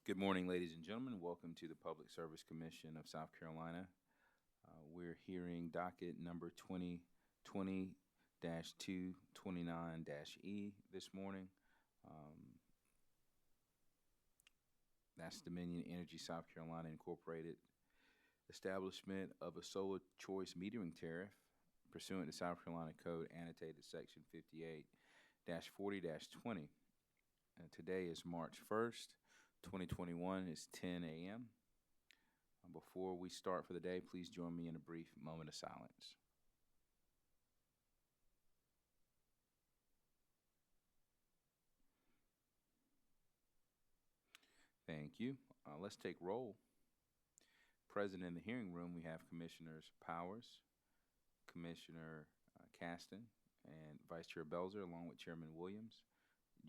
Good morning, ladies and gentlemen. Welcome to the Public Service Commission of South Carolina. We're hearing docket number 2020-229-E this morning. That's Dominion Energy South Carolina Incorporated, establishment of a solar choice metering tariff pursuant to South Carolina Code annotated section 58-40-20. Today is March 1st. 2021 is 10 a.m. Before we start for the day, please join me in a brief moment of silence. Thank you. Let's take roll. Present in the hearing room, we have Commissioners Powers, Commissioner Caston, and Vice Chair Belzer, along with Chairman Williams.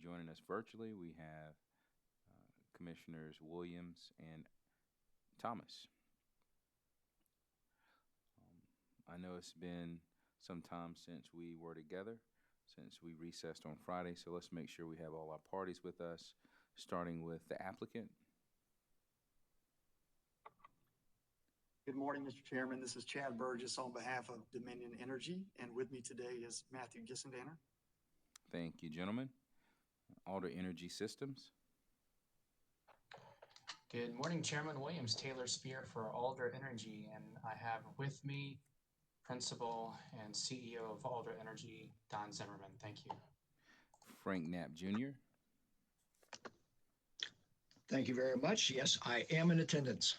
Joining us virtually, we have Commissioners Williams and Thomas. I know it's been some time since we were together, since we recessed on Friday, so let's make sure we have all our parties with us, starting with the applicant. Good morning, Mr. Chairman. This is Chad Burgess on behalf of Dominion Energy, and with me today is Matthew Gissendanner. Thank you, gentlemen. Alder Energy Systems. Good morning, Chairman Williams. Taylor Spear for Alder Energy, and I have with me Principal and CEO of Alder Energy, Don Zimmerman. Thank you. Frank Knapp Jr. Thank you very much. Yes, I am in attendance.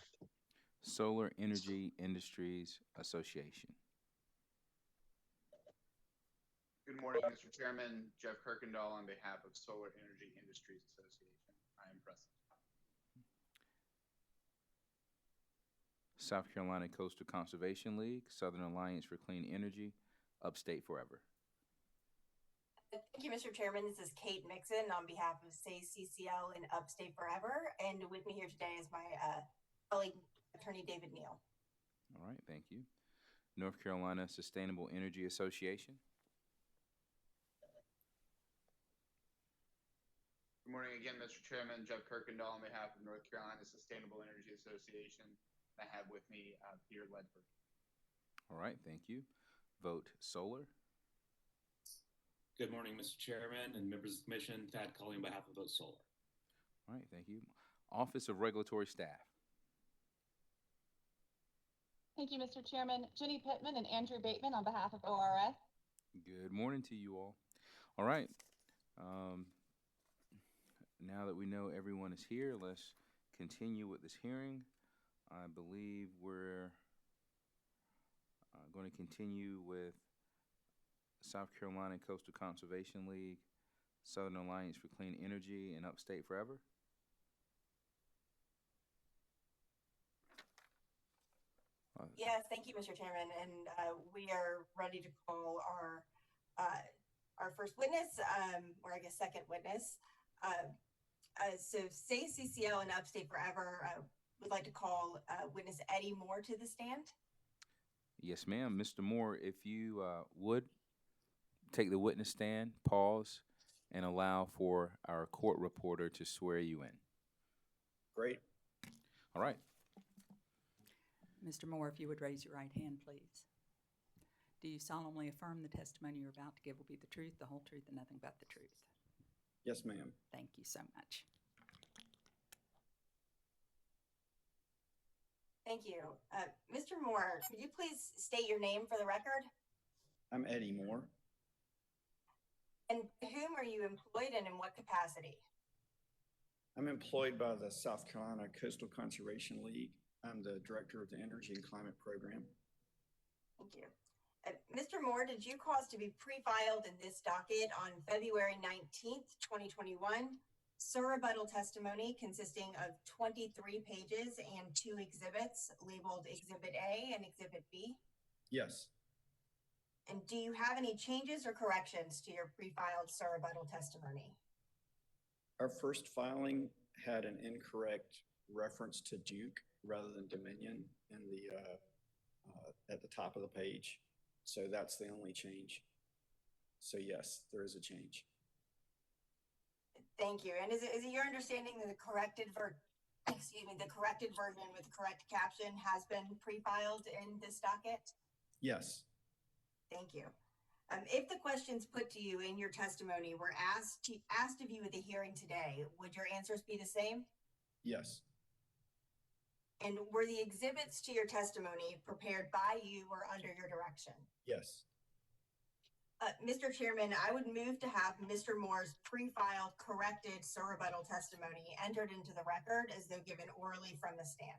Solar Energy Industries Association. Good morning, Mr. Chairman. Jeff Kirkendall on behalf of Solar Energy Industries Association. I am present. South Carolina Coastal Conservation League, Southern Alliance for Clean Energy, Upstate Forever. Thank you, Mr. Chairman. This is Kate Mixon on behalf of CCL and Upstate Forever. And with me here today is my colleague, Attorney David Neal. All right, thank you. North Carolina Sustainable Energy Association. Good morning again, Mr. Chairman. Jeff Kirkendall on behalf of North Carolina Sustainable Energy Association. I have with me Peter Ledford. All right, thank you. Vote Solar. Good morning, Mr. Chairman and members of the Commission. Thad Cully on behalf of Vote Solar. All right, thank you. Office of Regulatory Staff. Thank you, Mr. Chairman. Jenny Pittman and Andrew Bateman on behalf of ORS. Good morning to you all. All right. Now that we know everyone is here, let's continue with this hearing. I believe we're going to continue with South Carolina Coastal Conservation League, Southern Alliance for Clean Energy, and Upstate Forever. Yes, thank you, Mr. Chairman. And we are ready to call our first witness, or I guess second witness. So CCL and Upstate Forever would like to call witness Eddie Moore to the stand. Yes, ma'am. Mr. Moore, if you would take the witness stand, pause, and allow for our court reporter to swear you in. Great. All right. Mr. Moore, if you would raise your right hand, please. Do you solemnly affirm the testimony you're about to give will be the truth, the whole truth, and nothing but the truth? Yes, ma'am. Thank you so much. Thank you. Mr. Moore, could you please state your name for the record? I'm Eddie Moore. And to whom are you employed and in what capacity? I'm employed by the South Carolina Coastal Conservation League. I'm the director of the Energy and Climate Program. Thank you. Mr. Moore, did you cause to be pre-filed in this docket on February 19th, 2021, surrebuttal testimony consisting of 23 pages and 2 exhibits labeled Exhibit A and Exhibit B? Yes. And do you have any changes or corrections to your pre-filed surrebuttal testimony? Our first filing had an incorrect reference to Duke rather than Dominion in the at the top of the page. So that's the only change. So yes, there is a change. Thank you. And is it your understanding that the corrected excuse me, the corrected version with the correct caption has been pre-filed in this docket? Yes, Thank you. If the questions put to you in your testimony were asked of you at the hearing today, would your answers be the same? yes, And were the exhibits to your testimony prepared by you or under your direction? yes, Mr. Chairman, I would move to have Mr. Moore's pre-filed corrected rebuttal testimony entered into the record as though given orally from the stand.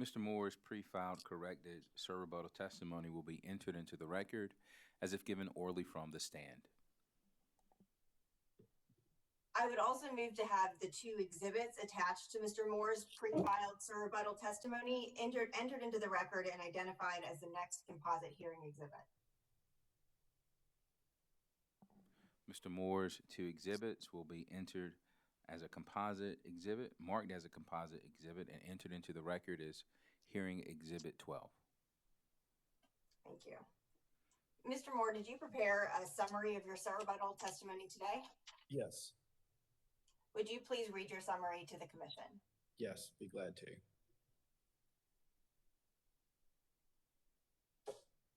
Mr. Moore's pre-filed corrected rebuttal testimony will be entered into the record as if given orally from the stand. I would also move to have the two exhibits attached to Mr. Moore's pre-filed rebuttal testimony entered into the record and identified as the next composite hearing exhibit. Mr. Moore's two exhibits will be entered as a composite exhibit, marked as a composite exhibit, and entered into the record as hearing exhibit 12. Thank you. Mr. Moore, did you prepare a summary of your rebuttal testimony today? yes, Would you please read your summary to the commission? yes, be glad to.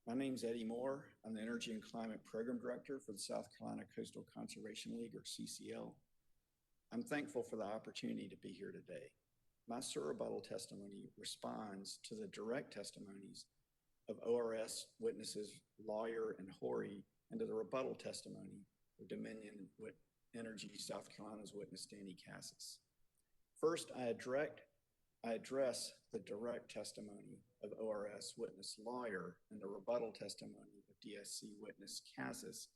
My name's Eddie Moore. I'm the Energy and Climate Program Director for the South Carolina Coastal Conservation League, or CCL. I'm thankful for the opportunity to be here today. My rebuttal testimony responds to the direct testimonies of ORS witnesses Lawyer and Horry, and to the rebuttal testimony of Dominion Energy South Carolina's witness Danny Cassis. First, I address the direct testimony of ORS witness Lawyer and the rebuttal testimony of DSC witness Cassis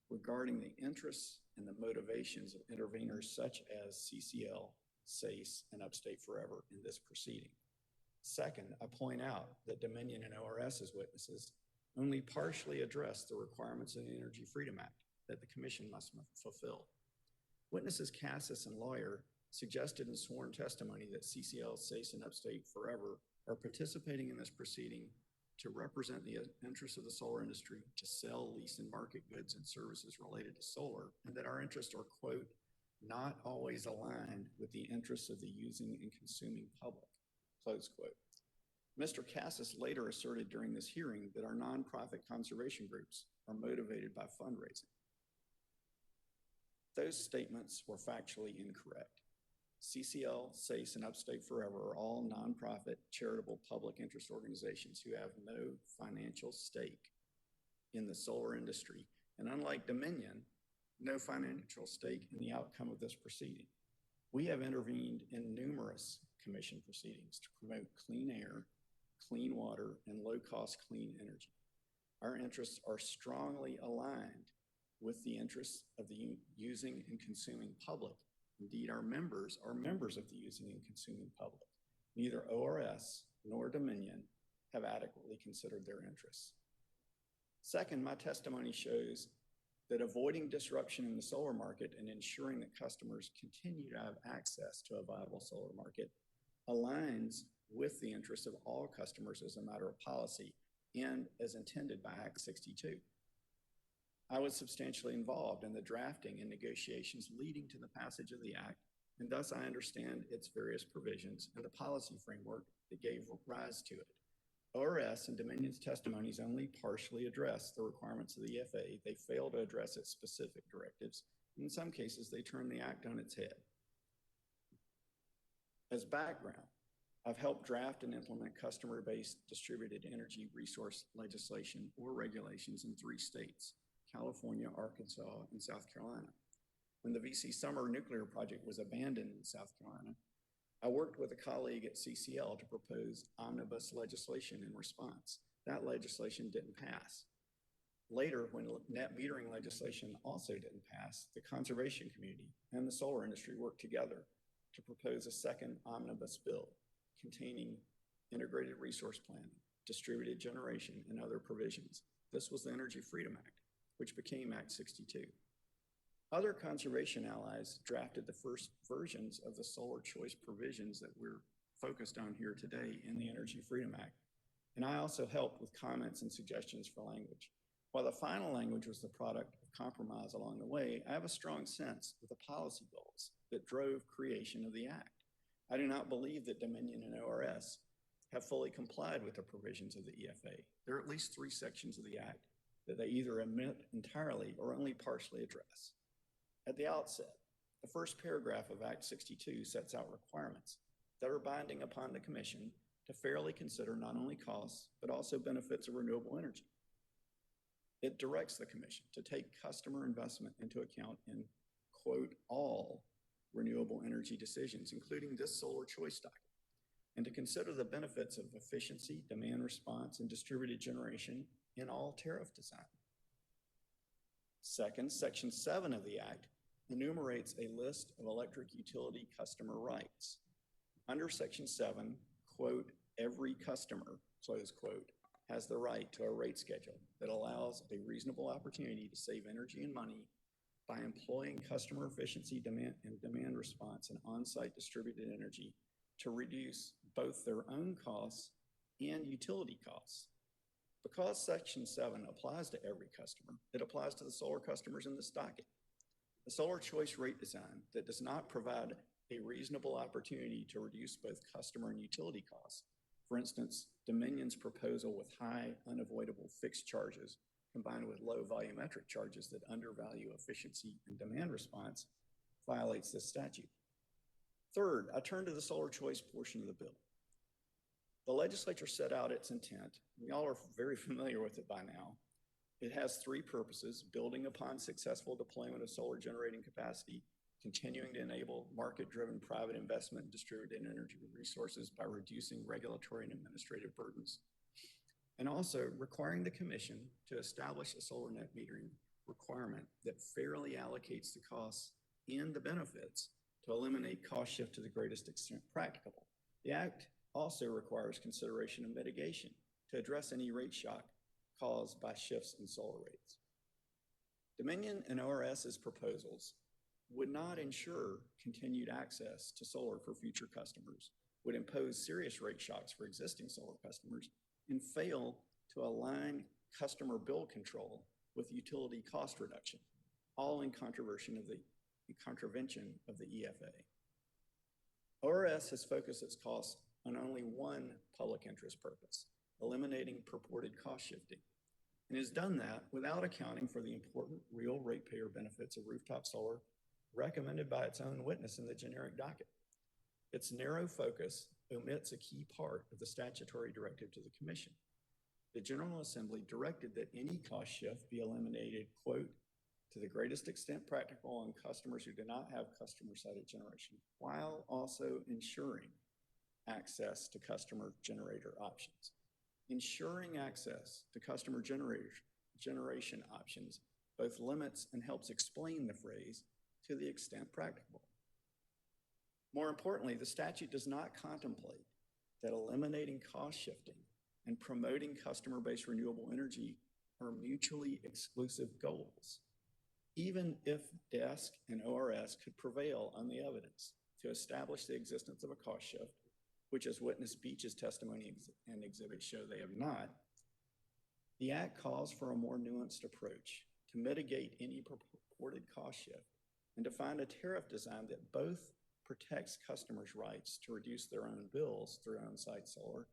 regarding the interests and the motivations of interveners such as CCL, SACE, and Upstate Forever in this proceeding. Second, I point out that Dominion and ORS's witnesses only partially address the requirements of the Energy Freedom Act that the Commission must fulfill. Witnesses Cassis and Lawyer suggested in sworn testimony that CCL, SACE, and Upstate Forever are participating in this proceeding to represent the interests of the solar industry to sell, lease, and market goods and services related to solar, and that our interests are, quote, not always aligned with the interests of the using and consuming public, close quote. Mr. Cassis later asserted during this hearing that our nonprofit conservation groups are motivated by fundraising. Those statements were factually incorrect. CCL, SACE, and Upstate Forever are all nonprofit, charitable, public interest organizations who have no financial stake in the solar industry, and unlike Dominion, no financial stake in the outcome of this proceeding. We have intervened in numerous commission proceedings to promote clean air, clean water, and low-cost clean energy. Our interests are strongly aligned with the interests of the using and consuming public. Indeed, our members are members of the using and consuming public. Neither ORS nor Dominion have adequately considered their interests. Second, my testimony shows that avoiding disruption in the solar market and ensuring that customers continue to have access to a viable solar market aligns with the interests of all customers as a matter of policy and as intended by Act 62. I was substantially involved in the drafting and negotiations leading to the passage of the Act, and thus I understand its various provisions and the policy framework that gave rise to it. ORS and Dominion's testimonies only partially address the requirements of the FAA. They fail to address its specific directives. In some cases, they turn the Act on its head. As background, I've helped draft and implement customer-based distributed energy resource legislation or regulations in 3 states: California, Arkansas, and South Carolina. When the VC Summer nuclear project was abandoned in South Carolina, I worked with a colleague at CCL to propose omnibus legislation in response. That legislation didn't pass. Later, when net metering legislation also didn't pass, the conservation community and the solar industry worked together to propose a second omnibus bill containing integrated resource planning, distributed generation, and other provisions. This was the Energy Freedom Act, which became Act 62. Other conservation allies drafted the first versions of the solar choice provisions that we're focused on here today in the Energy Freedom Act. And I also helped with comments and suggestions for language. While the final language was the product of compromise along the way, I have a strong sense of the policy goals that drove creation of the Act. I do not believe that Dominion and ORS have fully complied with the provisions of the EFA. There are at least 3 sections of the Act that they either omit entirely or only partially address. At the outset, the first paragraph of Act 62 sets out requirements that are binding upon the Commission to fairly consider not only costs, but also benefits of renewable energy. It directs the Commission to take customer investment into account in, quote, all renewable energy decisions, including this solar choice docket, and to consider the benefits of efficiency, demand response, and distributed generation in all tariff design. Second, Section 7 of the Act enumerates a list of electric utility customer rights. Under Section 7, quote, every customer, close quote, has the right to a rate schedule that allows a reasonable opportunity to save energy and money by employing customer efficiency demand response and on-site distributed energy to reduce both their own costs and utility costs. Because Section 7 applies to every customer, it applies to the solar customers in this docket. The solar choice rate design that does not provide a reasonable opportunity to reduce both customer and utility costs, for instance, Dominion's proposal with high unavoidable fixed charges combined with low volumetric charges that undervalue efficiency and demand response, violates this statute. Third, I turn to the solar choice portion of the bill. The legislature set out its intent. We all are very familiar with it by now. It has 3 purposes: building upon successful deployment of solar generating capacity, continuing to enable market-driven private investment in distributed energy resources by reducing regulatory and administrative burdens, and also requiring the Commission to establish a solar net metering requirement that fairly allocates the costs and the benefits to eliminate cost shift to the greatest extent practicable. The Act also requires consideration of mitigation to address any rate shock caused by shifts in solar rates. Dominion and ORS's proposals would not ensure continued access to solar for future customers, would impose serious rate shocks for existing solar customers, and fail to align customer bill control with utility cost reduction, all in contravention of the EFA. ORS has focused its costs on only one public interest purpose: eliminating purported cost shifting, and has done that without accounting for the important real ratepayer benefits of rooftop solar recommended by its own witness in the generic docket. Its narrow focus omits a key part of the statutory directive to the Commission. The General Assembly directed that any cost shift be eliminated, quote, to the greatest extent practical on customers who do not have customer-sided generation, while also ensuring access to customer generator options. Ensuring access to customer generation options both limits and helps explain the phrase to the extent practicable. More importantly, the statute does not contemplate that eliminating cost shifting and promoting customer-based renewable energy are mutually exclusive goals. Even if DESC and ORS could prevail on the evidence to establish the existence of a cost shift, which as witness Beach's testimony and exhibits show they have not, the Act calls for a more nuanced approach to mitigate any purported cost shift and to find a tariff design that both protects customers' rights to reduce their own bills through on-site solar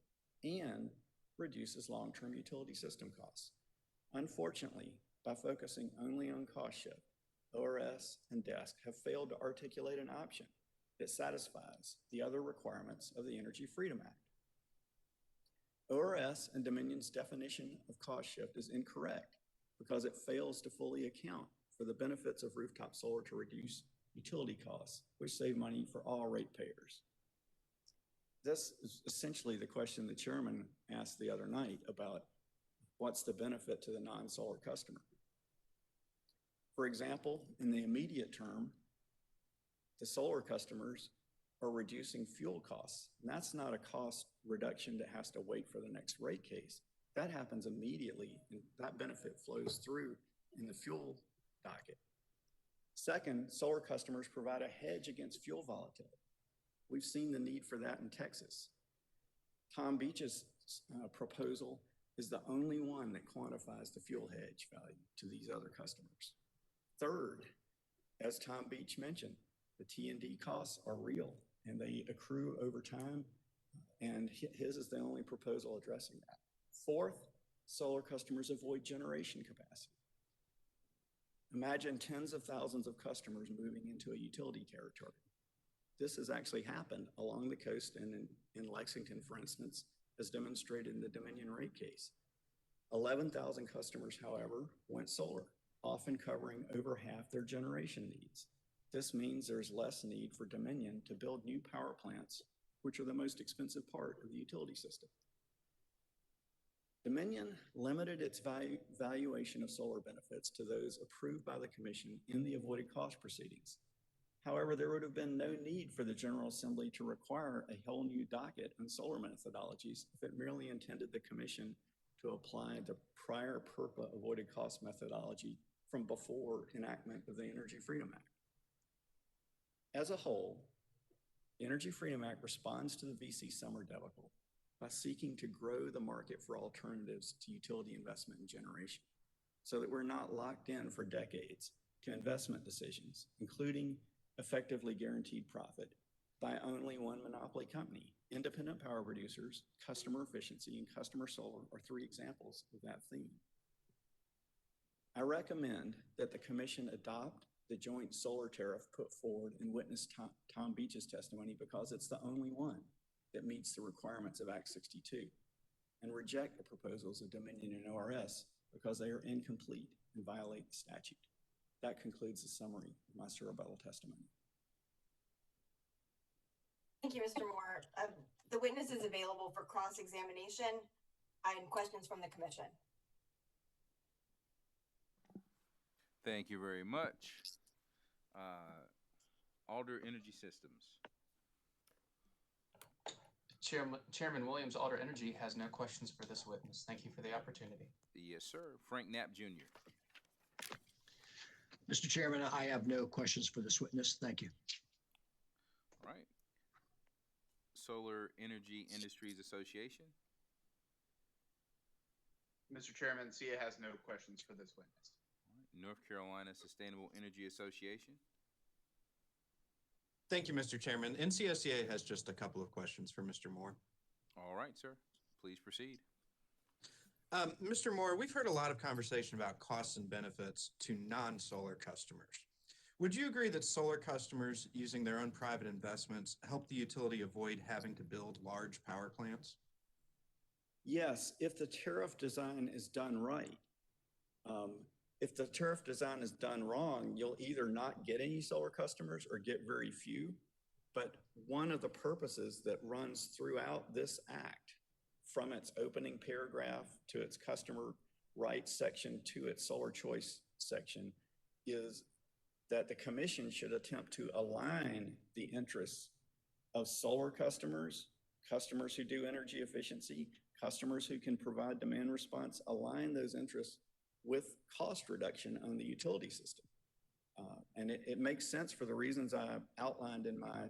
and reduces long-term utility system costs. Unfortunately, by focusing only on cost shift, ORS and DESC have failed to articulate an option that satisfies the other requirements of the Energy Freedom Act. ORS and Dominion's definition of cost shift is incorrect because it fails to fully account for the benefits of rooftop solar to reduce utility costs, which save money for all ratepayers. This is essentially the question the chairman asked the other night about what's the benefit to the non-solar customer. For example, in the immediate term, the solar customers are reducing fuel costs. And that's not a cost reduction that has to wait for the next rate case. That happens immediately, and that benefit flows through in the fuel docket. Second, solar customers provide a hedge against fuel volatility. We've seen the need for that in Texas. Tom Beach's proposal is the only one that quantifies the fuel hedge value to these other customers. Third, as Tom Beach mentioned, the T&D costs are real and they accrue over time. And his is the only proposal addressing that. Fourth, solar customers avoid generation capacity. Imagine tens of thousands of customers moving into a utility territory. This has actually happened along the coast and in Lexington, for instance, as demonstrated in the Dominion rate case. 11,000 customers, however, went solar, often covering over half their generation needs. This means there's less need for Dominion to build new power plants, which are the most expensive part of the utility system. Dominion limited its valuation of solar benefits to those approved by the Commission in the avoided cost proceedings. However, there would have been no need for the General Assembly to require a whole new docket on solar methodologies if it merely intended the Commission to apply the prior PURPA avoided cost methodology from before enactment of the Energy Freedom Act. As a whole, the Energy Freedom Act responds to the VC summer debacle by seeking to grow the market for alternatives to utility investment and generation so that we're not locked in for decades to investment decisions, including effectively guaranteed profit by only one monopoly company. Independent power producers, customer efficiency, and customer solar are three examples of that theme. I recommend that the Commission adopt the joint solar tariff put forward in witness Tom Beach's testimony because it's the only one that meets the requirements of Act 62, and reject the proposals of Dominion and ORS because they are incomplete and violate the statute. That concludes the summary of my rebuttal testimony. Thank you, Mr. Moore. The witness is available for cross-examination and questions from the Commission. Thank you very much. Alder Energy Systems. Chairman Williams, Alder Energy has no questions for this witness. Thank you for the opportunity. Yes, sir. Frank Knapp Jr. Mr. Chairman, I have no questions for this witness. Thank you. All right. Solar Energy Industries Association. Mr. Chairman, SIA has no questions for this witness. All right. North Carolina Sustainable Energy Association. Thank you, Mr. Chairman. NCSEA has just a couple of questions for Mr. Moore. All right, sir. Please proceed. Mr. Moore, we've heard a lot of conversation about costs and benefits to non-solar customers. Would you agree that solar customers using their own private investments help the utility avoid having to build large power plants? Yes, if the tariff design is done right. If the tariff design is done wrong, you'll either not get any solar customers or get very few. But one of the purposes that runs throughout this act, from its opening paragraph to its customer rights section to its solar choice section, is that the Commission should attempt to align the interests of solar customers, customers who do energy efficiency, customers who can provide demand response, align those interests with cost reduction on the utility system. And it makes sense for the reasons I outlined in my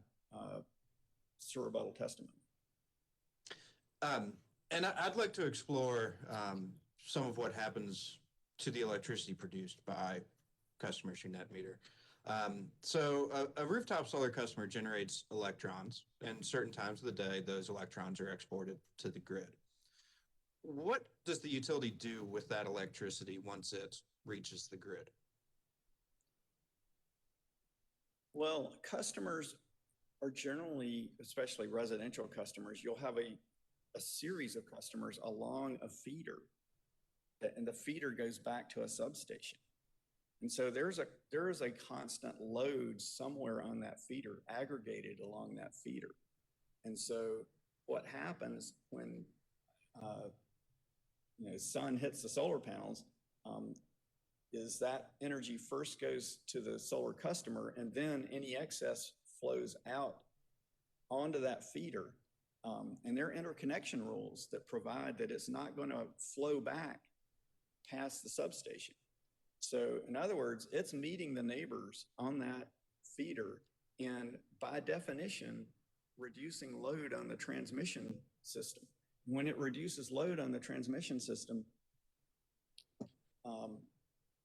rebuttal testimony. And I'd like to explore some of what happens to the electricity produced by customers who net meter. So a rooftop solar customer generates electrons, and certain times of the day, those electrons are exported to the grid. What does the utility do with that electricity once it reaches the grid? Well, customers are generally, especially residential customers, you'll have a series of customers along a feeder, and the feeder goes back to a substation. And so there is a constant load somewhere on that feeder, aggregated along that feeder. And so what happens when sun hits the solar panels is that energy first goes to the solar customer, and then any excess flows out onto that feeder. And there are interconnection rules that provide that it's not going to flow back past the substation. So in other words, it's meeting the neighbors on that feeder, and by definition, reducing load on the transmission system. When it reduces load on the transmission system,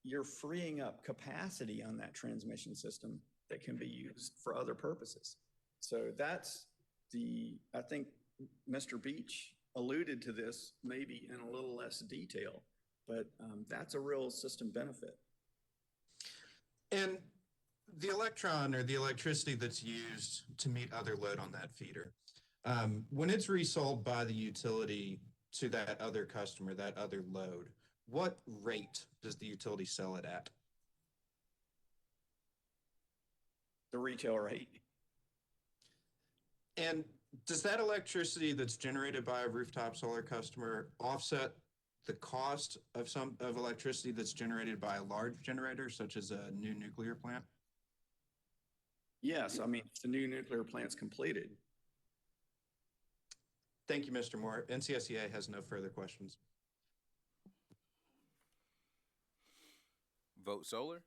you're freeing up capacity on that transmission system that can be used for other purposes. So that's I think Mr. Beach alluded to this maybe in a little less detail, but that's a real system benefit. And the electron or the electricity that's used to meet other load on that feeder, when it's resold by the utility to that other customer, that other load, what rate does the utility sell it at? The retail rate. And does that electricity that's generated by a rooftop solar customer offset the cost of electricity that's generated by a large generator, such as a new nuclear plant? Yes, I mean, if the new nuclear plant's completed. Thank you, Mr. Moore. NCSEA has no further questions. Vote Solar.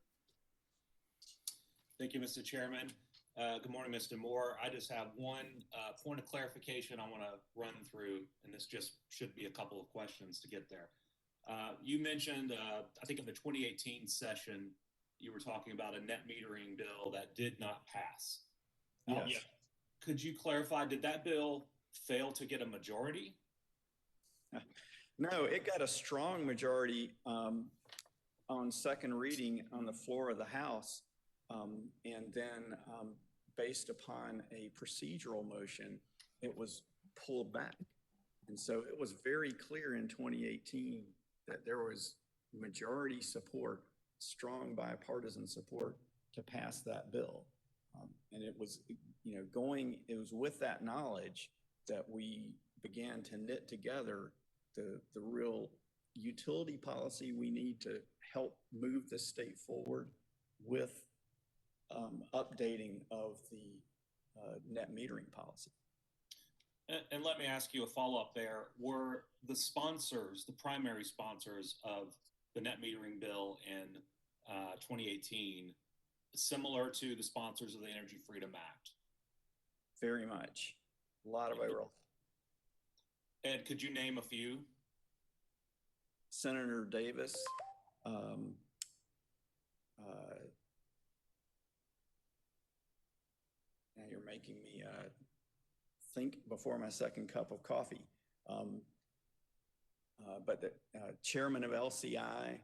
Thank you, Mr. Chairman. Good morning, Mr. Moore. I just have one point of clarification I want to run through, and this just should be a couple of questions to get there. You mentioned, I think in the 2018 session, you were talking about a net metering bill that did not pass. Yes. Could you clarify, did that bill fail to get a majority? No, it got a strong majority on second reading on the floor of the House. And then based upon a procedural motion, it was pulled back. And so it was very clear in 2018 that there was majority support, strong bipartisan support to pass that bill. And it was, it was with that knowledge that we began to knit together the real utility policy we need to help move the state forward with updating of the net metering policy. And let me ask you a follow-up there. Were the sponsors, the primary sponsors of the net metering bill in 2018, similar to the sponsors of the Energy Freedom Act? Very much. A lot of overlap. Ed, could you name a few? Senator Davis, now you're making me think before my second cup of coffee. But the chairman of LCI,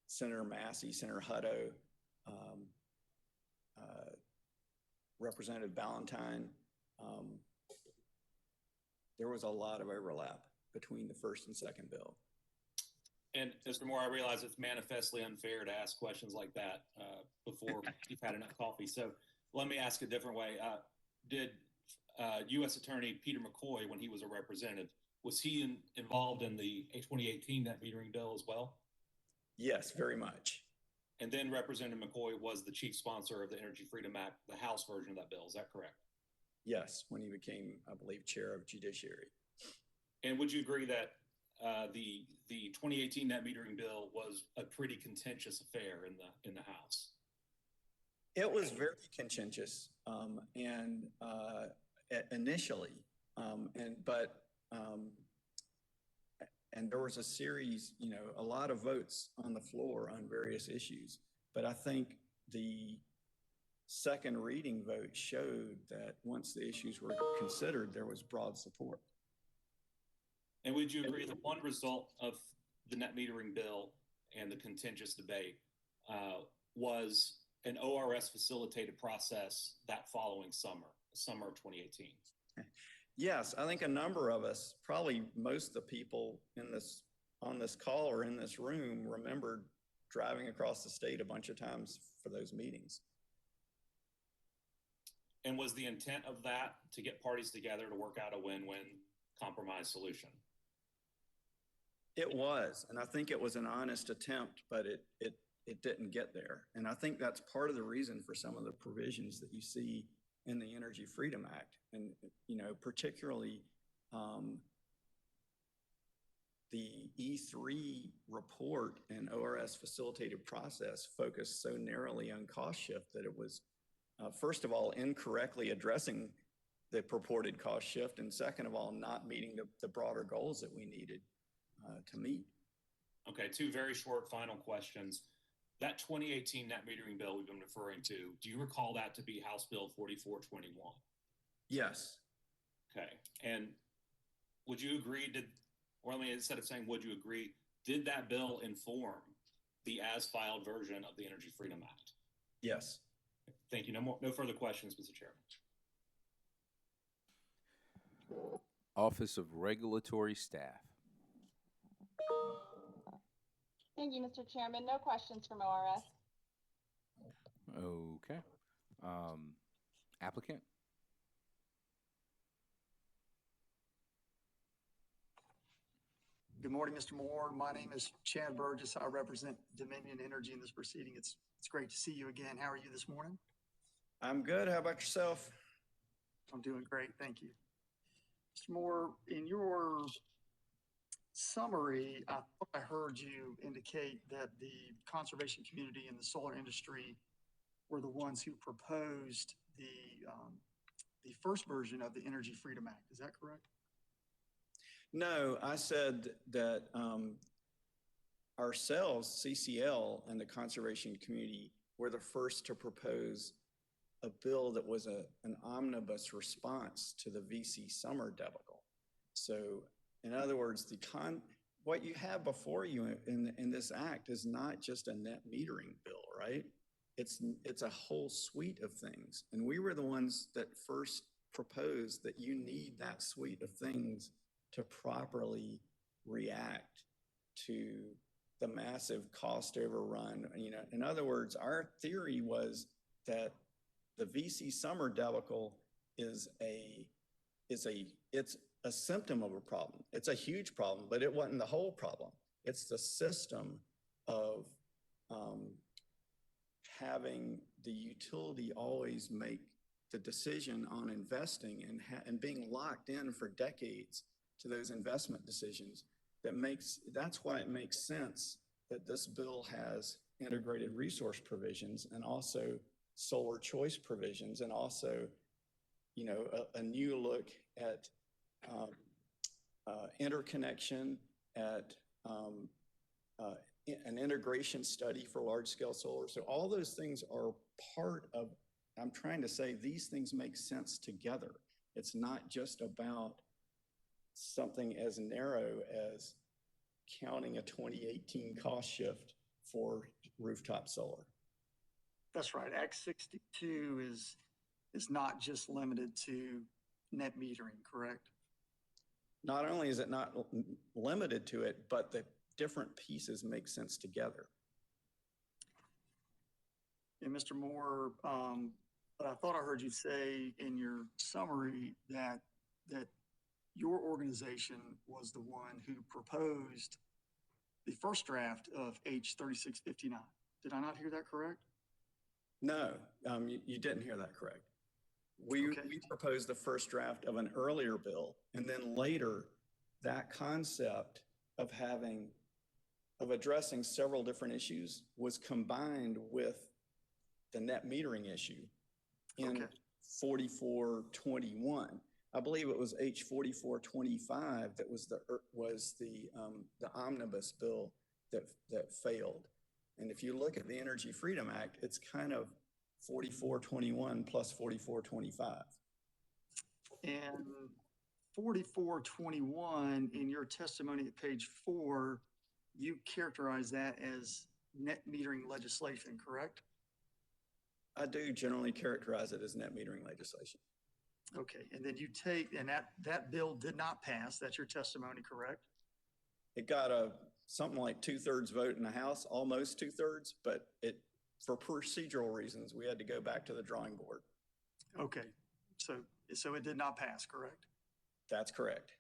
Senator Massey, Senator Hutto, Representative Ballantyne, there was a lot of overlap between the first and second bill. And Mr. Moore, I realize it's manifestly unfair to ask questions like that before you've had enough coffee. So let me ask a different way. Did U.S. Attorney Peter McCoy, when he was a representative, was he involved in the 2018 net metering bill as well? Yes, very much. And then Representative McCoy was the chief sponsor of the Energy Freedom Act, the House version of that bill. Is that correct? Yes, when he became, I believe, chair of Judiciary. And would you agree that the 2018 net metering bill was a pretty contentious affair in the House? It was very contentious, initially, and there was a series, a lot of votes on the floor on various issues. But I think the second reading vote showed that once the issues were considered, there was broad support. And would you agree that one result of the net metering bill and the contentious debate was an ORS facilitated process that following summer of 2018? Yes, I think a number of us, probably most of the people on this call or in this room, remembered driving across the state a bunch of times for those meetings. And was the intent of that to get parties together to work out a win-win compromise solution? It was, and I think it was an honest attempt, but it didn't get there. And I think that's part of the reason for some of the provisions that you see in the Energy Freedom Act. And, particularly the E3 report and ORS facilitated process focused so narrowly on cost shift that it was, first of all, incorrectly addressing the purported cost shift, and second of all, not meeting the broader goals that we needed to meet. Okay, two very short final questions. that 2018 net metering bill we've been referring to, do you recall that to be House Bill 4421? Yes. Okay. And would you agree, instead of saying would you agree, did that bill inform the as-filed version of the Energy Freedom Act? Yes. Thank you. No further questions, Mr. Chairman. Office of Regulatory Staff. Thank you, Mr. Chairman. No questions from ORS. Okay. Applicant? Good morning, Mr. Moore. My name is Chad Burgess. I represent Dominion Energy in this proceeding. It's great to see you again. How are you this morning? I'm good. How about yourself? I'm doing great. Thank you. Mr. Moore, in your summary, I thought I heard you indicate that the conservation community and the solar industry were the ones who proposed the first version of the Energy Freedom Act. Is that correct? No, I said that ourselves, CCL, and the conservation community were the first to propose a bill that was an omnibus response to the VC summer debacle. So, in other words, what you have before you in this act is not just a net metering bill, right? It's a whole suite of things, and we were the ones that first proposed that you need that suite of things to properly react to the massive cost overrun. In other words, our theory was that the VC summer debacle it's a symptom of a problem. It's a huge problem, but it wasn't the whole problem. It's the system of having the utility always make the decision on investing and being locked in for decades to those investment decisions. That's why it makes sense that this bill has integrated resource provisions and also solar choice provisions, and also, a new look at interconnection, at an integration study for large-scale solar. So all those things are part of, I'm trying to say, these things make sense together. It's not just about something as narrow as counting a 2018 cost shift for rooftop solar. That's right. Act 62 is not just limited to net metering, correct? Not only is it not limited to it, but the different pieces make sense together. And Mr. Moore, but I thought I heard you say in your summary that your organization was the one who proposed the first draft of H 3659. Did I not hear that correct? No, you didn't hear that correct. We proposed the first draft of an earlier bill, and then later that concept of addressing several different issues was combined with the net metering issue in 4421. I believe it was H 4425 that was the omnibus bill that failed. And if you look at the Energy Freedom Act, it's kind of 4421 plus 4425. And 4421, in your testimony at page 4, you characterize that as net metering legislation, correct? I do generally characterize it as net metering legislation. Okay, and then that bill did not pass. That's your testimony, correct? It got something like 2/3 vote in the House, almost 2/3, but for procedural reasons, we had to go back to the drawing board. Okay, so it did not pass, correct? That's correct.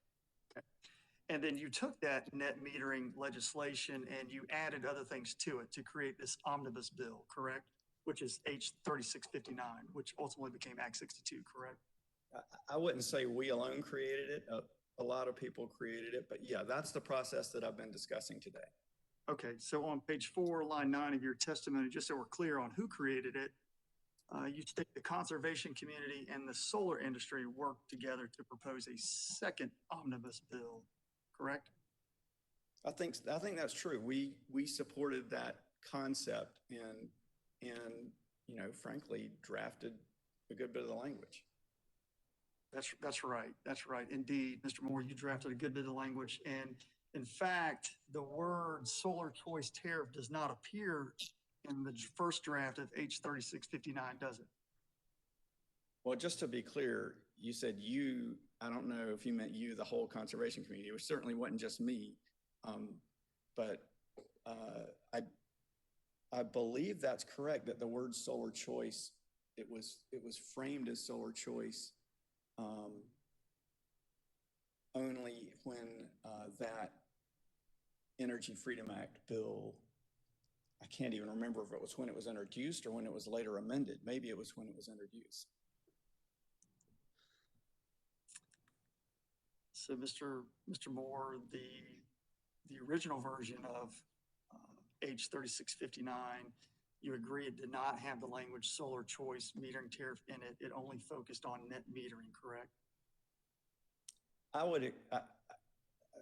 Okay. And then you took that net metering legislation and you added other things to it to create this omnibus bill, correct? Which is H 3659, which ultimately became Act 62, correct? I wouldn't say we alone created it. A lot of people created it, but yeah, that's the process that I've been discussing today. Okay, so on page 4, line 9 of your testimony, just so we're clear on who created it, you state the conservation community and the solar industry worked together to propose a second omnibus bill, correct? I think that's true. We supported that concept and, you know, frankly, drafted a good bit of the language. That's right. That's right. Indeed, Mr. Moore, you drafted a good bit of language. And in fact, the word solar choice tariff does not appear in the first draft of H 3659, does it? Well, just to be clear, you said you, I don't know if you meant you, the whole conservation community, which certainly wasn't just me. But I believe that's correct, that the word solar choice, it was framed as solar choice only when that Energy Freedom Act bill, I can't even remember if it was when it was introduced or when it was later amended. Maybe it was when it was introduced. So, Mr. Moore, the original version of H 3659, you agree it did not have the language solar choice metering tariff in it. It only focused on net metering, correct?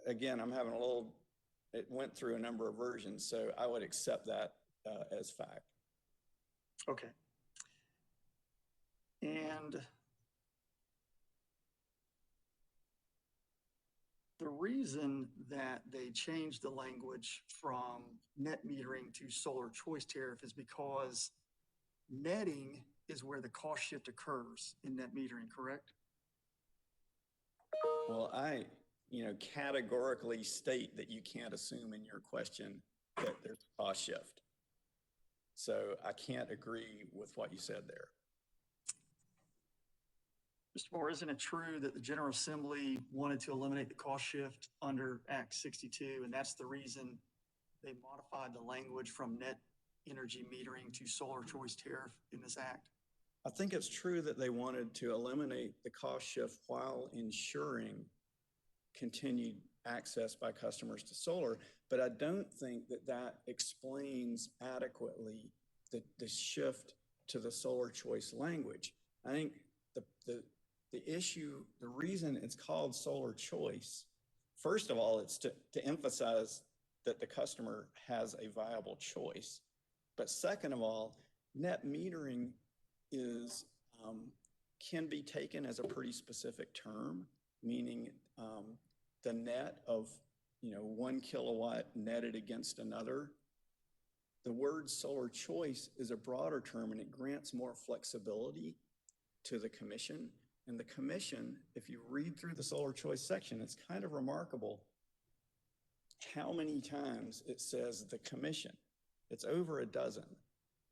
Again, I'm having a little, it went through a number of versions, so I would accept that as fact. Okay. And the reason that they changed the language from net metering to solar choice tariff is because netting is where the cost shift occurs in net metering, correct? Well, I, you know, categorically state that you can't assume in your question that there's a cost shift. So I can't agree with what you said there. Mr. Moore, isn't it true that the General Assembly wanted to eliminate the cost shift under Act 62, and that's the reason they modified the language from net energy metering to solar choice tariff in this act? I think it's true that they wanted to eliminate the cost shift while ensuring continued access by customers to solar, but I don't think that that explains adequately the shift to the solar choice language. I think the issue, the reason it's called solar choice, first of all, it's to emphasize that the customer has a viable choice. But second of all, net metering is can be taken as a pretty specific term, meaning the net of 1 kilowatt netted against another. The word solar choice is a broader term and it grants more flexibility to the commission. And the commission, if you read through the solar choice section, it's kind of remarkable how many times it says the commission. It's over a dozen.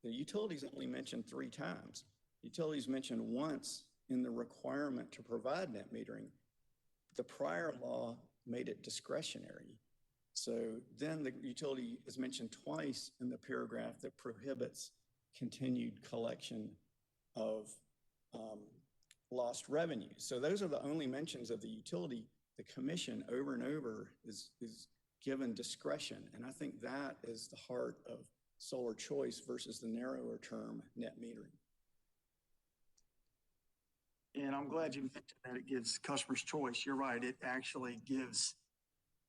The utilities only mentioned 3 times. Utilities mentioned once in the requirement to provide net metering. The prior law made it discretionary. So then the utility is mentioned twice in the paragraph that prohibits continued collection of lost revenue. So those are the only mentions of the utility. The commission over and over is given discretion. And I think that is the heart of solar choice versus the narrower term net metering. And I'm glad you mentioned that it gives customers choice. You're right. It actually gives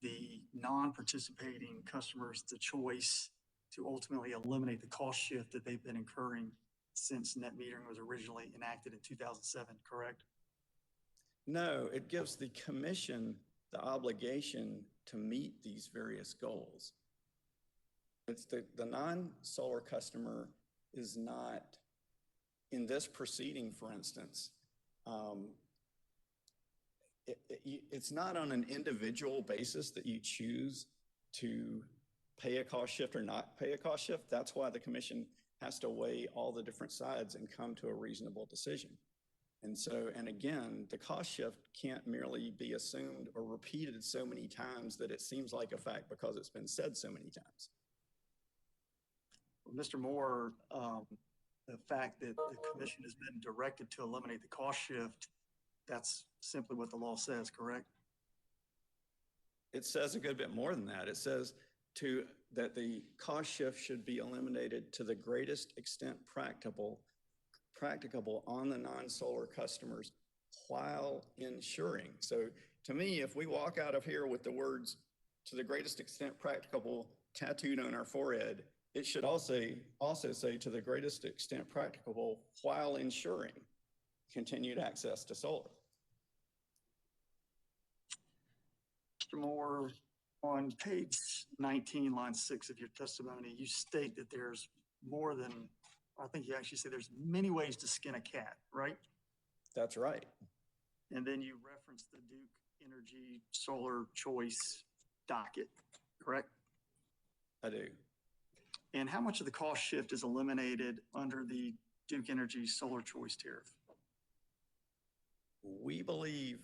the non-participating customers the choice to ultimately eliminate the cost shift that they've been incurring since net metering was originally enacted in 2007, correct? No, it gives the commission the obligation to meet these various goals. It's the non-solar customer is not, in this proceeding, for instance, it's not on an individual basis that you choose to pay a cost shift or not pay a cost shift. That's why the commission has to weigh all the different sides and come to a reasonable decision. And so, and again, the cost shift can't merely be assumed or repeated so many times that it seems like a fact because it's been said so many times. Well, Mr. Moore, the fact that the commission has been directed to eliminate the cost shift, that's simply what the law says, correct? It says a good bit more than that. It says that the cost shift should be eliminated to the greatest extent practicable on the non-solar customers while ensuring. So to me, if we walk out of here with the words to the greatest extent practicable tattooed on our forehead, it should also say to the greatest extent practicable while ensuring continued access to solar. Mr. Moore, on page 19, line 6 of your testimony, you state that there's more than, I think you actually say there's many ways to skin a cat, right? That's right. And then you reference the Duke Energy Solar Choice docket, correct? I do. And how much of the cost shift is eliminated under the Duke Energy Solar Choice tariff? We believe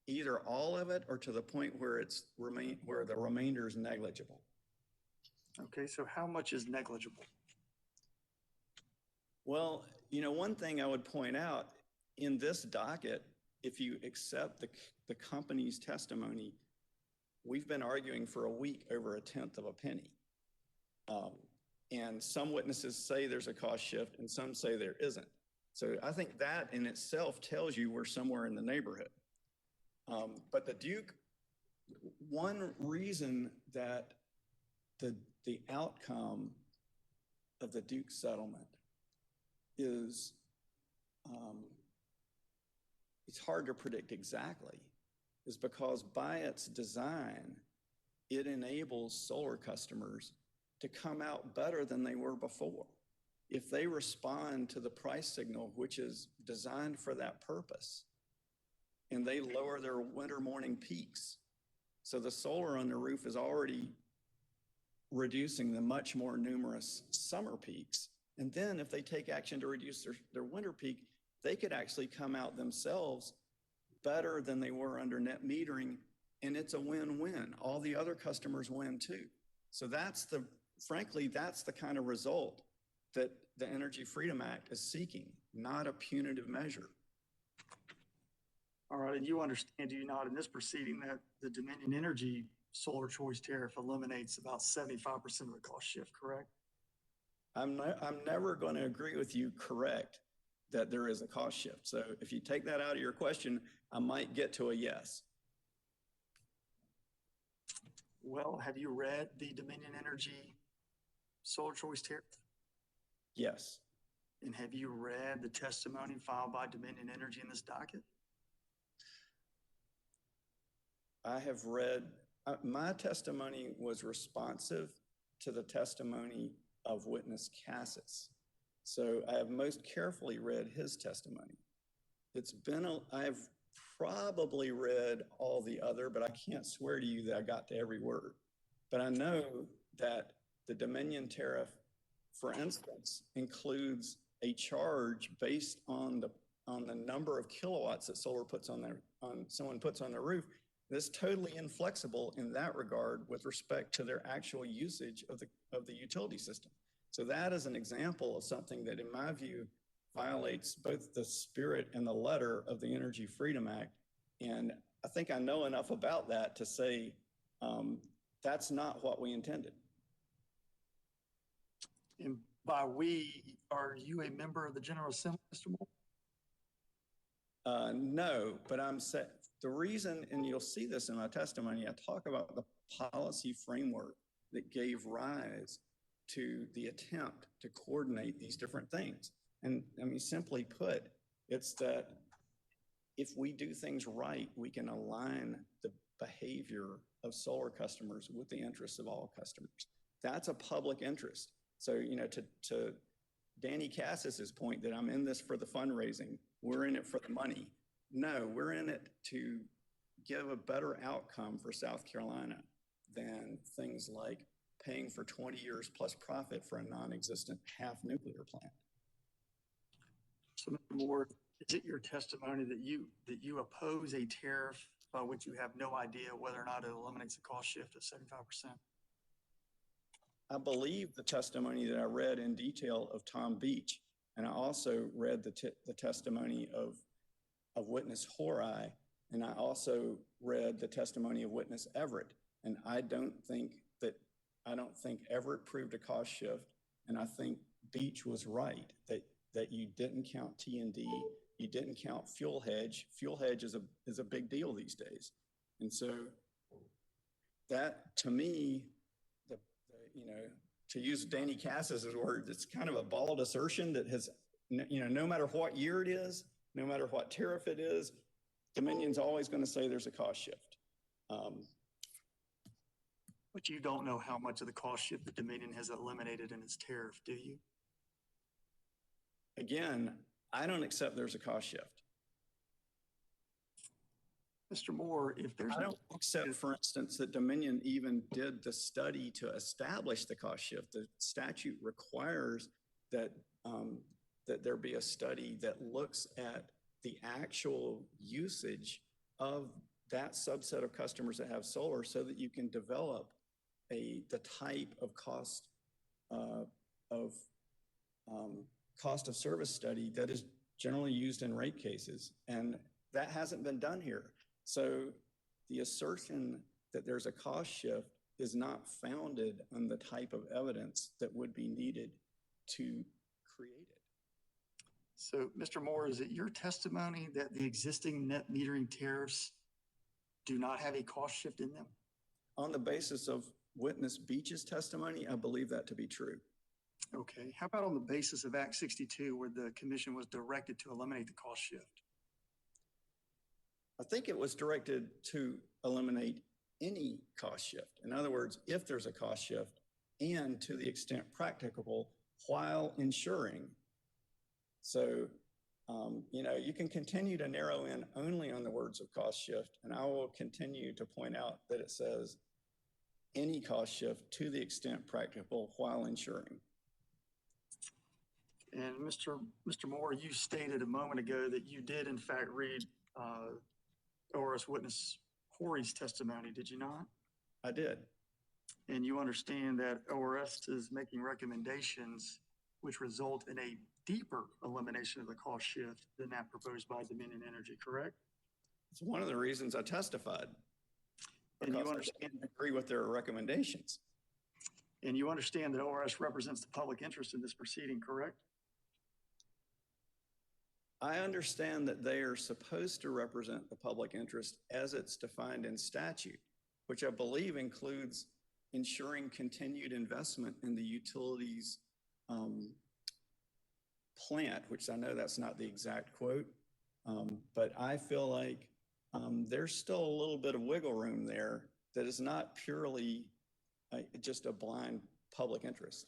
either all of it or to the point where where the remainder is negligible. Okay, so how much is negligible? Well, one thing I would point out in this docket, if you accept the company's testimony, we've been arguing for a week over 1/10 of a penny. And some witnesses say there's a cost shift and some say there isn't. So I think that in itself tells you we're somewhere in the neighborhood. But the Duke, one reason that the outcome of the Duke settlement is it's hard to predict exactly, is because by its design, it enables solar customers to come out better than they were before. If they respond to the price signal, which is designed for that purpose, and they lower their winter morning peaks, so the solar on the roof is already reducing the much more numerous summer peaks. And then if they take action to reduce their winter peak, they could actually come out themselves better than they were under net metering. And it's a win-win. All the other customers win too. So frankly, that's the kind of result that the Energy Freedom Act is seeking, not a punitive measure. All right, and you understand, do you not, in this proceeding that the Dominion Energy Solar Choice tariff eliminates about 75% of the cost shift, correct? I'm never going to agree with you, correct, that there is a cost shift. So if you take that out of your question, I might get to a yes. Well, have you read the Dominion Energy Solar Choice tariff? Yes. And have you read the testimony filed by Dominion Energy in this docket? I have read, my testimony was responsive to the testimony of witness Cassis. So I have most carefully read his testimony. I've probably read all the other, but I can't swear to you that I got to every word. But I know that the Dominion tariff, for instance, includes a charge based on the number of kilowatts that someone puts on their roof. That's totally inflexible in that regard with respect to their actual usage of the utility system. So that is an example of something that, in my view, violates both the spirit and the letter of the Energy Freedom Act. And I think I know enough about that to say that's not what we intended. And by we, are you a member of the General Assembly, Mr. Moore? No, but the reason, and you'll see this in my testimony, I talk about the policy framework that gave rise to the attempt to coordinate these different things. And I mean, simply put, it's that if we do things right, we can align the behavior of solar customers with the interests of all customers. That's a public interest. So, to Danny Cassis's point that I'm in this for the fundraising, we're in it for the money. No, we're in it to give a better outcome for South Carolina than things like paying for 20 years plus profit for a non-existent half nuclear plant. So, Mr. Moore, is it your testimony that you oppose a tariff by which you have no idea whether or not it eliminates the cost shift of 75%? I believe the testimony that I read in detail of Tom Beach, and I also read the testimony of witness Horai, and I also read the testimony of witness Everett. And I don't think Everett proved a cost shift, and I think Beach was right that you didn't count T&D, you didn't count fuel hedge. Fuel hedge is a big deal these days, and so that to me, to use Danny Cass's word, it's kind of a bald assertion that has, no matter what year it is, no matter what tariff it is, Dominion's always going to say there's a cost shift. But you don't know how much of the cost shift that Dominion has eliminated in its tariff, do you? Again, I don't accept there's a cost shift. Mr. Moore, if there's I don't accept, for instance, that Dominion even did the study to establish the cost shift. The statute requires that that there be a study that looks at the actual usage of that subset of customers that have solar, so that you can develop the type of cost of service study that is generally used in rate cases, and that hasn't been done here. So the assertion that there's a cost shift is not founded on the type of evidence that would be needed to create it. So, Mr. Moore, is it your testimony that the existing net metering tariffs do not have a cost shift in them? On the basis of witness Beach's testimony, I believe that to be true. Okay. How about on the basis of Act 62, where the commission was directed to eliminate the cost shift? I think it was directed to eliminate any cost shift. In other words, if there's a cost shift, and to the extent practicable, while ensuring. So, you can continue to narrow in only on the words of cost shift, and I will continue to point out that it says any cost shift to the extent practicable while ensuring. And Mr. Moore, you stated a moment ago that you did in fact read ORS witness Horry's testimony, did you not? I did. And you understand that ORS is making recommendations which result in a deeper elimination of the cost shift than that proposed by Dominion Energy, correct? It's one of the reasons I testified. And you understand, I agree with their recommendations. And you understand that ORS represents the public interest in this proceeding, correct? I understand that they are supposed to represent the public interest as it's defined in statute, which I believe includes ensuring continued investment in the utilities plant, which I know that's not the exact quote, but I feel like there's still a little bit of wiggle room there that is not purely just a blind public interest.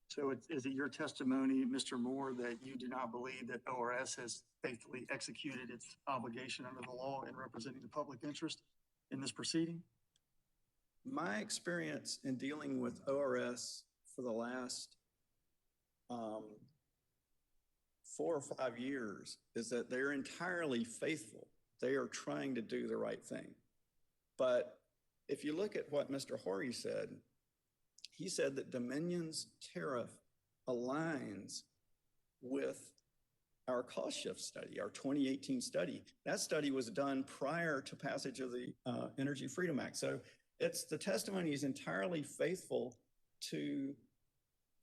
So is it your testimony, Mr. Moore, that you do not believe that ORS has faithfully executed its obligation under the law in representing the public interest in this proceeding? My experience in dealing with ORS for the last 4 or 5 years is that they're entirely faithful. They are trying to do the right thing. But if you look at what Mr. Horry said, he said that Dominion's tariff aligns with our cost shift study, our 2018 study. That study was done prior to passage of the Energy Freedom Act. So the testimony is entirely faithful to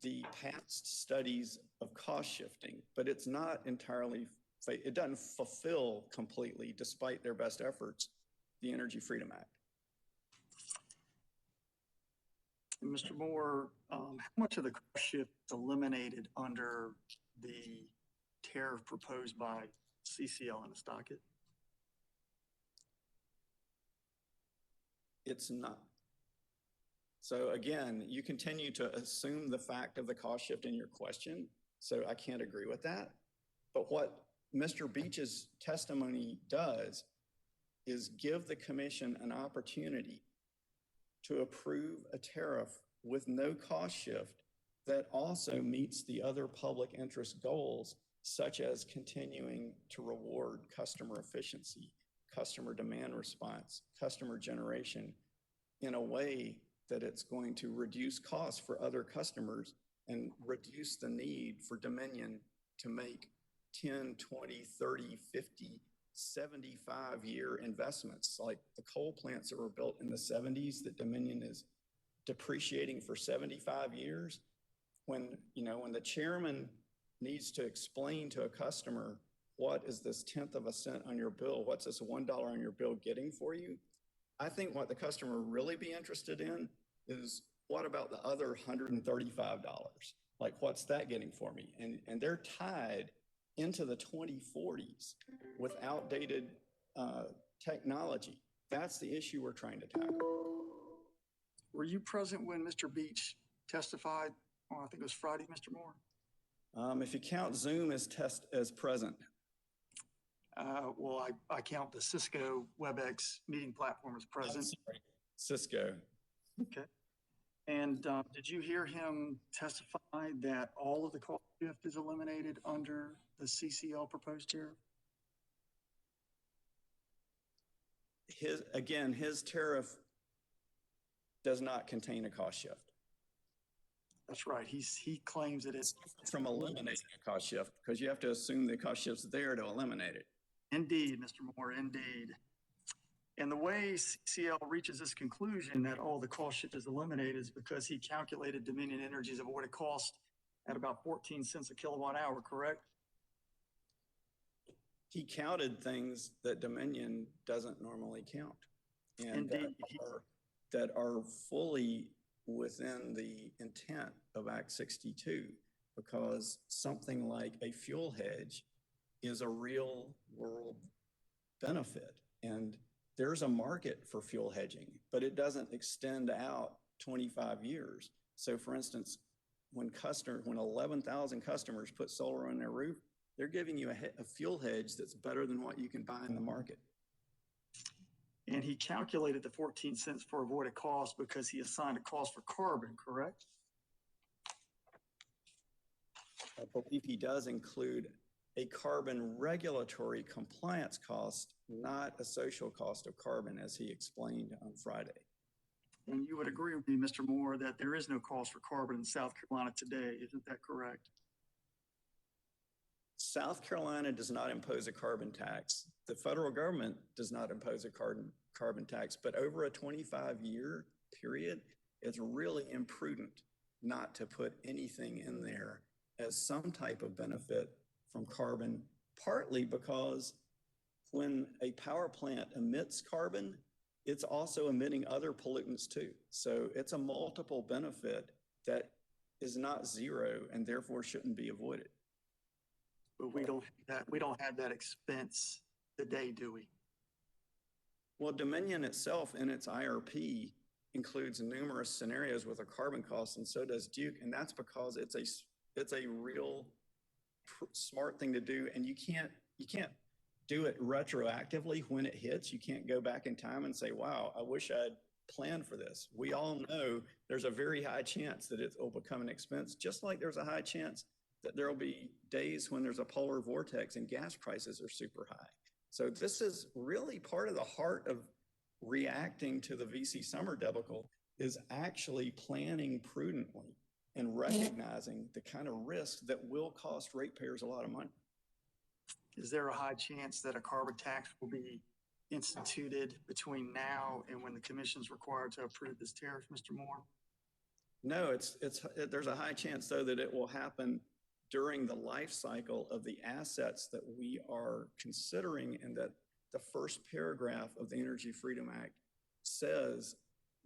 the past studies of cost shifting, but it's not entirely, it doesn't fulfill completely, despite their best efforts, the Energy Freedom Act. And Mr. Moore, how much of the cost shift is eliminated under the tariff proposed by CCL and its docket? It's not. So again, you continue to assume the fact of the cost shift in your question, so I can't agree with that. But what Mr. Beach's testimony does is give the commission an opportunity to approve a tariff with no cost shift that also meets the other public interest goals, such as continuing to reward customer efficiency, customer demand response, customer generation, in a way that it's going to reduce costs for other customers and reduce the need for Dominion to make 10, 20, 30, 50, 75-year investments, like the coal plants that were built in the 70s that Dominion is depreciating for 75 years. When the chairman needs to explain to a customer, what is this 1/10 of a cent on your bill? What's this $1 on your bill getting for you? I think what the customer really be interested in is what about the other $135? Like, what's that getting for me? And they're tied into the 2040s with outdated technology. That's the issue we're trying to tackle. Were you present when Mr. Beach testified? Oh, I think it was Friday, Mr. Moore. If you count Zoom as present. Well, I count the Cisco WebEx meeting platform as present. I'm sorry, Cisco. Okay. And did you hear him testify that all of the cost shift is eliminated under the CCL proposed tariff? His tariff does not contain a cost shift. That's right. He claims that it's from eliminating a cost shift, because you have to assume the cost shift's there to eliminate it. Indeed, Mr. Moore, indeed. And the way CCL reaches this conclusion that all the cost shift is eliminated is because he calculated Dominion Energy's avoided cost at about 14 cents a kilowatt hour, correct? He counted things that Dominion doesn't normally count, and that are fully within the intent of Act 62, because something like a fuel hedge is a real world benefit. And there's a market for fuel hedging, but it doesn't extend out 25 years. So for instance, when 11,000 customers put solar on their roof, they're giving you a fuel hedge that's better than what you can buy in the market. And he calculated the 14 cents for avoided cost because he assigned a cost for carbon, correct? I believe he does include a carbon regulatory compliance cost, not a social cost of carbon, as he explained on Friday. And you would agree with me, Mr. Moore, that there is no cost for carbon in South Carolina today, isn't that correct? South Carolina does not impose a carbon tax. The federal government does not impose a carbon tax, but over a 25-year period, it's really imprudent not to put anything in there as some type of benefit from carbon, partly because when a power plant emits carbon, it's also emitting other pollutants too. So it's a multiple benefit that is not zero and therefore shouldn't be avoided. But we don't have that expense today, do we? Well, Dominion itself in its IRP includes numerous scenarios with a carbon cost, and so does Duke, and that's because it's a real smart thing to do, and you can't do it retroactively when it hits. You can't go back in time and say, wow, I wish I'd planned for this. We all know there's a very high chance that it will become an expense, just like there's a high chance that there will be days when there's a polar vortex and gas prices are super high. So this is really part of the heart of reacting to the VC summer debacle, is actually planning prudently and recognizing the kind of risk that will cost ratepayers a lot of money. Is there a high chance that a carbon tax will be instituted between now and when the commission's required to approve this tariff, Mr. Moore? No, there's a high chance though that it will happen during the life cycle of the assets that we are considering, and that the first paragraph of the Energy Freedom Act says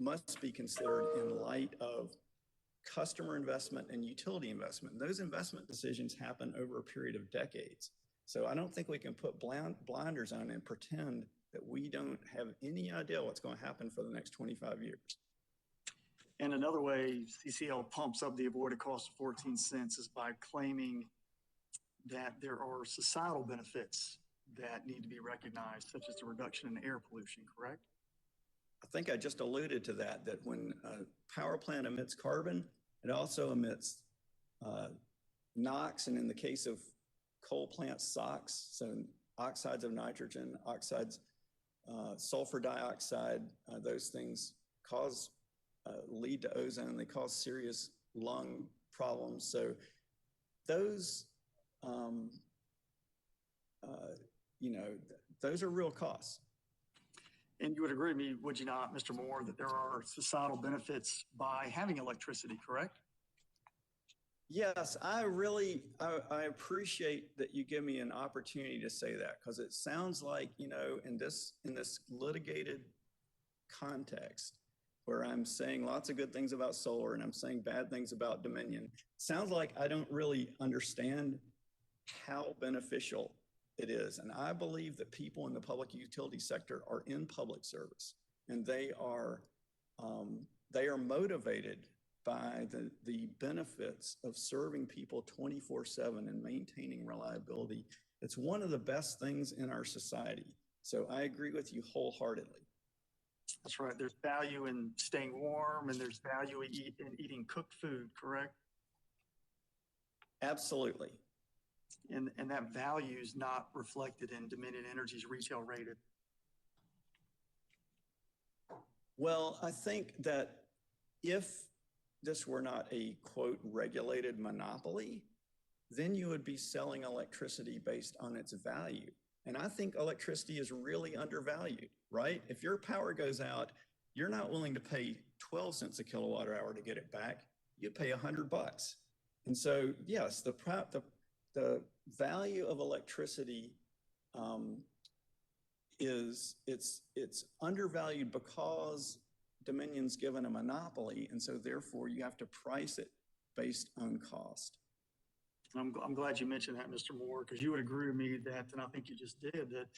must be considered in light of customer investment and utility investment. Those investment decisions happen over a period of decades. So I don't think we can put blinders on and pretend that we don't have any idea what's going to happen for the next 25 years. And another way CCL pumps up the avoided cost of 14 cents is by claiming that there are societal benefits that need to be recognized, such as the reduction in air pollution, correct? I think I just alluded to that when a power plant emits carbon, it also emits NOx, and in the case of coal plants, SOx, so oxides of nitrogen, sulfur dioxide, those things lead to ozone. They cause serious lung problems. So those, those are real costs. And you would agree with me, would you not, Mr. Moore, that there are societal benefits by having electricity, correct? Yes, I appreciate that you give me an opportunity to say that, because it sounds like, in this litigated context, where I'm saying lots of good things about solar and I'm saying bad things about Dominion. Sounds like I don't really understand how beneficial it is. And I believe that people in the public utility sector are in public service, and they are motivated by the benefits of serving people 24/7 and maintaining reliability. It's one of the best things in our society. So I agree with you wholeheartedly. That's right. There's value in staying warm, and there's value in eating cooked food, correct? Absolutely. And that value is not reflected in Dominion Energy's retail rate. Well, I think that if this were not a quote regulated monopoly, then you would be selling electricity based on its value. And I think electricity is really undervalued, right? If your power goes out, you're not willing to pay 12 cents a kilowatt hour to get it back. You'd pay $100. And so, yes, the value of electricity it's undervalued because Dominion's given a monopoly, and so therefore you have to price it based on cost. I'm glad you mentioned that, Mr. Moore, because you would agree with me that, and I think you just did, that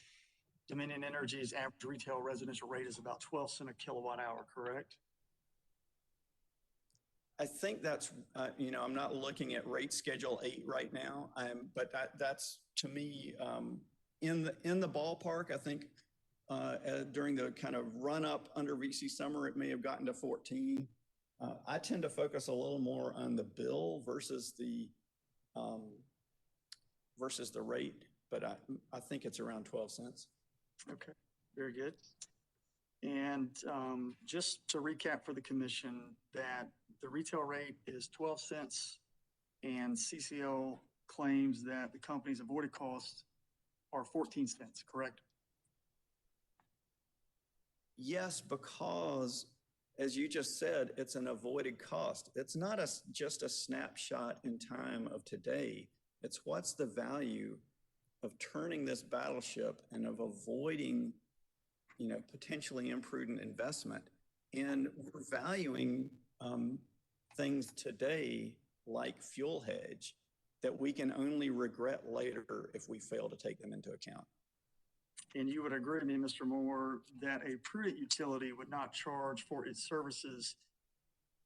Dominion Energy's average retail residential rate is about 12 cents a kilowatt hour, correct? I think that's, I'm not looking at rate schedule 8 right now, but that's to me in the ballpark. I think during the kind of run up under VC summer, it may have gotten to 14. I tend to focus a little more on the bill versus the rate, but I think it's around 12 cents. Okay, very good. And just to recap for the commission, that the retail rate is 12 cents and CCL claims that the company's avoided costs are 14 cents, correct? Yes, because as you just said, it's an avoided cost. It's not just a snapshot in time of today. It's what's the value of turning this battleship and of avoiding, potentially imprudent investment. And we're valuing things today like fuel hedge that we can only regret later if we fail to take them into account. And you would agree with me, Mr. Moore, that a prudent utility would not charge for its services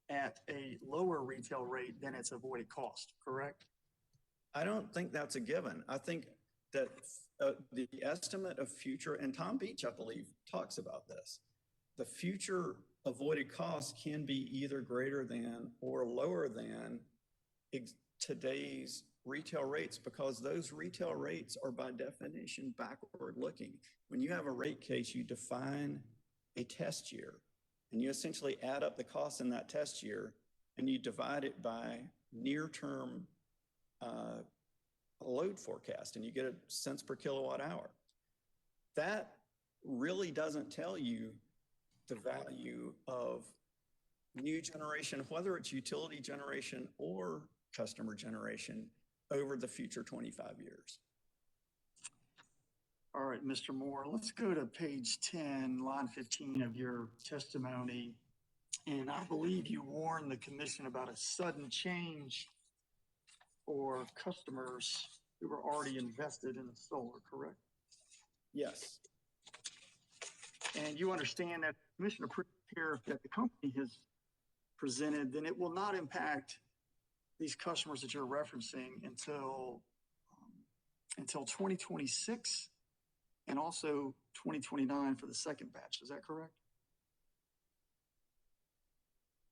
at a lower retail rate than its avoided cost, correct? I don't think that's a given. I think that the estimate of future, and Tom Beach, I believe, talks about this, the future avoided costs can be either greater than or lower than today's retail rates, because those retail rates are by definition backward looking. When you have a rate case, you define a test year and you essentially add up the costs in that test year and you divide it by near term load forecast and you get a cents per kilowatt hour. That really doesn't tell you the value of new generation, whether it's utility generation or customer generation, over the future 25 years. All right, Mr. Moore, let's go to page 10, line 15 of your testimony. And I believe you warned the commission about a sudden change for customers who were already invested in the solar, correct? Yes. And you understand that the commission approved tariff that the company has presented, then it will not impact these customers that you're referencing until 2026 and also 2029 for the second batch. Is that correct?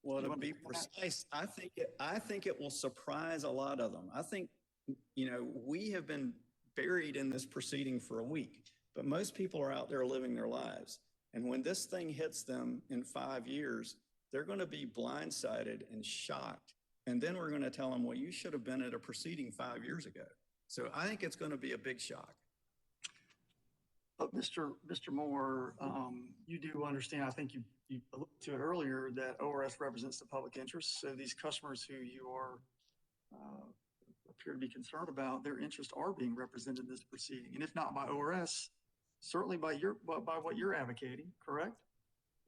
Well, to be precise, I think it will surprise a lot of them. I think, we have been buried in this proceeding for a week, but most people are out there living their lives. And when this thing hits them in 5 years, they're going to be blindsided and shocked. And then we're going to tell them, well, you should have been at a proceeding 5 years ago. So I think it's going to be a big shock. But Mr. Moore, you do understand, I think you alluded to it earlier, that ORS represents the public interest. So these customers who you are appear to be concerned about, their interests are being represented in this proceeding. And if not by ORS, certainly by what you're advocating, correct?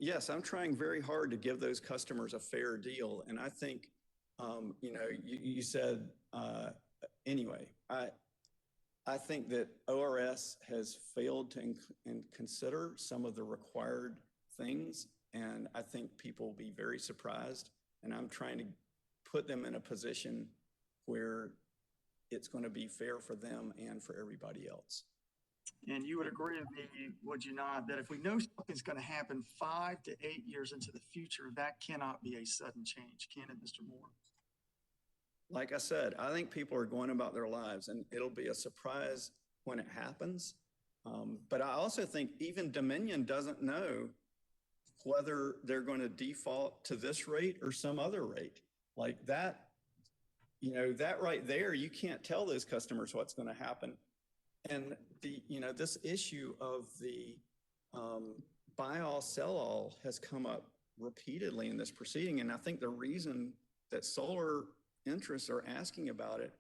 Yes, I'm trying very hard to give those customers a fair deal. And I think, you said, anyway, I think that ORS has failed to consider some of the required things. And I think people will be very surprised. And I'm trying to put them in a position where it's going to be fair for them and for everybody else. And you would agree with me, would you not, that if we know something's going to happen 5 to 8 years into the future, that cannot be a sudden change, can it, Mr. Moore? Like I said, I think people are going about their lives and it'll be a surprise when it happens. But I also think even Dominion doesn't know whether they're going to default to this rate or some other rate. Like that, that right there, you can't tell those customers what's going to happen. And this issue of the buy all, sell all has come up repeatedly in this proceeding. And I think the reason that solar interests are asking about it,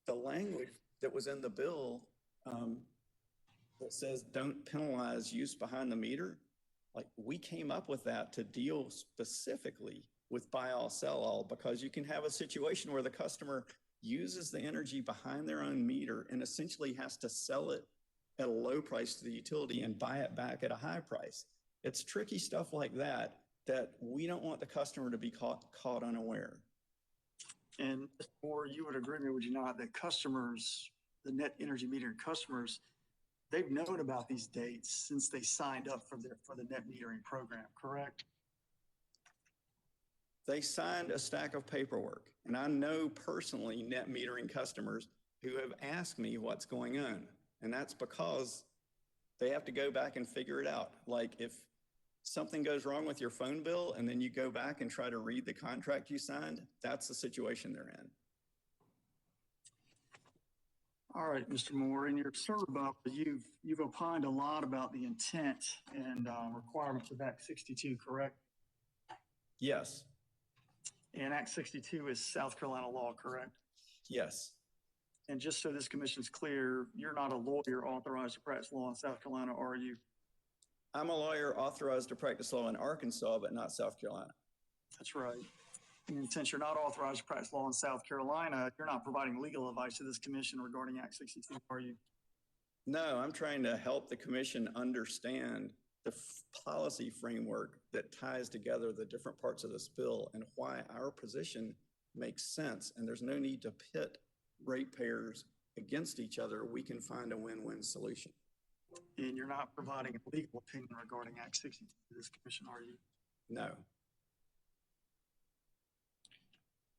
the language that was in the bill that says don't penalize use behind the meter, like we came up with that to deal specifically with buy all, sell all, because you can have a situation where the customer uses the energy behind their own meter and essentially has to sell it at a low price to the utility and buy it back at a high price. It's tricky stuff like that we don't want the customer to be caught unaware. And or you would agree with me, would you not, that customers, the net energy metering customers, they've known about these dates since they signed up for the net metering program, correct? They signed a stack of paperwork, and I know personally net metering customers who have asked me what's going on. And that's because they have to go back and figure it out. Like if something goes wrong with your phone bill and then you go back and try to read the contract you signed, that's the situation they're in. All right, Mr. Moore, in your server bump, you've opined a lot about the intent and requirements of Act 62, correct? Yes. And Act 62 is South Carolina law, correct? Yes. And just so this commission's clear, you're not a lawyer authorized to practice law in South Carolina, are you? I'm a lawyer authorized to practice law in Arkansas, but not South Carolina. That's right. And since you're not authorized to practice law in South Carolina, you're not providing legal advice to this commission regarding Act 62, are you? No, I'm trying to help the commission understand the policy framework that ties together the different parts of this bill and why our position makes sense. And there's no need to pit ratepayers against each other. We can find a win-win solution. And you're not providing a legal opinion regarding Act 62 to this commission, are you? No.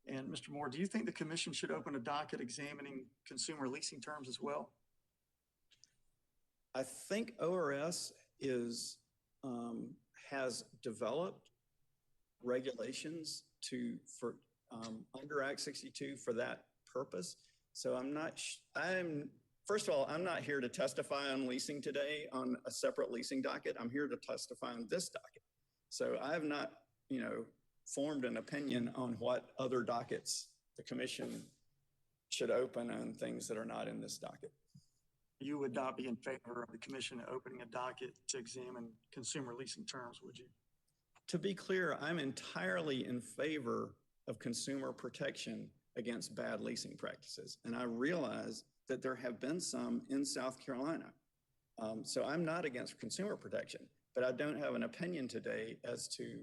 And Mr. Moore, do you think the commission should open a docket examining consumer leasing terms as well? I think ORS has developed regulations under Act 62 for that purpose. So first of all, I'm not here to testify on leasing today on a separate leasing docket. I'm here to testify on this docket. So I have not, formed an opinion on what other dockets the commission should open on things that are not in this docket. You would not be in favor of the commission opening a docket to examine consumer leasing terms, would you? To be clear, I'm entirely in favor of consumer protection against bad leasing practices. And I realize that there have been some in South Carolina. So I'm not against consumer protection, but I don't have an opinion today as to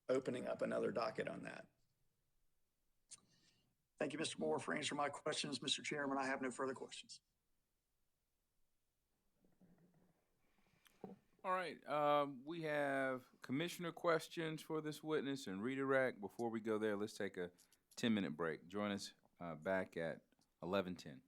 opening up another docket on that. Thank you, Mr. Moore, for answering my questions. Mr. Chairman, I have no further questions. All right, we have commissioner questions for this witness and redirect. Before we go there, let's take a 10-minute break. Join us back at 11:10.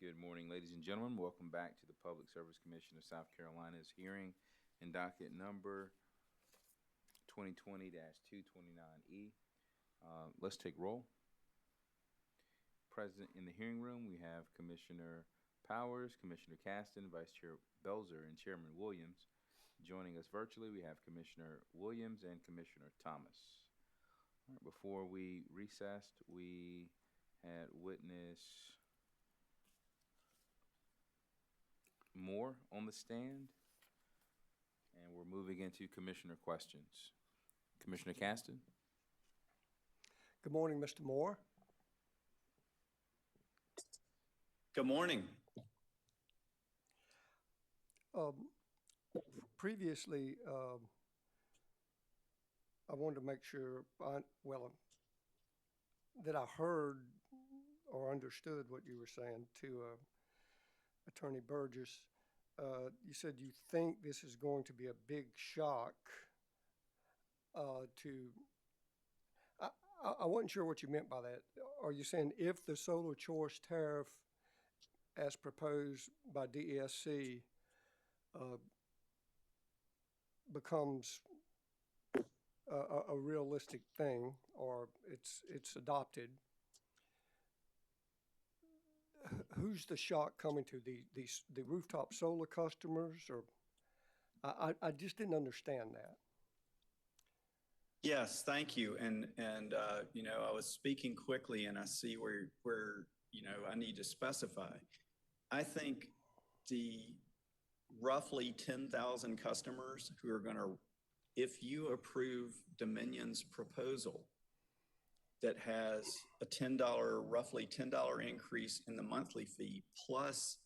Good morning, ladies and gentlemen. Welcome back to the Public Service Commission of South Carolina's hearing in docket number 2020-229E. Let's take roll. Present in the hearing room, we have Commissioner Powers, Commissioner Caston, Vice Chair Belzer, and Chairman Williams. Joining us virtually, we have Commissioner Williams and Commissioner Thomas. All right, before we recessed, we had witness Moore on the stand, and we're moving into commissioner questions. Commissioner Caston. Good morning, Mr. Moore. Good morning. Previously, I wanted to make sure that I heard or understood what you were saying to Attorney Burgess. You said you think this is going to be a big shock I wasn't sure what you meant by that. Are you saying if the solar choice tariff as proposed by DESC becomes a realistic thing, or it's adopted, who's the shock coming to? The rooftop solar customers? Or I just didn't understand that. Yes, thank you. And you know, I was speaking quickly, and I see where you know I need to specify. I think the roughly 10,000 customers who are going to, if you approve Dominion's proposal that has a roughly $10 increase in the monthly fee, plus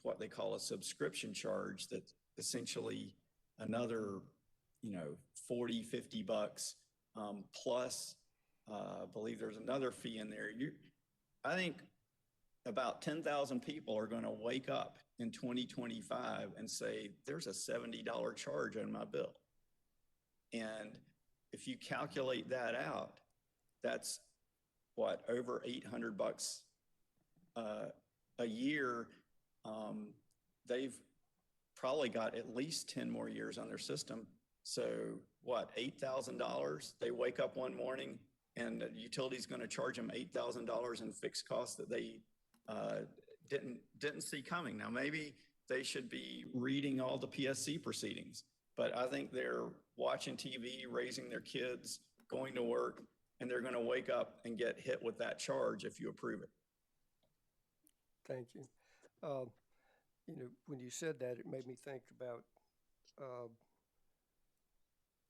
what they call a subscription charge that's essentially another, you know, 40, 50 bucks, plus I believe there's another fee in there. I think about 10,000 people are going to wake up in 2025 and say, there's a $70 charge on my bill. And if you calculate that out, that's what, over 800 bucks a year. They've probably got at least 10 more years on their system. So what, $8,000? They wake up one morning and the utility's going to charge them $8,000 in fixed costs that they didn't see coming. Now, maybe they should be reading all the PSC proceedings, but I think they're watching TV, raising their kids, going to work, and they're going to wake up and get hit with that charge if you approve it. Thank you. You know, when you said that, it made me think about,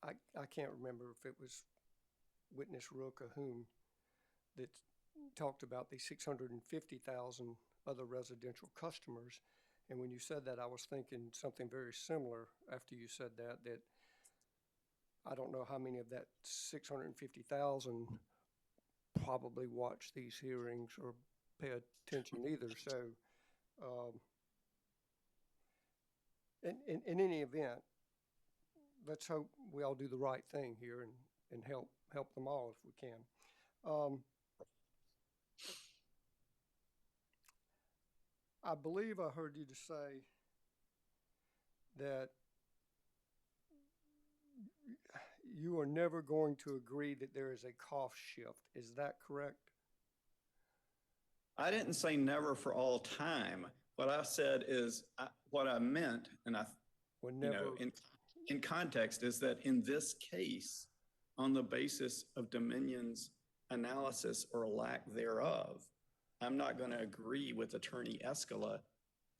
I can't remember if it was witness Rook or whom that talked about the 650,000 other residential customers. And when you said that, I was thinking something very similar after you said that I don't know how many of that 650,000 probably watch these hearings or pay attention either. So in any event, let's hope we all do the right thing here and help them all if we can. I believe I heard you to say that you are never going to agree that there is a cost shift. Is that correct? I didn't say never for all time. What I said is what I meant, and you know, in context, is that in this case, on the basis of Dominion's analysis or lack thereof, I'm not going to agree with Attorney Escala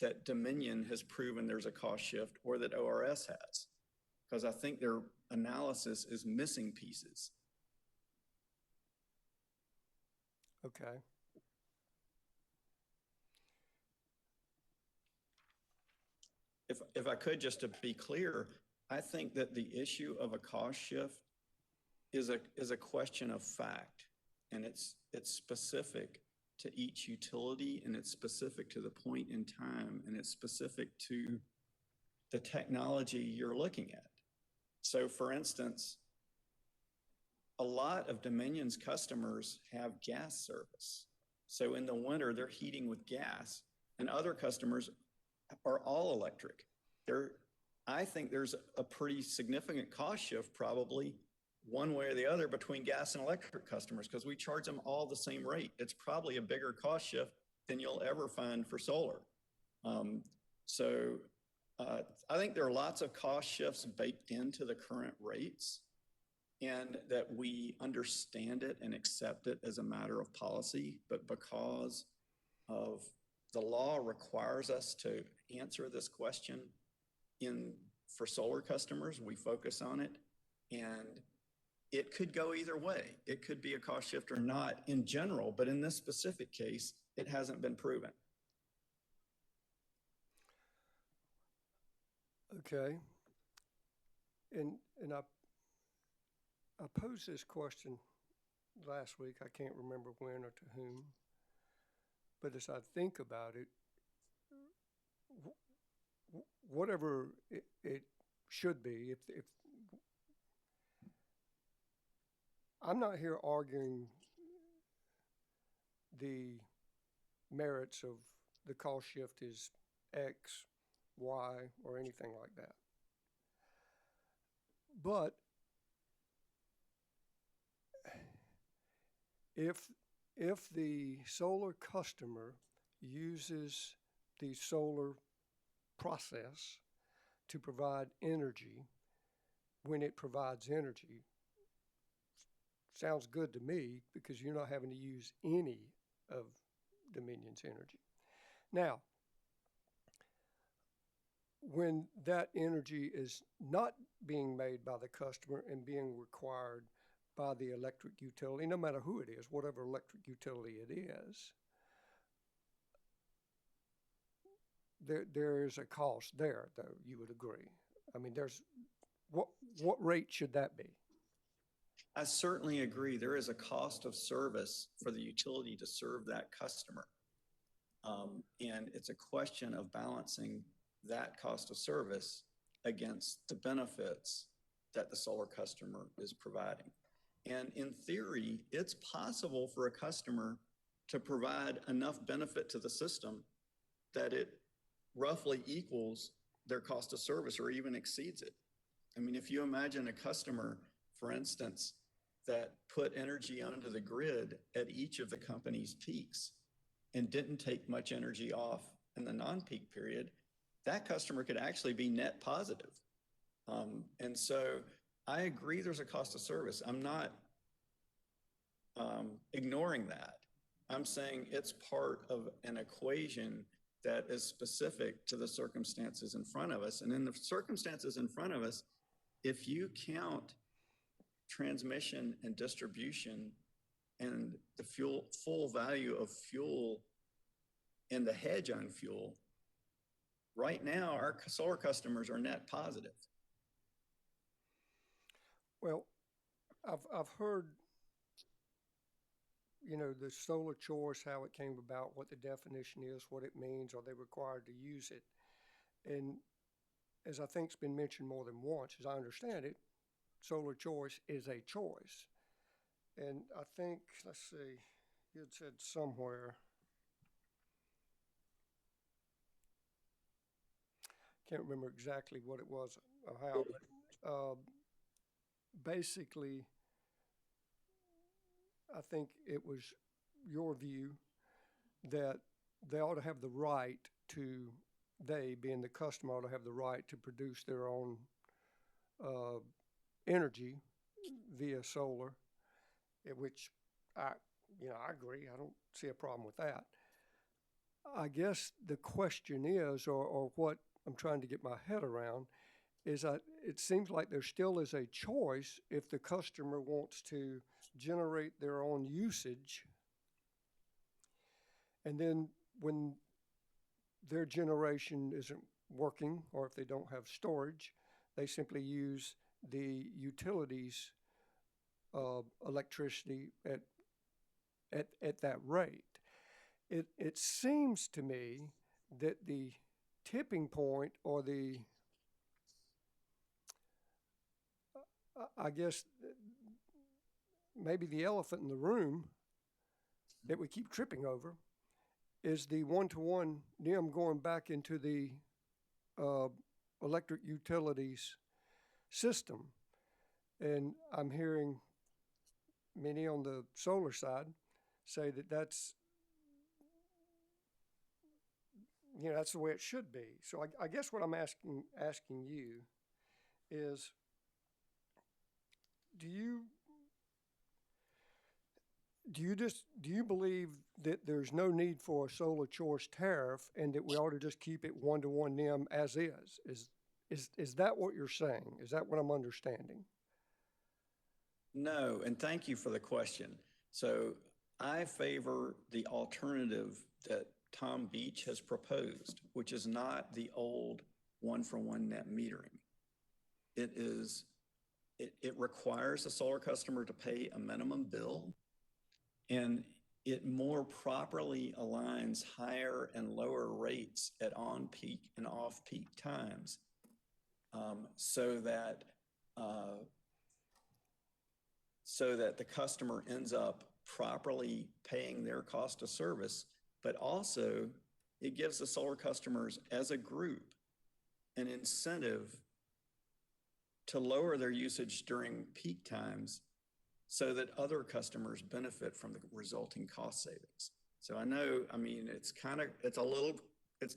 that Dominion has proven there's a cost shift or that ORS has, because I think their analysis is missing pieces. Okay. If I could, just to be clear, I think that the issue of a cost shift is a question of fact, and it's specific to each utility, and it's specific to the point in time, and it's specific to the technology you're looking at. So for instance, a lot of Dominion's customers have gas service. So in the winter, they're heating with gas, and other customers are all electric. I think there's a pretty significant cost shift, probably one way or the other, between gas and electric customers, because we charge them all the same rate. It's probably a bigger cost shift than you'll ever find for solar. I think there are lots of cost shifts baked into the current rates, and that we understand it and accept it as a matter of policy, but because of the law requires us to answer this question for solar customers, we focus on it, and it could go either way. It could be a cost shift or not in general, but in this specific case, it hasn't been proven. Okay. And I posed this question last week. I can't remember when or to whom, but as I think about it, whatever it should be, if I'm not here arguing the merits of the cost shift is X, Y, or anything like that. But if the solar customer uses the solar process to provide energy, when it provides energy, sounds good to me, because you're not having to use any of Dominion's energy. Now, when that energy is not being made by the customer and being required by the electric utility, no matter who it is, whatever electric utility it is, there is a cost there, though, you would agree. I mean, what rate should that be? I certainly agree. There is a cost of service for the utility to serve that customer. And it's a question of balancing that cost of service against the benefits that the solar customer is providing. And in theory, it's possible for a customer to provide enough benefit to the system that it roughly equals their cost of service or even exceeds it. I mean, if you imagine a customer, for instance, that put energy onto the grid at each of the company's peaks and didn't take much energy off in the non-peak period, that customer could actually be net positive. And so I agree there's a cost of service. I'm not ignoring that. I'm saying it's part of an equation that is specific to the circumstances in front of us. And in the circumstances in front of us, if you count transmission and distribution and the full value of fuel and the hedge on fuel, right now our solar customers are net positive. Well, I've heard, the solar choice, how it came about, what the definition is, what it means, are they required to use it? And as I think it's been mentioned more than once, as I understand it, solar choice is a choice. And I think, let's see, you had said somewhere, can't remember exactly what it was or how, but basically, I think it was your view that they ought to have the right to, they being the customer, ought to have the right to produce their own energy via solar, which I agree. I don't see a problem with that. I guess the question is, or what I'm trying to get my head around, is that it seems like there still is a choice if the customer wants to generate their own usage, and then when their generation isn't working, or if they don't have storage, they simply use the utilities electricity at that rate. It seems to me that the tipping point, or the I guess maybe the elephant in the room, that we keep tripping over is the one-to-one NIM going back into the electric utilities system. And I'm hearing many on the solar side say that that's the way it should be. So I guess what I'm asking you is, do you believe that there's no need for a solar choice tariff and that we ought to just keep it one-to-one NIM as is? Is that what you're saying? Is that what I'm understanding? No, and thank you for the question. So I favor the alternative that Tom Beach has proposed, which is not the old one-for-one net metering. It requires a solar customer to pay a minimum bill, and it more properly aligns higher and lower rates at on-peak and off-peak times, so that the customer ends up properly paying their cost of service, but also it gives the solar customers as a group an incentive to lower their usage during peak times so that other customers benefit from the resulting cost savings. So I know, I mean, it's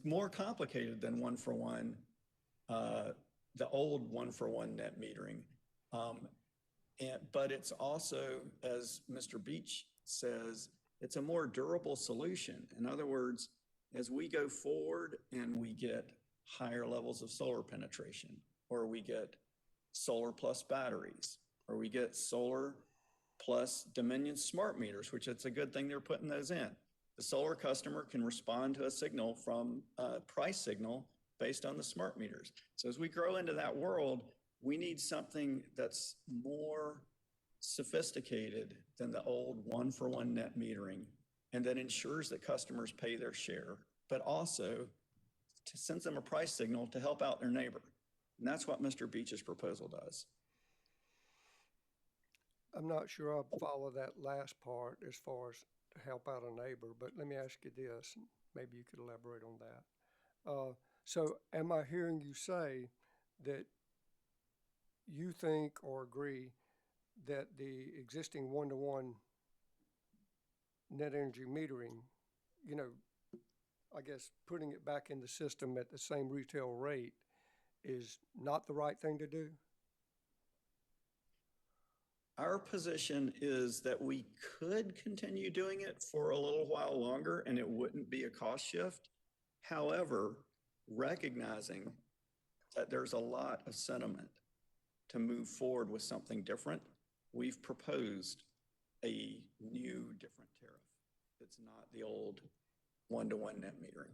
more complicated than one-for-one, the old one-for-one net metering. But it's also, as Mr. Beach says, it's a more durable solution. In other words, as we go forward and we get higher levels of solar penetration, or we get solar plus batteries, or we get solar plus Dominion smart meters, which it's a good thing they're putting those in. The solar customer can respond to a signal from a price signal based on the smart meters. So as we grow into that world, we need something that's more sophisticated than the old one-for-one net metering, and that ensures that customers pay their share, but also sends them a price signal to help out their neighbor. And that's what Mr. Beach's proposal does. I'm not sure I follow that last part as far as to help out a neighbor, but let me ask you this, and maybe you could elaborate on that. So am I hearing you say that you think or agree that the existing one-to-one net energy metering, I guess putting it back in the system at the same retail rate is not the right thing to do? Our position is that we could continue doing it for a little while longer and it wouldn't be a cost shift. However, recognizing that there's a lot of sentiment to move forward with something different, we've proposed a new, different tariff. It's not the old one-to-one net metering.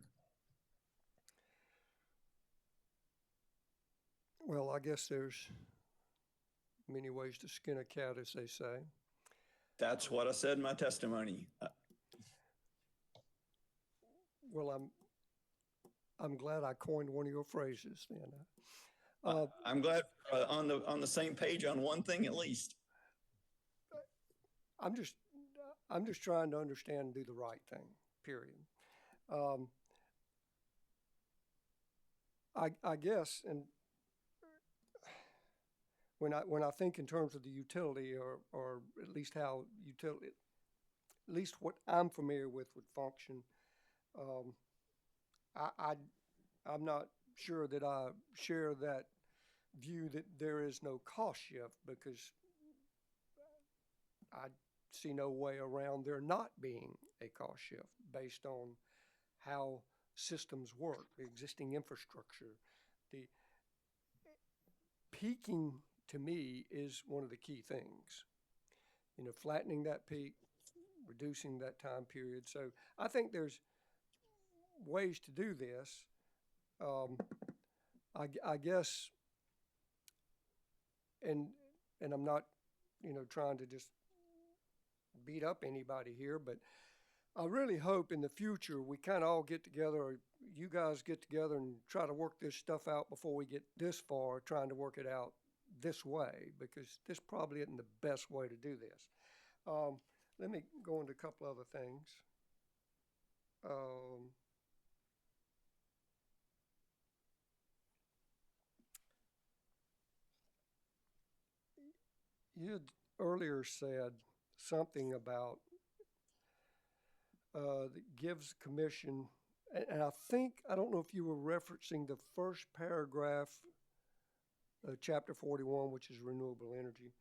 Well, I guess there's many ways to skin a cat, as they say. That's what I said in my testimony. Well, I'm glad I coined one of your phrases then. I'm glad on the same page on one thing at least. I'm just trying to understand and do the right thing, period. I guess, and when I think in terms of the utility, or at least how utility, at least what I'm familiar with would function, I'm not sure that I share that view that there is no cost shift, because I see no way around there not being a cost shift based on how systems work, the existing infrastructure. The peaking, to me, is one of the key things. Flattening that peak, reducing that time period. So I think there's ways to do this. I guess, and I'm not, trying to just beat up anybody here, but I really hope in the future we kind of all get together, or you guys get together and try to work this stuff out before we get this far, trying to work it out this way, because this probably isn't the best way to do this. let me go into a couple other things. You had earlier said something about that gives commission, and I think, I don't know if you were referencing the first paragraph of chapter 41, which is renewable energy.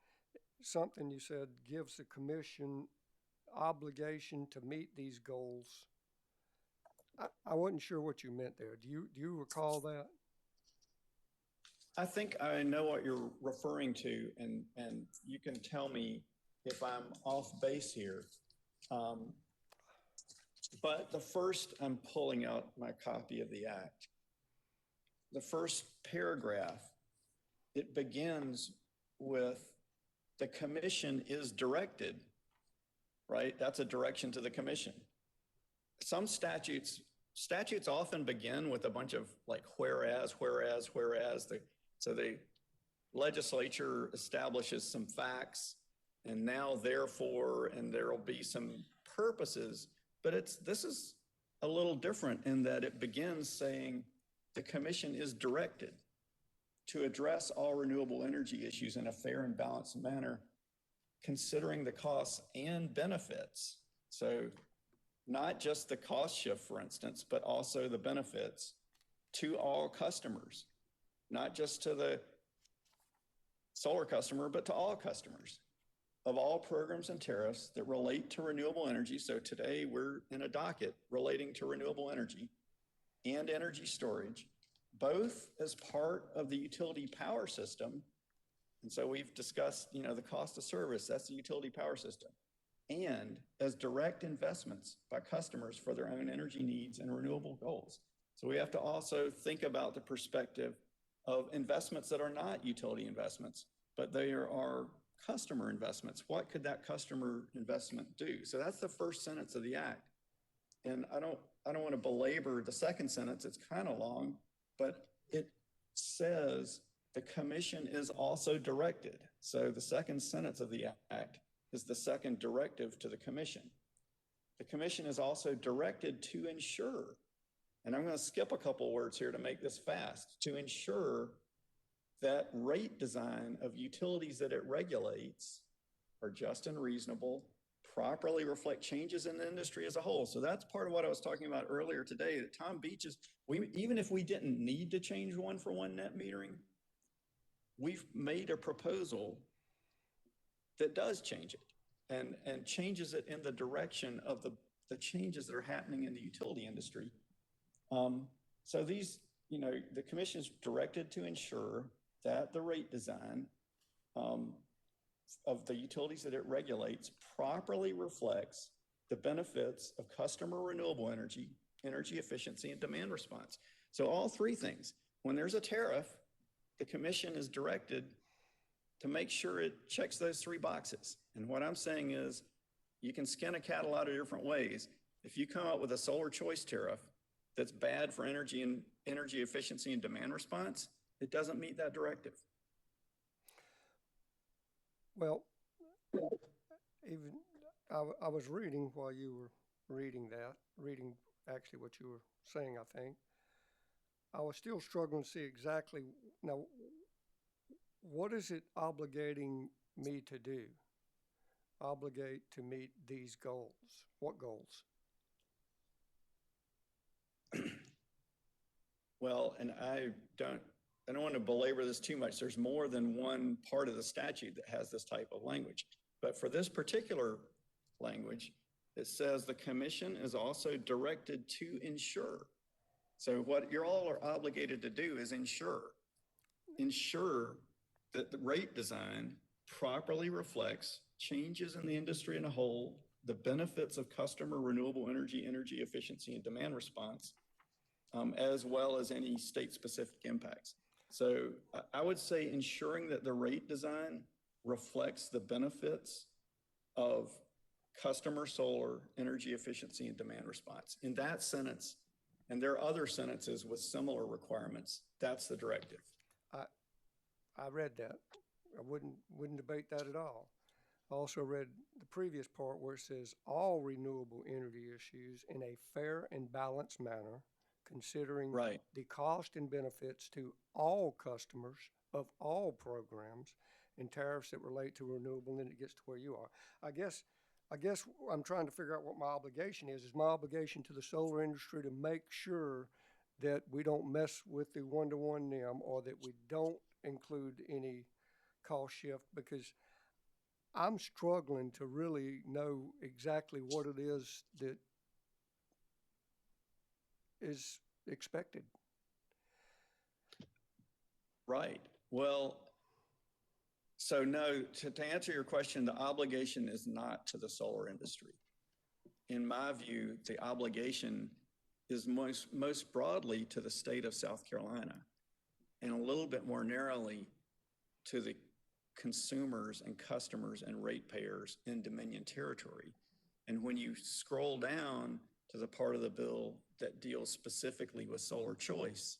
Something you said gives the commission obligation to meet these goals. I wasn't sure what you meant there. Do you recall that? I think I know what you're referring to, and you can tell me if I'm off base here. But the first, I'm pulling out my copy of the act. The first paragraph, it begins with the commission is directed, right? That's a direction to the commission. Some statutes often begin with a bunch of like whereas. So the legislature establishes some facts and now therefore, and there'll be some purposes, but this is a little different in that it begins saying the commission is directed to address all renewable energy issues in a fair and balanced manner, considering the costs and benefits. So not just the cost shift, for instance, but also the benefits to all customers, not just to the solar customer, but to all customers of all programs and tariffs that relate to renewable energy. So today we're in a docket relating to renewable energy and energy storage, both as part of the utility power system. And so we've discussed, the cost of service, that's the utility power system, and as direct investments by customers for their own energy needs and renewable goals. So we have to also think about the perspective of investments that are not utility investments, but they are customer investments. What could that customer investment do? So that's the first sentence of the act. And I don't want to belabor the second sentence. It's kind of long, but it says the commission is also directed. So the second sentence of the act is the second directive to the commission. The commission is also directed to ensure, and I'm going to skip a couple words here to make this fast, to ensure that rate design of utilities that it regulates are just and reasonable, properly reflect changes in the industry as a whole. So that's part of what I was talking about earlier today, that Tom Beach's, even if we didn't need to change one-for-one net metering, we've made a proposal that does change it and changes it in the direction of the changes that are happening in the utility industry. So these, the commission is directed to ensure that the rate design of the utilities that it regulates properly reflects the benefits of customer renewable energy, energy efficiency, and demand response. So all three things. When there's a tariff, the commission is directed to make sure it checks those three boxes. And what I'm saying is you can skin a cat a lot of different ways. If you come up with a solar choice tariff that's bad for energy and energy efficiency and demand response, it doesn't meet that directive. Well, even I was reading while you were reading actually what you were saying, I think. I was still struggling to see exactly, now, what is it obligating me to do? Obligate to meet these goals? What goals? Well, and I don't want to belabor this too much. There's more than one part of the statute that has this type of language. But for this particular language, it says the commission is also directed to ensure. So what you're all are obligated to do is ensure that the rate design properly reflects changes in the industry in a whole, the benefits of customer renewable energy, energy efficiency, and demand response, as well as any state-specific impacts. So I would say ensuring that the rate design reflects the benefits of customer solar, energy efficiency, and demand response. In that sentence, and there are other sentences with similar requirements, that's the directive. I read that. I wouldn't debate that at all. I also read the previous part where it says all renewable energy issues in a fair and balanced manner, considering Right. the cost and benefits to all customers of all programs and tariffs that relate to renewable, and then it gets to where you are. I guess I'm trying to figure out what my obligation is. Is my obligation to the solar industry to make sure that we don't mess with the one-to-one NIM, or that we don't include any cost shift? Because I'm struggling to really know exactly what it is that is expected. Right. Well, so no, to answer your question, the obligation is not to the solar industry. In my view, the obligation is most broadly to the state of South Carolina, and a little bit more narrowly to the consumers and customers and ratepayers in Dominion territory. And when you scroll down to the part of the bill that deals specifically with solar choice,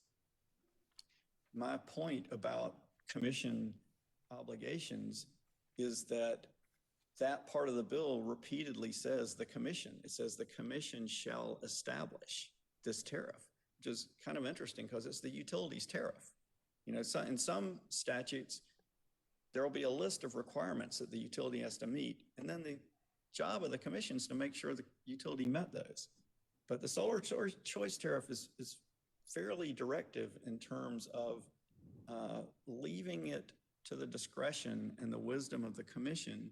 my point about commission obligations is that that part of the bill repeatedly says the commission. It says the commission shall establish this tariff, which is kind of interesting because it's the utilities tariff. You know, so in some statutes, there will be a list of requirements that the utility has to meet, and then the job of the commission is to make sure the utility met those. But the solar choice tariff is fairly directive in terms of leaving it to the discretion and the wisdom of the commission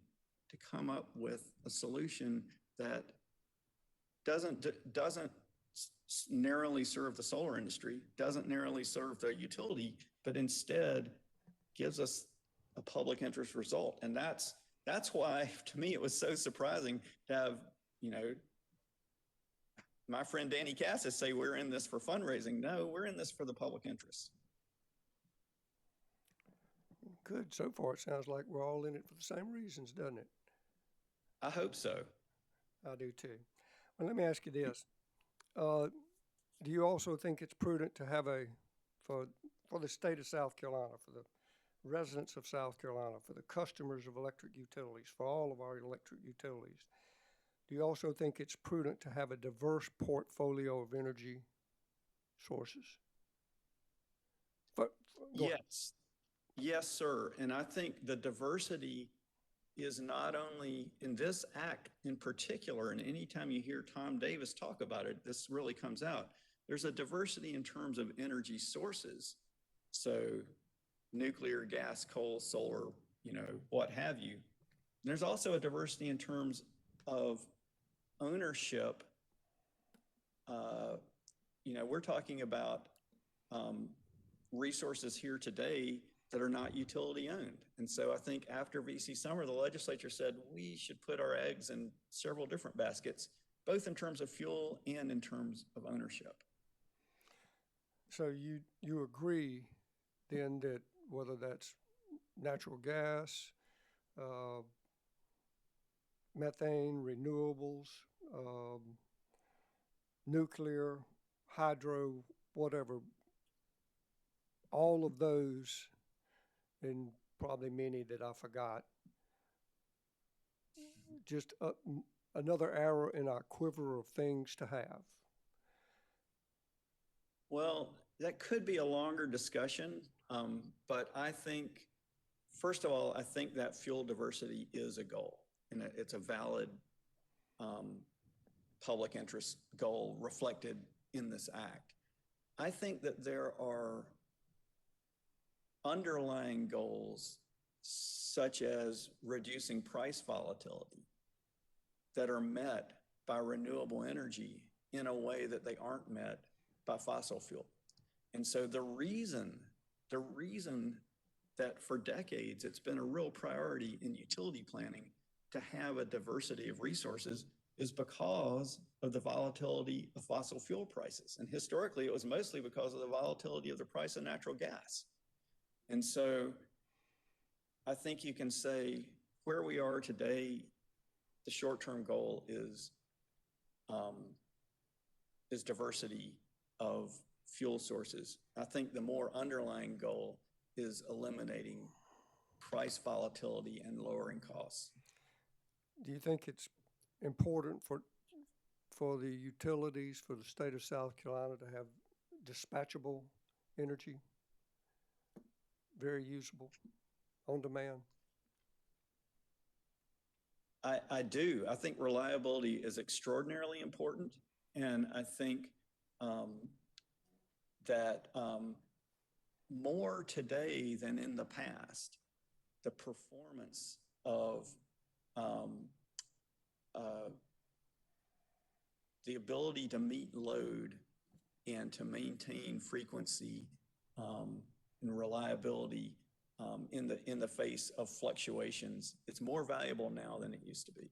to come up with a solution that doesn't narrowly serve the solar industry, doesn't narrowly serve the utility, but instead gives us a public interest result. And that's why, to me, it was so surprising to have, you know, my friend Danny Cassis say we're in this for fundraising. No, we're in this for the public interest. Good. So far, it sounds like we're all in it for the same reasons, doesn't it? I hope so. I do too. Well, let me ask you this. Do you also think it's prudent to have for the state of South Carolina, for the residents of South Carolina, for the customers of electric utilities, for all of our electric utilities, do you also think it's prudent to have a diverse portfolio of energy sources? Yes. Yes, sir. And I think the diversity is not only in this act in particular, and anytime you hear Tom Davis talk about it, this really comes out. There's a diversity in terms of energy sources. So nuclear, gas, coal, solar, you know, what have you. And there's also a diversity in terms of ownership. You know, we're talking about resources here today that are not utility owned. And so I think after VC Summer, the legislature said we should put our eggs in several different baskets, both in terms of fuel and in terms of ownership. So you agree then that whether that's natural gas, methane, renewables, nuclear, hydro, whatever, all of those, and probably many that I forgot, just another arrow in our quiver of things to have? Well, that could be a longer discussion, but I think, first of all, I think that fuel diversity is a goal, and it's a valid public interest goal reflected in this act. I think that there are underlying goals such as reducing price volatility that are met by renewable energy in a way that they aren't met by fossil fuel. And so the reason that for decades it's been a real priority in utility planning to have a diversity of resources is because of the volatility of fossil fuel prices. And historically, it was mostly because of the volatility of the price of natural gas. And so I think you can say where we are today, the short-term goal is diversity of fuel sources. I think the more underlying goal is eliminating price volatility and lowering costs. do you think it's important for the utilities, for the state of South Carolina to have dispatchable energy? Very usable, on demand? I do. I think reliability is extraordinarily important. And I think that more today than in the past, the performance of the ability to meet load and to maintain frequency and reliability in the face of fluctuations, it's more valuable now than it used to be.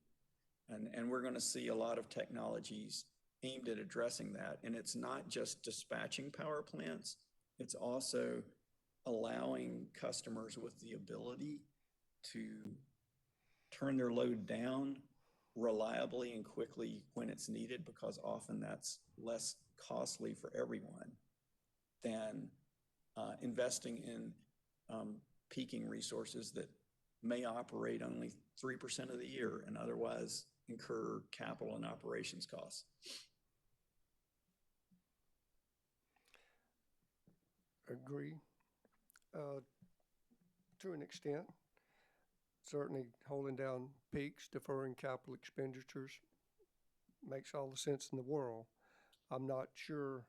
And we're going to see a lot of technologies aimed at addressing that. And it's not just dispatching power plants, it's also allowing customers with the ability to turn their load down reliably and quickly when it's needed, because often that's less costly for everyone than investing in peaking resources that may operate only 3% of the year and otherwise incur capital and operations costs. Agree. To an extent, certainly holding down peaks, deferring capital expenditures makes all the sense in the world. I'm not sure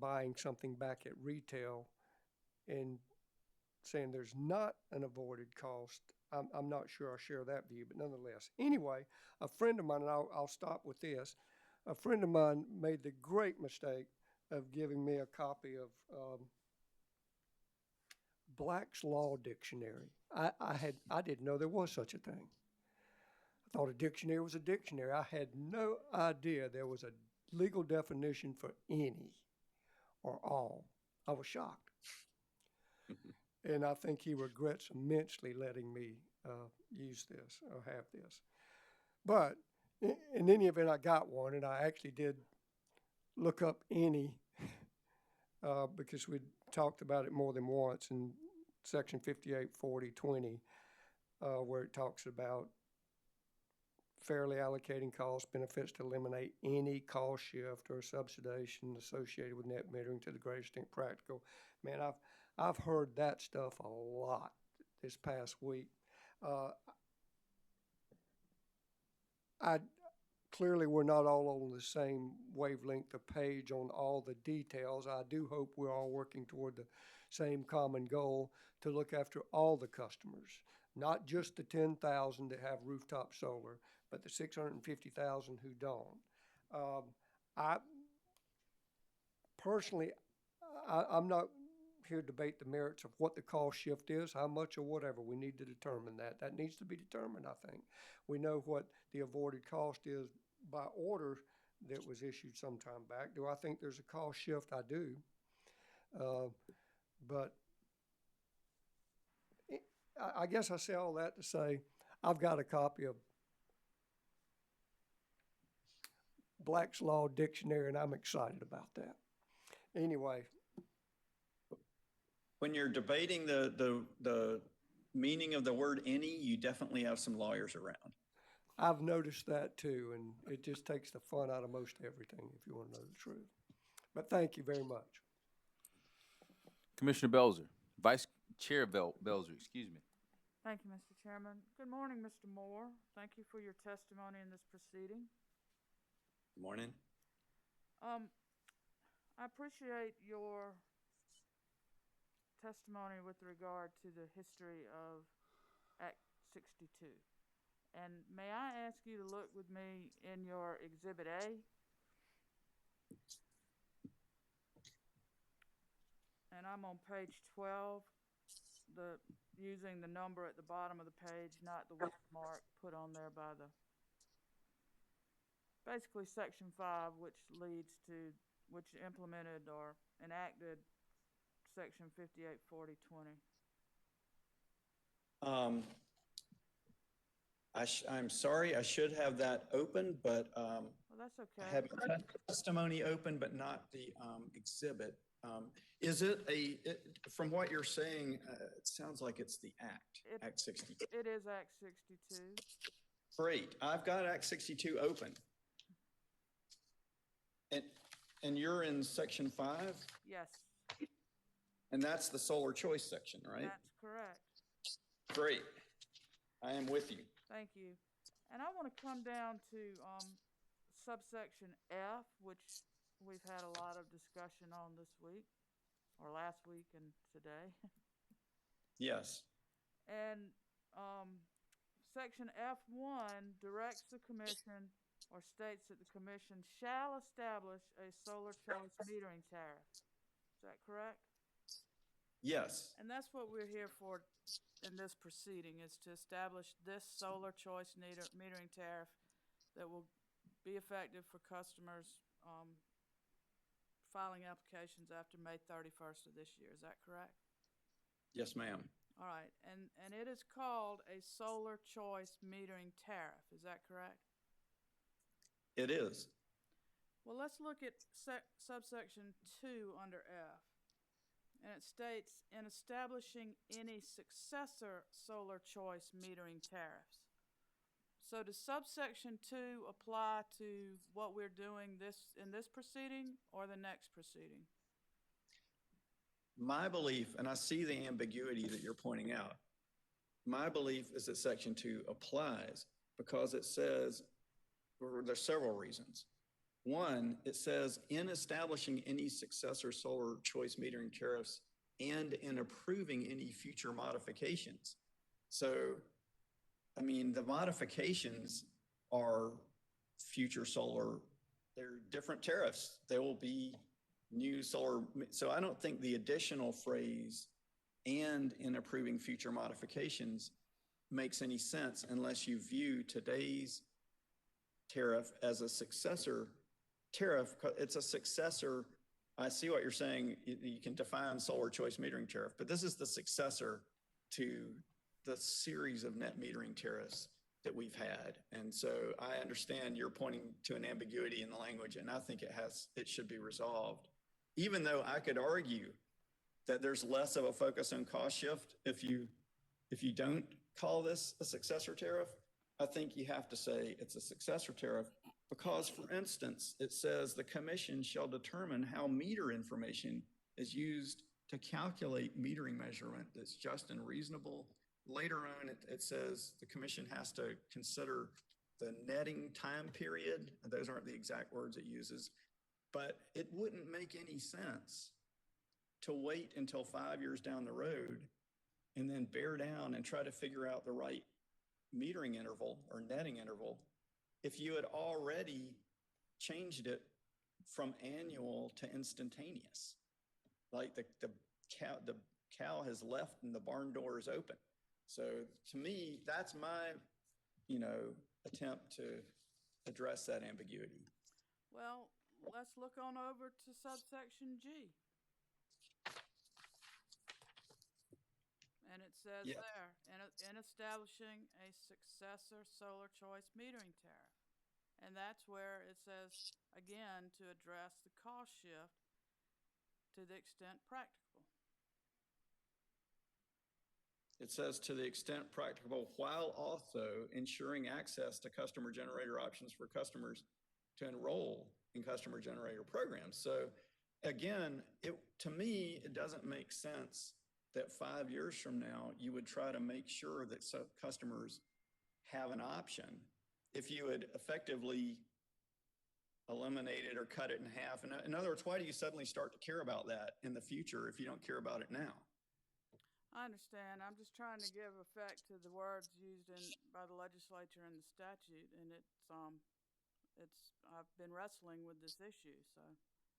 buying something back at retail and saying there's not an avoided cost. I'm not sure I share that view, but nonetheless. Anyway, a friend of mine, and I'll stop with this, a friend of mine made the great mistake of giving me a copy of Black's Law Dictionary. I didn't know there was such a thing. I thought a dictionary was a dictionary. I had no idea there was a legal definition for any or all. I was shocked. And I think he regrets immensely letting me use this or have this. But in any event, I got one, and I actually did look up any because we talked about it more than once in Section 584020, where it talks about fairly allocating cost benefits to eliminate any cost shift or subsidization associated with net metering to the greatest extent practical. Man, I've heard that stuff a lot this past week. Clearly, we're not all on the same wavelength of page on all the details. I do hope we're all working toward the same common goal to look after all the customers, not just the 10,000 that have rooftop solar, but the 650,000 who don't. I personally, I'm not here to debate the merits of what the cost shift is, how much or whatever. We need to determine that. That needs to be determined, I think. We know what the avoided cost is by order that was issued some time back. Do I think there's a cost shift? I do. But I guess I say all that to say I've got a copy of Black's Law Dictionary, and I'm excited about that. Anyway. When you're debating the meaning of the word any, you definitely have some lawyers around. I've noticed that too, and it just takes the fun out of most everything, if you want to know the truth. But thank you very much. Commissioner Belzer, Vice Chair Belzer, excuse me. Thank you, Mr. Chairman. Good morning, Mr. Moore. Thank you for your testimony in this proceeding. Good morning. I appreciate your testimony with regard to the history of Act 62. And may I ask you to look with me in your Exhibit A? And I'm on page 12, using the number at the bottom of the page, not the watermark put on there by basically Section 5, which implemented or enacted Section 584020. I'm sorry, I should have that open, but well, that's okay. I have testimony open, but not the exhibit. Is it from what you're saying, it sounds like it's the Act 62. It is Act 62. Great. I've got Act 62 open. And you're in section 5? Yes, And that's the solar choice section, right? that's correct. Great. I am with you. Thank you. And I want to come down to subsection F, which we've had a lot of discussion on this week, or last week and today. Yes. And section F1 directs the commission or states that the commission shall establish a solar choice metering tariff. Is that correct? Yes. And that's what we're here for in this proceeding, is to establish this solar choice metering tariff that will be effective for customers filing applications after May 31st of this year. Is that correct? Yes, ma'am. All right. And it is called a solar choice metering tariff. Is that correct? It is. Well, let's look at subsection 2 under F. And it states, in establishing any successor solar choice metering tariffs. So does subsection 2 apply to what we're doing in this proceeding or the next proceeding? My belief, and I see the ambiguity that you're pointing out, my belief is that section 2 applies because it says, there's several reasons. One, it says in establishing any successor solar choice metering tariffs and in approving any future modifications. So, I mean, the modifications are future solar, they're different tariffs. There will be new solar. So I don't think the additional phrase and in approving future modifications makes any sense unless you view today's tariff as a successor tariff. It's a successor. I see what you're saying. You can define solar choice metering tariff, but this is the successor to the series of net metering tariffs that we've had. And so I understand you're pointing to an ambiguity in the language, and I think it should be resolved. Even though I could argue that there's less of a focus on cost shift if you don't call this a successor tariff, I think you have to say it's a successor tariff because, for instance, it says the commission shall determine how meter information is used to calculate metering measurement that's just and reasonable. Later on, it says the commission has to consider the netting time period. Those aren't the exact words it uses, but it wouldn't make any sense to wait until 5 years down the road and then bear down and try to figure out the right metering interval or netting interval if you had already changed it from annual to instantaneous. Like the cow has left and the barn door is open. So to me, that's my, attempt to address that ambiguity. Well, let's look on over to subsection G. And it says there, in establishing a successor solar choice metering tariff. And that's where it says, again, to address the cost shift to the extent practicable. It says to the extent practicable while also ensuring access to customer generator options for customers to enroll in customer generator programs. So again, to me, it doesn't make sense that 5 years from now, you would try to make sure that customers have an option. If you had effectively eliminated or cut it in half. In other words, why do you suddenly start to care about that in the future if you don't care about it now? I understand. I'm just trying to give effect to the words used by the legislature in the statute, and I've been wrestling with this issue, so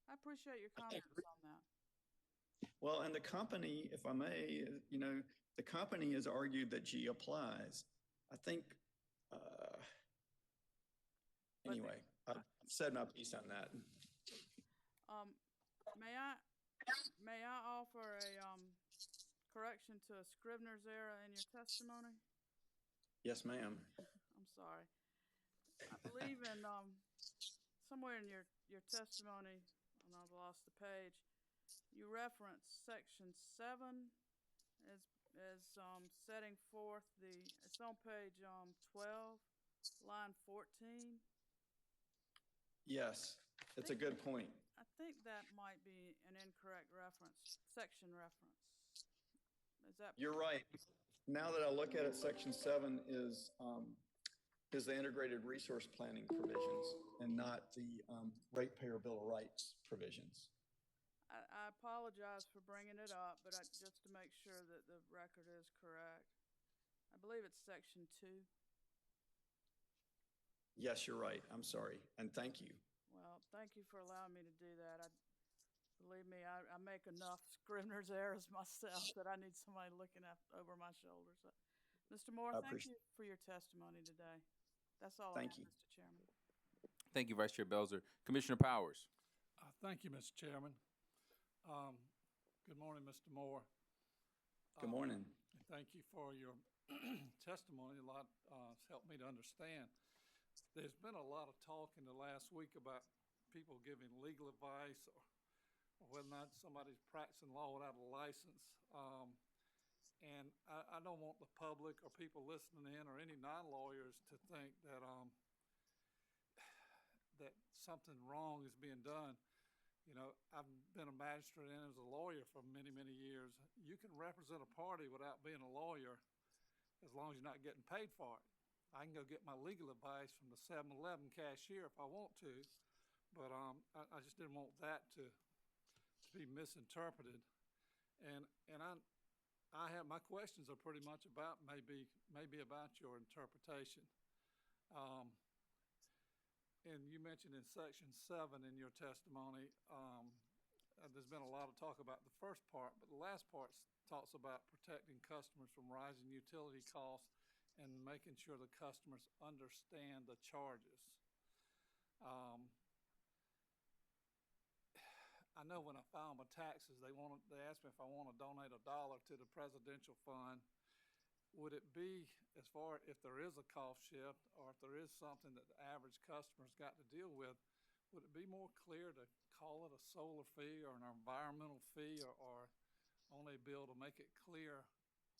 I appreciate your comments on that. Well, and the company, if I may, the company has argued that G applies. I think, anyway, I've said my piece on that. May I offer a correction to a Scrivener's error in your testimony? Yes, ma'am. I'm sorry. I believe in somewhere in your testimony, and I've lost the page, you reference section 7 as setting forth it's on page 12, line 14. Yes, it's a good point. I think that might be an incorrect reference, section reference. Is that? You're right. Now that I look at it, section 7 is the integrated resource planning provisions and not the ratepayer bill of rights provisions. I apologize for bringing it up, but just to make sure that the record is correct. I believe it's section 2. Yes, you're right. I'm sorry. And thank you. Well, thank you for allowing me to do that. Believe me, I make enough Scrivener's errors myself that I need somebody looking over my shoulder. So, Mr. Moore, thank you for your testimony today. That's all I have, Mr. Chairman. Thank you, Vice Chair Belzer. Commissioner Powers. Thank you, Mr. Chairman. Good morning, Mr. Moore. Good morning. Thank you for your testimony. A lot has helped me to understand. There's been a lot of talk in the last week about people giving legal advice or whether or not somebody's practicing law without a license. And I don't want the public or people listening in or any non-lawyers to think that that something wrong is being done. You know, I've been a magistrate and as a lawyer for many, many years. You can represent a party without being a lawyer as long as you're not getting paid for it. I can go get my legal advice from the 7-Eleven cashier if I want to, but I just didn't want that to be misinterpreted. And I have, my questions are pretty much about maybe about your interpretation. And you mentioned in section 7 in your testimony, there's been a lot of talk about the first part, but the last part talks about protecting customers from rising utility costs and making sure the customers understand the charges. I know when I file my taxes, they ask me if I want to donate $1 to the presidential fund. Would it be, as far if there is a cost shift or if there is something that the average customer's got to deal with, would it be more clear to call it a solar fee or an environmental fee or only a bill to make it clear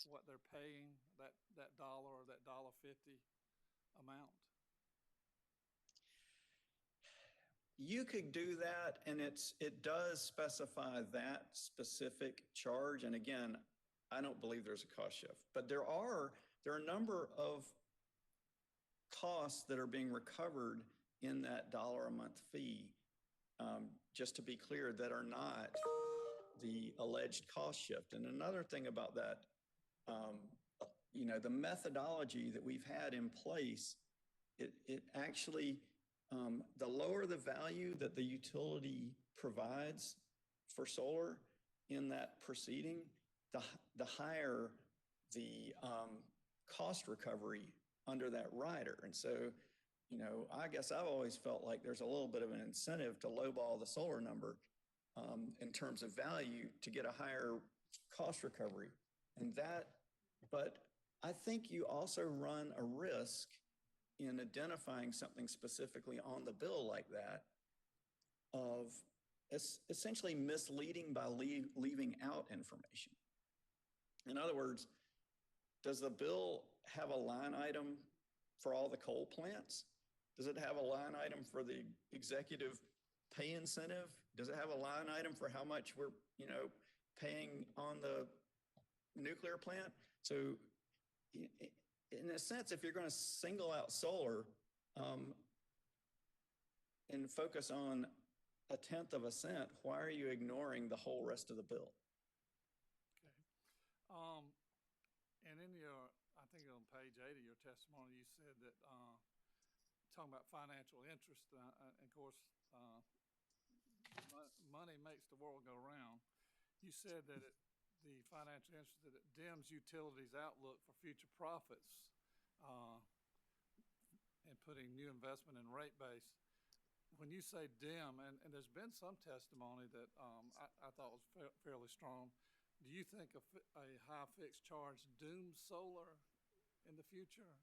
what they're paying, that dollar or that $1.50 amount? You could do that, and it does specify that specific charge. And again, I don't believe there's a cost shift, but there are a number of costs that are being recovered in that $1 a month fee, just to be clear, that are not the alleged cost shift. And another thing about that, you know, the methodology that we've had in place, it actually, the lower the value that the utility provides for solar in that proceeding, the higher the cost recovery under that rider. And so, you know, I guess I've always felt like there's a little bit of an incentive to lowball the solar number in terms of value to get a higher cost recovery. And that, but I think you also run a risk in identifying something specifically on the bill like that of essentially misleading by leaving out information. In other words, does the bill have a line item for all the coal plants? Does it have a line item for the executive pay incentive? Does it have a line item for how much we're, you know, paying on the nuclear plant? So in a sense, if you're going to single out solar and focus on 1/10 of a cent, why are you ignoring the whole rest of the bill? Okay. And in your, I think on page 8 of your testimony, you said that talking about financial interest, and of course, money makes the world go round. You said that the financial interest, that it dims utilities' outlook for future profits and putting new investment in rate base. When you say dim, and there's been some testimony that I thought was fairly strong, do you think a high fixed charge dooms solar in the future?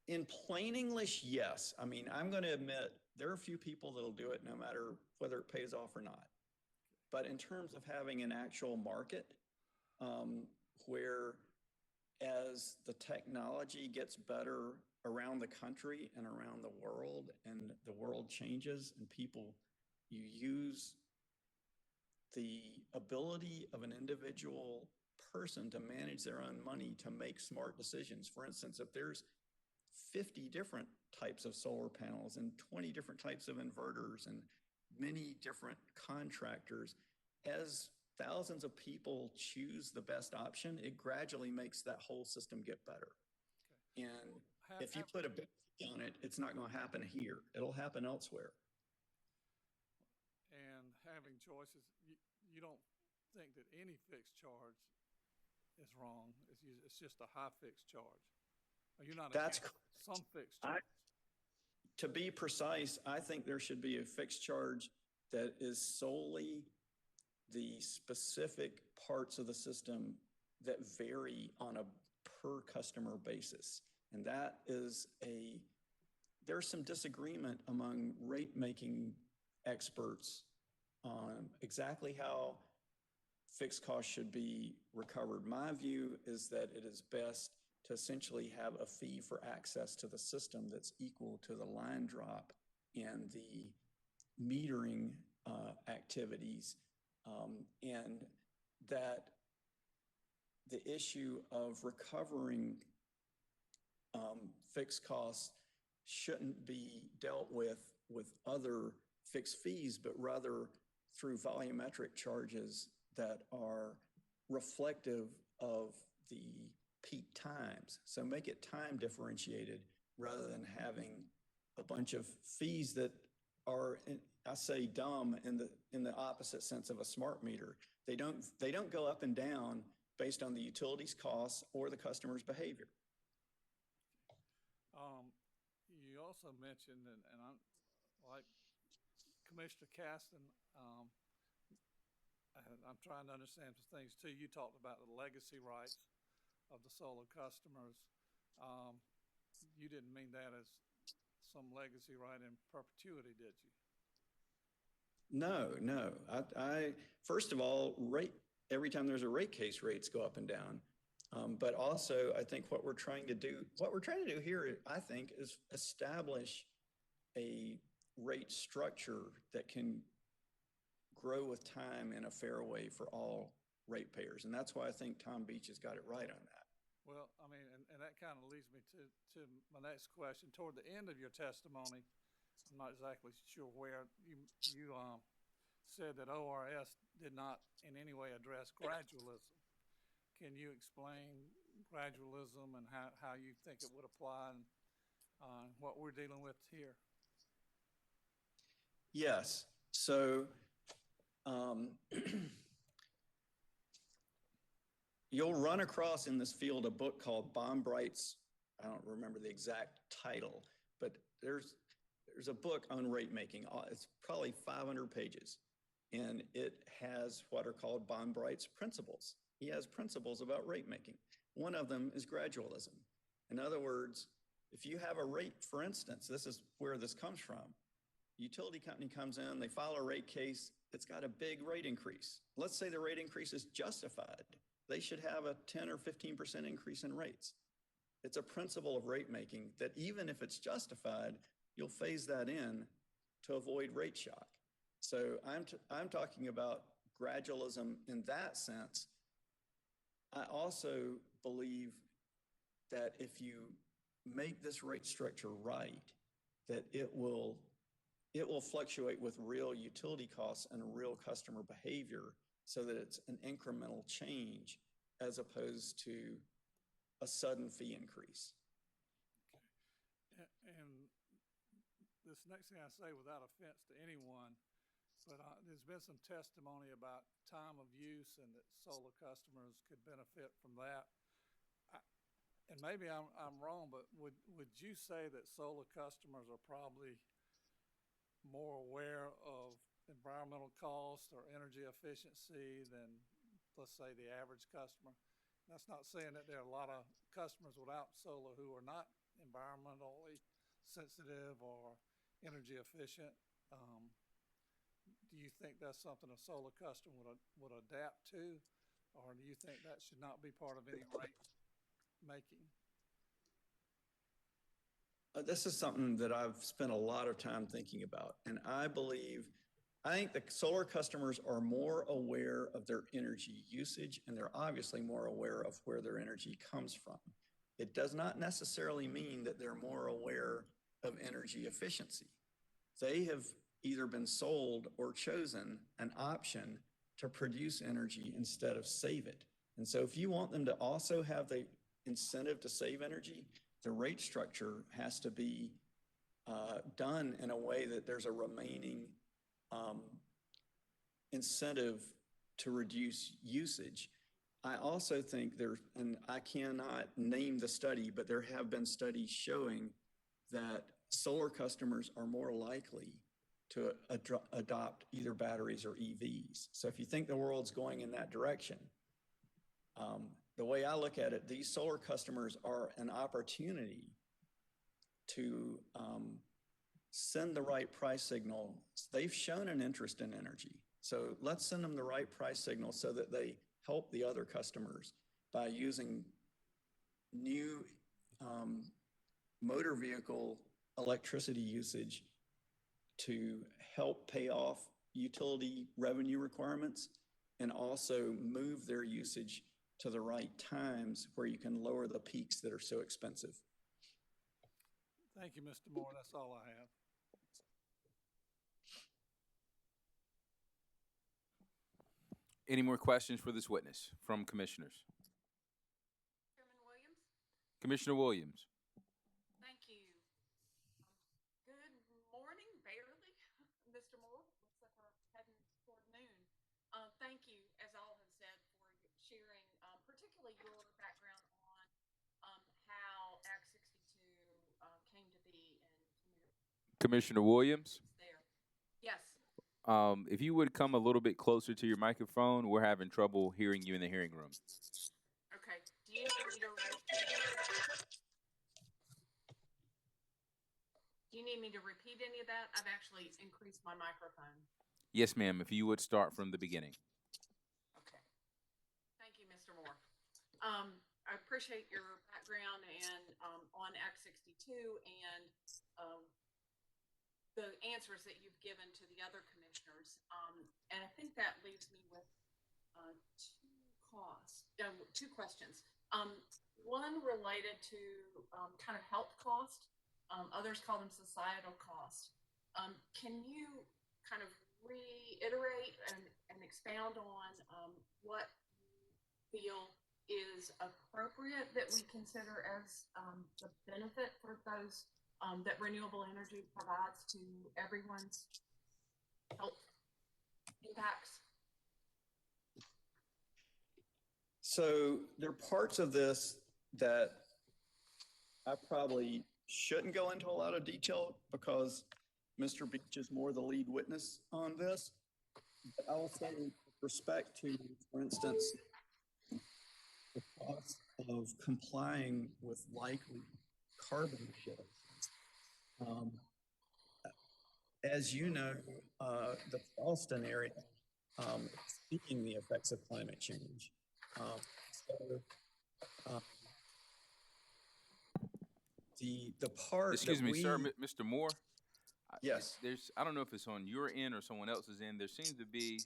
In plain English, yes. I mean, I'm going to admit there are a few people that'll do it no matter whether it pays off or not. But in terms of having an actual market where as the technology gets better around the country and around the world, and the world changes, and you use the ability of an individual person to manage their own money to make smart decisions. For instance, if there's 50 different types of solar panels and 20 different types of inverters and many different contractors, as thousands of people choose the best option, it gradually makes that whole system get better. Okay. And if you put a big on it, it's not going to happen here. It'll happen elsewhere. And having choices, you don't think that any fixed charge is wrong. It's just a high fixed charge. Or you're not That's some fixed charge. To be precise, I think there should be a fixed charge that is solely the specific parts of the system that vary on a per customer basis. And that is there's some disagreement among rate making experts on exactly how fixed costs should be recovered. My view is that it is best to essentially have a fee for access to the system that's equal to the line drop and the metering activities, and that the issue of recovering fixed costs shouldn't be dealt with other fixed fees, but rather through volumetric charges that are reflective of the peak times. So make it time differentiated rather than having a bunch of fees that are, I say dumb in the opposite sense of a smart meter. They don't go up and down based on the utilities costs or the customer's behavior. You also mentioned, and I'm like Commissioner Caston, I'm trying to understand some things too. You talked about the legacy rights of the solar customers. You didn't mean that as some legacy right in perpetuity, did you? No. I first of all, every time there's a rate case, rates go up and down. But also, I think what we're trying to do here, I think, is establish a rate structure that can grow with time in a fair way for all ratepayers. And that's why I think Tom Beach has got it right on that. Well, I mean, and that kind of leads me to my next question. Toward the end of your testimony, I'm not exactly sure where you said that ORS did not in any way address gradualism. Can you explain gradualism and how you think it would apply and what we're dealing with here? Yes. So you'll run across in this field a book called Bombright's, I don't remember the exact title, but there's a book on rate making. It's probably 500 pages, and it has what are called Bombright's principles. He has principles about rate making. One of them is gradualism. In other words, if you have a rate, for instance, this is where this comes from. Utility company comes in, they file a rate case, it's got a big rate increase. Let's say the rate increase is justified. They should have a 10 or 15% increase in rates. It's a principle of rate making that even if it's justified, you'll phase that in to avoid rate shock. So I'm talking about gradualism in that sense. I also believe that if you make this rate structure right, that it will fluctuate with real utility costs and real customer behavior so that it's an incremental change as opposed to a sudden fee increase. Okay. And this next thing I say without offense to anyone, but there's been some testimony about time of use and that solar customers could benefit from that. And maybe I'm wrong, but would you say that solar customers are probably more aware of environmental cost or energy efficiency than, let's say, the average customer? That's not saying that there are a lot of customers without solar who are not environmentally sensitive or energy efficient. Do you think that's something a solar customer would adapt to, or do you think that should not be part of any rate? making? This is something that I've spent a lot of time thinking about, and I think the solar customers are more aware of their energy usage, and they're obviously more aware of where their energy comes from. It does not necessarily mean that they're more aware of energy efficiency. They have either been sold or chosen an option to produce energy instead of save it. And so if you want them to also have the incentive to save energy, the rate structure has to be done in a way that there's a remaining incentive to reduce usage. I also think and I cannot name the study, but there have been studies showing that solar customers are more likely to adopt either batteries or EVs. So if you think the world's going in that direction, the way I look at it, these solar customers are an opportunity to send the right price signal. They've shown an interest in energy. So let's send them the right price signal so that they help the other customers by using new motor vehicle electricity usage to help pay off utility revenue requirements and also move their usage to the right times where you can lower the peaks that are so expensive. Thank you, Mr. Moore. That's all I have. Any more questions for this witness from commissioners? Chairman Williams? Commissioner Williams. Thank you. Good morning, barely, Mr. Moore. Looks like we're heading toward noon. Thank you, as all have said, for sharing particularly your background on how Act 62 came to be and Commissioner Williams. there. Yes. If you would come a little bit closer to your microphone, we're having trouble hearing you in the hearing room. Okay. Do you need me to repeat any of that? I've actually increased my microphone. Yes, ma'am. If you would start from the beginning. Okay. Thank you, Mr. Moore. I appreciate your background and on Act 62 and the answers that you've given to the other commissioners. And I think that leaves me with two questions. One related to kind of health cost. Others call them societal cost. Can you kind of reiterate and expound on what you feel is appropriate that we consider as the benefit for those that renewable energy provides to everyone's health impacts? So there are parts of this that I probably shouldn't go into a lot of detail because Mr. Beach is more the lead witness on this. But I will say with respect to, for instance, the cost of complying with likely carbon regulations. As you know, the Charleston area is seeing the effects of climate change. The part. Excuse me, sir, Mr. Moore. Yes. I don't know if it's on your end or someone else's end. There seems to be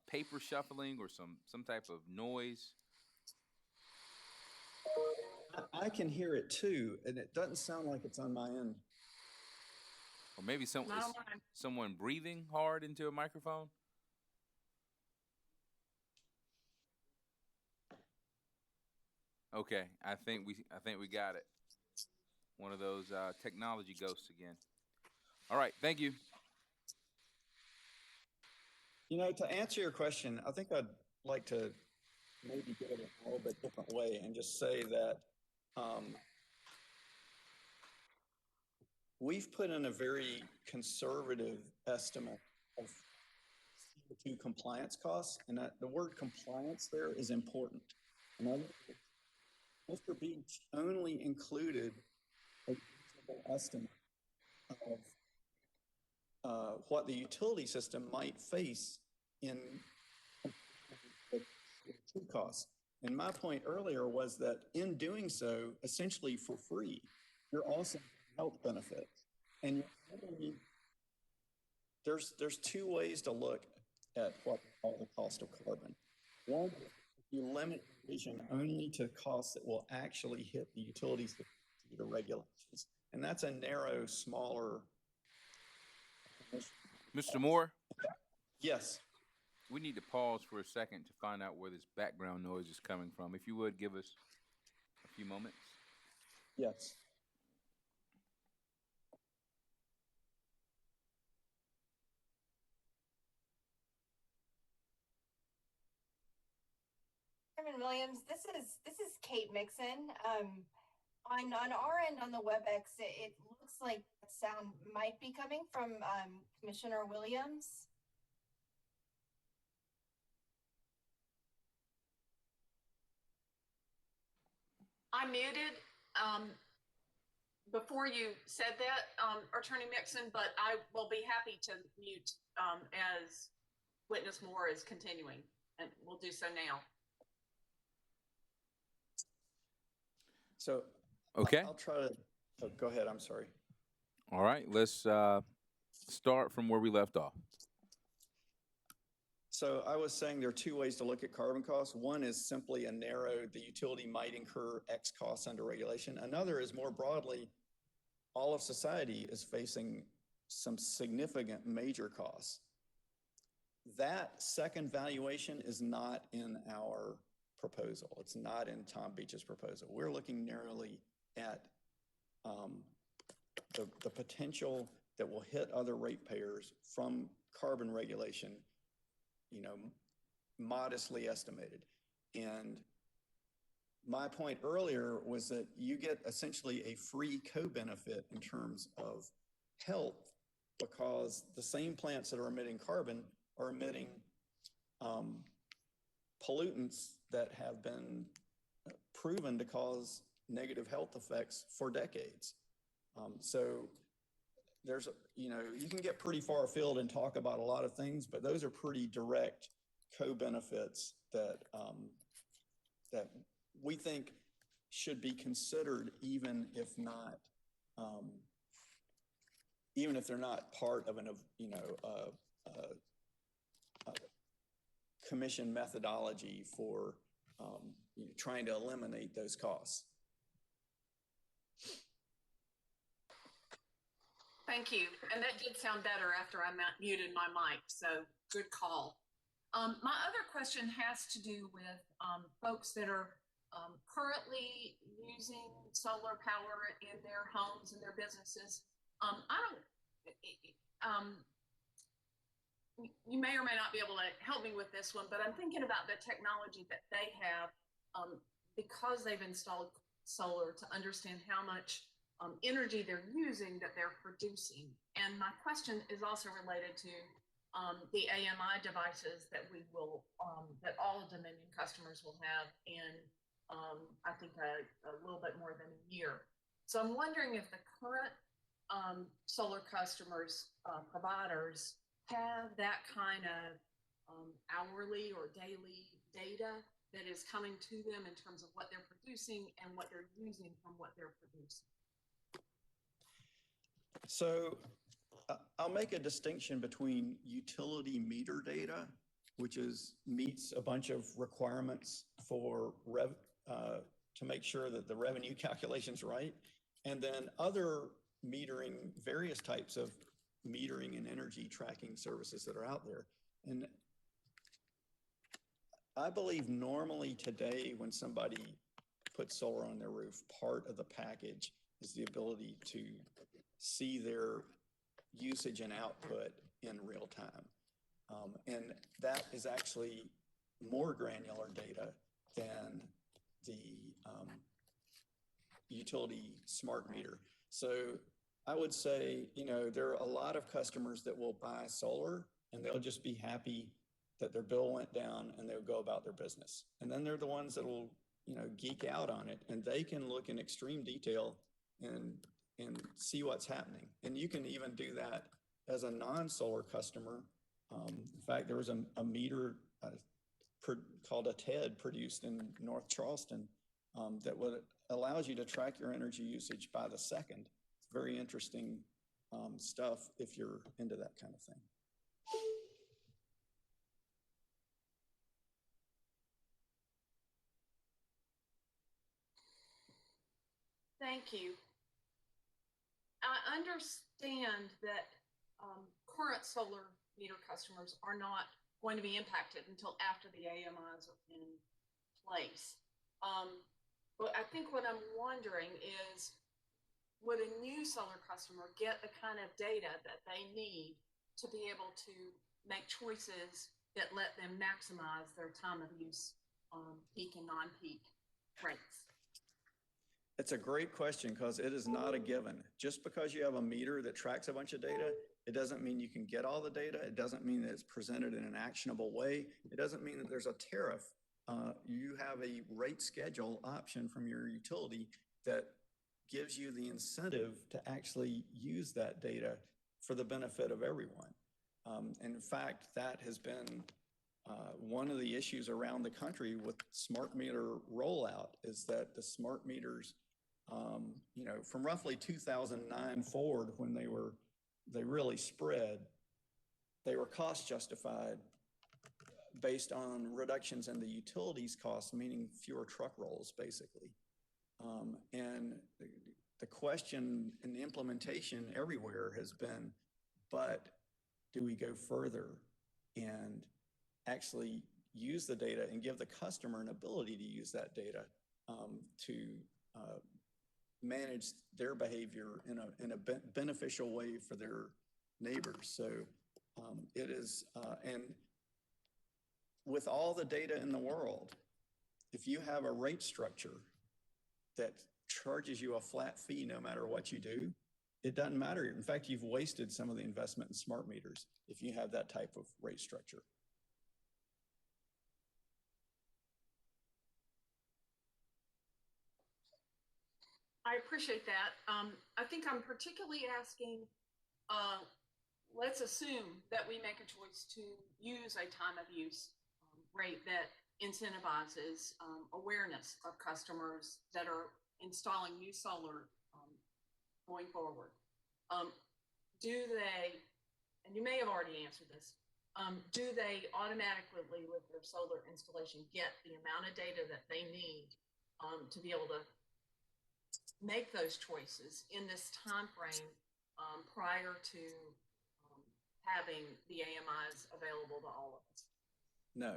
paper shuffling or some type of noise. I can hear it too, and it doesn't sound like it's on my end. Or maybe someone breathing hard into a microphone. Okay, I think we got it. One of those technology ghosts again. All right, thank you. You know, to answer your question, I think I'd like to maybe get it a little bit different way and just say that we've put in a very conservative estimate of CO2 compliance costs, and the word compliance there is important. And Mr. Beach only included a reasonable estimate of what the utility system might face in CO2 costs. And my point earlier was that in doing so, essentially for free, you're also health benefits. And there's two ways to look at what we call the cost of carbon. One, you limit vision only to costs that will actually hit the utilities due to regulations. And that's a narrow, smaller. Mr. Moore? Yes. We need to pause for a second to find out where this background noise is coming from. If you would, give us a few moments. Yes. Chairman Williams, this is Kate Mixon. On our end on the WebEx, it looks like sound might be coming from Commissioner Williams. I muted before you said that, Attorney Mixon, but I will be happy to mute as witness Moore is continuing, and we'll do so now. So, okay, I'll try to. Oh, go ahead. I'm sorry. All right, let's start from where we left off. So I was saying there are two ways to look at carbon costs. One is simply a narrow, the utility might incur X costs under regulation. Another is more broadly, all of society is facing some significant major costs. That second valuation is not in our proposal. It's not in Tom Beach's proposal. We're looking narrowly at the potential that will hit other ratepayers from carbon regulation, you know, modestly estimated. And my point earlier was that you get essentially a free co-benefit in terms of health, because the same plants that are emitting carbon are emitting pollutants that have been proven to cause negative health effects for decades. So there's, you know, you can get pretty far afield and talk about a lot of things, but those are pretty direct co-benefits that that we think should be considered, even if not, even if they're not part of an, you know, commission methodology for you know, trying to eliminate those costs. Thank you. And that did sound better after I muted my mic, so good call. My other question has to do with folks that are currently using solar power in their homes and their businesses. You may or may not be able to help me with this one, but I'm thinking about the technology that they have because they've installed solar to understand how much energy they're using that they're producing. And my question is also related to the AMI devices that we will, that all Dominion customers will have in, I think a little bit more than a year. So I'm wondering if the current solar customers, providers have that kind of hourly or daily data that is coming to them in terms of what they're producing and what they're using from what they're producing. So I'll make a distinction between utility meter data, which meets a bunch of requirements for to make sure that the revenue calculation's right, and then other metering, various types of metering and energy tracking services that are out there. And I believe normally today when somebody puts solar on their roof, part of the package is the ability to see their usage and output in real time. And that is actually more granular data than the utility smart meter. So I would say, you know, there are a lot of customers that will buy solar and they'll just be happy that their bill went down and they'll go about their business. And then they're the ones that will, you know, geek out on it, and they can look in extreme detail and see what's happening. And you can even do that as a non-solar customer. In fact, there was a meter, called a TED produced in North Charleston that allows you to track your energy usage by the second. It's very interesting stuff if you're into that kind of thing. Thank you. I understand that current solar meter customers are not going to be impacted until after the AMIs are in place. But I think what I'm wondering is, would a new solar customer get the kind of data that they need to be able to make choices that let them maximize their time of use on peak and non-peak rates? It's a great question because it is not a given. Just because you have a meter that tracks a bunch of data, it doesn't mean you can get all the data. It doesn't mean that it's presented in an actionable way. It doesn't mean that there's a tariff. You have a rate schedule option from your utility that gives you the incentive to actually use that data for the benefit of everyone. And in fact, that has been one of the issues around the country with smart meter rollout is that the smart meters, from roughly 2009 forward, when they really spread, they were cost justified based on reductions in the utilities costs, meaning fewer truck rolls, basically. And the question in the implementation everywhere has been, but do we go further and actually use the data and give the customer an ability to use that data to manage their behavior in a beneficial way for their neighbors? So it is, and with all the data in the world, if you have a rate structure that charges you a flat fee no matter what you do, it doesn't matter. In fact, you've wasted some of the investment in smart meters if you have that type of rate structure. I appreciate that. I think I'm particularly asking, let's assume that we make a choice to use a time of use rate that incentivizes awareness of customers that are installing new solar going forward. Do they, and you may have already answered this, do they automatically with their solar installation get the amount of data that they need to be able to make those choices in this time frame prior to having the AMIs available to all of us? No.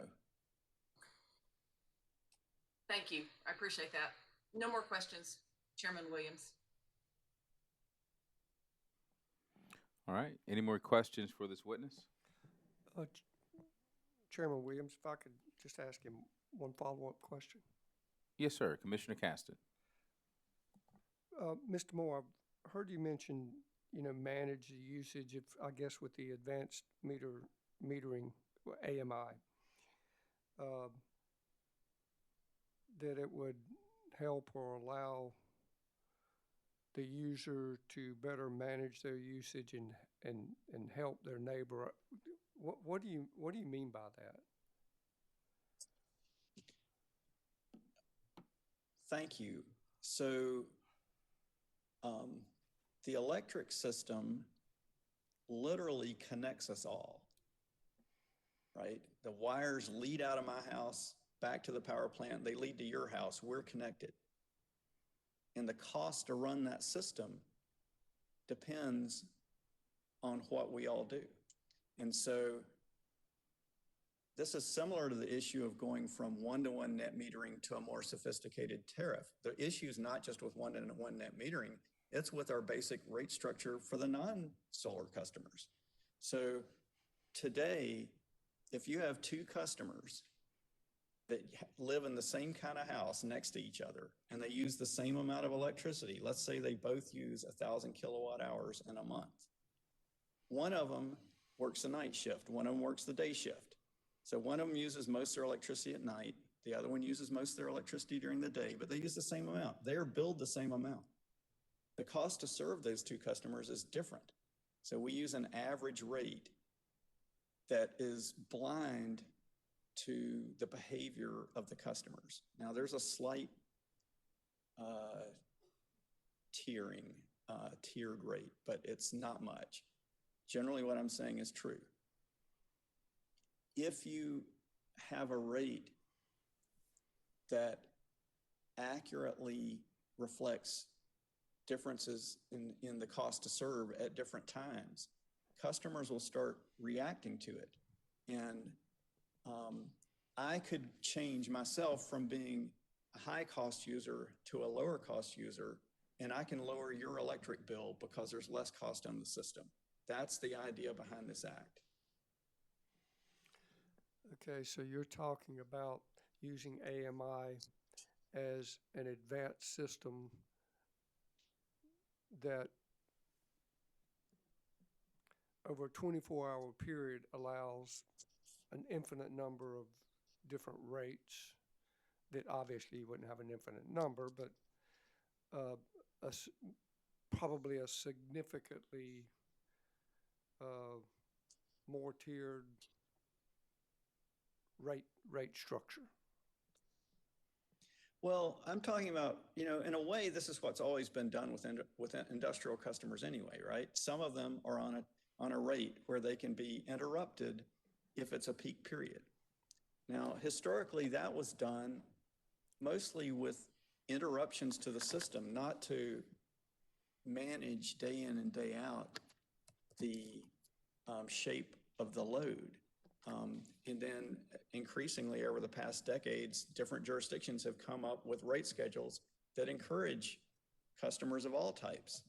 Thank you. I appreciate that. No more questions, Chairman Williams. All right. Any more questions for this witness? Chairman Williams, if I could just ask him one follow-up question. Yes, sir. Commissioner Caston. Mr. Moore, I've heard you mention, manage the usage of, I guess, with the advanced metering, AMI, that it would help or allow the user to better manage their usage and help their neighbor. What do you mean by that? Thank you. So the electric system literally connects us all, right? The wires lead out of my house back to the power plant. They lead to your house. We're connected. And the cost to run that system depends on what we all do. And so this is similar to the issue of going from one-to-one net metering to a more sophisticated tariff. The issue is not just with one-to-one net metering, it's with our basic rate structure for the non-solar customers. So today, if you have two customers that live in the same kind of house next to each other and they use the same amount of electricity, let's say they both use 1,000 kilowatt hours in a month. One of them works the night shift, one of them works the day shift. So one of them uses most of their electricity at night, the other one uses most of their electricity during the day, but they use the same amount. They are billed the same amount. The cost to serve those two customers is different. So we use an average rate that is blind to the behavior of the customers. Now, there's a slight tiered rate, but it's not much. Generally, what I'm saying is true. If you have a rate that accurately reflects differences in the cost to serve at different times, customers will start reacting to it. And I could change myself from being a high cost user to a lower cost user, and I can lower your electric bill because there's less cost on the system. That's the idea behind this act. Okay, so you're talking about using AMI as an advanced system that over a 24-hour period allows an infinite number of different rates that obviously you wouldn't have an infinite number, but probably a significantly more tiered rate structure. Well, I'm talking about, in a way, this is what's always been done with industrial customers anyway, right? Some of them are on a rate where they can be interrupted if it's a peak period. Now, historically, that was done mostly with interruptions to the system, not to manage day in and day out the shape of the load. And then increasingly over the past decades, different jurisdictions have come up with rate schedules that encourage customers of all types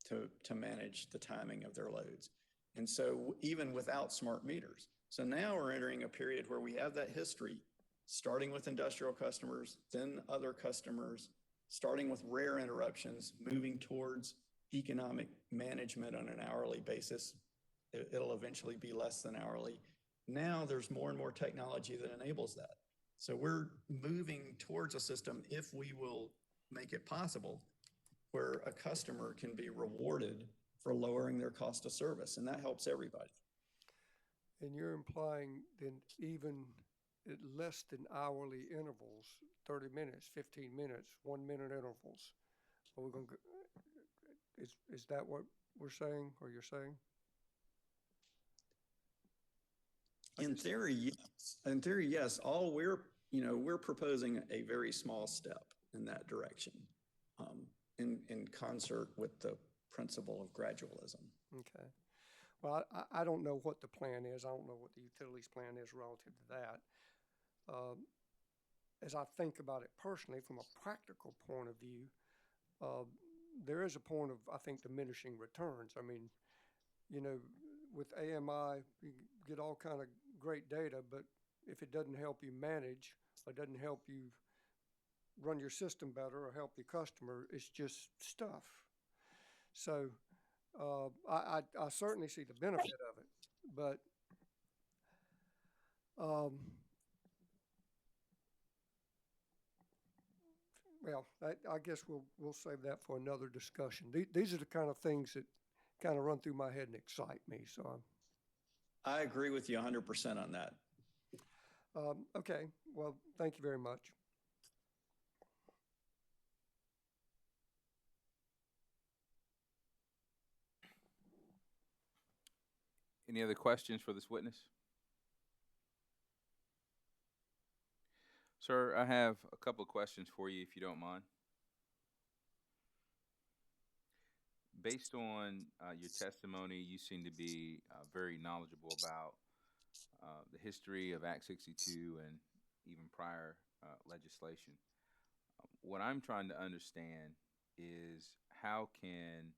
to manage the timing of their loads. And so even without smart meters. So now we're entering a period where we have that history, starting with industrial customers, then other customers, starting with rare interruptions, moving towards economic management on an hourly basis. It'll eventually be less than hourly. Now there's more and more technology that enables that. So we're moving towards a system, if we will make it possible, where a customer can be rewarded for lowering their cost of service, and that helps everybody. And you're implying then even at less than hourly intervals, 30 minutes, 15 minutes, 1 minute intervals, are we going to, is that what we're saying, or you're saying? In theory, yes. In theory, yes. All we're proposing a very small step in that direction, in concert with the principle of gradualism. Okay. Well, I don't know what the plan is. I don't know what the utilities plan is relative to that. As I think about it personally, from a practical point of view, there is a point of, I think, diminishing returns. I mean, with AMI, you get all kind of great data, but if it doesn't help you manage, or doesn't help you run your system better or help your customer, it's just stuff. So I certainly see the benefit of it, but well, I guess we'll save that for another discussion. These are the kind of things that kind of run through my head and excite me. So I agree with you 100% on that. Okay. Well, thank you very much. Any other questions for this witness? Sir, I have a couple of questions for you, if you don't mind. Based on your testimony, you seem to be very knowledgeable about the history of Act 62 and even prior legislation. What I'm trying to understand is how can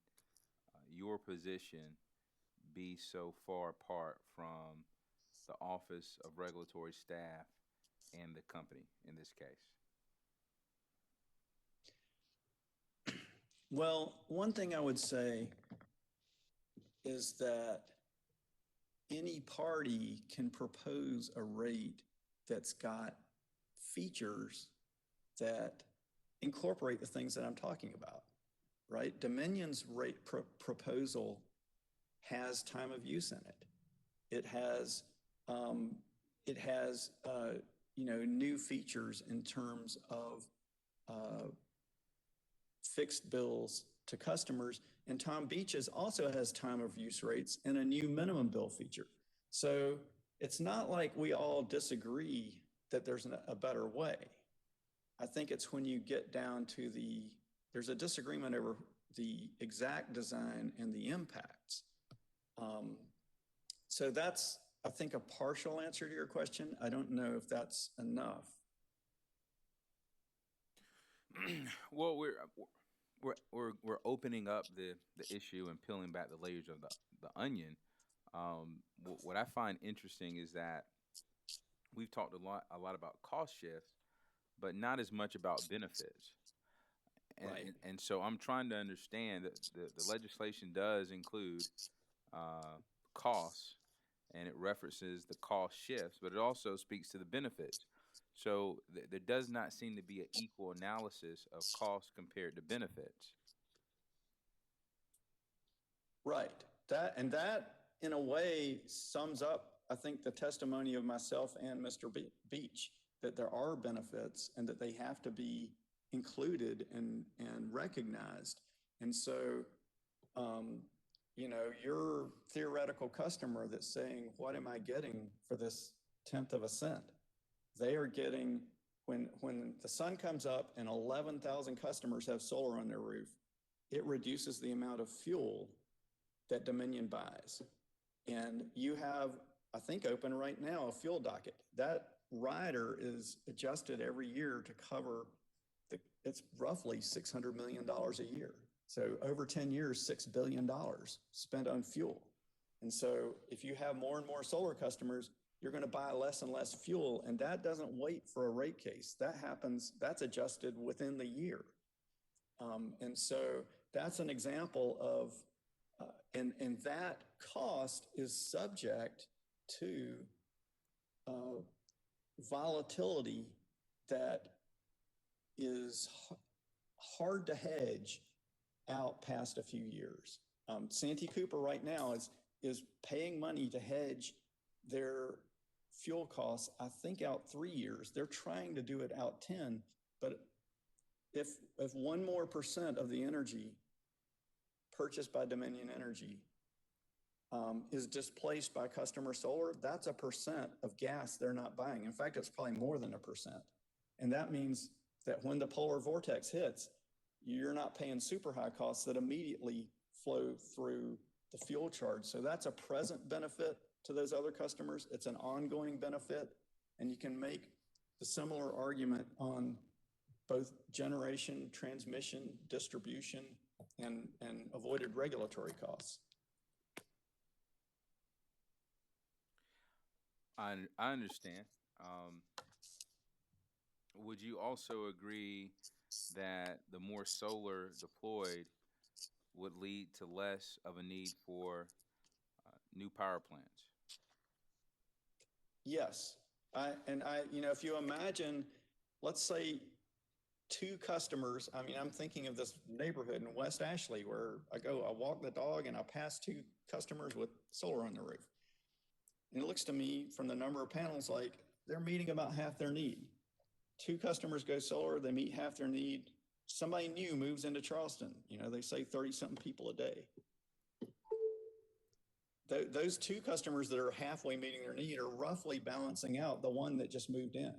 your position be so far apart from the Office of Regulatory Staff and the company in this case? Well, one thing I would say is that any party can propose a rate that's got features that incorporate the things that I'm talking about, right? Dominion's rate proposal has time of use in it. It has it has, new features in terms of fixed bills to customers. And Tom Beaches also has time of use rates and a new minimum bill feature. So it's not like we all disagree that there's a better way. I think it's when you get down to there's a disagreement over the exact design and the impacts. So that's, I think, a partial answer to your question. I don't know if that's enough. Well, we're opening up the issue and peeling back the layers of the onion. What I find interesting is that we've talked a lot about cost shifts, but not as much about benefits. And so I'm trying to understand that the legislation does include costs, and it references the cost shifts, but it also speaks to the benefits. So there does not seem to be an equal analysis of cost compared to benefits. Right. That in a way sums up, I think, the testimony of myself and Mr. Beach, that there are benefits and that they have to be included and recognized. And so, your theoretical customer that's saying, what am I getting for this 1/10 of a cent? They are getting, when the sun comes up and 11,000 customers have solar on their roof, it reduces the amount of fuel that Dominion buys. And you have, I think, open right now a fuel docket. That rider is adjusted every year to cover it's roughly $600 million a year. So over 10 years, $6 billion spent on fuel. And so if you have more and more solar customers, you're going to buy less and less fuel, and that doesn't wait for a rate case. That happens, that's adjusted within the year. And so that's an example of, and that cost is subject to volatility that is hard to hedge out past a few years. Santee Cooper right now is paying money to hedge their fuel costs, I think, out 3 years. They're trying to do it out 10, but if 1 more % of the energy purchased by Dominion Energy is displaced by customer solar, that's a % of gas they're not buying. In fact, it's probably more than 1%. And that means that when the polar vortex hits, you're not paying super high costs that immediately flow through the fuel charge. So that's a present benefit to those other customers. It's an ongoing benefit. And you can make the similar argument on both generation, transmission, distribution, and avoided regulatory costs. I understand. Would you also agree that the more solar deployed would lead to less of a need for new power plants? Yes. If you imagine, let's say 2 customers, I'm thinking of this neighborhood in West Ashley where I walk the dog and I pass 2 customers with solar on the roof. And it looks to me from the number of panels like they're meeting about half their need. 2 customers go solar, they meet half their need. Somebody new moves into Charleston. They say 30-something people a day. Those 2 customers that are halfway meeting their need are roughly balancing out the one that just moved in.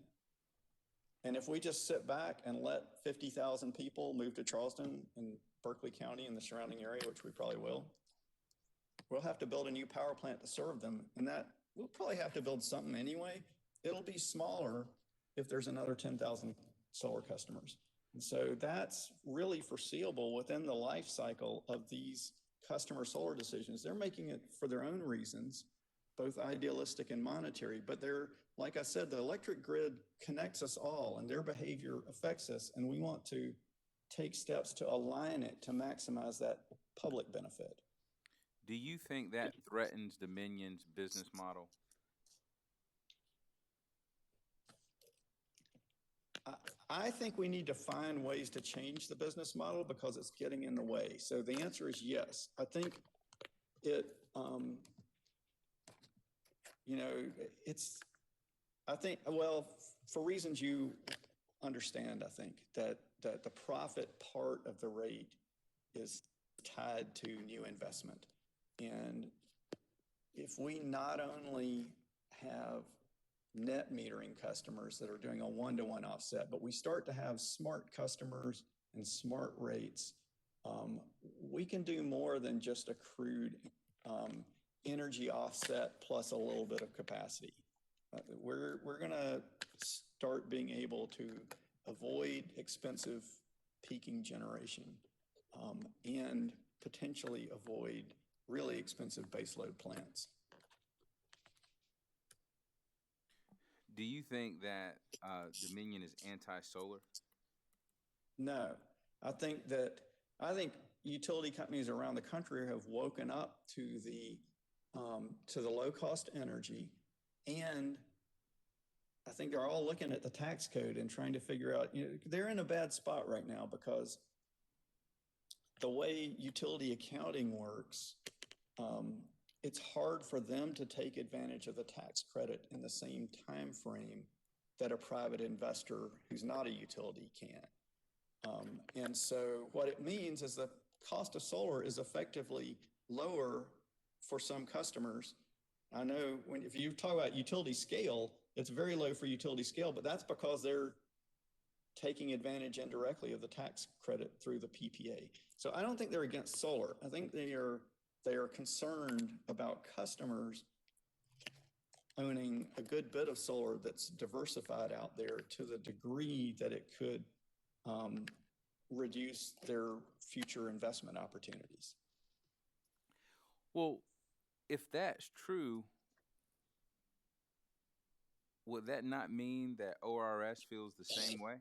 And if we just sit back and let 50,000 people move to Charleston and Berkeley County and the surrounding area, which we probably will, we'll have to build a new power plant to serve them. And that we'll probably have to build something anyway. It'll be smaller if there's another 10,000 solar customers. And so that's really foreseeable within the life cycle of these customer solar decisions. They're making it for their own reasons, both idealistic and monetary, but they're, like I said, the electric grid connects us all and their behavior affects us. And we want to take steps to align it to maximize that public benefit. Do you think that threatens Dominion's business model? I think we need to find ways to change the business model because it's getting in the way. So the answer is yes. I think it's I think, well, for reasons you understand, I think that the profit part of the rate is tied to new investment. And if we not only have net metering customers that are doing a one-to-one offset, but we start to have smart customers and smart rates, we can do more than just a crude energy offset plus a little bit of capacity. We're going to start being able to avoid expensive peaking generation and potentially avoid really expensive baseload plants. Do you think that Dominion is anti-solar? No, I think utility companies around the country have woken up to the low-cost energy, and I think they're all looking at the tax code and trying to figure out, they're in a bad spot right now because the way utility accounting works, it's hard for them to take advantage of the tax credit in the same time frame that a private investor who's not a utility can. And so what it means is the cost of solar is effectively lower for some customers. I know if you talk about utility scale, it's very low for utility scale, but that's because they're taking advantage indirectly of the tax credit through the PPA. So I don't think they're against solar. I think they are concerned about customers owning a good bit of solar that's diversified out there to the degree that it could reduce their future investment opportunities. Well, if that's true, would that not mean that ORS feels the same way,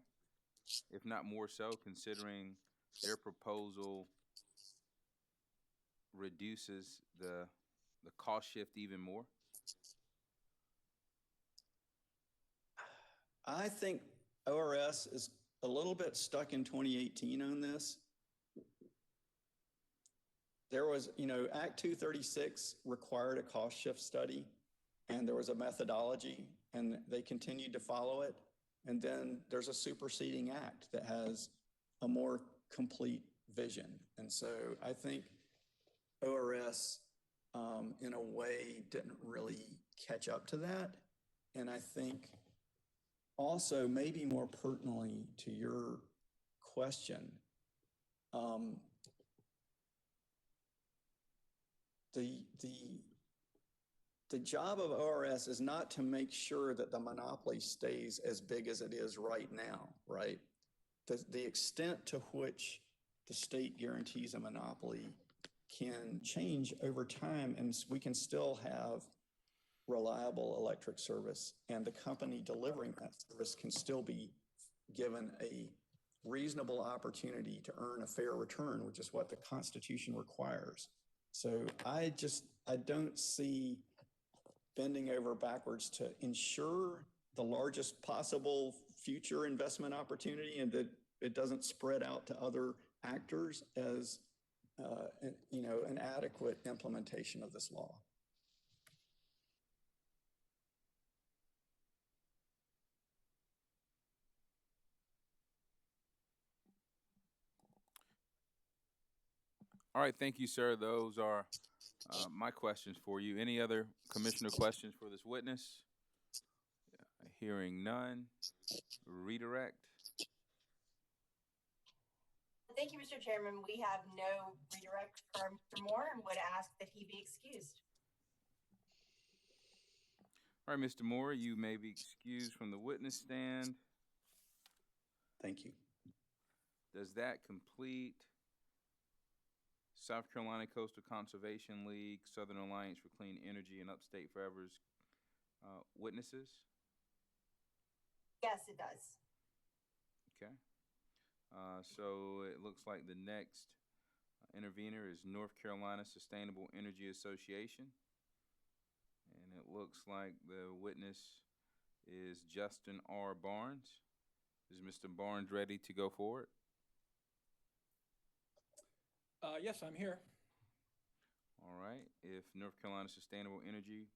if not more so, considering their proposal reduces the cost shift even more? I think ORS is a little bit stuck in 2018 on this. There was, Act 236 required a cost shift study, and there was a methodology, and they continued to follow it. And then there's a superseding act that has a more complete vision. And so I think ORS, in a way, didn't really catch up to that. And I think also, maybe more pertinently to your question, the job of ORS is not to make sure that the monopoly stays as big as it is right now, right? The extent to which the state guarantees a monopoly can change over time, and we can still have reliable electric service, and the company delivering that service can still be given a reasonable opportunity to earn a fair return, which is what the Constitution requires. So I don't see bending over backwards to ensure the largest possible future investment opportunity and that it doesn't spread out to other actors as an adequate implementation of this law. All right, thank you, sir. Those are my questions for you. Any other commissioner questions for this witness? Hearing none. Redirect. Thank you, Mr. Chairman. We have no redirect for Mr. Moore and would ask that he be excused. All right, Mr. Moore, you may be excused from the witness stand. Thank you. Does that complete South Carolina Coastal Conservation League, Southern Alliance for Clean Energy, and Upstate Forever's witnesses? Yes, it does. Okay. So it looks like the next intervener is North Carolina Sustainable Energy Association. And it looks like the witness is Justin R. Barnes. Is Mr. Barnes ready to go forward? Yes, I'm here. All right. If North Carolina Sustainable Energy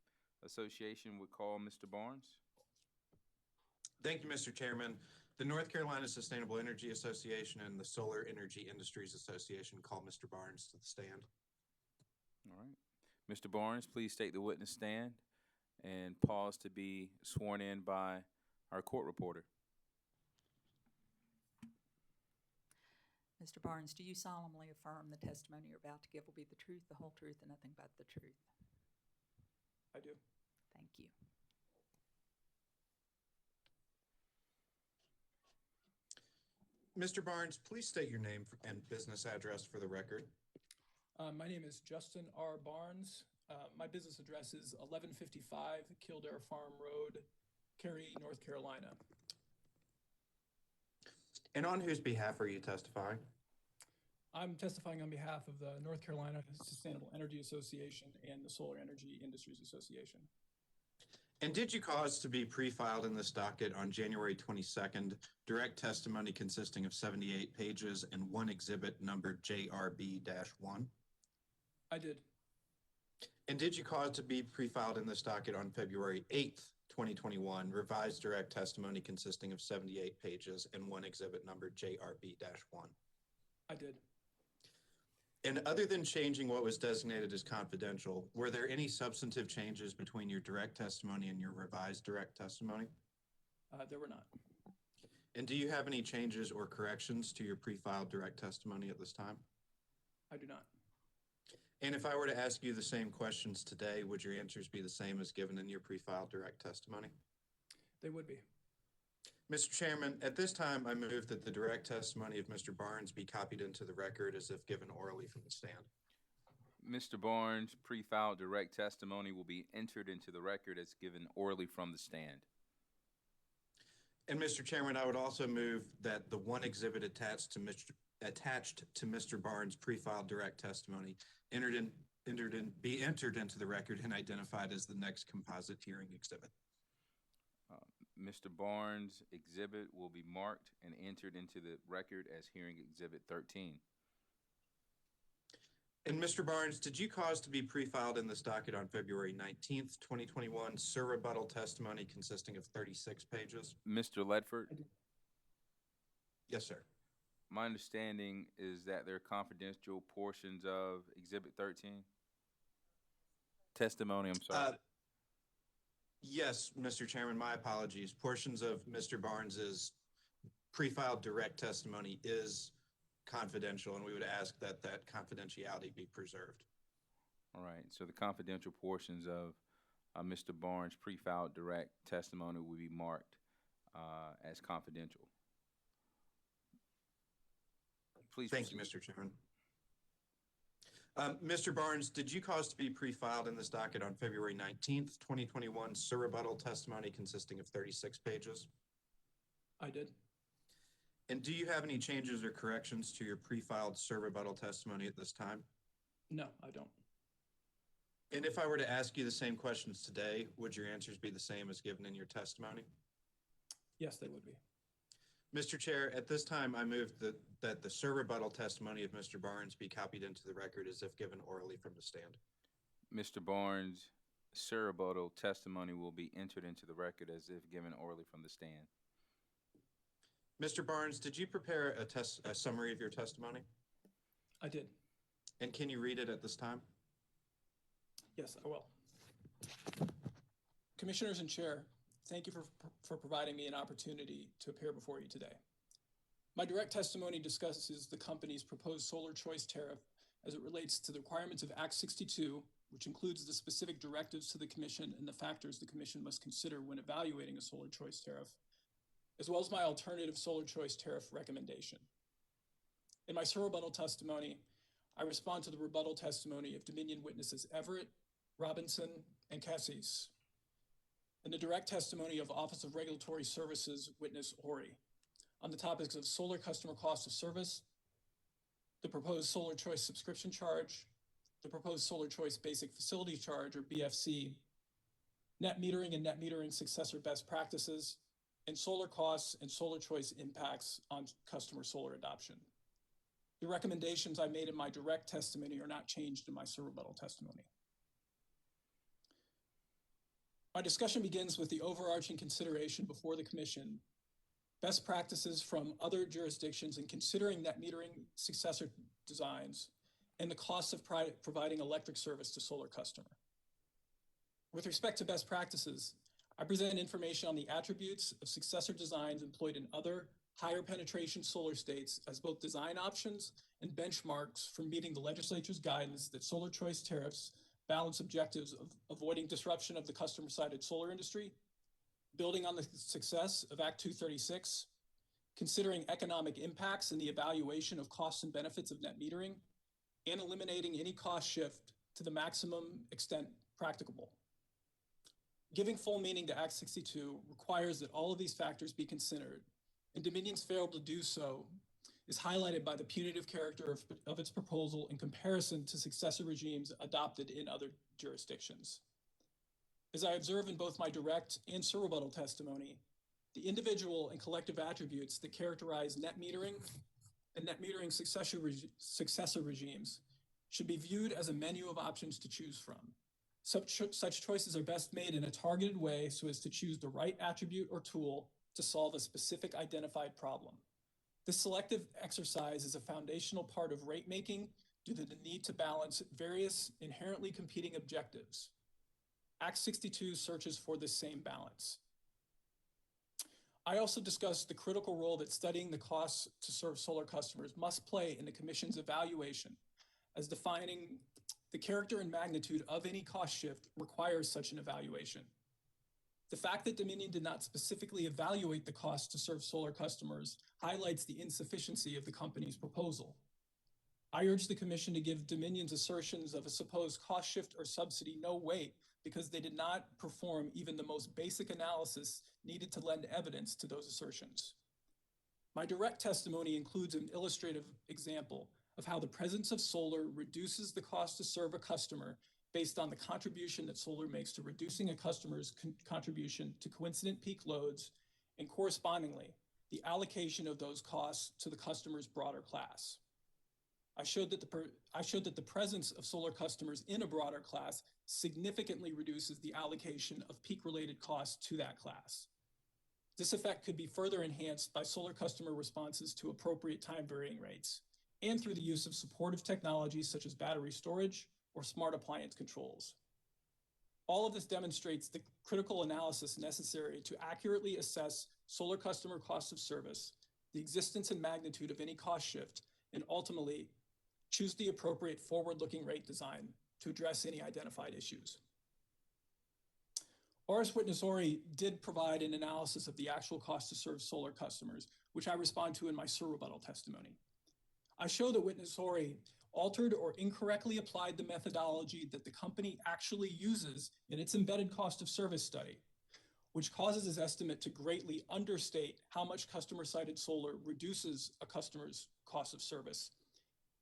Association would call Mr. Barnes. Thank you, Mr. Chairman. The North Carolina Sustainable Energy Association and the Solar Energy Industries Association call Mr. Barnes to the stand. All right. Mr. Barnes, please take the witness stand and pause to be sworn in by our court reporter. Mr. Barnes, do you solemnly affirm the testimony you're about to give will be the truth, the whole truth, and nothing but the truth? I do. Thank you. Mr. Barnes, please state your name and business address for the record. My name is Justin R. Barnes. My business address is 1155 Kildare Farm Road, Cary, North Carolina. And on whose behalf are you testifying? I'm testifying on behalf of the North Carolina Sustainable Energy Association and the Solar Energy Industries Association. And did you cause to be pre-filed in this docket on January 22nd, direct testimony consisting of 78 pages and one exhibit numbered JRB-1? I did. And did you cause to be pre-filed in this docket on February 8th, 2021, revised direct testimony consisting of 78 pages and one exhibit numbered JRB-1? I did. And other than changing what was designated as confidential, were there any substantive changes between your direct testimony and your revised direct testimony? There were not. And do you have any changes or corrections to your pre-filed direct testimony at this time? I do not. And if I were to ask you the same questions today, would your answers be the same as given in your pre-filed direct testimony? They would be. Mr. Chairman, at this time, I move that the direct testimony of Mr. Barnes be copied into the record as if given orally from the stand. Mr. Barnes' pre-filed direct testimony will be entered into the record as given orally from the stand. And Mr. Chairman, I would also move that the one exhibit attached to Mr. Barnes' pre-filed direct testimony be entered into the record and identified as the next composite hearing exhibit. Mr. Barnes' exhibit will be marked and entered into the record as hearing exhibit 13. And Mr. Barnes, did you cause to be pre-filed in this docket on February 19th, 2021, sir rebuttal testimony consisting of 36 pages? Mr. Ledford? Yes, sir. My understanding is that there are confidential portions of exhibit 13. Testimony, I'm sorry. Yes, Mr. Chairman, my apologies. Portions of Mr. Barnes's pre-filed direct testimony is confidential, and we would ask that that confidentiality be preserved. All right, so the confidential portions of Mr. Barnes' pre-filed direct testimony will be marked as confidential. Please Thank you, Mr. Chairman. Mr. Barnes, did you cause to be pre-filed in this docket on February 19th, 2021, sir rebuttal testimony consisting of 36 pages? I did. And do you have any changes or corrections to your pre-filed sir rebuttal testimony at this time? No, I don't. And if I were to ask you the same questions today, would your answers be the same as given in your testimony? Yes, they would be. Mr. Chair, at this time, I move that the sir rebuttal testimony of Mr. Barnes be copied into the record as if given orally from the stand. Mr. Barnes' sir rebuttal testimony will be entered into the record as if given orally from the stand. Mr. Barnes, did you prepare a summary of your testimony? I did. And can you read it at this time? Yes, I will. Commissioners and Chair, thank you for providing me an opportunity to appear before you today. My direct testimony discusses the company's proposed solar choice tariff as it relates to the requirements of Act 62, which includes the specific directives to the Commission and the factors the Commission must consider when evaluating a solar choice tariff, as well as my alternative solar choice tariff recommendation. In my sir rebuttal testimony, I respond to the rebuttal testimony of Dominion witnesses Everett, Robinson, and Cassis, and the direct testimony of Office of Regulatory Services witness Ori on the topics of solar customer cost of service, the proposed solar choice subscription charge, the proposed solar choice basic facility charge, or BFC, net metering and net metering successor best practices, and solar costs and solar choice impacts on customer solar adoption. The recommendations I made in my direct testimony are not changed in my sir rebuttal testimony. My discussion begins with the overarching consideration before the Commission, best practices from other jurisdictions in considering net metering successor designs, and the costs of providing electric service to solar customer. With respect to best practices, I present information on the attributes of successor designs employed in other higher penetration solar states as both design options and benchmarks for meeting the legislature's guidance that solar choice tariffs balance objectives of avoiding disruption of the customer-sided solar industry, building on the success of Act 236, considering economic impacts in the evaluation of costs and benefits of net metering, and eliminating any cost shift to the maximum extent practicable. Giving full meaning to Act 62 requires that all of these factors be considered, and Dominion's failure to do so is highlighted by the punitive character of its proposal in comparison to successor regimes adopted in other jurisdictions. As I observe in both my direct and surrebuttal testimony, the individual and collective attributes that characterize net metering and net metering successor regimes should be viewed as a menu of options to choose from. Such choices are best made in a targeted way so as to choose the right attribute or tool to solve a specific identified problem. This selective exercise is a foundational part of rate making due to the need to balance various inherently competing objectives. Act 62 searches for this same balance. I also discussed the critical role that studying the costs to serve solar customers must play in the Commission's evaluation, as defining the character and magnitude of any cost shift requires such an evaluation. The fact that Dominion did not specifically evaluate the cost to serve solar customers highlights the insufficiency of the company's proposal. I urge the Commission to give Dominion's assertions of a supposed cost shift or subsidy no weight because they did not perform even the most basic analysis needed to lend evidence to those assertions. My direct testimony includes an illustrative example of how the presence of solar reduces the cost to serve a customer based on the contribution that solar makes to reducing a customer's contribution to coincident peak loads, and correspondingly, the allocation of those costs to the customer's broader class. I showed that the presence of solar customers in a broader class significantly reduces the allocation of peak-related costs to that class. This effect could be further enhanced by solar customer responses to appropriate time varying rates, and through the use of supportive technologies such as battery storage or smart appliance controls. All of this demonstrates the critical analysis necessary to accurately assess solar customer costs of service, the existence and magnitude of any cost shift, and ultimately choose the appropriate forward-looking rate design to address any identified issues. Oris Witness Ori did provide an analysis of the actual cost to serve solar customers, which I respond to in my surrebuttal testimony. I show that Witness Ori altered or incorrectly applied the methodology that the company actually uses in its embedded cost of service study, which causes its estimate to greatly understate how much customer-sided solar reduces a customer's cost of service,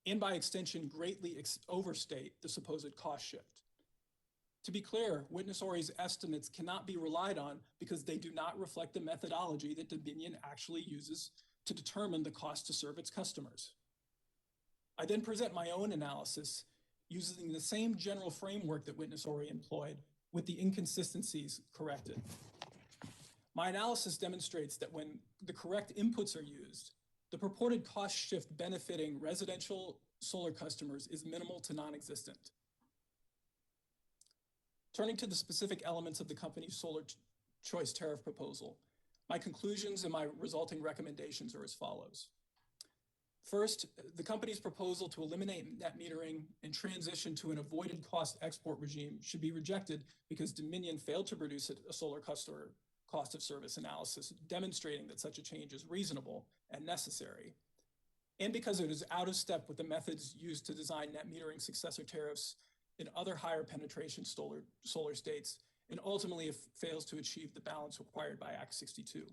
and by extension, greatly overstate the supposed cost shift. To be clear, Witness Ori's estimates cannot be relied on because they do not reflect the methodology that Dominion actually uses to determine the cost to serve its customers. I then present my own analysis using the same general framework that Witness Ori employed with the inconsistencies corrected. My analysis demonstrates that when the correct inputs are used, the purported cost shift benefiting residential solar customers is minimal to non-existent. Turning to the specific elements of the company's solar choice tariff proposal, my conclusions and my resulting recommendations are as follows. First, the company's proposal to eliminate net metering and transition to an avoided cost export regime should be rejected because Dominion failed to produce a solar customer cost of service analysis demonstrating that such a change is reasonable and necessary, and because it is out of step with the methods used to design net metering successor tariffs in other higher penetration solar states, and ultimately fails to achieve the balance required by Act 62.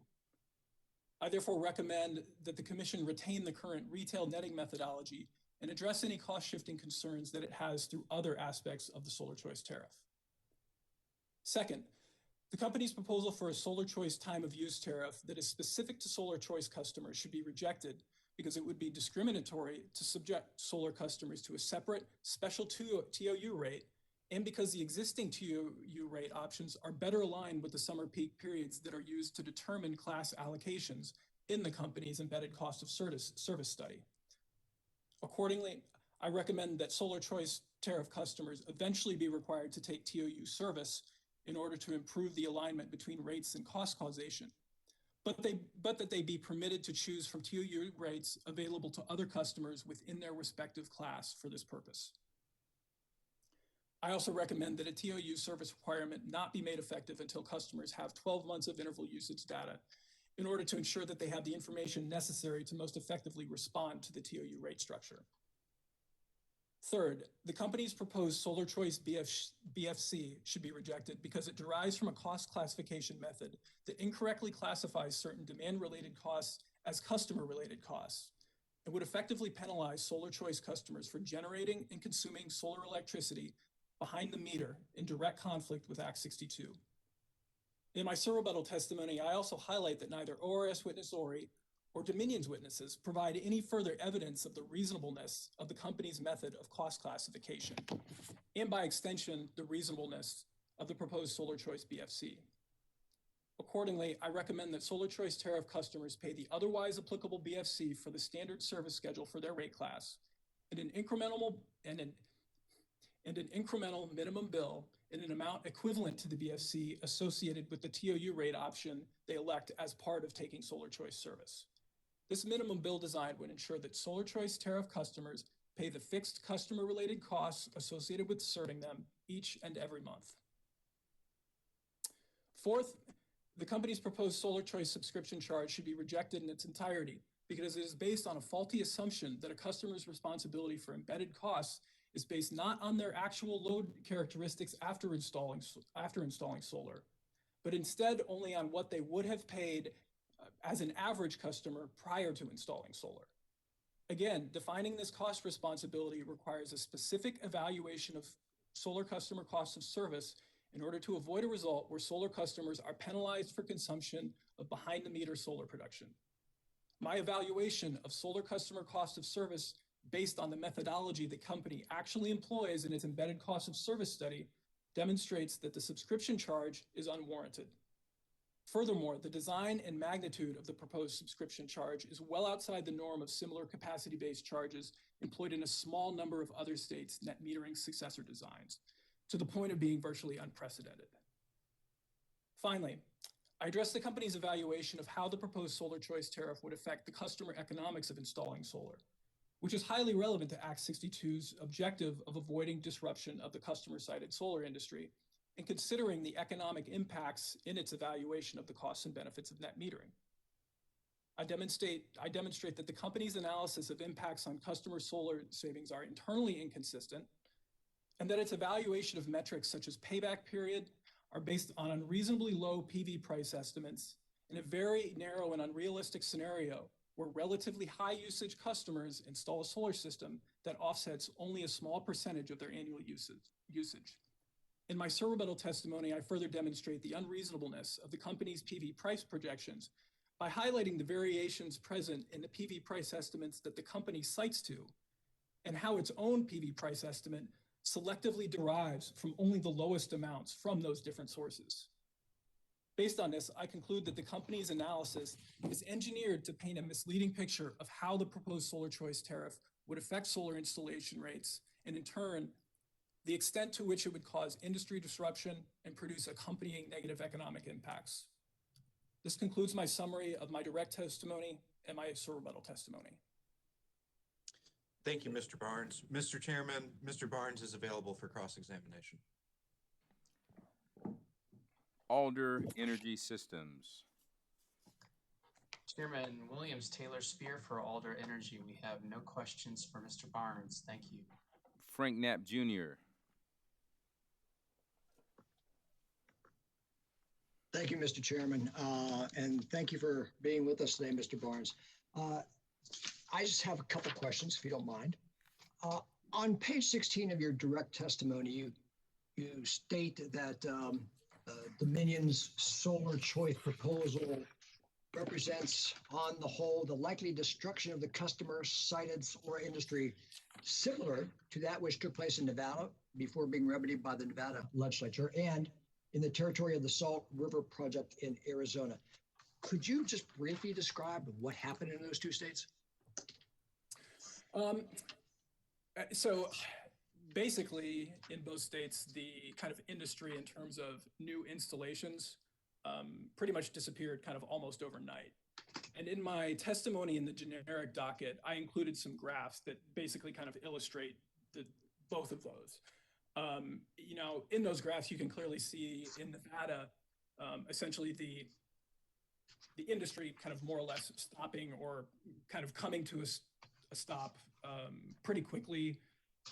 I therefore recommend that the Commission retain the current retail netting methodology and address any cost shifting concerns that it has through other aspects of the solar choice tariff. Second, the company's proposal for a solar choice time of use tariff that is specific to solar choice customers should be rejected because it would be discriminatory to subject solar customers to a separate special TOU rate and because the existing TOU rate options are better aligned with the summer peak periods that are used to determine class allocations in the company's embedded cost of service study. Accordingly, I recommend that Solar Choice tariff customers eventually be required to take TOU service in order to improve the alignment between rates and cost causation, but that they be permitted to choose from TOU rates available to other customers within their respective class for this purpose. I also recommend that a TOU service requirement not be made effective until customers have 12 months of interval usage data in order to ensure that they have the information necessary to most effectively respond to the TOU rate structure. Third, the company's proposed Solar Choice BFC should be rejected because it derives from a cost classification method that incorrectly classifies certain demand-related costs as customer-related costs and would effectively penalize Solar Choice customers for generating and consuming solar electricity behind the meter in direct conflict with Act 62. In my surrebuttal testimony, I also highlight that neither ORS witness Ori or Dominion's witnesses provide any further evidence of the reasonableness of the company's method of cost classification, and by extension, the reasonableness of the proposed Solar Choice BFC. Accordingly, I recommend that Solar Choice tariff customers pay the otherwise applicable BFC for the standard service schedule for their rate class, and an incremental minimum bill in an amount equivalent to the BFC associated with the TOU rate option they elect as part of taking Solar Choice service. This minimum bill design would ensure that Solar Choice tariff customers pay the fixed customer-related costs associated with serving them each and every month. Fourth, the company's proposed Solar Choice subscription charge should be rejected in its entirety because it is based on a faulty assumption that a customer's responsibility for embedded costs is based not on their actual load characteristics after installing solar, but instead only on what they would have paid as an average customer prior to installing solar. Again, defining this cost responsibility requires a specific evaluation of solar customer cost of service in order to avoid a result where solar customers are penalized for consumption of behind-the-meter solar production. My evaluation of solar customer cost of service based on the methodology the company actually employs in its embedded cost of service study demonstrates that the subscription charge is unwarranted. Furthermore, the design and magnitude of the proposed subscription charge is well outside the norm of similar capacity-based charges employed in a small number of other states' net metering successor designs, to the point of being virtually unprecedented. Finally, I address the company's evaluation of how the proposed Solar Choice tariff would affect the customer economics of installing solar, which is highly relevant to Act 62's objective of avoiding disruption of the customer-sided solar industry and considering the economic impacts in its evaluation of the costs and benefits of net metering. I demonstrate that the company's analysis of impacts on customer solar savings are internally inconsistent, and that its evaluation of metrics such as payback period are based on unreasonably low PV price estimates in a very narrow and unrealistic scenario where relatively high usage customers install a solar system that offsets only a small percentage of their annual usage. In my surrebuttal testimony, I further demonstrate the unreasonableness of the company's PV price projections by highlighting the variations present in the PV price estimates that the company cites to, and how its own PV price estimate selectively derives from only the lowest amounts from those different sources. Based on this, I conclude that the company's analysis is engineered to paint a misleading picture of how the proposed Solar Choice tariff would affect solar installation rates, and in turn, the extent to which it would cause industry disruption and produce accompanying negative economic impacts. This concludes my summary of my direct testimony and my surrebuttal testimony. Thank you, Mr. Barnes. Mr. Chairman, Mr. Barnes is available for cross-examination. Alder Energy Systems. Chairman Williams, Taylor Spear for Alder Energy. We have no questions for Mr. Barnes. Thank you. Frank Knapp Jr. Thank you, Mr. Chairman, and thank you for being with us today, Mr. Barnes. I just have a couple questions, if you don't mind. On page 16 of your direct testimony, you state that Dominion's Solar Choice proposal represents, on the whole, the likely destruction of the customer cited solar industry, similar to that which took place in Nevada before being remedied by the Nevada legislature and in the territory of the Salt River Project in Arizona. Could you just briefly describe what happened in those two states? So basically, in both states, the kind of industry in terms of new installations pretty much disappeared kind of almost overnight. And in my testimony in the generic docket, I included some graphs that basically kind of illustrate both of those. You know, in those graphs, you can clearly see in Nevada, essentially the industry kind of more or less stopping or kind of coming to a stop pretty quickly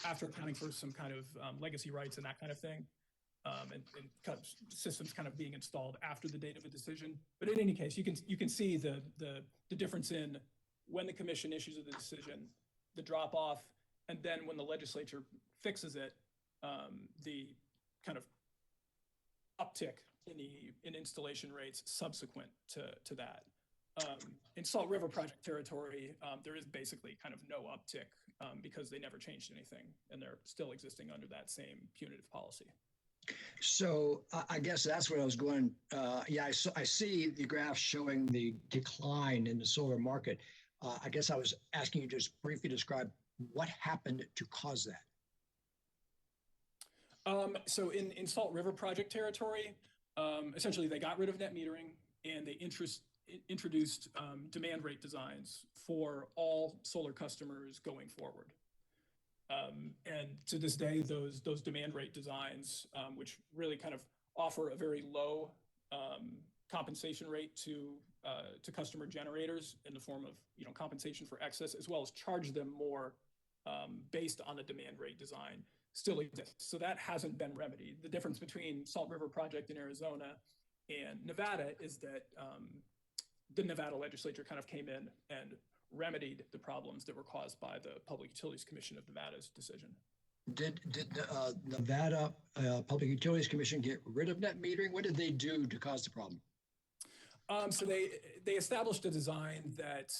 after accounting for some kind of legacy rights and that kind of thing, and kind of systems kind of being installed after the date of a decision. But in any case, you can see the difference in when the commission issues a decision, the drop off, and then when the legislature fixes it, the kind of uptick in installation rates subsequent to that. In Salt River Project territory, there is basically kind of no uptick because they never changed anything and they're still existing under that same punitive policy. So I guess that's what I was going. Yeah, I see the graph showing the decline in the solar market. I guess I was asking you to just briefly describe what happened to cause that. So in Salt River Project territory, essentially they got rid of net metering and they introduced demand rate designs for all solar customers going forward. And to this day, those demand rate designs, which really kind of offer a very low compensation rate to customer generators in the form of compensation for excess, as well as charge them more based on the demand rate design, still exists. So that hasn't been remedied. The difference between Salt River Project in Arizona and Nevada is that the Nevada legislature kind of came in and remedied the problems that were caused by the Public Utilities Commission of Nevada's decision. Did the Nevada Public Utilities Commission get rid of net metering? What did they do to cause the problem? So they established a design that,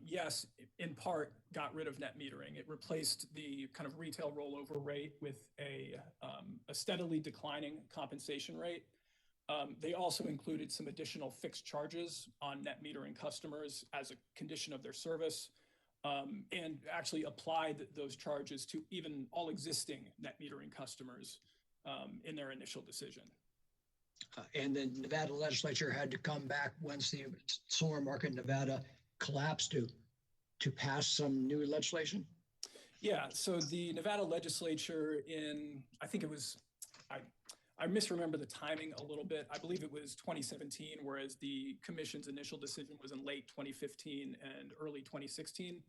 yes, in part got rid of net metering. It replaced the kind of retail rollover rate with a steadily declining compensation rate. They also included some additional fixed charges on net metering customers as a condition of their service, and actually applied those charges to even all existing net metering customers in their initial decision. And the Nevada legislature had to come back once the solar market in Nevada collapsed to pass some new legislation? Yeah, so the Nevada legislature I think it was, I misremember the timing a little bit. I believe it was 2017, whereas the commission's initial decision was in late 2015 and early 2016.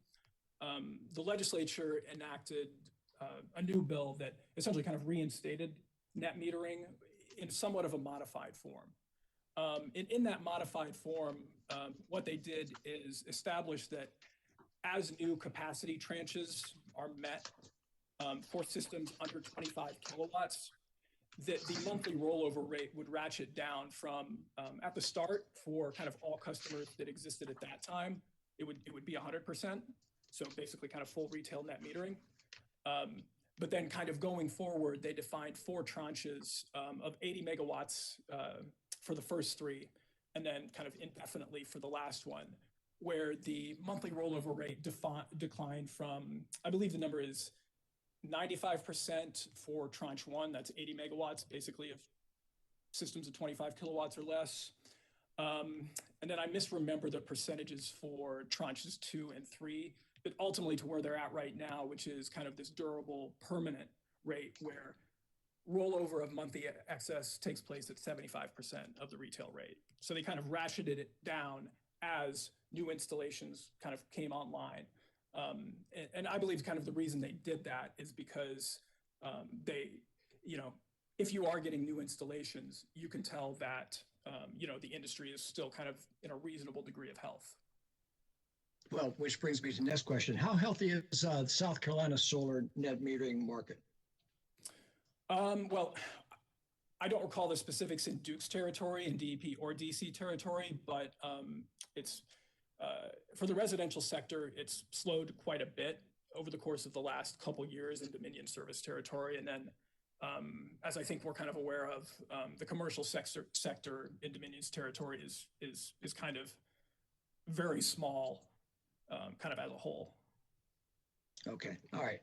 The legislature enacted a new bill that essentially kind of reinstated net metering in somewhat of a modified form. In that modified form, what they did is establish that as new capacity tranches are met for systems under 25 kilowatts, that the monthly rollover rate would ratchet down from, at the start, for kind of all customers that existed at that time, it would be 100%. So basically kind of full retail net metering. But then kind of going forward, they defined 4 tranches of 80 megawatts for the first 3, and then kind of indefinitely for the last one, where the monthly rollover rate declined from, I believe the number is 95% for tranche 1, that's 80 megawatts, basically of systems of 25 kilowatts or less. And then I misremember the percentages for tranches 2 and 3, but ultimately to where they're at right now, which is kind of this durable, permanent rate where rollover of monthly excess takes place at 75% of the retail rate. So they kind of ratcheted it down as new installations kind of came online. And I believe kind of the reason they did that is because they, if you are getting new installations, you can tell that, the industry is still kind of in a reasonable degree of health. Well, which brings me to the next question. How healthy is South Carolina's solar net metering market? Well, I don't recall the specifics in Duke's territory, in DEP or DC territory, but it's for the residential sector, it's slowed quite a bit over the course of the last couple years in Dominion service territory. And then, as I think we're kind of aware of, the commercial sector in Dominion's territory is kind of very small, kind of as a whole. Okay, all right.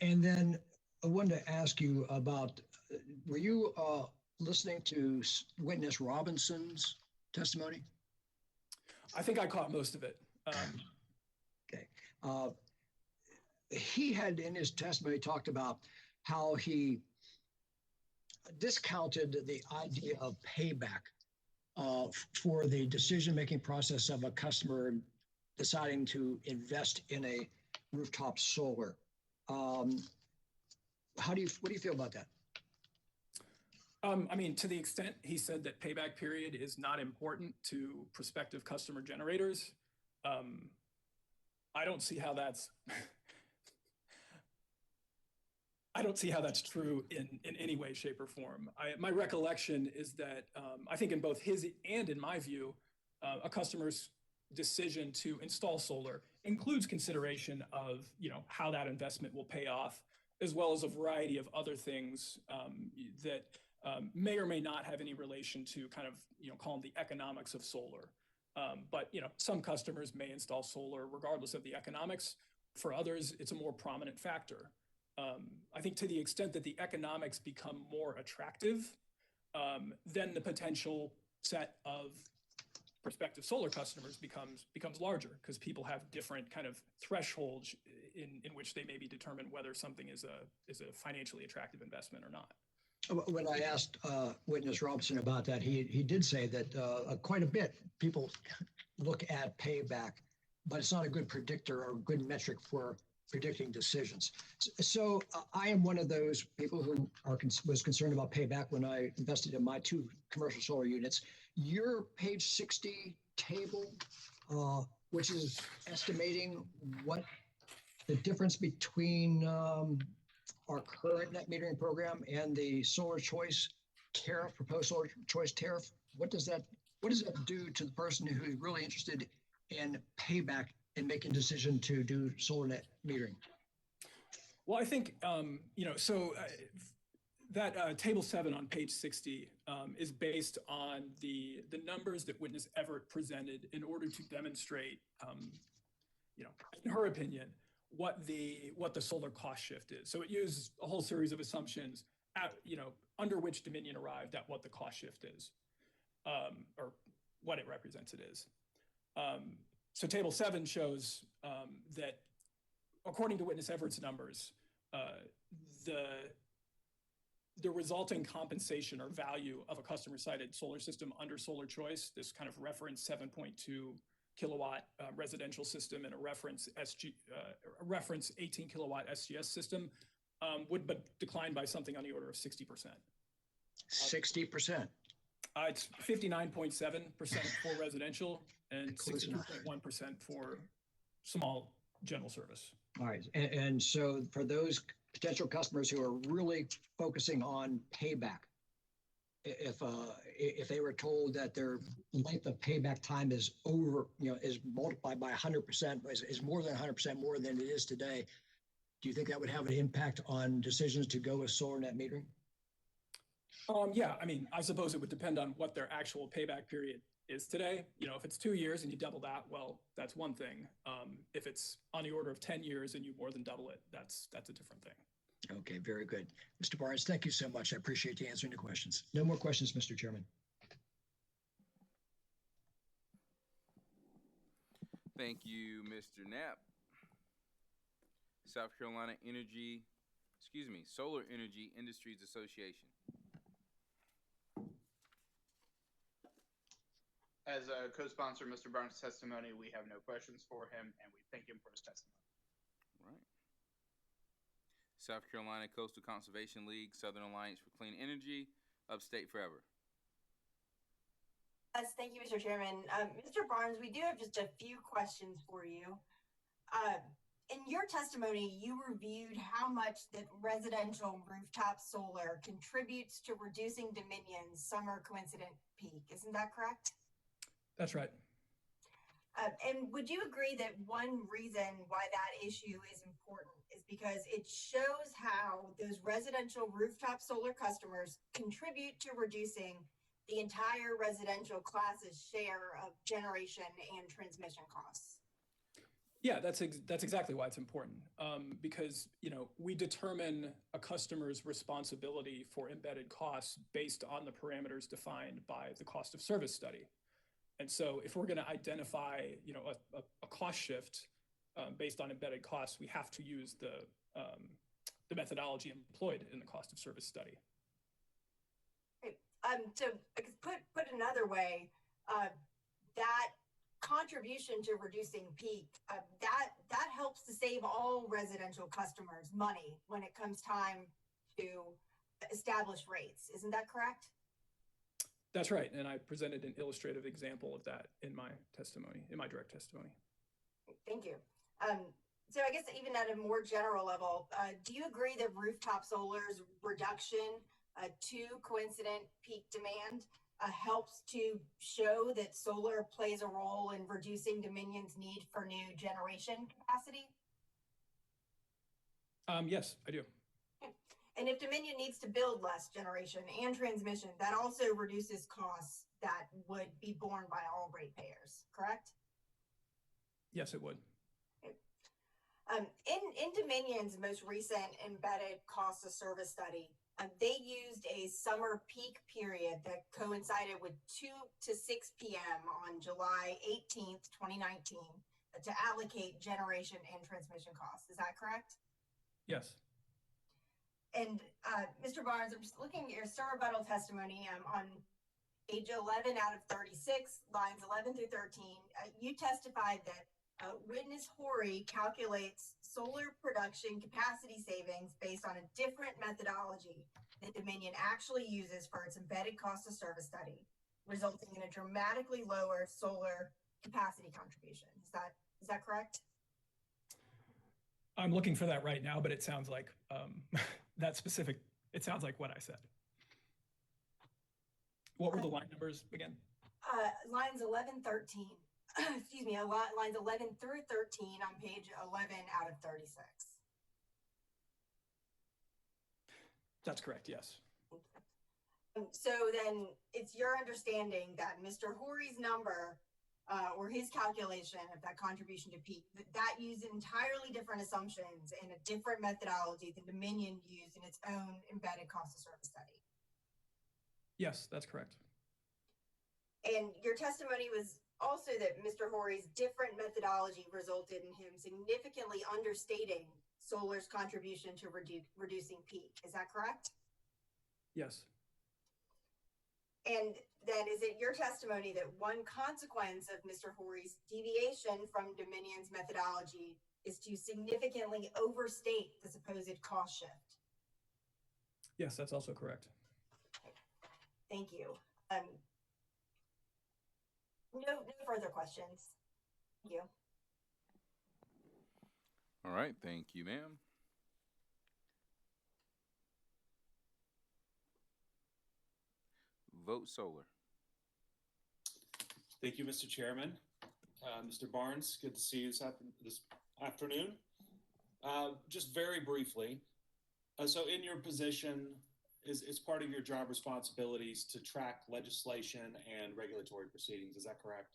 And then I wanted to ask you about, were you listening to witness Robinson's testimony? I think I caught most of it. Okay. He had in his testimony talked about how he discounted the idea of payback for the decision-making process of a customer deciding to invest in a rooftop solar. What do you feel about that? I mean, to the extent he said that payback period is not important to prospective customer generators, I don't see how that's I don't see how that's true in any way, shape, or form. My recollection is that I think in both his and in my view, a customer's decision to install solar includes consideration of how that investment will pay off, as well as a variety of other things that may or may not have any relation to kind of call them the economics of solar. But some customers may install solar regardless of the economics. For others, it's a more prominent factor. I think to the extent that the economics become more attractive, then the potential set of prospective solar customers becomes larger, because people have different kind of thresholds in which they maybe determine whether something is a financially attractive investment or not. When I asked witness Robinson about that, he did say that quite a bit people look at payback, but it's not a good predictor or good metric for predicting decisions. So I am one of those people who was concerned about payback when I invested in my 2 commercial solar units. Your page 60 table, which is estimating what the difference between our current net metering program and the solar choice tariff, proposed solar choice tariff, what does that do to the person who is really interested in payback and making a decision to do solar net metering? Well, I think, that table 7 on page 60 is based on the numbers that witness Everett presented in order to demonstrate, in her opinion, what the solar cost shift is. So it used a whole series of assumptions under which Dominion arrived at what the cost shift is, or what it represents it is. So table 7 shows that according to witness Everett's numbers, the resulting compensation or value of a customer-sited solar system under solar choice, this kind of reference 7.2 kilowatt residential system and a reference 18 kilowatt SGS system, would decline by something on the order of 60%. 60%? It's 59.7% for residential and 62.1% for small general service. All right, and so for those potential customers who are really focusing on payback, if they were told that their length of payback time is is multiplied by 100%, is more than 100% more than it is today, do you think that would have an impact on decisions to go with solar net metering? Yeah, I mean, I suppose it would depend on what their actual payback period is today. If it's 2 years and you double that, well, that's one thing. If it's on the order of 10 years and you more than double it, that's a different thing. Okay, very good. Mr. Barnes, thank you so much. I appreciate you answering the questions. No more questions, Mr. Chairman. Thank you, Mr. Knapp. South Carolina Solar Energy Industries Association. As a co-sponsor, Mr. Barnes' testimony, we have no questions for him, and we thank him for his testimony. Right. South Carolina Coastal Conservation League, Southern Alliance for Clean Energy, Upstate Forever. Yes, thank you, Mr. Chairman. Mr. Barnes, we do have just a few questions for you. in your testimony, you reviewed how much that residential rooftop solar contributes to reducing Dominion's summer coincident peak. Isn't that correct? That's right. And would you agree that one reason why that issue is important is because it shows how those residential rooftop solar customers contribute to reducing the entire residential class's share of generation and transmission costs? Yeah, that's exactly why it's important, because we determine a customer's responsibility for embedded costs based on the parameters defined by the cost of service study. And so if we're going to identify a cost shift based on embedded costs, we have to use the methodology employed in the cost of service study. Great. So put another way, that contribution to reducing peak, that helps to save all residential customers money when it comes time to establish rates. Isn't that correct? That's right. And I presented an illustrative example of that in my testimony, in my direct testimony. Thank you. So I guess even at a more general level, do you agree that rooftop solar's reduction to coincident peak demand helps to show that solar plays a role in reducing Dominion's need for new generation capacity? Yes, I do. And if Dominion needs to build less generation and transmission, that also reduces costs that would be borne by all ratepayers, correct? Yes, it would. In Dominion's most recent embedded cost of service study, they used a summer peak period that coincided with 2 to 6 p.m. on July 18th, 2019, to allocate generation and transmission costs. Is that correct? Yes. And Mr. Barnes, I'm just looking at your star rebuttal testimony on page 11 out of 36, lines 11 through 13. You testified that witness Horry calculates solar production capacity savings based on a different methodology that Dominion actually uses for its embedded cost of service study, resulting in a dramatically lower solar capacity contribution. Is that correct? I'm looking for that right now, but it sounds like that specific, it sounds like what I said. What were the line numbers again? Lines 11, 13. Excuse me, lines 11 through 13 on page 11 out of 36. That's correct, yes. So then it's your understanding that Mr. Horry's number or his calculation of that contribution to peak, that used entirely different assumptions and a different methodology than Dominion used in its own embedded cost of service study. Yes, that's correct. And your testimony was also that Mr. Horry's different methodology resulted in him significantly understating solar's contribution to reducing peak. Is that correct? Yes. And then is it your testimony that one consequence of Mr. Horry's deviation from Dominion's methodology is to significantly overstate the supposed cost shift? Yes, that's also correct. Thank you. No further questions. Thank you. All right, thank you, ma'am. Vote Solar. Thank you, Mr. Chairman. Mr. Barnes, good to see you this afternoon. Just very briefly, so in your position, is part of your job responsibilities to track legislation and regulatory proceedings. Is that correct?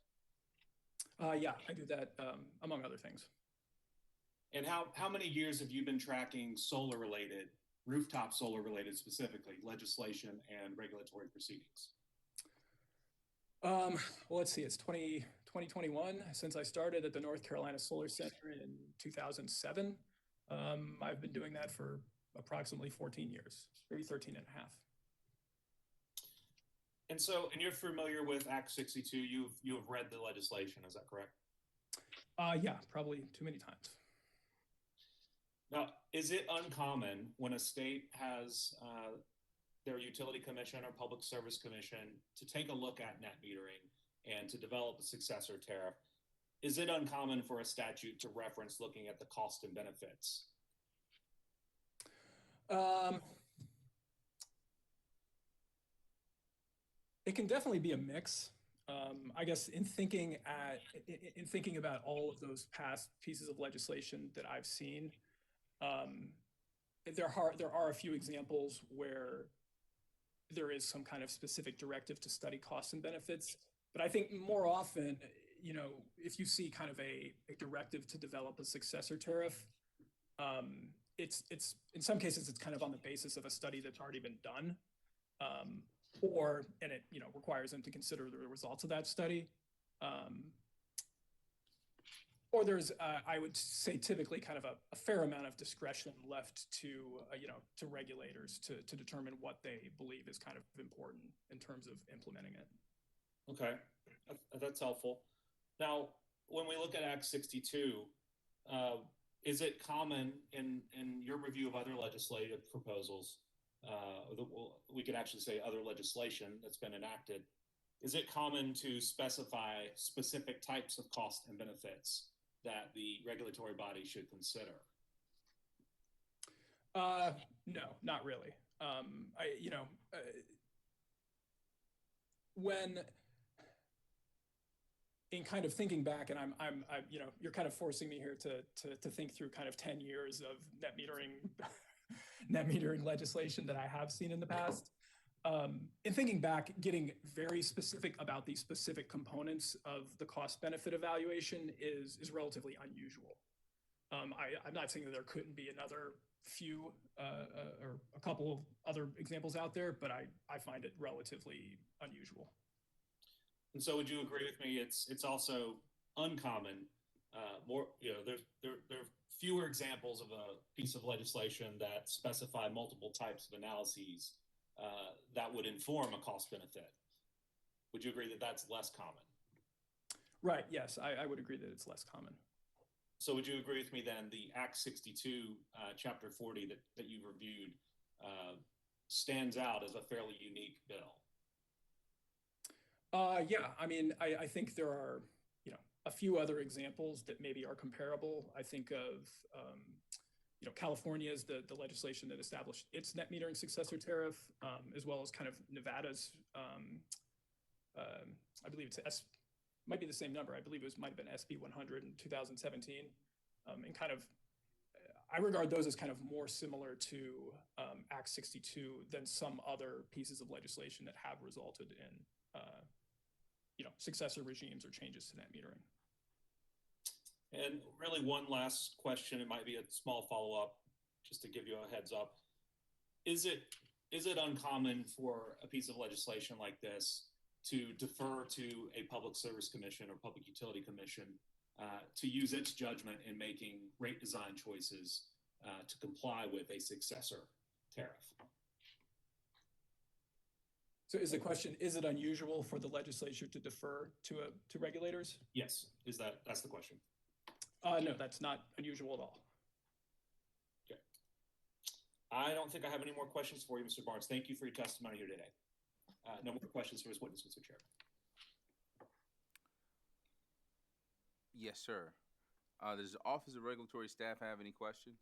Yeah, I do that among other things. And how many years have you been tracking solar-related, rooftop solar-related specifically, legislation and regulatory proceedings? Well, let's see, it's 2021 since I started at the North Carolina Solar Center in 2007. I've been doing that for approximately 14 years, maybe 13 and a half. And so, and you're familiar with Act 62, you have read the legislation, is that correct? Yeah, probably too many times. Now, is it uncommon when a state has their utility commission or public service commission to take a look at net metering and to develop a successor tariff, is it uncommon for a statute to reference looking at the cost and benefits? It can definitely be a mix. I guess in thinking about all of those past pieces of legislation that I've seen, there are a few examples where there is some kind of specific directive to study costs and benefits. But I think more often, if you see kind of a directive to develop a successor tariff, it's in some cases it's kind of on the basis of a study that's already been done, and it requires them to consider the results of that study. Or there's, I would say, typically kind of a fair amount of discretion left to regulators to determine what they believe is kind of important in terms of implementing it. Okay, that's helpful. Now, when we look at Act 62, is it common in your review of other legislative proposals, we could actually say other legislation that's been enacted, is it common to specify specific types of costs and benefits that the regulatory body should consider? No, not really. When in kind of thinking back, and I'm you're kind of forcing me here to think through kind of 10 years of net metering legislation that I have seen in the past. In thinking back, getting very specific about the specific components of the cost-benefit evaluation is relatively unusual. I'm not saying that there couldn't be another few or a couple of other examples out there, but I find it relatively unusual. And so, would you agree with me? It's also uncommon. There are fewer examples of a piece of legislation that specify multiple types of analyses that would inform a cost benefit. Would you agree that that's less common? Right. Yes, I would agree that it's less common. So would you agree with me then the Act 62, Chapter 40 that you've reviewed stands out as a fairly unique bill? Yeah, I mean, I think there are, a few other examples that maybe are comparable. I think of, California's the legislation that established its net metering successor tariff, as well as kind of Nevada's, I believe might be the same number. I believe might have been SB 100 in 2017. And kind of, I regard those as kind of more similar to Act 62 than some other pieces of legislation that have resulted in, successor regimes or changes to net metering. And really one last question, it might be a small follow-up, just to give you a heads up. Is it uncommon for a piece of legislation like this to defer to a public service commission or public utility commission to use its judgment in making rate design choices to comply with a successor tariff? So is the question, is it unusual for the legislature to defer to regulators? Yes, that's the question. No, that's not unusual at all. Okay. I don't think I have any more questions for you, Mr. Barnes. Thank you for your testimony here today. No more questions for his witness, Mr. Chair. Yes, sir. Does the Office of Regulatory Staff have any questions?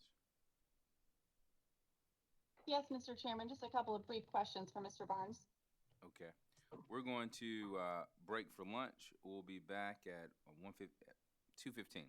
Yes, Mr. Chairman, just a couple of brief questions for Mr. Barnes. Okay. We're going to break for lunch. We'll be back at 2:15.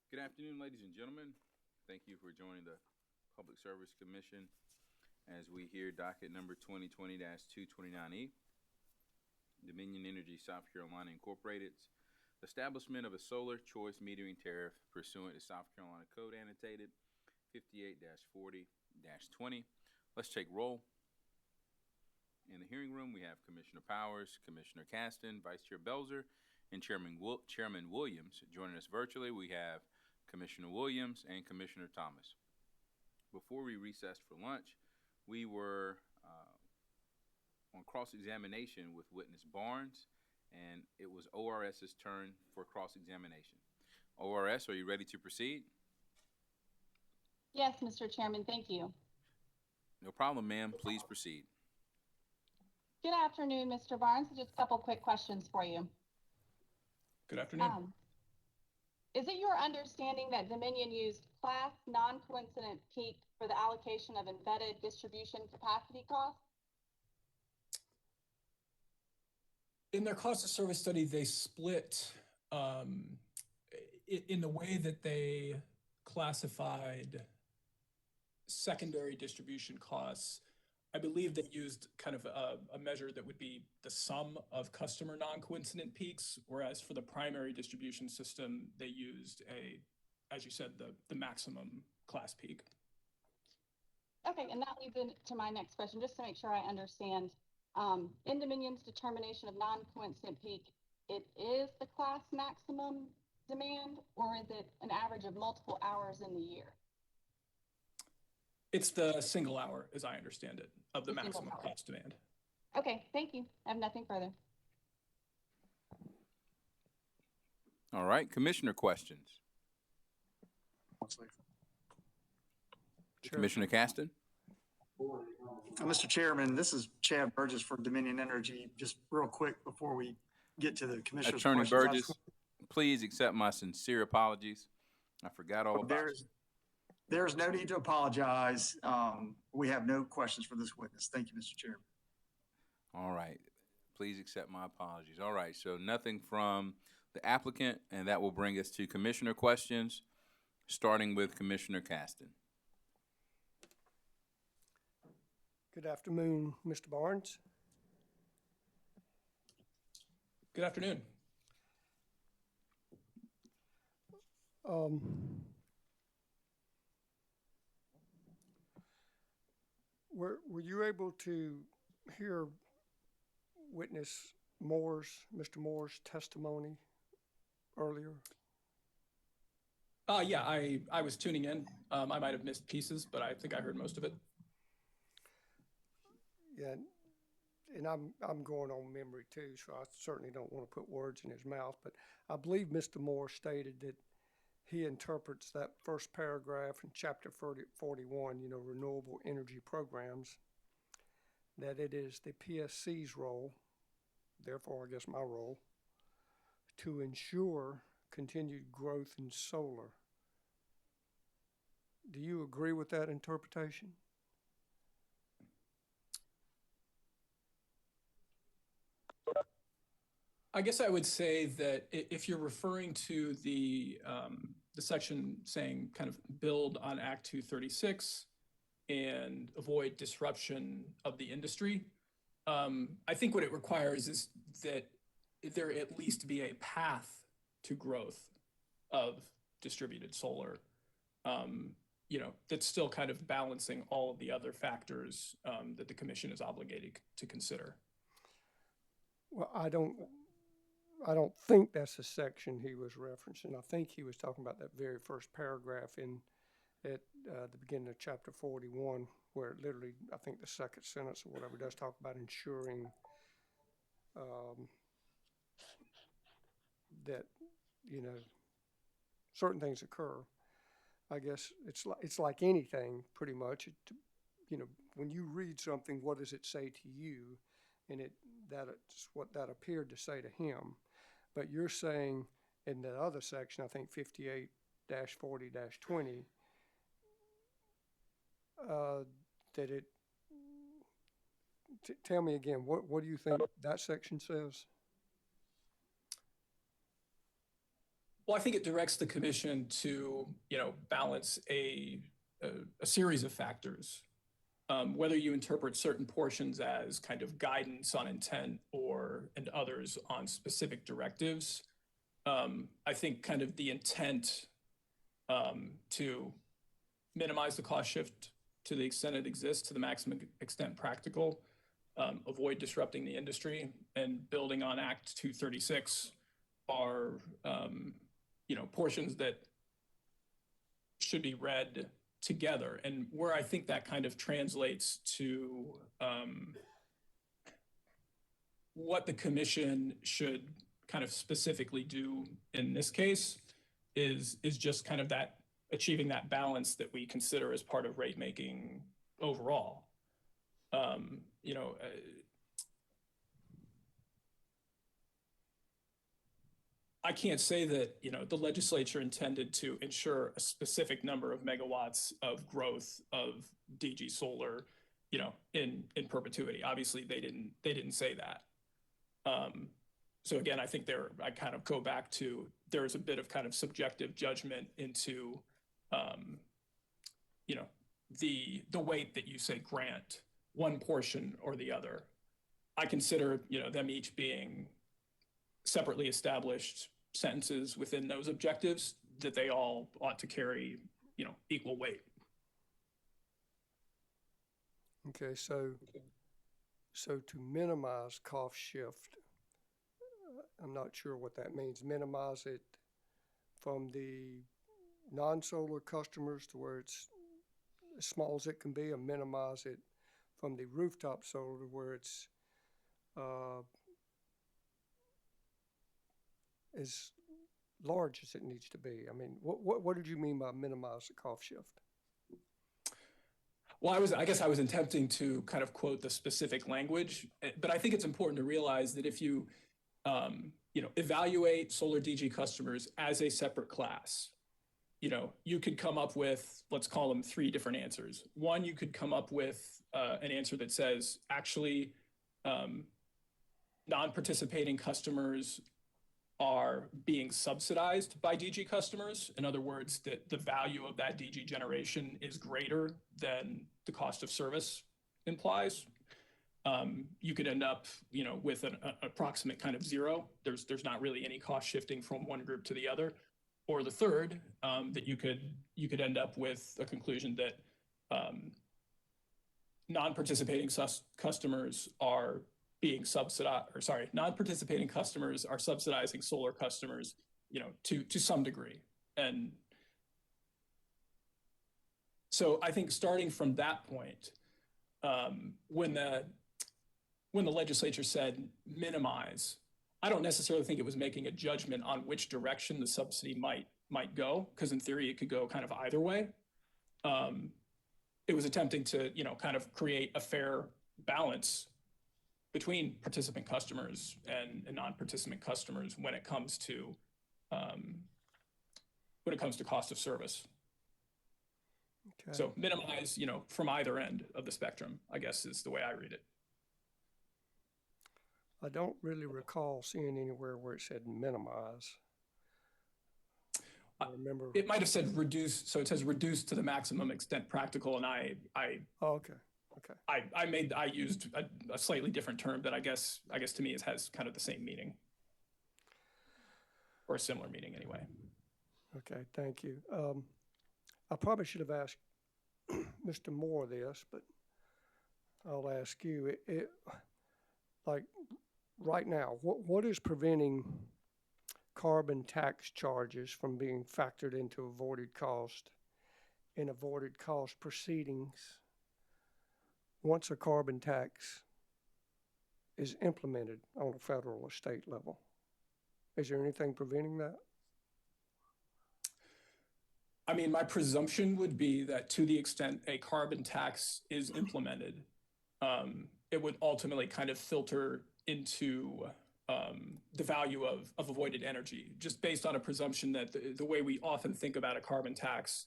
Good afternoon, ladies and gentlemen. Thank you for joining the Public Service Commission as we hear docket number 2020-229E. Dominion Energy South Carolina Incorporated's establishment of a solar choice metering tariff pursuant to South Carolina Code annotated 58-40-20. Let's take roll. In the hearing room, we have Commissioner Powers, Commissioner Caston, Vice Chair Belzer, and Chairman Williams. Joining us virtually, we have Commissioner Williams and Commissioner Thomas. Before we recessed for lunch, we were on cross-examination with witness Barnes, and it was ORS's turn for cross-examination. ORS, are you ready to proceed? Yes, Mr. Chairman, thank you. No problem, ma'am. Please proceed. Good afternoon, Mr. Barnes. Just a couple quick questions for you. Good afternoon. Is it your understanding that Dominion used class non-coincident peak for the allocation of embedded distribution capacity costs? In their cost of service study, they split in the way that they classified secondary distribution costs. I believe they used kind of a measure that would be the sum of customer non-coincident peaks, whereas for the primary distribution system, they used as you said, the maximum class peak. Okay, and that leads into my next question, just to make sure I understand. In Dominion's determination of non-coincident peak, it is the class maximum demand, or is it an average of multiple hours in the year? It's the single hour, as I understand it, of the maximum class demand. Okay, thank you. I have nothing further. All right, Commissioner questions. Commissioner Caston? Mr. Chairman, this is Chad Burgess for Dominion Energy. Just real quick before we get to the commissioner's Attorney questions. Burgess, please accept my sincere apologies. I forgot all about it. There's no need to apologize. We have no questions for this witness. Thank you, Mr. Chairman. All right. Please accept my apologies. All right. So nothing from the applicant, and that will bring us to commissioner questions, starting with Commissioner Caston. Good afternoon, Mr. Barnes. Good afternoon. Were you able to hear witness Mr. Moore's testimony earlier? Yeah, I was tuning in. I might have missed pieces, but I think I heard most of it. Yeah, and I'm going on memory too, so I certainly don't want to put words in his mouth, but I believe Mr. Moore stated that he interprets that first paragraph in chapter 41, renewable energy programs, that it is the PSC's role, therefore I guess my role, to ensure continued growth in solar. Do you agree with that interpretation? I guess I would say that if you're referring to the section saying kind of build on Act 236 and avoid disruption of the industry, I think what it requires is that there at least be a path to growth of distributed solar, that's still kind of balancing all of the other factors that the commission is obligated to consider. Well, I don't think that's the section he was referencing. I think he was talking about that very first paragraph at the beginning of chapter 41, where it literally, I think the second sentence or whatever does talk about ensuring that, certain things occur. I guess it's like anything pretty much. When you read something, what does it say to you? And that's what that appeared to say to him. But you're saying in the other section, I think 58-40-20, that it, tell me again, what do you think that section says? Well, I think it directs the commission to, balance a series of factors. Whether you interpret certain portions as kind of guidance on intent and others on specific directives. I think kind of the intent to minimize the cost shift to the extent it exists, to the maximum extent practical, avoid disrupting the industry, and building on Act 236 are, portions that should be read together. And where I think that kind of translates to what the commission should kind of specifically do in this case is just kind of that achieving that balance that we consider as part of rate making overall. I can't say that, the legislature intended to ensure a specific number of megawatts of growth of DG solar, in perpetuity. Obviously, they didn't say that. So again, I think I kind of go back to, there is a bit of kind of subjective judgment into, the weight that you say grant one portion or the other. I consider, them each being separately established sentences within those objectives, that they all ought to carry, equal weight. Okay, so to minimize cost shift, I'm not sure what that means. Minimize it from the non-solar customers to where it's as small as it can be, or minimize it from the rooftop solar to where it's as large as it needs to be. I mean, what did you mean by minimize the cost shift? Well, I guess I was attempting to kind of quote the specific language, but I think it's important to realize that if you, evaluate solar DG customers as a separate class, you could come up with, let's call them 3 different answers. One, you could come up with an answer that says, actually, non-participating customers are being subsidized by DG customers. In other words, that the value of that DG generation is greater than the cost of service implies. You could end up, with an approximate kind of zero. There's not really any cost shifting from one group to the other. Or the third, that you could end up with a conclusion that non-participating customers are being subsidized, non-participating customers are subsidizing solar customers, to some degree. And so I think starting from that point, when the legislature said minimize, I don't necessarily think it was making a judgment on which direction the subsidy might go, because in theory it could go kind of either way. It was attempting to, kind of create a fair balance between participant customers and non-participant customers when it comes to cost of service. Okay. So minimize, from either end of the spectrum, I guess is the way I read it. I don't really recall seeing anywhere where it said minimize. I remember it might have said reduce, so it says reduce to the maximum extent practical, and Oh, okay. I used a slightly different term that I guess to me it has kind of the same meaning, or a similar meaning anyway. Okay, thank you. I probably should have asked Mr. Moore this, but I'll ask you. Like right now, what is preventing carbon tax charges from being factored into avoided cost in avoided cost proceedings once a carbon tax is implemented on a federal or state level? Is there anything preventing that? I mean, my presumption would be that to the extent a carbon tax is implemented, it would ultimately kind of filter into the value of avoided energy, just based on a presumption that the way we often think about a carbon tax,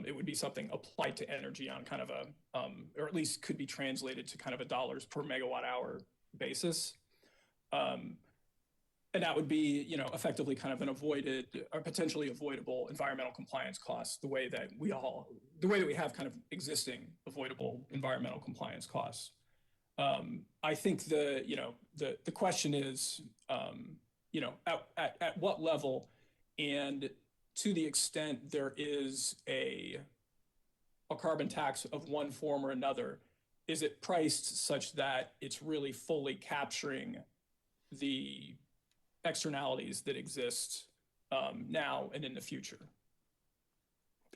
it would be something applied to energy on kind of a, or at least could be translated to kind of a dollars per megawatt hour basis. And that would be, you know, effectively kind of an avoided or potentially avoidable environmental compliance costs, the way that we have kind of existing avoidable environmental compliance costs. I think the question is, you know, at what level, and to the extent there is a carbon tax of one form or another, is it priced such that it's really fully capturing the externalities that exist now and in the future?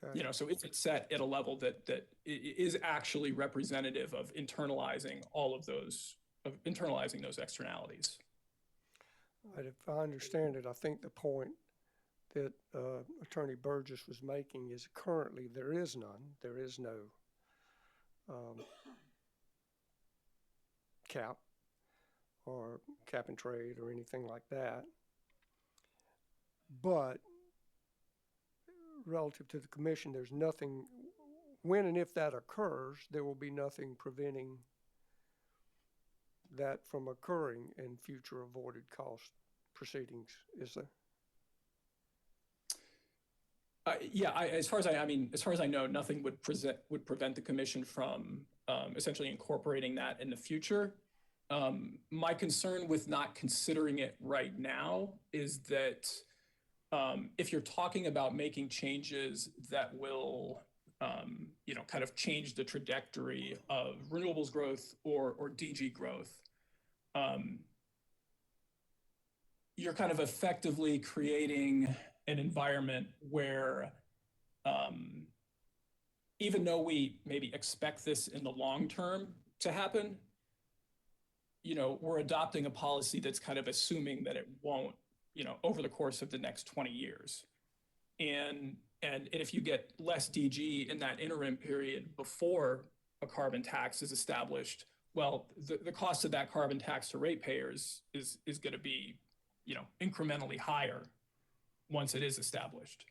Okay. You know, so if it's set at a level that is actually representative of internalizing those externalities. Right, if I understand it, I think the point that Attorney Burgess was making is currently there is none. There is no cap or cap and trade or anything like that. But relative to the commission, there's nothing, when and if that occurs, there will be nothing preventing that from occurring in future avoided cost proceedings, is there? Yeah, as far as I know, nothing would prevent the commission from essentially incorporating that in the future. My concern with not considering it right now is that if you're talking about making changes that will, you know, kind of change the trajectory of renewables growth or DG growth, you're kind of effectively creating an environment where, even though we maybe expect this in the long term to happen, you know, we're adopting a policy that's kind of assuming that it won't, you know, over the course of the next 20 years. And if you get less DG in that interim period before a carbon tax is established, well, the cost of that carbon tax to ratepayers is going to be, you know, incrementally higher once it is established.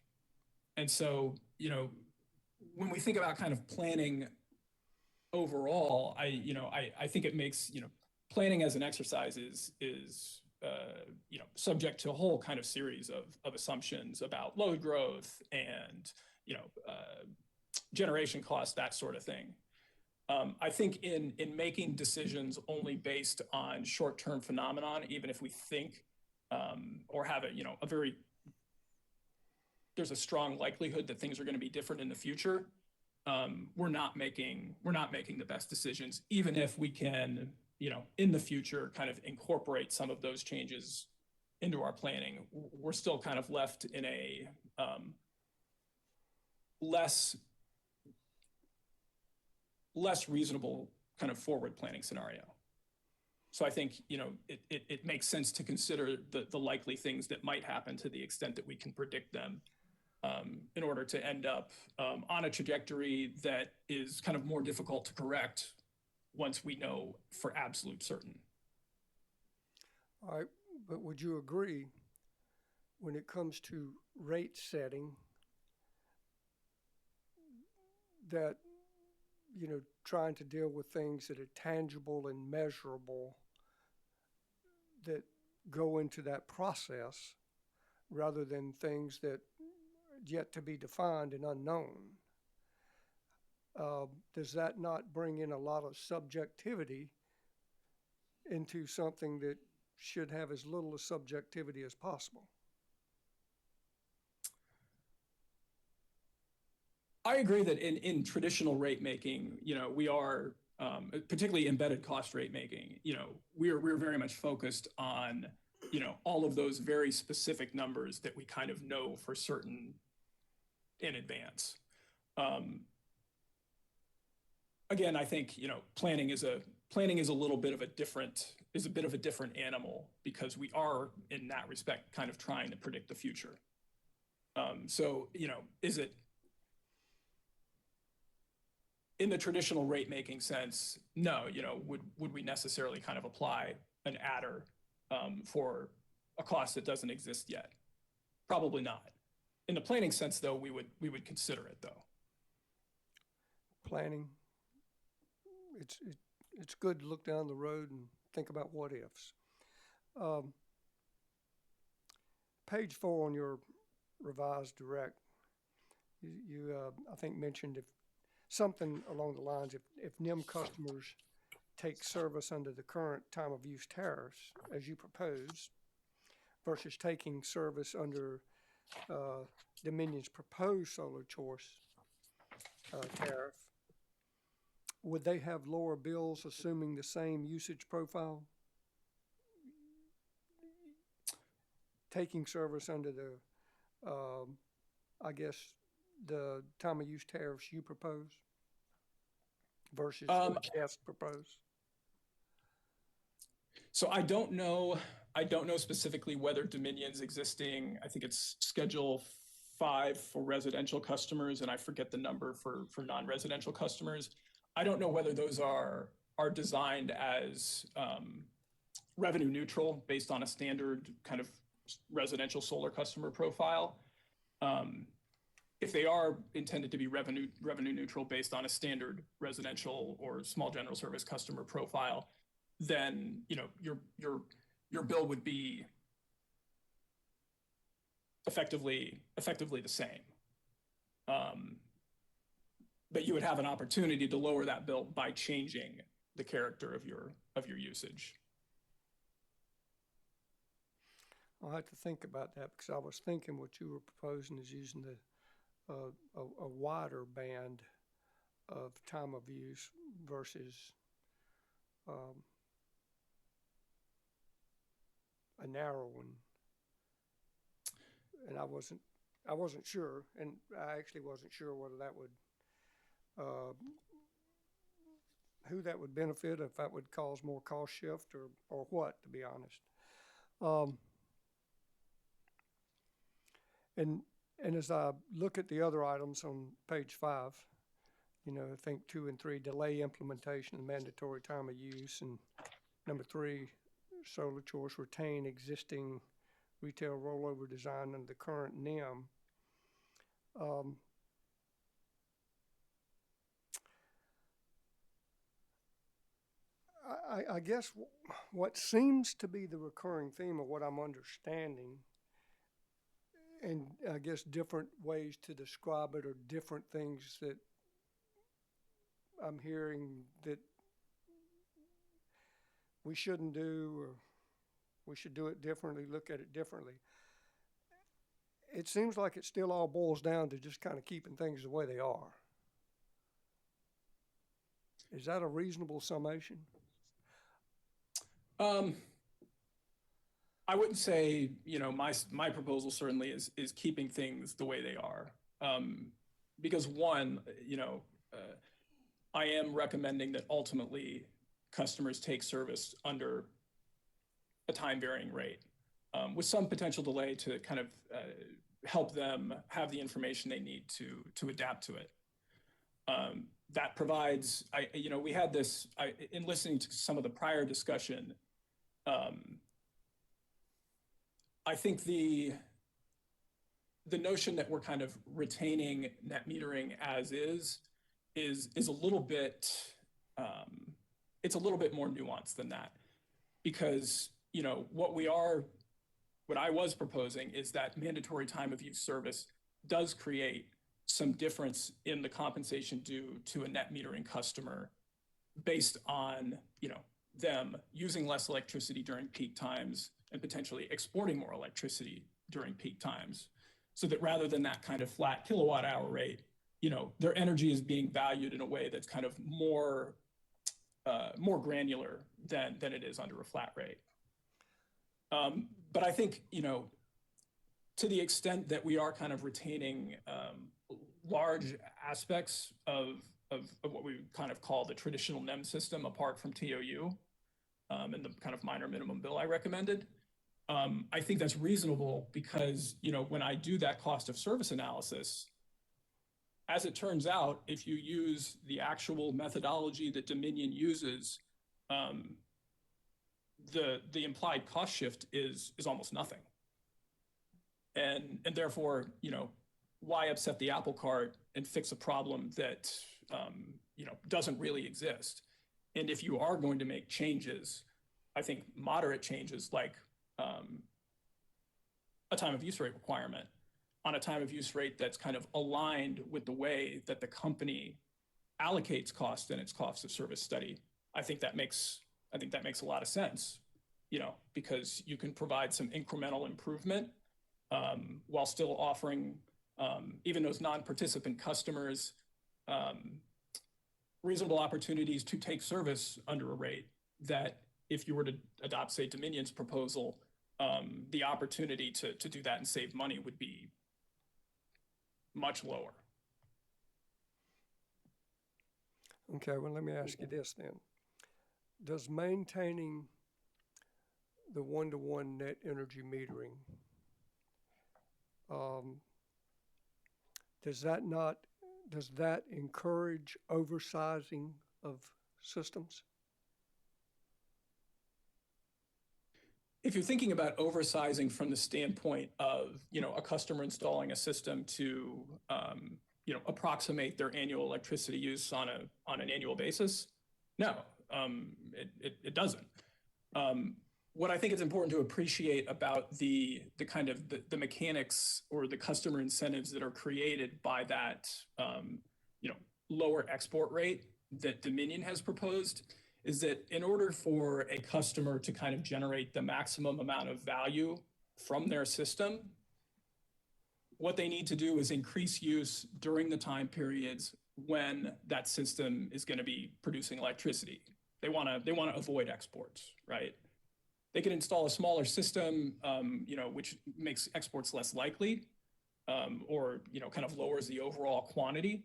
And so, you know, when we think about kind of planning overall, I think it makes, you know, planning as an exercise is you know, subject to a whole kind of series of assumptions about load growth and, you know, generation costs, that sort of thing. I think in making decisions only based on short-term phenomenon, even if we think or have a, you know, there's a strong likelihood that things are going to be different in the future, we're not making the best decisions, even if we can, you know, in the future kind of incorporate some of those changes into our planning. We're still kind of left in a less reasonable kind of forward planning scenario. So I think, you know, it makes sense to consider the likely things that might happen to the extent that we can predict them, in order to end up on a trajectory that is kind of more difficult to correct once we know for absolute certain. All right, but would you agree when it comes to rate setting that, you know, trying to deal with things that are tangible and measurable that go into that process rather than things that are yet to be defined and unknown? Does that not bring in a lot of subjectivity into something that should have as little of subjectivity as possible? I agree that in traditional rate making, you know, we are, particularly embedded cost rate making, you know, we're very much focused on, you know, all of those very specific numbers that we kind of know for certain in advance. Again, I think, you know, planning is a little bit of a different animal, because we are in that respect kind of trying to predict the future. So, you know, is it in the traditional rate making sense? No, you know, would we necessarily kind of apply an adder for a cost that doesn't exist yet? Probably not. In the planning sense, though, we would consider it, though. Planning, it's good to look down the road and think about what ifs. page 4 on your revised direct, you I think mentioned if something along the lines, if NIM customers take service under the current time of use tariffs as you propose versus taking service under Dominion's proposed solar choice tariff, would they have lower bills assuming the same usage profile? Taking service under the, I guess, the time of use tariffs you propose versus what F propose? So I don't know specifically whether Dominion's existing, I think it's Schedule 5 for residential customers, and I forget the number for non-residential customers. I don't know whether those are designed as revenue neutral based on a standard kind of residential solar customer profile. If they are intended to be revenue neutral based on a standard residential or small general service customer profile, then your bill would be effectively the same. But you would have an opportunity to lower that bill by changing the character of your usage. I'll have to think about that because I was thinking what you were proposing is using a wider band of time of use versus a narrow one. And I wasn't sure, and I actually wasn't sure whether that would who that would benefit, if that would cause more cost shift or what, to be honest. And as I look at the other items on page 5, I think 2 and 3, delay implementation of mandatory time of use, and number 3, solar choice, retain existing retail rollover design under the current NIM. I guess what seems to be the recurring theme of what I'm understanding, and I guess different ways to describe it, or different things that I'm hearing that we shouldn't do, or we should do it differently, look at it differently. It seems like it still all boils down to just kind of keeping things the way they are. Is that a reasonable summation? I wouldn't say, my proposal certainly is keeping things the way they are. Because one, I am recommending that ultimately customers take service under a time varying rate, with some potential delay to kind of help them have the information they need to adapt to it. That provides, we had this, in listening to some of the prior discussion, I think the notion that we're kind of retaining net metering as is a little bit, it's a little bit more nuanced than that, because what I was proposing is that mandatory time of use service does create some difference in the compensation due to a net metering customer based on, them using less electricity during peak times and potentially exporting more electricity during peak times, so that rather than that kind of flat kilowatt hour rate, their energy is being valued in a way that's kind of more granular than it is under a flat rate. But I think, to the extent that we are kind of retaining large aspects of what we kind of call the traditional NEM system apart from TOU, and the kind of minor minimum bill I recommended, I think that's reasonable because, when I do that cost of service analysis, as it turns out, if you use the actual methodology that Dominion uses, the implied cost shift is almost nothing. And therefore, why upset the apple cart and fix a problem that, doesn't really exist? And if you are going to make changes, I think moderate changes like a time of use rate requirement on a time of use rate that's kind of aligned with the way that the company allocates cost in its cost of service study, I think that makes a lot of sense, because you can provide some incremental improvement while still offering even those non-participant customers reasonable opportunities to take service under a rate that if you were to adopt, say, Dominion's proposal, the opportunity to do that and save money would be much lower. Okay, well, let me ask you this then. Does maintaining the one-to-one net energy metering, does that encourage oversizing of systems? If you're thinking about oversizing from the standpoint of, a customer installing a system to, approximate their annual electricity use on an annual basis, no, it doesn't. What I think is important to appreciate about the kind of the mechanics or the customer incentives that are created by that, lower export rate that Dominion has proposed is that in order for a customer to kind of generate the maximum amount of value from their system, what they need to do is increase use during the time periods when that system is going to be producing electricity. They want to avoid exports, right? They can install a smaller system, which makes exports less likely, or kind of lowers the overall quantity.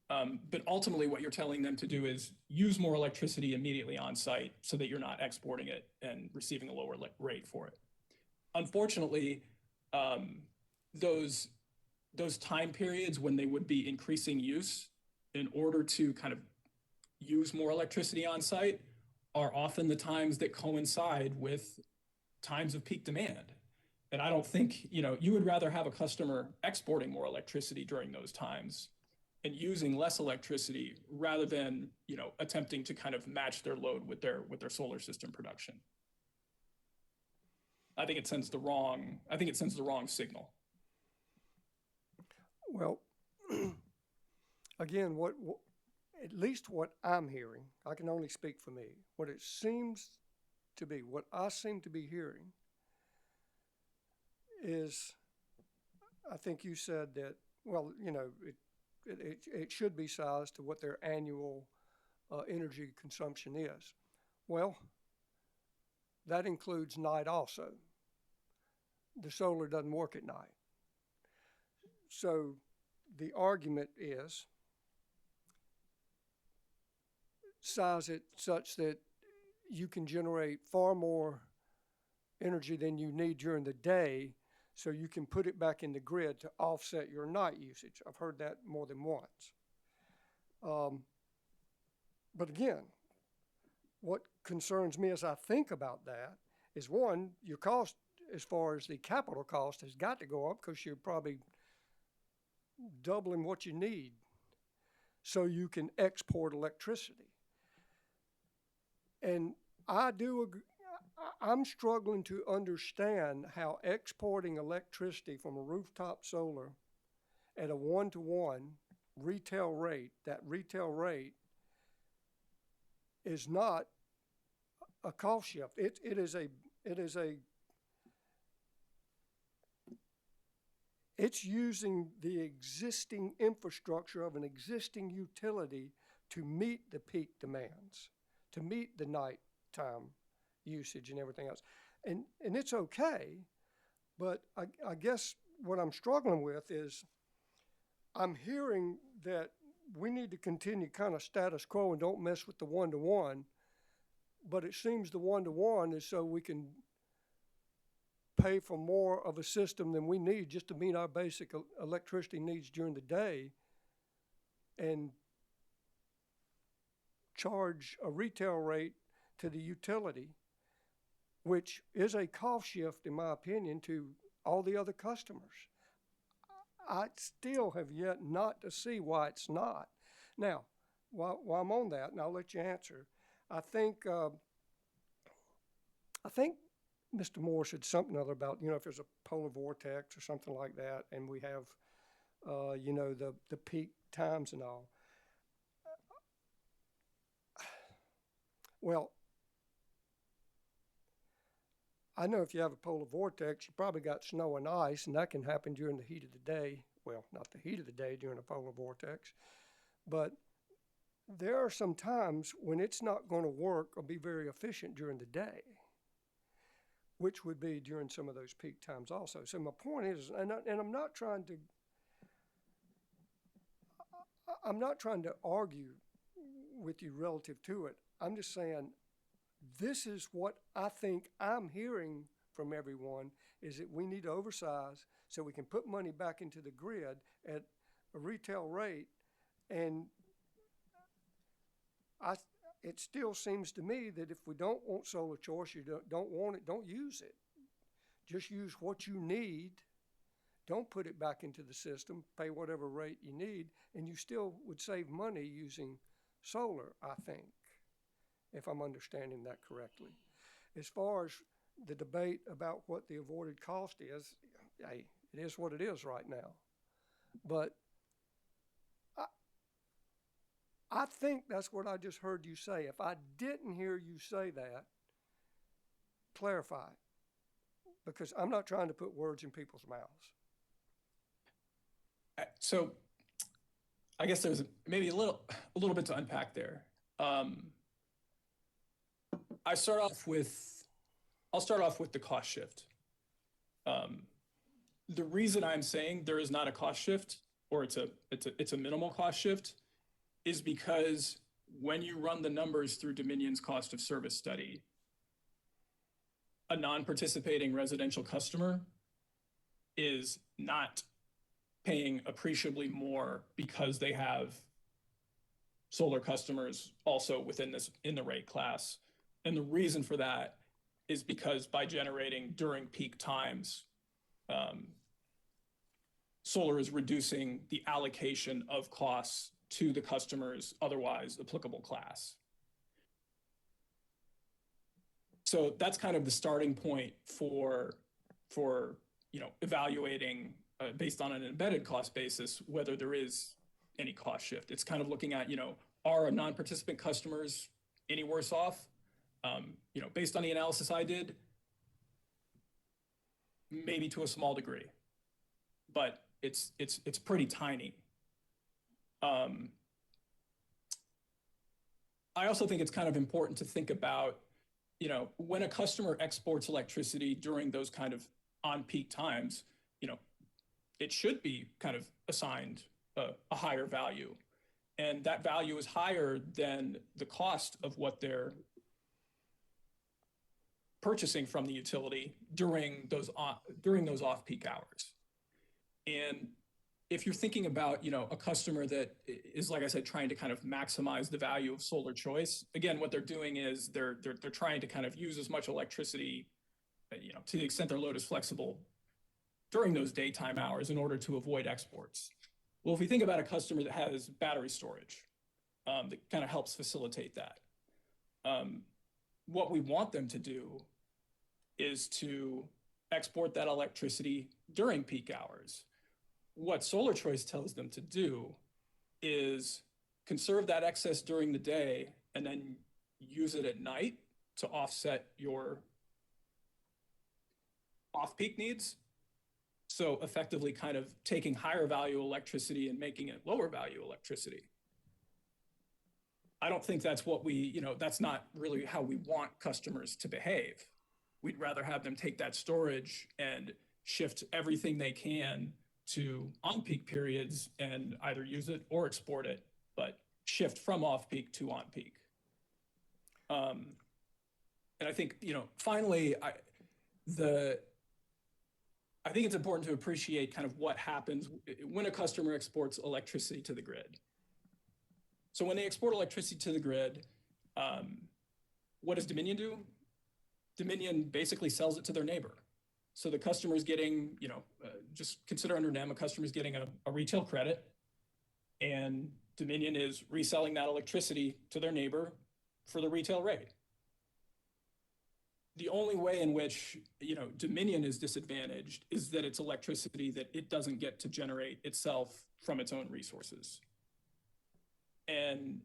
But ultimately, what you're telling them to do is use more electricity immediately on site so that you're not exporting it and receiving a lower rate for it. Unfortunately, those time periods when they would be increasing use in order to kind of use more electricity on site are often the times that coincide with times of peak demand. And I don't think, you would rather have a customer exporting more electricity during those times and using less electricity rather than, attempting to kind of match their load with their solar system production. I think it sends the wrong signal. Well, again, what at least what I'm hearing, I can only speak for me, what I seem to be hearing is, I think you said that, well, it should be sized to what their annual energy consumption is. Well, that includes night also. The solar doesn't work at night. So the argument is size it such that you can generate far more energy than you need during the day so you can put it back in the grid to offset your night usage. I've heard that more than once. But again, what concerns me as I think about that is, one, your cost as far as the capital cost has got to go up because you're probably doubling what you need so you can export electricity. And I do agree, I'm struggling to understand how exporting electricity from a rooftop solar at a 1-to-1 retail rate, that retail rate is not a cost shift. It's using the existing infrastructure of an existing utility to meet the peak demands, to meet the nighttime usage and everything else. And it's okay, but I guess what I'm struggling with is I'm hearing that we need to continue kind of status quo and don't mess with the 1-to-1, but it seems the 1-to-1 is so we can pay for more of a system than we need just to meet our basic electricity needs during the day and charge a retail rate to the utility, which is a cost shift, in my opinion, to all the other customers. I still have yet not to see why it's not. Now, while I'm on that, and I'll let you answer, I think Mr. Moore said something other about, you know, if there's a polar vortex or something like that, and we have, you know, the peak times and all. Well, I know if you have a polar vortex, you probably got snow and ice, and that can happen during the heat of the day. Well, not the heat of the day during a polar vortex, but there are some times when it's not going to work or be very efficient during the day, which would be during some of those peak times also. So my point is, and I'm not trying to argue with you relative to it. I'm just saying, this is what I think I'm hearing from everyone, is that we need to oversize so we can put money back into the grid at a retail rate. And it still seems to me that if we don't want solar choice, you don't want it, don't use it. Just use what you need. Don't put it back into the system, pay whatever rate you need, and you still would save money using solar, I think, if I'm understanding that correctly. As far as the debate about what the avoided cost is, hey, it is what it is right now. But I think that's what I just heard you say. If I didn't hear you say that, clarify it, because I'm not trying to put words in people's mouths. So I guess there's maybe a little bit to unpack there. I'll start off with the cost shift. The reason I'm saying there is not a cost shift, or it's a minimal cost shift, is because when you run the numbers through Dominion's cost of service study, a non-participating residential customer is not paying appreciably more because they have solar customers also in the rate class. And the reason for that is because by generating during peak times, solar is reducing the allocation of costs to the customer's otherwise applicable class. So that's kind of the starting point for evaluating based on an embedded cost basis whether there is any cost shift. It's kind of looking at, are non-participant customers any worse off? Based on the analysis I did, maybe to a small degree, but it's pretty tiny. I also think it's kind of important to think about, when a customer exports electricity during those kind of on-peak times, it should be kind of assigned a higher value. And that value is higher than the cost of what they're purchasing from the utility during those off-peak hours. And if you're thinking about, a customer that is, like I said, trying to kind of maximize the value of solar choice, again, what they're doing is they're trying to kind of use as much electricity, to the extent their load is flexible during those daytime hours in order to avoid exports. Well, if we think about a customer that has battery storage, that kind of helps facilitate that. What we want them to do is to export that electricity during peak hours. What solar choice tells them to do is conserve that excess during the day and then use it at night to offset your off-peak needs. So effectively kind of taking higher value electricity and making it lower value electricity. I don't think that's what that's not really how we want customers to behave. We'd rather have them take that storage and shift everything they can to on-peak periods and either use it or export it, but shift from off-peak to on-peak. And I think, finally, I think it's important to appreciate kind of what happens when a customer exports electricity to the grid. So when they export electricity to the grid, what does Dominion do? Dominion basically sells it to their neighbor. So the customer's getting, just consider under NEM, a customer's getting a retail credit, and Dominion is reselling that electricity to their neighbor for the retail rate. the only way in which, Dominion is disadvantaged is that it's electricity that it doesn't get to generate itself from its own resources. And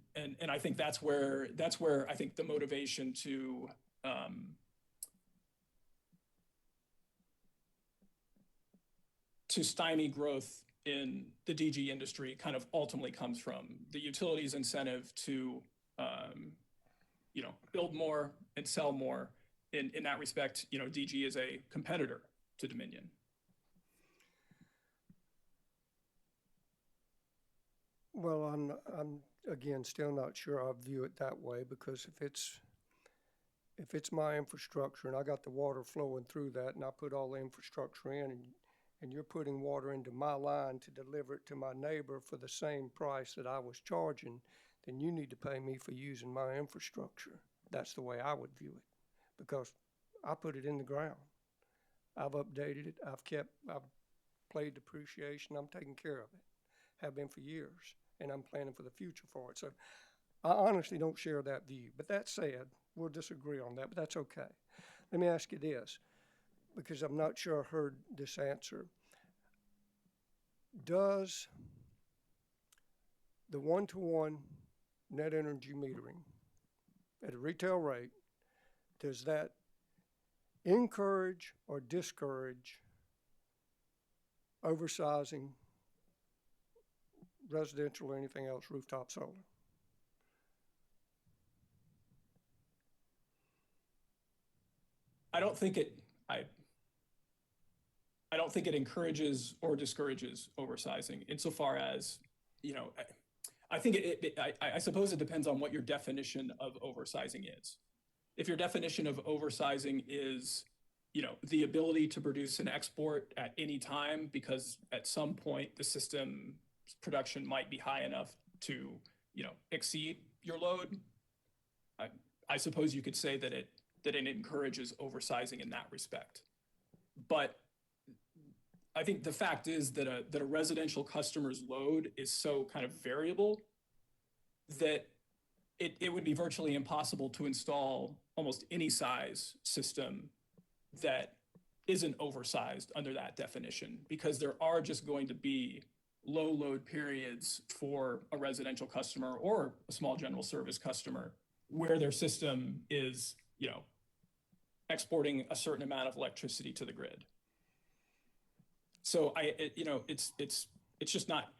I think that's where I think the motivation to stymie growth in the DG industry kind of ultimately comes from. The utilities' incentive to build more and sell more. In that respect, DG is a competitor to Dominion. Well, I'm again still not sure I view it that way, because if it's my infrastructure and I got the water flowing through that and I put all the infrastructure in, and you're putting water into my line to deliver it to my neighbor for the same price that I was charging, then you need to pay me for using my infrastructure. That's the way I would view it, because I put it in the ground. I've updated it. I've played depreciation. I'm taking care of it. Have been for years, and I'm planning for the future for it. So I honestly don't share that view. But that said, we'll disagree on that, but that's okay. Let me ask you this, because I'm not sure I heard this answer. Does the one-to-one net energy metering at a retail rate, does that encourage or discourage oversizing residential or anything else rooftop solar? I don't think it encourages or discourages oversizing, insofar as, I think I suppose it depends on what your definition of oversizing is. If your definition of oversizing is, the ability to produce and export at any time, because at some point the system production might be high enough to, exceed your load, I suppose you could say that it encourages oversizing in that respect. But I think the fact is that a residential customer's load is so kind of variable that it would be virtually impossible to install almost any size system that isn't oversized under that definition, because there are just going to be low load periods for a residential customer or a small general service customer where their system is, exporting a certain amount of electricity to the grid. So it's just not,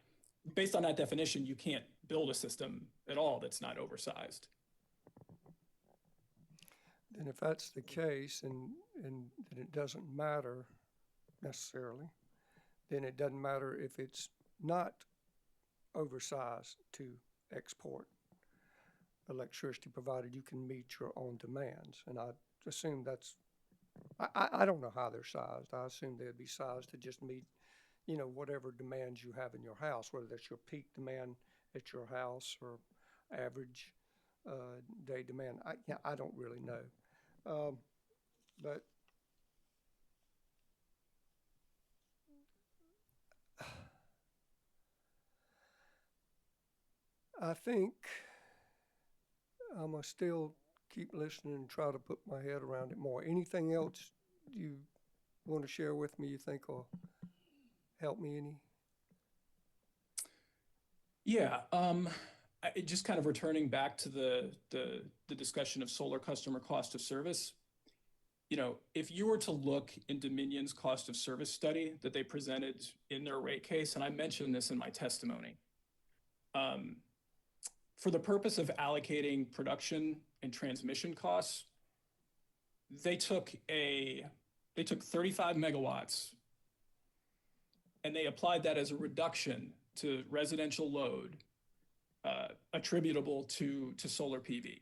based on that definition, you can't build a system at all that's not oversized. Then if that's the case, and it doesn't matter necessarily, then it doesn't matter if it's not oversized to export electricity, provided you can meet your own demands. And I assume that's, I don't know how they're sized. I assume they'd be sized to just meet, whatever demands you have in your house, whether that's your peak demand at your house or average day demand. I don't really know. But I think I'm going to still keep listening and try to put my head around it more. Anything else you want to share with me you think will help me any? Yeah, just kind of returning back to the discussion of solar customer cost of service. If you were to look in Dominion's cost of service study that they presented in their rate case, and I mentioned this in my testimony, for the purpose of allocating production and transmission costs, they took 35 megawatts and they applied that as a reduction to residential load attributable to solar PV.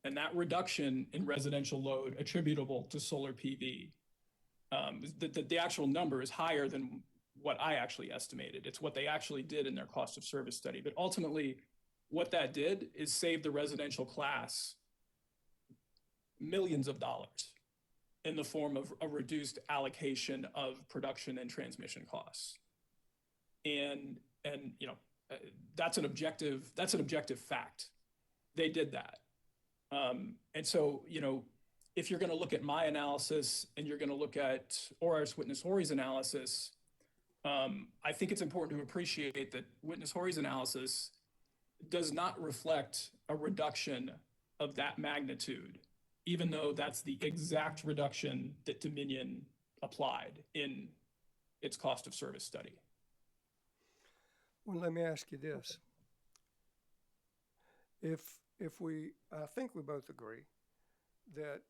And that reduction in residential load attributable to solar PV, the actual number is higher than what I actually estimated. It's what they actually did in their cost of service study. But ultimately, what that did is save the residential class millions of dollars in the form of a reduced allocation of production and transmission costs. And that's an objective fact. They did that. And so, if you're going to look at my analysis and you're going to look at ORS Witness Horry's analysis, I think it's important to appreciate that Witness Horry's analysis does not reflect a reduction of that magnitude, even though that's the exact reduction that Dominion applied in its cost of service study. Well, let me ask you this. If we, I think we both agree that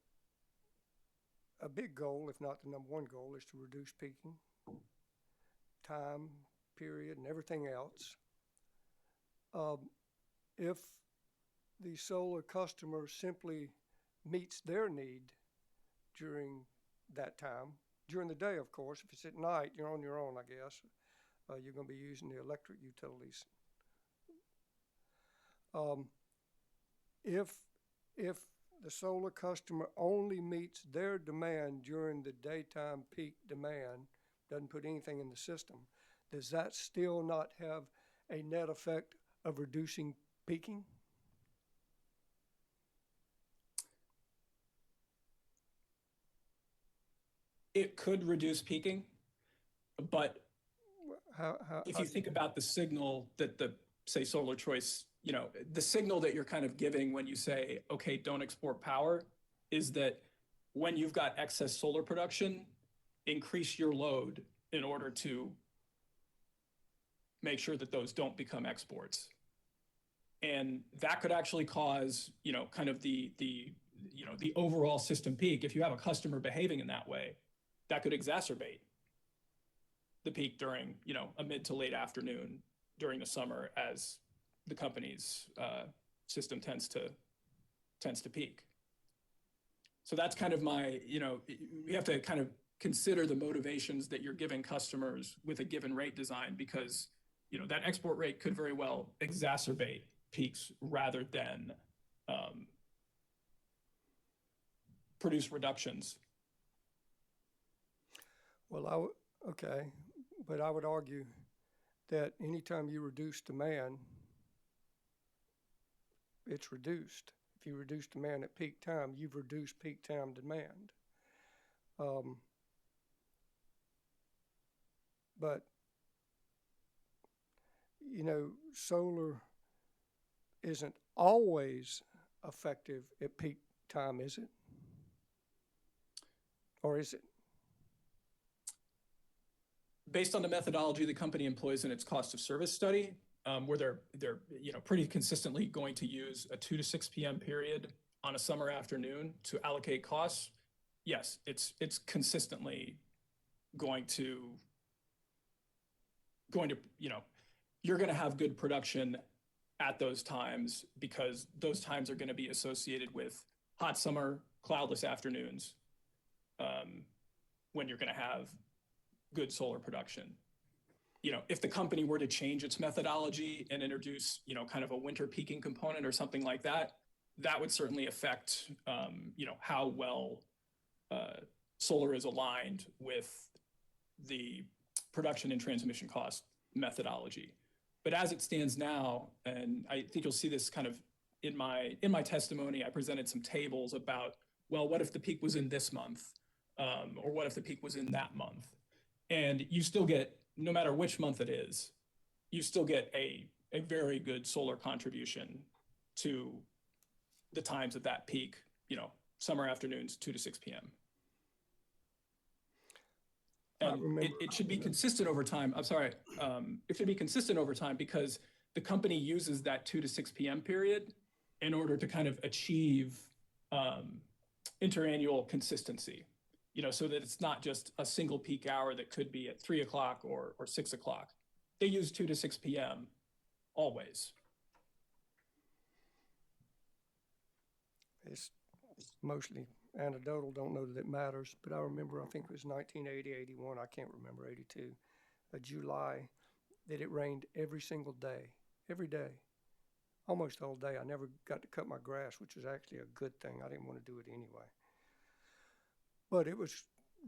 a big goal, if not the number one goal, is to reduce peaking, time, period, and everything else. If the solar customer simply meets their need during that time, during the day, of course. If it's at night, you're on your own, I guess. You're going to be using the electric utilities. If the solar customer only meets their demand during the daytime peak demand, doesn't put anything in the system, does that still not have a net effect of reducing peaking? It could reduce peaking, but if you think about the signal that the, say, Solar Choice, the signal that you're kind of giving when you say, okay, don't export power, is that when you've got excess solar production, increase your load in order to make sure that those don't become exports. And that could actually cause, kind of the overall system peak. If you have a customer behaving in that way, that could exacerbate the peak during, a mid to late afternoon during the summer as the company's system tends to peak. So that's kind of my, you have to kind of consider the motivations that you're giving customers with a given rate design, because, that export rate could very well exacerbate peaks rather than produce reductions. Well, okay, but I would argue that anytime you reduce demand, it's reduced. If you reduce demand at peak time, you've reduced peak time demand. But, solar isn't always effective at peak time, is it? Or is it? Based on the methodology the company employs in its cost of service study, where they're pretty consistently going to use a 2 to 6 p.m. period on a summer afternoon to allocate costs, yes, it's consistently going to you're going to have good production at those times, because those times are going to be associated with hot summer, cloudless afternoons, when you're going to have good solar production. If the company were to change its methodology and introduce, kind of a winter peaking component or something like that, that would certainly affect, how well solar is aligned with the production and transmission cost methodology. But as it stands now, and I think you'll see this kind of in my testimony, I presented some tables about, well, what if the peak was in this month? Or what if the peak was in that month? And you still get, no matter which month it is, you still get a very good solar contribution to the times of that peak, summer afternoons, 2 to 6 p.m. And it should be consistent over time. I'm sorry. It should be consistent over time, because the company uses that 2 to 6 p.m. period in order to kind of achieve interannual consistency, so that it's not just a single peak hour that could be at 3 o'clock or 6 o'clock. They use 2 to 6 p.m. always. It's mostly anecdotal, don't know that it matters, but I remember, I think it was 1980, 81, I can't remember, 82, July, that it rained every single day, every day, almost the whole day. I never got to cut my grass, which was actually a good thing. I didn't want to do it anyway. But it was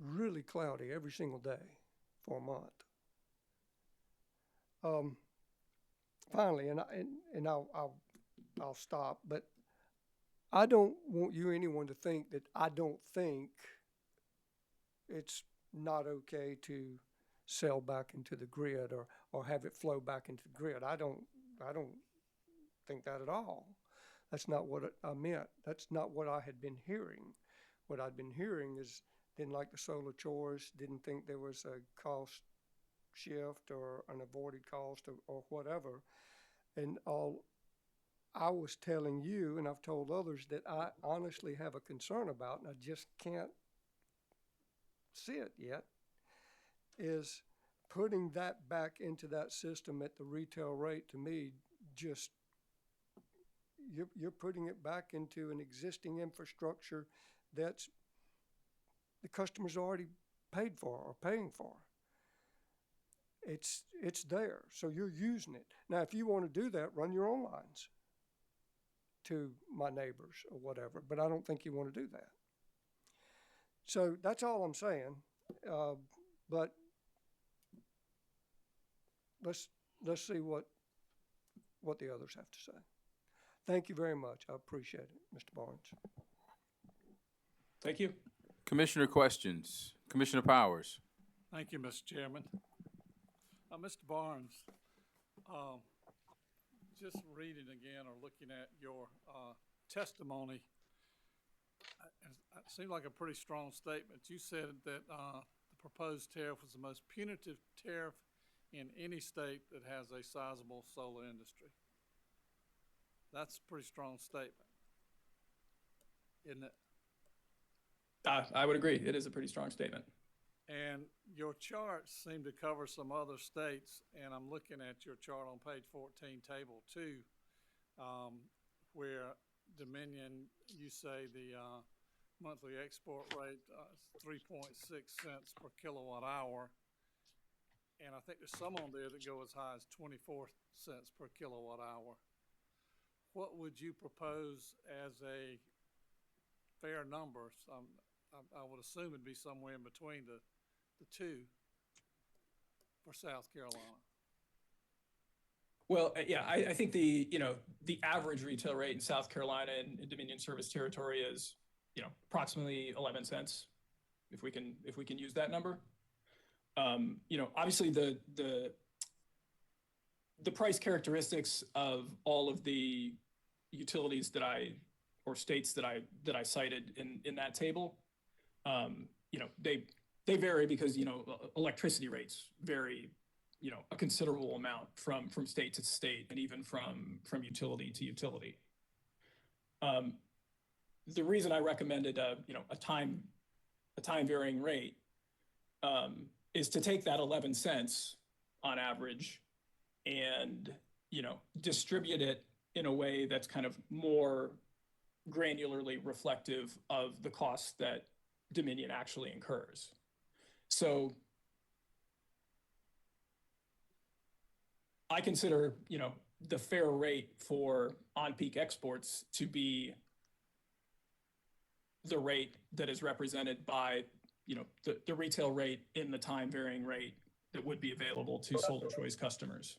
really cloudy every single day for a month. Finally, and I'll stop, but I don't want anyone to think that I don't think it's not okay to sell back into the grid or have it flow back into the grid. I don't think that at all. That's not what I meant. That's not what I had been hearing. What I'd been hearing is didn't like the solar choice, didn't think there was a cost shift or an avoided cost or whatever. And all I was telling you, and I've told others, that I honestly have a concern about, and I just can't see it yet, is putting that back into that system at the retail rate. To me, just you're putting it back into an existing infrastructure that's the customer's already paid for or paying for. It's there, so you're using it. Now, if you want to do that, run your own lines to my neighbors or whatever, but I don't think you want to do that. So that's all I'm saying. But let's see what the others have to say. Thank you very much. I appreciate it, Mr. Barnes. Thank you. Commissioner questions. Commissioner Powers. Thank you, Mr. Chairman. Mr. Barnes, just reading again or looking at your testimony, it seemed like a pretty strong statement. You said that the proposed tariff was the most punitive tariff in any state that has a sizable solar industry. That's a pretty strong statement, isn't it? I would agree. It is a pretty strong statement. And your charts seem to cover some other states, and I'm looking at your chart on page 14, table 2, where Dominion, you say the monthly export rate is 3.6 cents per kilowatt hour, and I think there's some on there that go as high as 24 cents per kilowatt hour. What would you propose as a fair number? I would assume it'd be somewhere in between the two for South Carolina. Well, yeah, I think the average retail rate in South Carolina and Dominion service territory is, approximately 11 cents, if we can use that number. Obviously the price characteristics of all of the utilities or states that I cited in that table, they vary because, electricity rates vary, a considerable amount from state to state and even from utility to utility. The reason I recommended a time varying rate is to take that 11 cents on average and, distribute it in a way that's kind of more granularly reflective of the costs that Dominion actually incurs. So I consider, the fair rate for on-peak exports to be the rate that is represented by, the retail rate in the time varying rate that would be available to solar choice customers.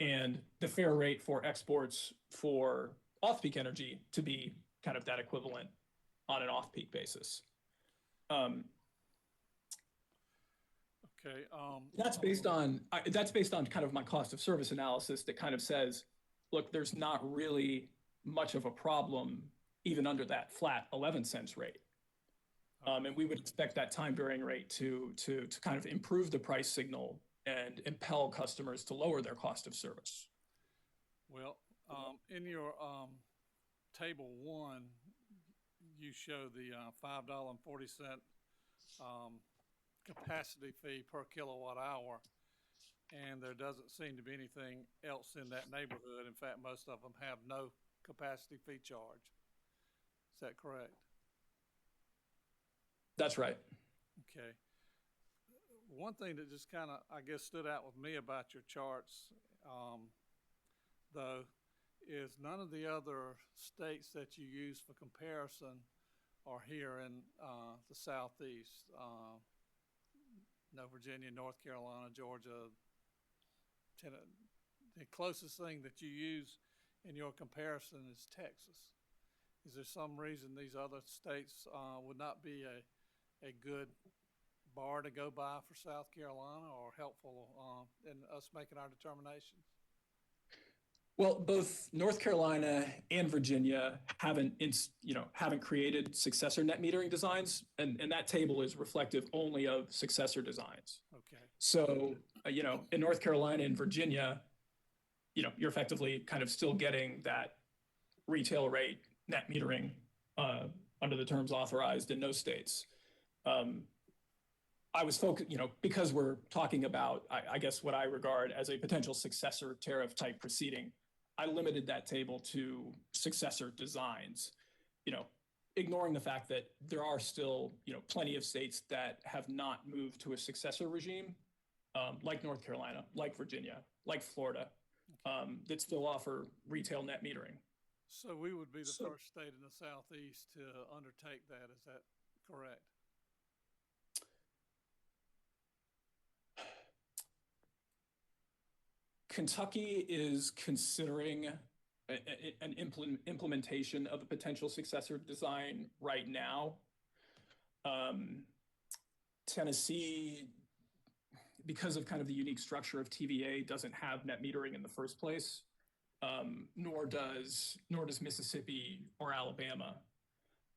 And the fair rate for exports for off-peak energy to be kind of that equivalent on an off-peak basis. Okay. That's based on kind of my cost of service analysis that kind of says, look, there's not really much of a problem even under that flat 11 cents rate. And we would expect that time varying rate to kind of improve the price signal and impel customers to lower their cost of service. Well, in your table 1, you show the $5.40 capacity fee per kilowatt hour, and there doesn't seem to be anything else in that neighborhood. In fact, most of them have no capacity fee charge. Is that correct? That's right. Okay. One thing that just kind of, I guess, stood out with me about your charts, though, is none of the other states that you use for comparison are here in the Southeast. No, Virginia, North Carolina, Georgia. The closest thing that you use in your comparison is Texas. Is there some reason these other states would not be a good bar to go by for South Carolina, or helpful in us making our determinations? Well, both North Carolina and Virginia haven't created successor net metering designs, and that table is reflective only of successor designs. Okay. So, in North Carolina and Virginia, you're effectively kind of still getting that retail rate net metering under the terms authorized in those states. I was focused, because we're talking about, I guess, what I regard as a potential successor tariff type proceeding, I limited that table to successor designs, ignoring the fact that there are still, plenty of states that have not moved to a successor regime, like North Carolina, like Virginia, like Florida, that still offer retail net metering. So we would be the first state in the Southeast to undertake that. Is that correct? Kentucky is considering an implementation of a potential successor design right now. Tennessee, because of kind of the unique structure of TVA, doesn't have net metering in the first place, nor does Mississippi or Alabama.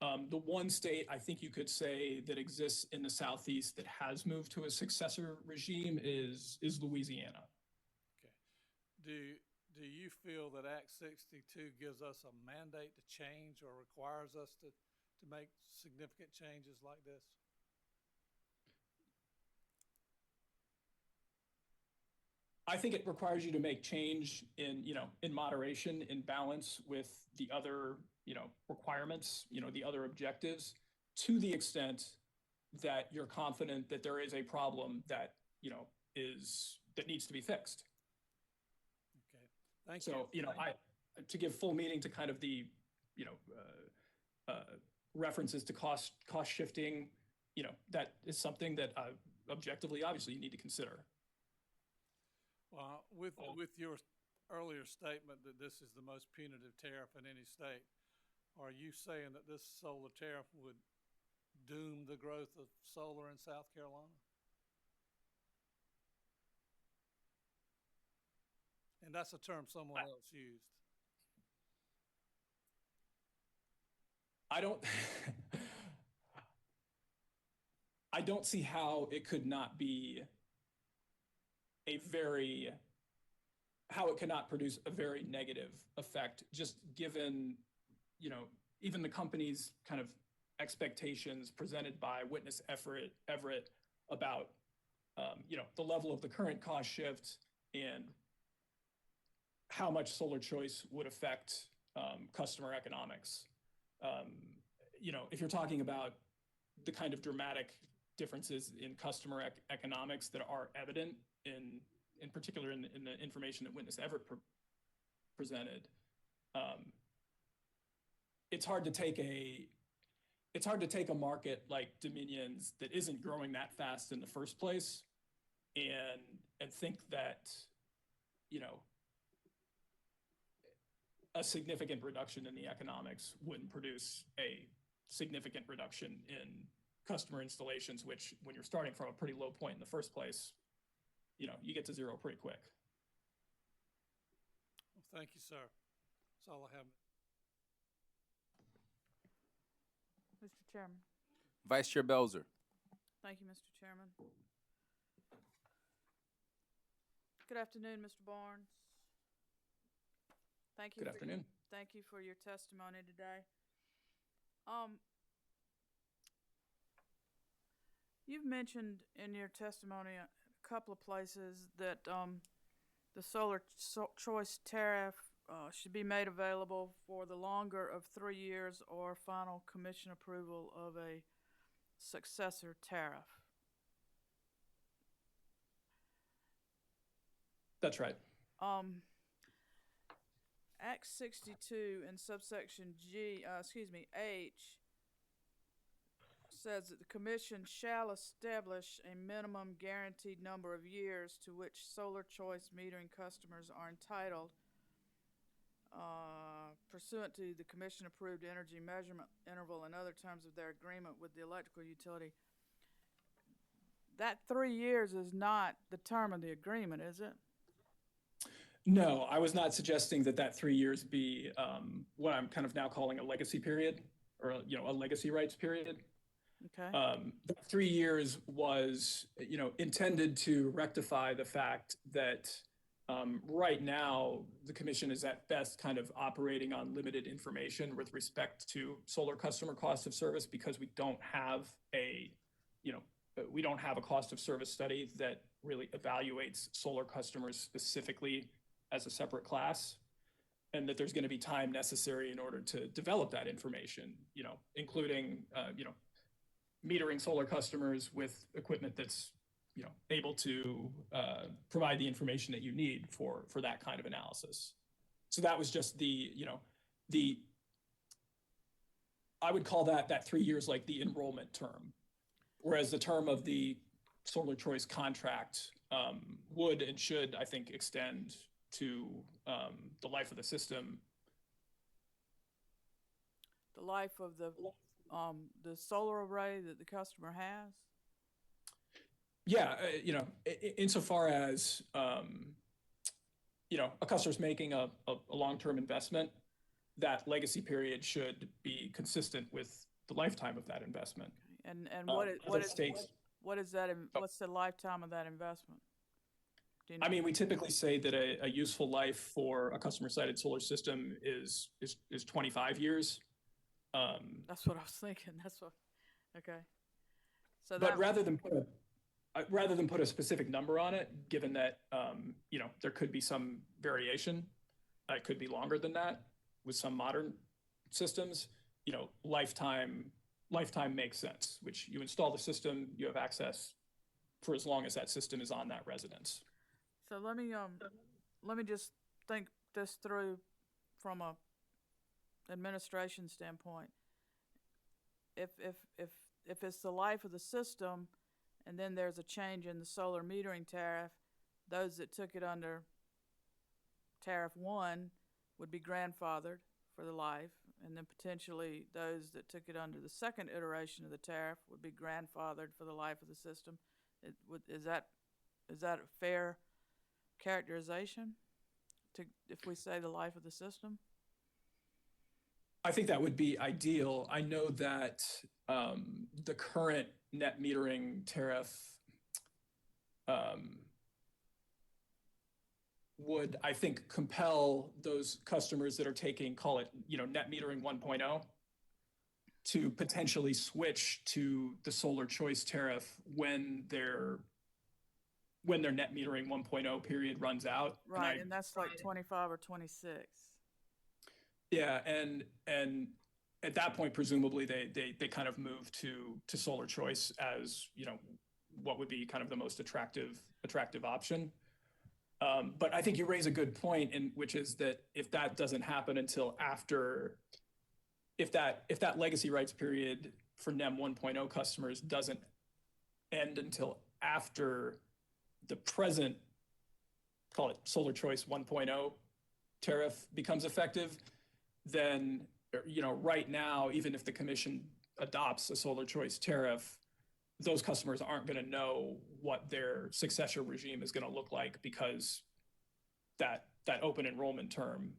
The one state I think you could say that exists in the Southeast that has moved to a successor regime is Louisiana. Do you feel that Act 62 gives us a mandate to change, or requires us to make significant changes like this? I think it requires you to make change in moderation, in balance with the other, requirements, the other objectives, to the extent that you're confident that there is a problem that, that needs to be fixed. Thank you. So, to give full meaning to kind of the, references to cost shifting, that is something that objectively, obviously, you need to consider. Well, with your earlier statement that this is the most punitive tariff in any state, are you saying that this solar tariff would doom the growth of solar in South Carolina? And that's a term someone else used. I don't see how it could not be how it cannot produce a very negative effect, just given, even the company's kind of expectations presented by witness Everett about, the level of the current cost shift and how much solar choice would affect customer economics. If you're talking about the kind of dramatic differences in customer economics that are evident in particular in the information that witness Everett presented, it's hard to take a market like Dominion's that isn't growing that fast in the first place and think that, a significant reduction in the economics wouldn't produce a significant reduction in customer installations, which when you're starting from a pretty low point in the first place, you get to zero pretty quick. Well, thank you, sir. That's all I have. Mr. Chairman. Vice Chair Belzer. Thank you, Mr. Chairman. Good afternoon, Mr. Barnes. Thank you. Good afternoon. Thank you for your testimony today. You've mentioned in your testimony a couple of places that the solar choice tariff should be made available for the longer of 3 years or final commission approval of a successor tariff. That's right. Act 62 in subsection H says that the commission shall establish a minimum guaranteed number of years to which solar choice metering customers are entitled pursuant to the commission-approved energy measurement interval and other terms of their agreement with the electrical utility. That 3 years is not the term of the agreement, is it? No, I was not suggesting that that 3 years be what I'm kind of now calling a legacy period, or a legacy rights period. Okay. That 3 years was intended to rectify the fact that right now the commission is at best kind of operating on limited information with respect to solar customer cost of service, because we don't have a cost of service study that really evaluates solar customers specifically as a separate class, and that there's going to be time necessary in order to develop that information, including, metering solar customers with equipment that's, able to provide the information that you need for that kind of analysis. So that was just I would call that 3 years like the enrollment term, whereas the term of the solar choice contract would and should, I think, extend to the life of the system. The life of the solar array that the customer has? Yeah, insofar as, a customer's making a long-term investment, that legacy period should be consistent with the lifetime of that investment. And what's the lifetime of that investment? I mean, we typically say that a useful life for a customer-sited solar system is 25 years. That's what I was thinking. Okay. So but rather than put a specific number on it, given that there could be some variation, it could be longer than that with some modern systems. Lifetime makes sense. Which you install the system, you have access for as long as that system is on that residence. So let me just think this through from a administration standpoint. If it's the life of the system, and then there's a change in the solar metering tariff, those that took it under Tariff 1 would be grandfathered for the life, and then potentially those that took it under the second iteration of the tariff would be grandfathered for the life of the system. Is that a fair characterization if we say the life of the system? I think that would be ideal. I know that the current net metering tariff would, I think, compel those customers that are taking, call it, net metering 1.0 to potentially switch to the solar choice tariff when their net metering 1.0 period runs out. Right, and that's like 25 or 26. Yeah, and at that point, presumably they kind of move to solar choice as what would be kind of the most attractive option. But I think you raise a good point, which is that if that doesn't happen until after, if that legacy rights period for NEM 1.0 customers doesn't end until after the present, call it solar choice 1.0 tariff becomes effective, then right now, even if the commission adopts a solar choice tariff, those customers aren't going to know what their successor regime is going to look like, because that open enrollment term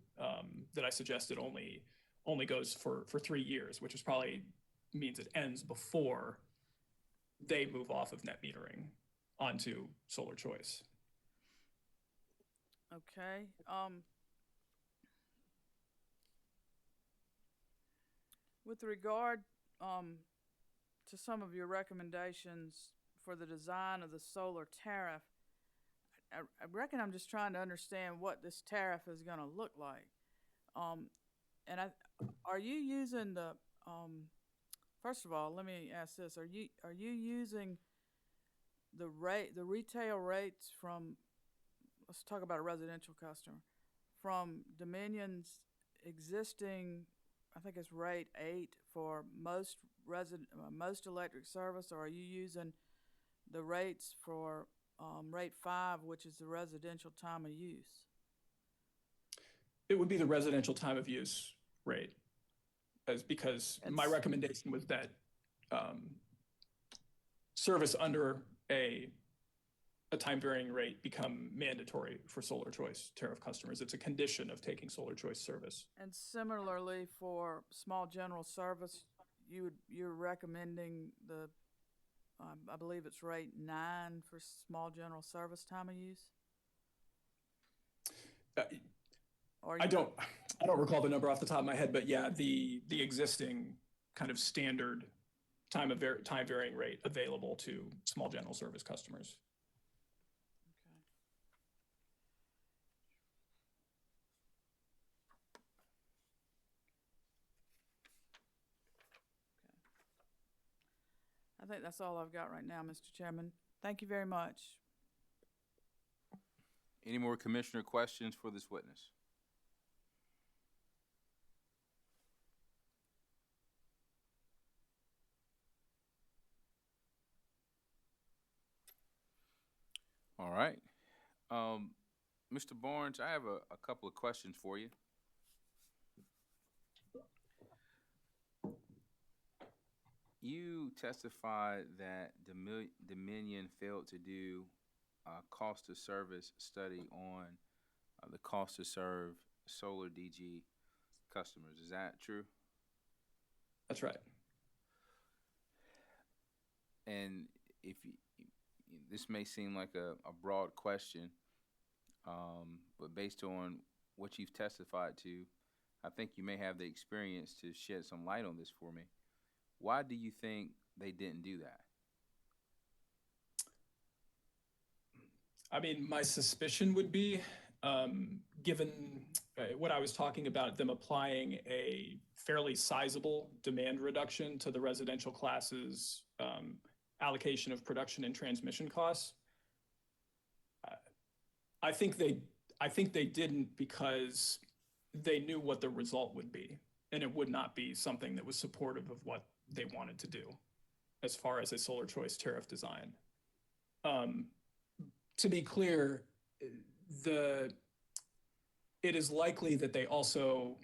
that I suggested only goes for 3 years, which is probably means it ends before they move off of net metering onto solar choice. Okay. With regard to some of your recommendations for the design of the solar tariff, I reckon I'm just trying to understand what this tariff is going to look like. Are you using the first of all, let me ask this: Are you using the retail rates from? Let's talk about a residential customer, from Dominion's existing, I think it's rate 8 for most electric service, or are you using the rates for rate 5, which is the residential time of use? It would be the residential time of use rate, because my recommendation was that service under a time varying rate become mandatory for solar choice tariff customers. It's a condition of taking solar choice service. And similarly for small general service, you're recommending the, I believe it's rate 9 for small general service time of use? I don't recall the number off the top of my head, but yeah, the existing kind of standard time varying rate available to small general service customers. I think that's all I've got right now, Mr. Chairman. Thank you very much. Any more commissioner questions for this witness? All right. Mr. Barnes, I have a couple of questions for you. You testified that Dominion failed to do a cost of service study on the cost to serve solar DG customers. Is that true? That's right. And if you, this may seem like a broad question, but based on what you've testified to, I think you may have the experience to shed some light on this for me. Why do you think they didn't do that? I mean, my suspicion would be, given what I was talking about, them applying a fairly sizable demand reduction to the residential classes allocation of production and transmission costs. I think they didn't because they knew what the result would be, and it would not be something that was supportive of what they wanted to do as far as a solar choice tariff design. To be clear, it is likely that they also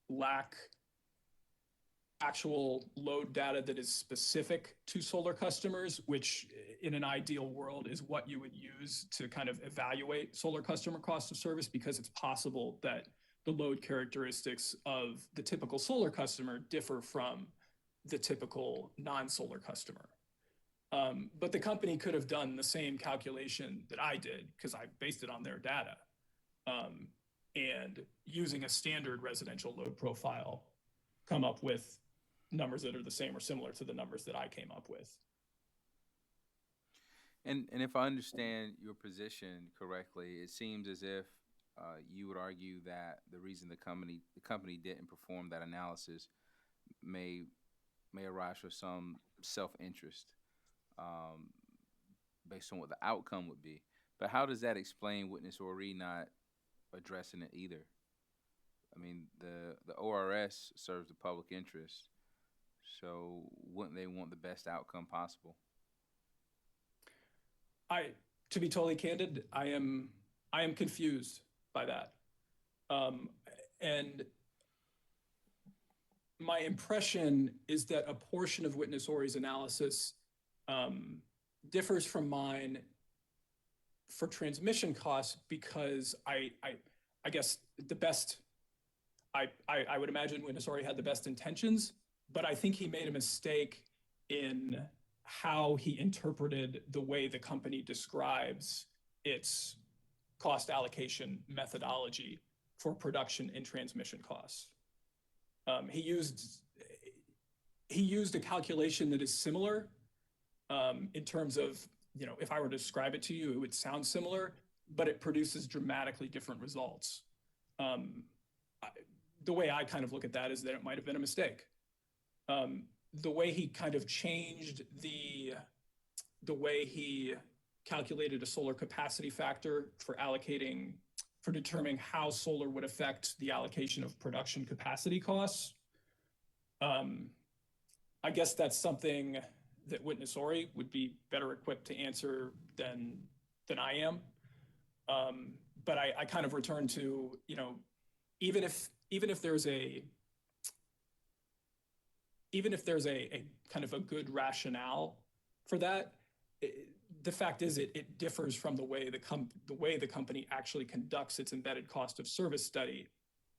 lack actual load data that is specific to solar customers, which in an ideal world is what you would use to kind of evaluate solar customer cost of service, because it's possible that the load characteristics of the typical solar customer differ from the typical non-solar customer. But the company could have done the same calculation that I did, because I based it on their data, and using a standard residential load profile, come up with numbers that are the same or similar to the numbers that I came up with. And if I understand your position correctly, it seems as if you would argue that the reason the company didn't perform that analysis may arise from some self-interest based on what the outcome would be. But how does that explain witness Ori not addressing it either? I mean, the ORS serves the public interest, so wouldn't they want the best outcome possible? To be totally candid, I am confused by that. And my impression is that a portion of witness Ori's analysis differs from mine for transmission costs, because I guess the best, I would imagine witness Ori had the best intentions, but I think he made a mistake in how he interpreted the way the company describes its cost allocation methodology for production and transmission costs. He used a calculation that is similar in terms of, if I were to describe it to you, it would sound similar, but it produces dramatically different results. The way I kind of look at that is that it might have been a mistake. The way he kind of changed the way he calculated a solar capacity factor for determining how solar would affect the allocation of production capacity costs. I guess that's something that witness Ori would be better equipped to answer than I am. But I kind of return to, even if there's a kind of a good rationale for that, the fact is it differs from the way the company actually conducts its embedded cost of service study.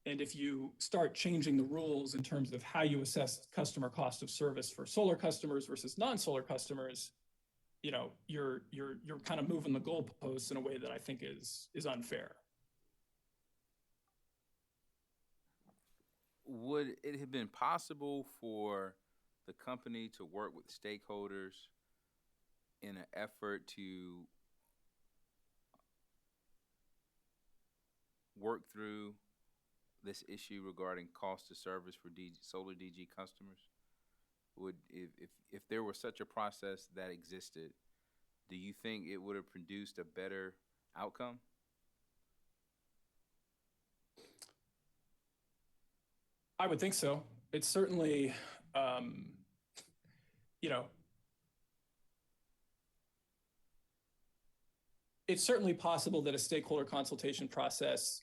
And if you start changing the rules in terms of how you assess customer cost of service for solar customers versus non-solar customers, you're kind of moving the goalposts in a way that I think is unfair. Would it have been possible for the company to work with stakeholders in an effort to work through this issue regarding cost of service for solar DG customers? Would, if there were such a process that existed, do you think it would have produced a better outcome? I would think so. It's certainly, it's certainly possible that a stakeholder consultation process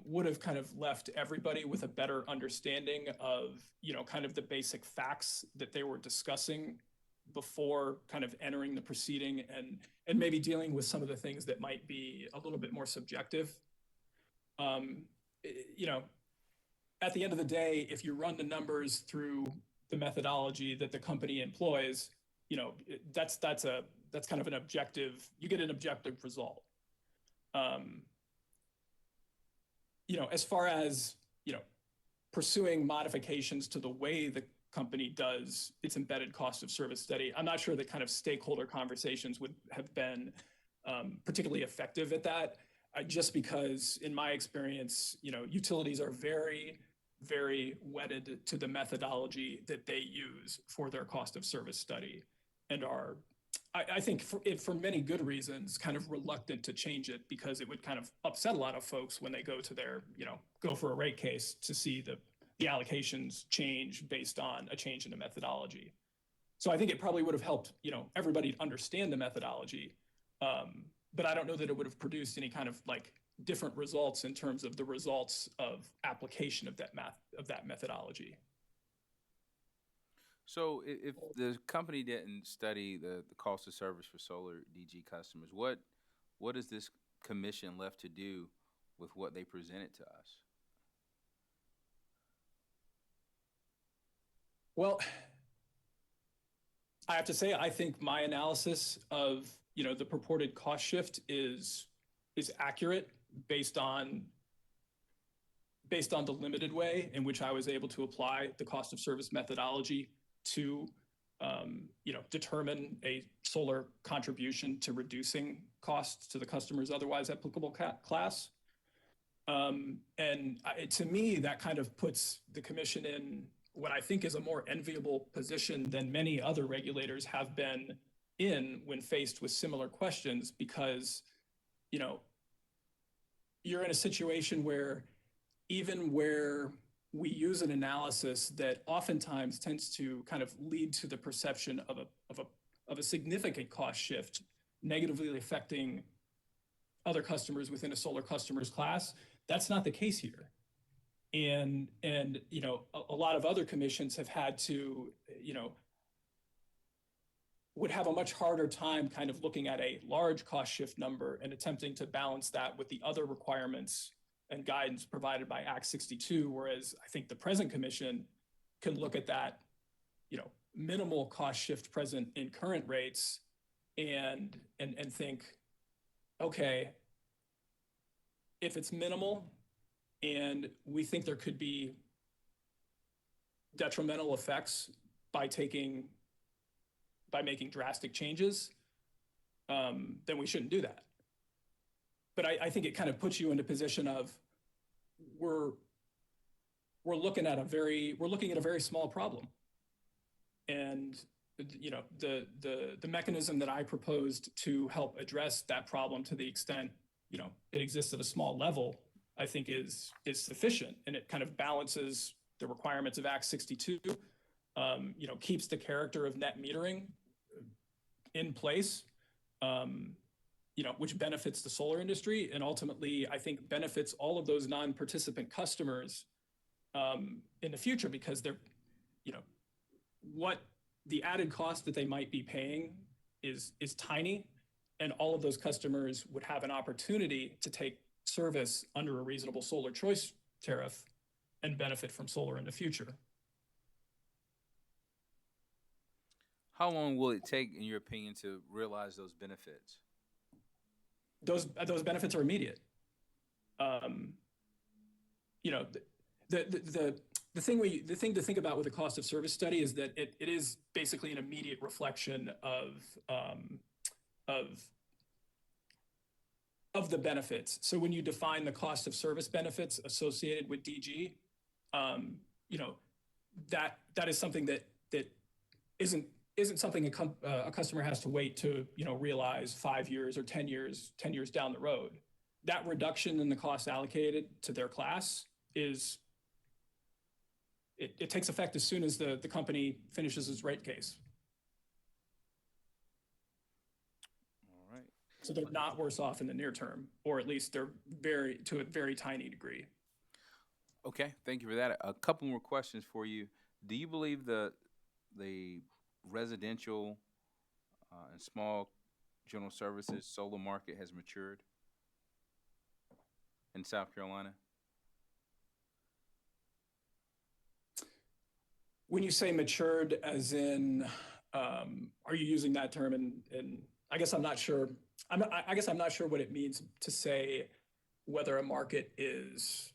would have kind of left everybody with a better understanding of, kind of the basic facts that they were discussing before kind of entering the proceeding and maybe dealing with some of the things that might be a little bit more subjective. At the end of the day, if you run the numbers through the methodology that the company employs, that's kind of an objective, you get an objective result. As far as, pursuing modifications to the way the company does its embedded cost of service study, I'm not sure that kind of stakeholder conversations would have been particularly effective at that, just because in my experience, utilities are very, very wedded to the methodology that they use for their cost of service study and are, I think for many good reasons, kind of reluctant to change it because it would kind of upset a lot of folks when they go to their, go for a rate case to see the allocations change based on a change in the methodology. So I think it probably would have helped, everybody understand the methodology. But I don't know that it would have produced any kind of like different results in terms of the results of application of that methodology. So if the company didn't study the cost of service for solar DG customers, what is this commission left to do with what they presented to us? Well, I have to say, I think my analysis of, the purported cost shift is accurate based on the limited way in which I was able to apply the cost of service methodology to, determine a solar contribution to reducing costs to the customer's otherwise applicable class. To me, that kind of puts the commission in what I think is a more enviable position than many other regulators have been in when faced with similar questions, because, you're in a situation where even where we use an analysis that oftentimes tends to kind of lead to the perception of a significant cost shift negatively affecting other customers within a solar customers class, that's not the case here. And a lot of other commissions have had to, would have a much harder time kind of looking at a large cost shift number and attempting to balance that with the other requirements and guidance provided by Act 62, whereas I think the present commission can look at that, minimal cost shift present in current rates and think, okay, if it's minimal and we think there could be detrimental effects by making drastic changes, then we shouldn't do that. But I think it kind of puts you in a position of we're looking at a very small problem, and the mechanism that I proposed to help address that problem to the extent it exists at a small level, I think is sufficient, and it kind of balances the requirements of Act 62, keeps the character of net metering in place, which benefits the solar industry and ultimately, I think, benefits all of those non-participant customers in the future because they're, what the added cost that they might be paying is tiny, and all of those customers would have an opportunity to take service under a reasonable solar choice tariff and benefit from solar in the future. How long will it take, in your opinion, to realize those benefits? Those benefits are immediate. The thing to think about with a cost of service study is that it is basically an immediate reflection of the benefits. So when you define the cost of service benefits associated with DG, that is something that isn't something a customer has to wait to realize 5 years or 10 years down the road. That reduction in the cost allocated to their class is it takes effect as soon as the company finishes its rate case. All right. So they're not worse off in the near term, or at least they're to a very tiny degree. Okay, thank you for that. A couple more questions for you. Do you believe the residential and small general services solar market has matured in South Carolina? When you say matured, as in, are you using that term? And I guess I'm not sure. I guess I'm not sure what it means to say whether a market is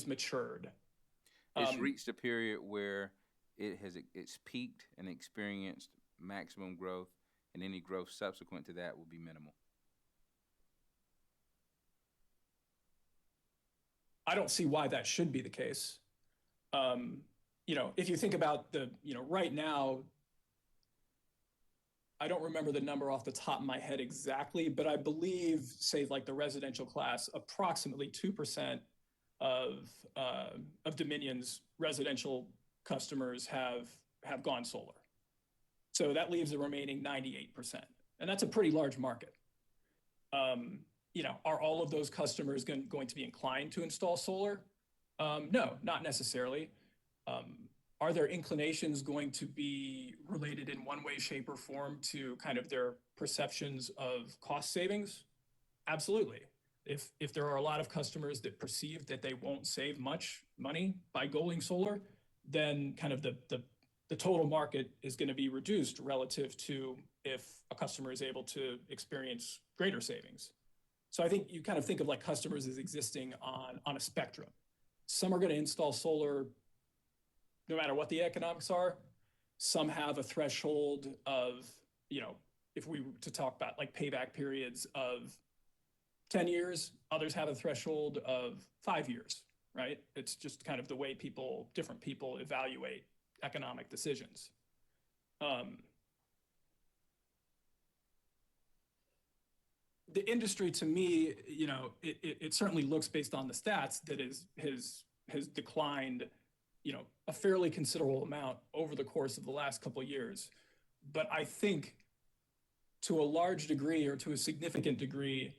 matured. It's reached a period where it's peaked and experienced maximum growth, and any growth subsequent to that will be minimal. I don't see why that should be the case. If you think about right now, I don't remember the number off the top of my head exactly, but I believe, say, like the residential class, approximately 2% of Dominion's residential customers have gone solar. So that leaves the remaining 98%, and that's a pretty large market. Are all of those customers going to be inclined to install solar? No, not necessarily. Are their inclinations going to be related in one way, shape, or form to kind of their perceptions of cost savings? Absolutely. If there are a lot of customers that perceive that they won't save much money by going solar, then kind of the total market is going to be reduced relative to if a customer is able to experience greater savings. So I think you kind of think of like customers as existing on a spectrum. Some are going to install solar no matter what the economics are. Some have a threshold of, if we were to talk about like payback periods of 10 years, others have a threshold of 5 years, right? It's just kind of the way different people evaluate economic decisions. The industry, to me, it certainly looks, based on the stats, that has declined, a fairly considerable amount over the course of the last couple of years. But I think to a large degree, or to a significant degree,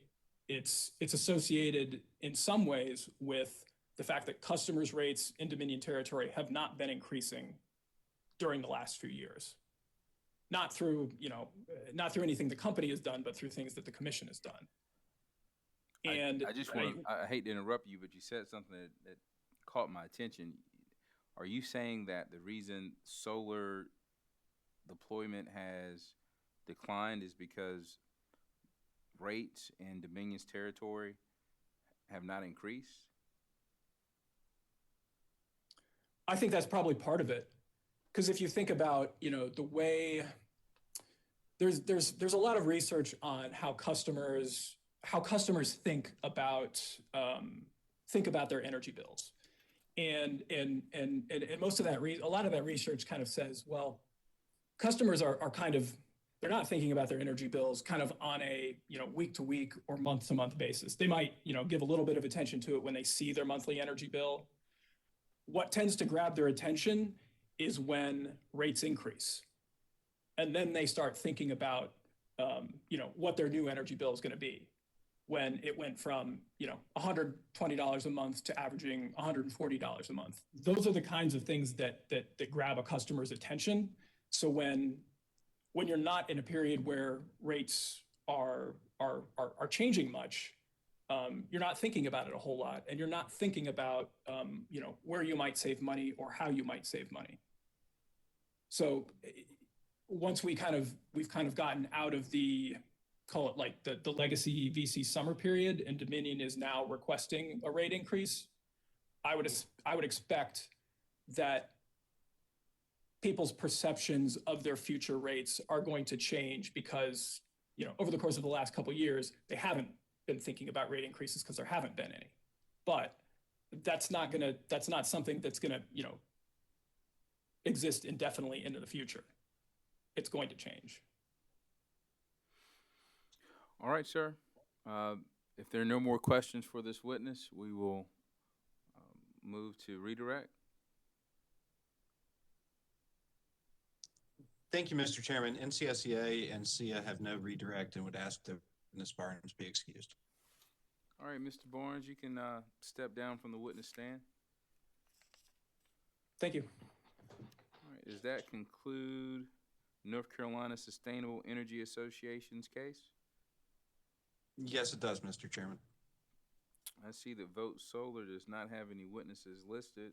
it's associated in some ways with the fact that customers' rates in Dominion territory have not been increasing during the last few years. Not through anything the company has done, but through things that the commission has done. And I hate to interrupt you, but you said something that caught my attention. Are you saying that the reason solar deployment has declined is because rates in Dominion's territory have not increased? I think that's probably part of it. Because if you think about, the way there's a lot of research on how customers think about their energy bills, and most of that a lot of that research kind of says, well, customers are kind of, they're not thinking about their energy bills kind of on a week to week or month to month basis. They might give a little bit of attention to it when they see their monthly energy bill. What tends to grab their attention is when rates increase. And then they start thinking about, what their new energy bill is going to be when it went from, $120 a month to averaging $140 a month. Those are the kinds of things that grab a customer's attention. So when you're not in a period where rates are changing much, you're not thinking about it a whole lot, and you're not thinking about where you might save money or how you might save money. So once we've kind of gotten out of the, call it like the legacy VC summer period, and Dominion is now requesting a rate increase, I would expect that people's perceptions of their future rates are going to change because, over the course of the last couple of years, they haven't been thinking about rate increases because there haven't been any. But that's not something that's gonna, exist indefinitely into the future. It's going to change. All right, sir. If there are no more questions for this witness, we will move to redirect. Thank you, Mr. Chairman. NCSEA and SIA have no redirect and would ask that witness Barnes be excused. All right, Mr. Barnes, you can step down from the witness stand. Thank you. All right, does that conclude North Carolina Sustainable Energy Association's case? Yes, it does, Mr. Chairman. I see that Vote Solar does not have any witnesses listed,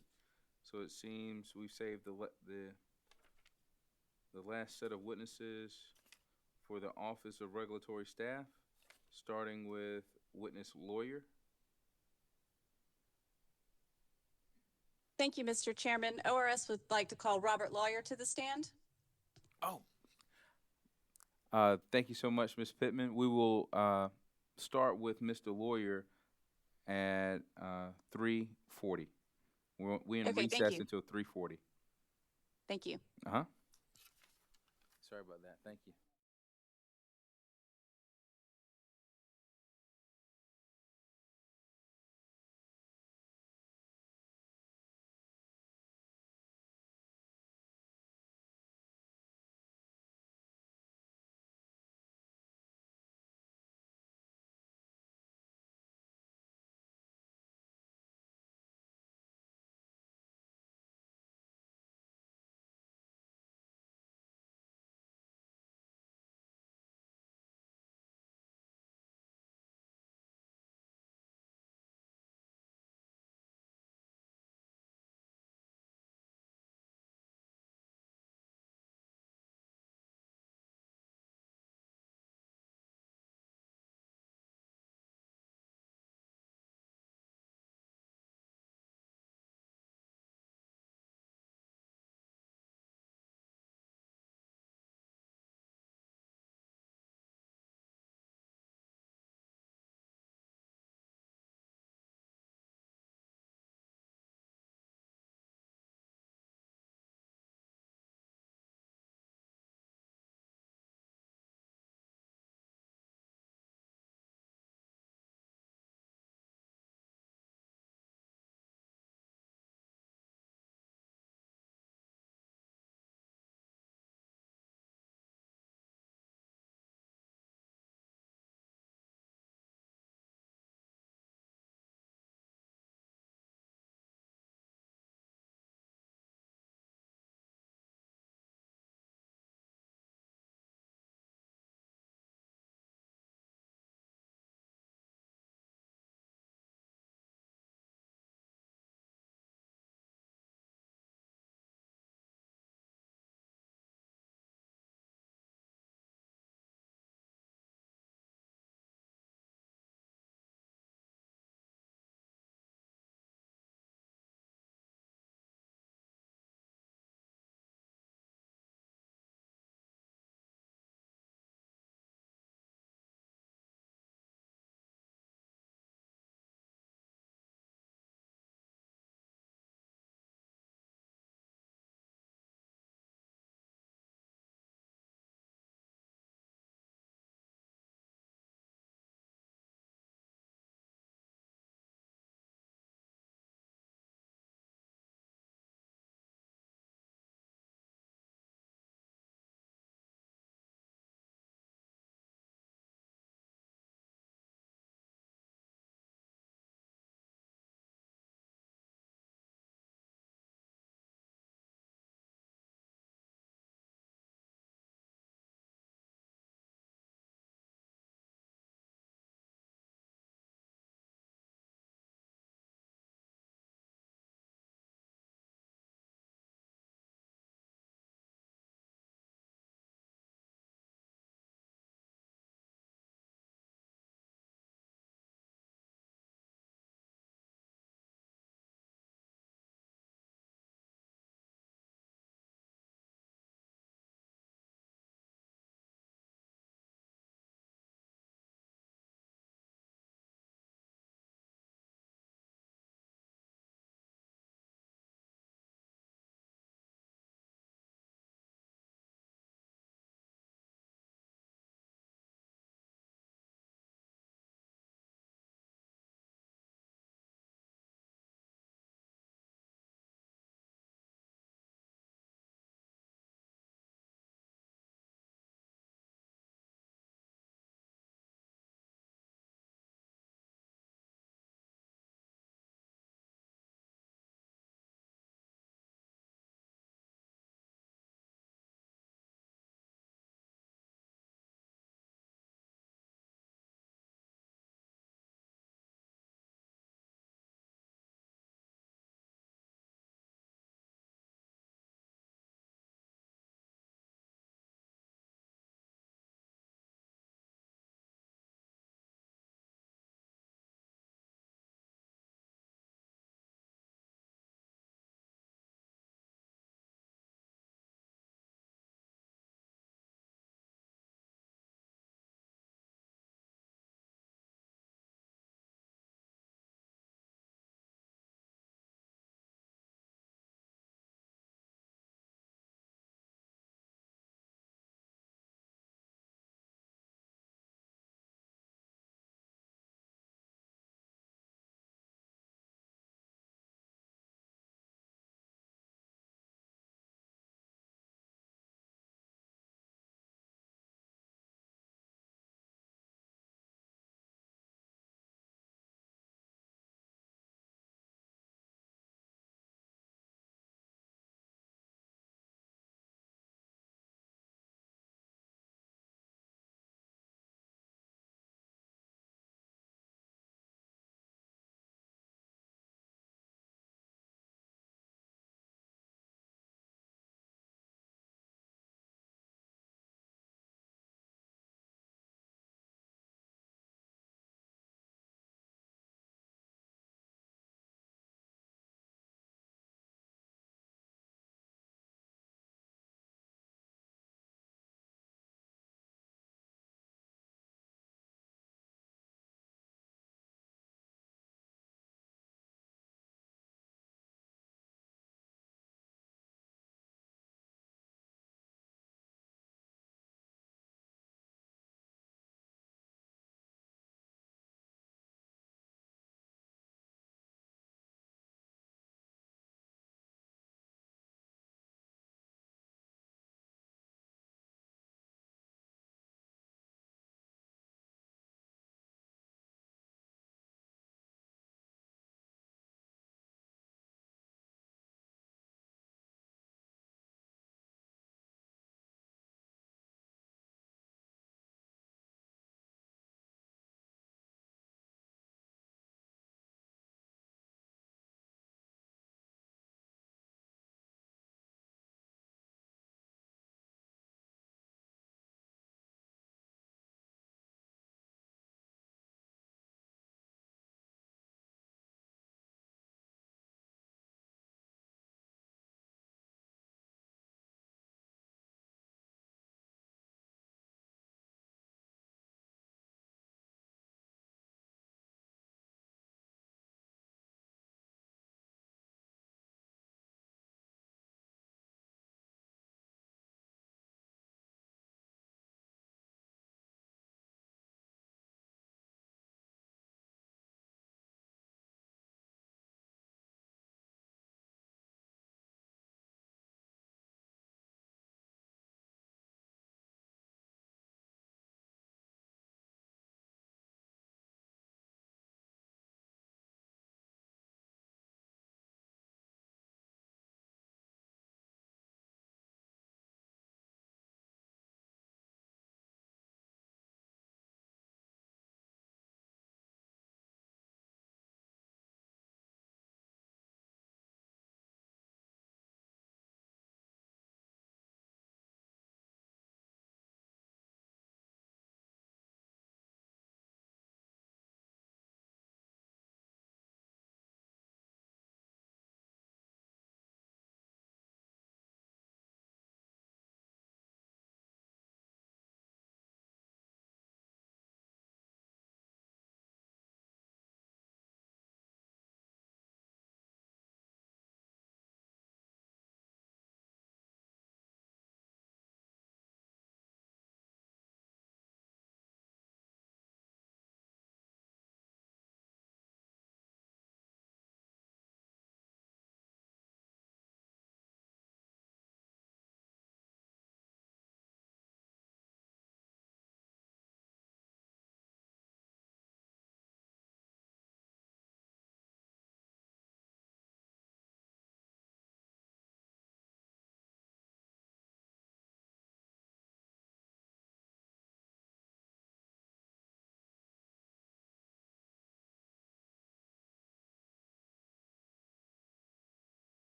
so it seems we've saved the last set of witnesses for the Office of Regulatory Staff, starting with witness lawyer. Thank you, Mr. Chairman. ORS would like to call Robert Lawyer to the stand. Oh. Thank you so much, Ms. Pittman. We will start with Mr. Lawyer at 3:40. We're in recess until 3:40. Thank you. Sorry about that. Thank you.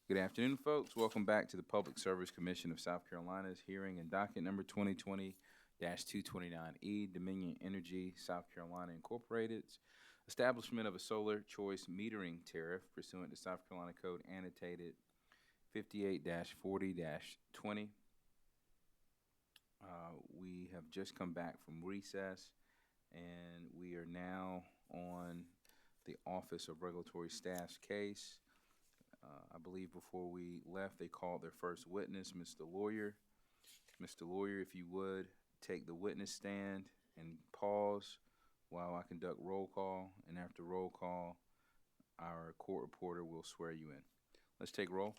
Good afternoon, folks. Welcome back to the Public Service Commission of South Carolina's hearing in docket number 2020-229E, Dominion Energy South Carolina Incorporated's establishment of a solar choice metering tariff pursuant to South Carolina Code annotated 58-40-20. We have just come back from recess, and we are now on the Office of Regulatory Staff's case. I believe before we left, they called their first witness, Mr. Lawyer. Mr. Lawyer, if you would, take the witness stand and pause while I conduct roll call, and after roll call, our court reporter will swear you in. Let's take roll.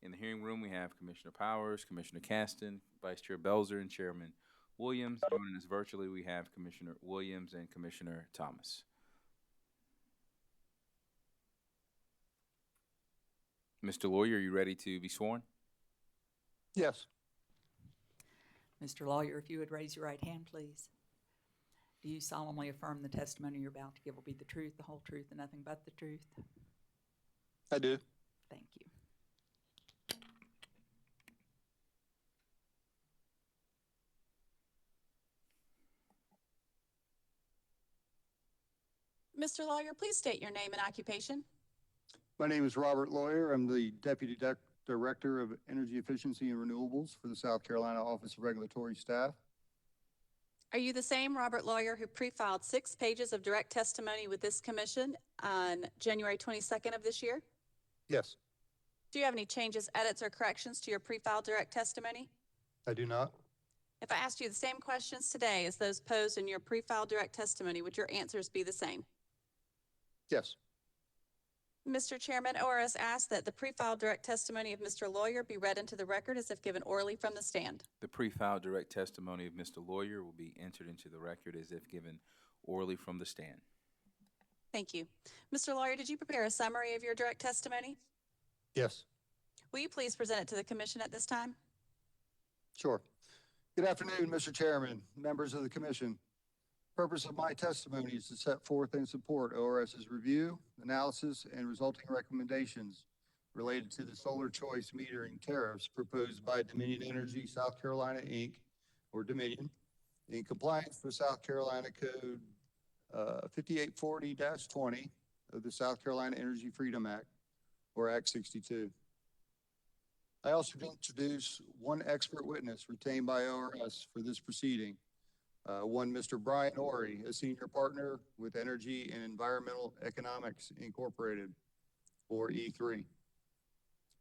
In the hearing room, we have Commissioner Powers, Commissioner Caston, Vice Chair Belzer, and Chairman Williams. Joining us virtually, we have Commissioner Williams and Commissioner Thomas. Mr. Lawyer, are you ready to be sworn? Yes. Mr. Lawyer, if you would raise your right hand, please. Do you solemnly affirm the testimony you're about to give will be the truth, the whole truth, and nothing but the truth? I do. Thank you. Mr. Lawyer, please state your name and occupation. My name is Robert Lawyer. I'm the Deputy Director of Energy Efficiency and Renewables for the South Carolina Office of Regulatory Staff. Are you the same Robert Lawyer who pre-filed 6 pages of direct testimony with this commission on January 22nd of this year? Yes. Do you have any changes, edits, or corrections to your pre-filed direct testimony? I do not. If I asked you the same questions today as those posed in your pre-filed direct testimony, would your answers be the same? Yes. Mr. Chairman, ORS asks that the pre-filed direct testimony of Mr. Lawyer be read into the record as if given orally from the stand. The pre-filed direct testimony of Mr. Lawyer will be entered into the record as if given orally from the stand. Thank you. Mr. Lawyer, did you prepare a summary of your direct testimony? Yes. Will you please present it to the commission at this time? Sure. Good afternoon, Mr. Chairman, members of the Commission. Purpose of my testimony is to set forth and support ORS's review, analysis, and resulting recommendations related to the solar choice metering tariffs proposed by Dominion Energy South Carolina, Inc., or Dominion, in compliance with South Carolina Code 5840-20 of the South Carolina Energy Freedom Act, or Act 62. I also introduce one expert witness retained by ORS for this proceeding. One, Mr. Brian Orey, a senior partner with Energy and Environmental Economics Incorporated, or E3.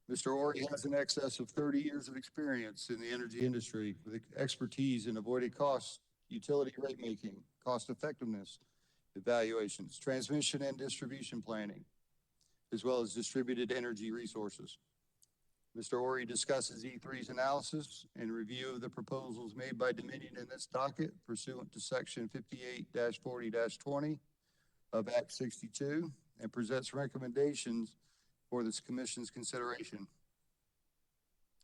Mr. Orey has in excess of 30 years of experience in the energy industry with expertise in avoided costs, utility rate making, cost effectiveness evaluations, transmission and distribution planning, as well as distributed energy resources. Mr. Orey discusses E3's analysis and review of the proposals made by Dominion in this docket pursuant to Section 58-40-20 of Act 62 and presents recommendations for this Commission's consideration.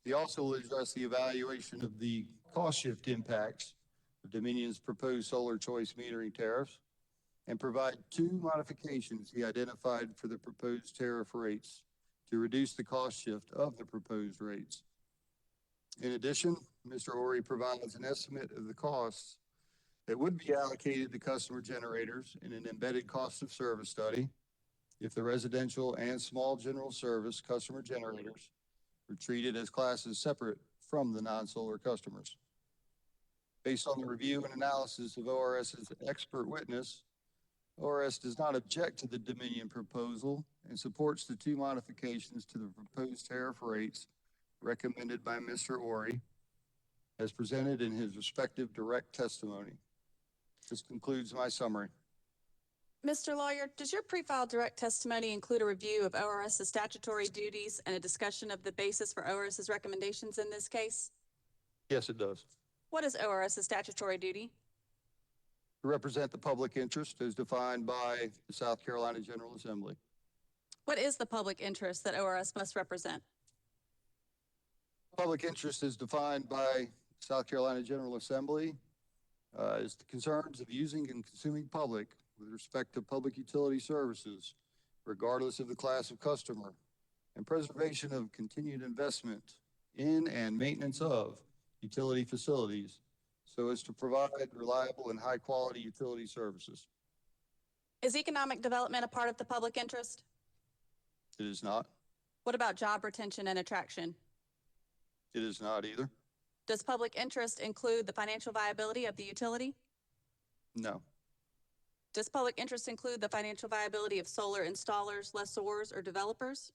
He also will address the evaluation of the cost shift impacts of Dominion's proposed solar choice metering tariffs and provide 2 modifications he identified for the proposed tariff rates to reduce the cost shift of the proposed rates. In addition, Mr. Orey provides an estimate of the costs that would be allocated to customer generators in an embedded cost of service study if the residential and small general service customer generators were treated as classes separate from the non-solar customers. Based on the review and analysis of ORS's expert witness, ORS does not object to the Dominion proposal and supports the 2 modifications to the proposed tariff rates recommended by Mr. Orey as presented in his respective direct testimony. This concludes my summary. Mr. Lawyer, does your pre-filed direct testimony include a review of ORS's statutory duties and a discussion of the basis for ORS's recommendations in this case? Yes, it does. What is ORS's statutory duty? To represent the public interest as defined by the South Carolina General Assembly. What is the public interest that ORS must represent? Public interest is defined by South Carolina General Assembly as the concerns of using and consuming public with respect to public utility services, regardless of the class of customer, and preservation of continued investment in and maintenance of utility facilities so as to provide reliable and high-quality utility services. Is economic development a part of the public interest? It is not. What about job retention and attraction? It is not either. Does public interest include the financial viability of the utility? No. Does public interest include the financial viability of solar installers, lessors, or developers?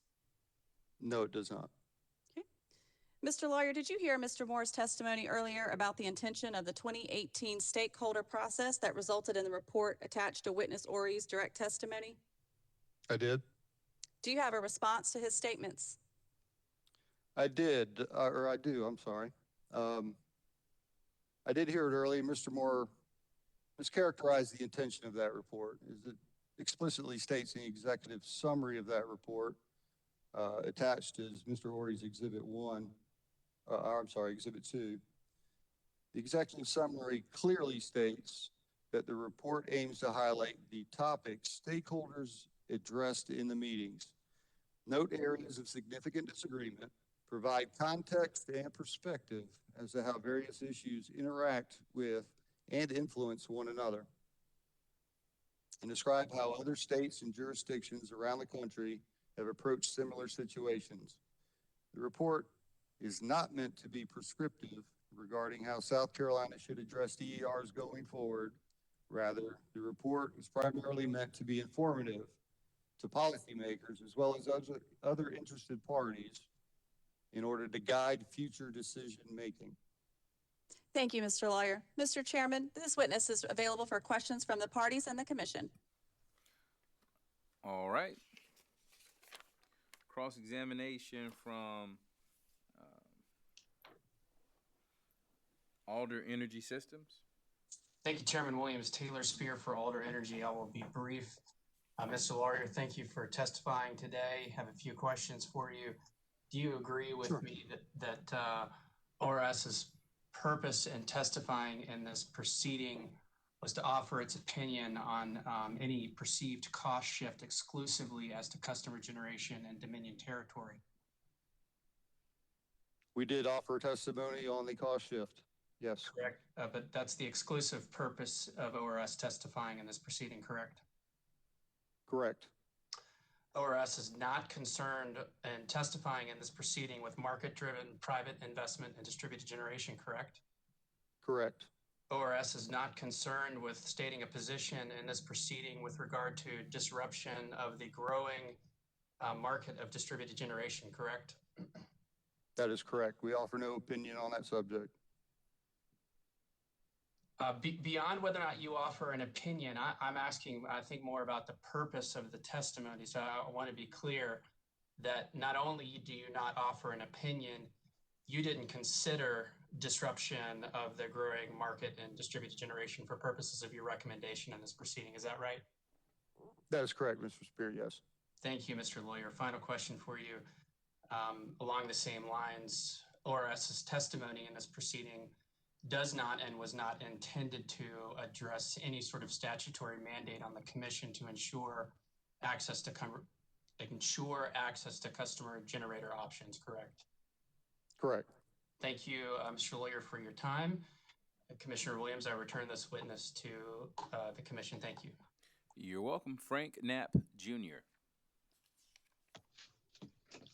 No, it does not. Mr. Lawyer, did you hear Mr. Moore's testimony earlier about the intention of the 2018 stakeholder process that resulted in the report attached to witness Ori's direct testimony? I did. Do you have a response to his statements? I did, or I do, I'm sorry. I did hear it earlier. Mr. Moore mischaracterized the intention of that report. It explicitly states in the executive summary of that report, attached as Mr. Ori's Exhibit 2. The executive summary clearly states that the report aims to highlight the topics stakeholders addressed in the meetings, note areas of significant disagreement, provide context and perspective as to how various issues interact with and influence one another, and describe how other states and jurisdictions around the country have approached similar situations. The report is not meant to be prescriptive regarding how South Carolina should address DERs going forward. Rather, the report is primarily meant to be informative to policymakers as well as other interested parties in order to guide future decision-making. Thank you, Mr. Lawyer. Mr. Chairman, this witness is available for questions from the parties and the commission. All right. Cross-examination from Alder Energy Systems. Thank you, Chairman Williams. Taylor Spear for Alder Energy. I will be brief. Mr. Lawyer, thank you for testifying today. Have a few questions for you. Do you agree with me that ORS's purpose in testifying in this proceeding was to offer its opinion on any perceived cost shift exclusively as to customer generation and Dominion territory? We did offer testimony on the cost shift, yes. Correct, but that's the exclusive purpose of ORS testifying in this proceeding, correct? Correct. ORS is not concerned in testifying in this proceeding with market-driven private investment and distributed generation, correct? Correct. ORS is not concerned with stating a position in this proceeding with regard to disruption of the growing market of distributed generation, correct? That is correct. We offer no opinion on that subject. Beyond whether or not you offer an opinion, I'm asking, I think, more about the purpose of the testimony. So I want to be clear that not only do you not offer an opinion, you didn't consider disruption of the growing market and distributed generation for purposes of your recommendation in this proceeding. Is that right? That is correct, Mr. Spear, yes. Thank you, Mr. Lawyer. Final question for you. Along the same lines, ORS's testimony in this proceeding does not and was not intended to address any sort of statutory mandate on the commission to ensure access to customer generator options, correct? Correct. Thank you, Mr. Lawyer, for your time. Commissioner Williams, I return this witness to the commission. Thank you. You're welcome. Frank Knapp, Jr.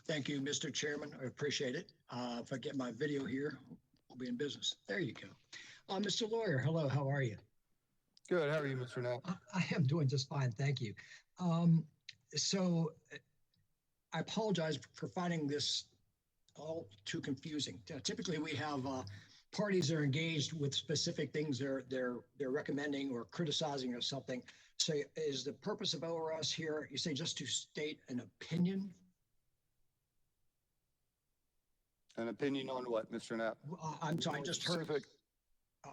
Thank you, Mr. Chairman. I appreciate it. If I get my video here, we'll be in business. There you go. Mr. Lawyer, hello, how are you? Good. How are you, Mr. Knapp? I am doing just fine. Thank you. So I apologize for finding this all too confusing. Typically, we have parties that are engaged with specific things they're recommending or criticizing or something. So is the purpose of ORS here, you say just to state an opinion? An opinion on what, Mr. Knapp? I'm sorry, I just heard.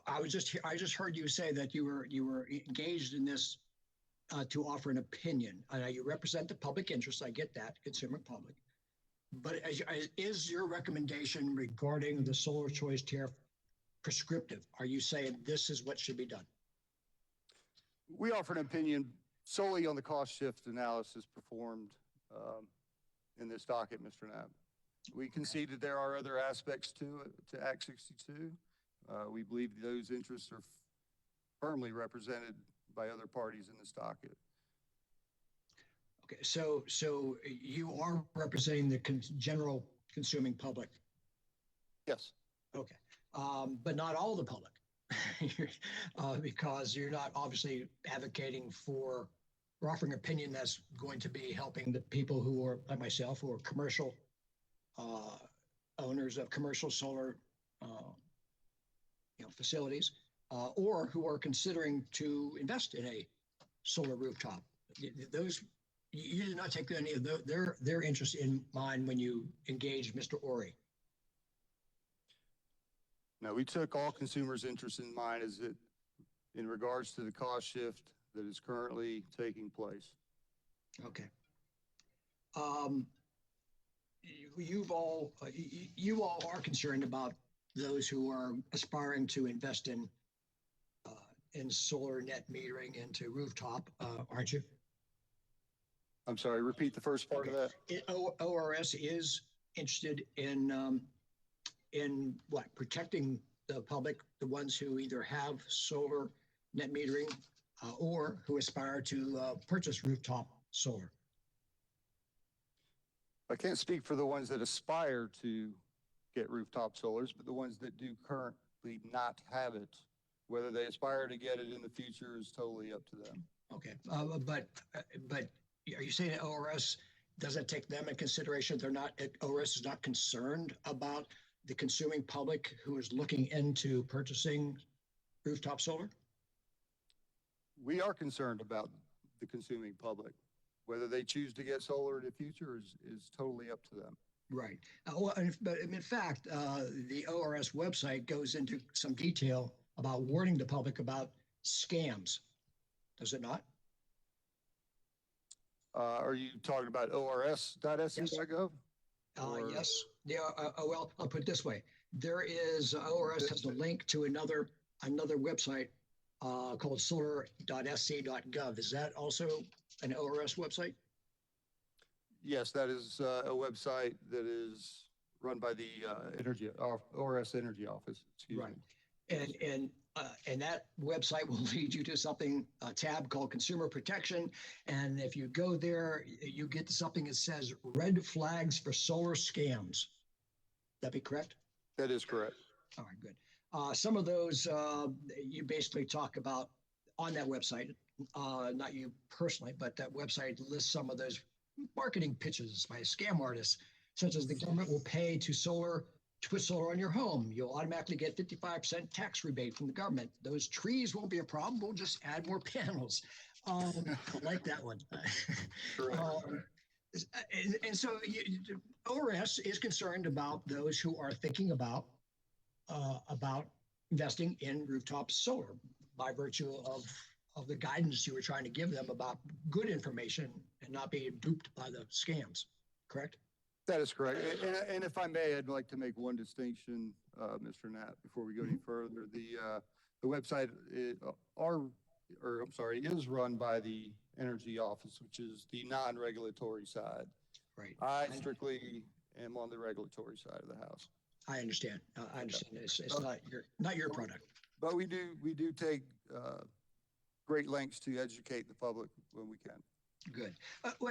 I just heard you say that you were engaged in this to offer an opinion. You represent the public interest. I get that, consumer public. But is your recommendation regarding the solar choice tariff prescriptive? Are you saying this is what should be done? We offer an opinion solely on the cost shift analysis performed in this docket, Mr. Knapp. We concede that there are other aspects to it, to Act 62. We believe those interests are firmly represented by other parties in this docket. Okay, so you are representing the general consuming public? Yes. Okay, but not all the public, because you're not obviously advocating for or offering opinion that's going to be helping the people who are, like myself, who are commercial owners of commercial solar facilities, or who are considering to invest in a solar rooftop. Those, you did not take any of their interest in mind when you engaged Mr. Ori. No, we took all consumers' interest in mind as it in regards to the cost shift that is currently taking place. Okay. You all are concerned about those who are aspiring to invest in solar net metering into rooftop, aren't you? I'm sorry, repeat the first part of that. ORS is interested in what? Protecting the public, the ones who either have solar net metering or who aspire to purchase rooftop solar. I can't speak for the ones that aspire to get rooftop solars, but the ones that do currently not have it, whether they aspire to get it in the future is totally up to them. Okay, but are you saying that ORS doesn't take them in consideration? ORS is not concerned about the consuming public who is looking into purchasing rooftop solar? We are concerned about the consuming public. Whether they choose to get solar in the future is totally up to them. Right. But in fact, the ORS website goes into some detail about warning the public about scams. Does it not? Are you talking about ors.sc.gov? Yes. Yeah. Well, I'll put it this way. There is ORS has a link to another website called solar.sc.gov. Is that also an ORS website? Yes, that is a website that is run by the ORS Energy Office. Excuse me. And that website will lead you to a tab called Consumer Protection. And if you go there, you get to something that says red flags for solar scams. That be correct? That is correct. All right, good. Some of those you basically talk about on that website, not you personally, but that website lists some of those marketing pitches by scam artists, such as the government will pay to put solar on your home. You'll automatically get 55% tax rebate from the government. Those trees won't be a problem. We'll just add more panels. I like that one. And so ORS is concerned about those who are thinking about investing in rooftop solar by virtue of the guidance you were trying to give them about good information and not being duped by the scams, correct? That is correct. And if I may, I'd like to make one distinction, Mr. Knapp, before we go any further. The website is run by the Energy Office, which is the non-regulatory side. Right. I strictly am on the regulatory side of the house. I understand. I understand. It's not your product. But we do take great lengths to educate the public when we can. Good.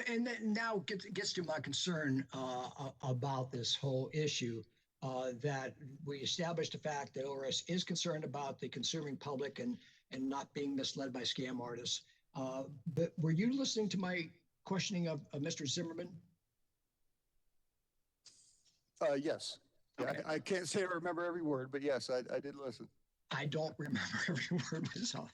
And then now gets to my concern about this whole issue, that we established the fact that ORS is concerned about the consuming public and not being misled by scam artists. But were you listening to my questioning of Mr. Zimmerman? Yes. Okay. I can't say I remember every word, but yes, I did listen. I don't remember every word myself.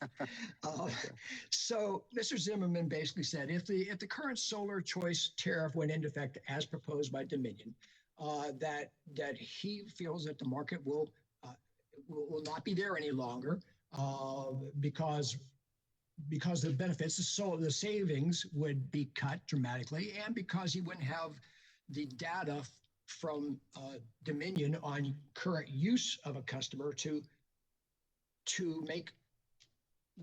So Mr. Zimmerman basically said, if the current solar choice tariff went into effect as proposed by Dominion, that he feels that the market will not be there any longer because the benefits, the savings would be cut dramatically, and because he wouldn't have the data from Dominion on current use of a customer to make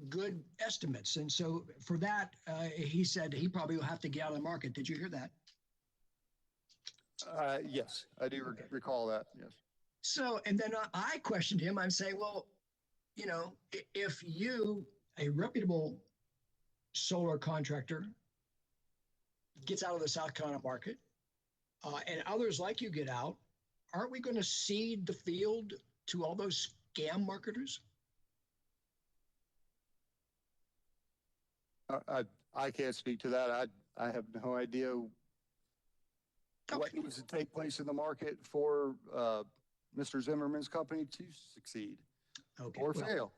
good estimates. And so for that, he said he probably will have to get out of the market. Did you hear that? Yes, I do recall that, yes. So, and then I questioned him. I'm saying, well, you know, if you, a reputable solar contractor, gets out of the South Carolina market, and others like you get out, aren't we going to cede the field to all those scam marketers? I can't speak to that. I have no idea what needs to take place in the market for Mr. Zimmerman's company to succeed or fail.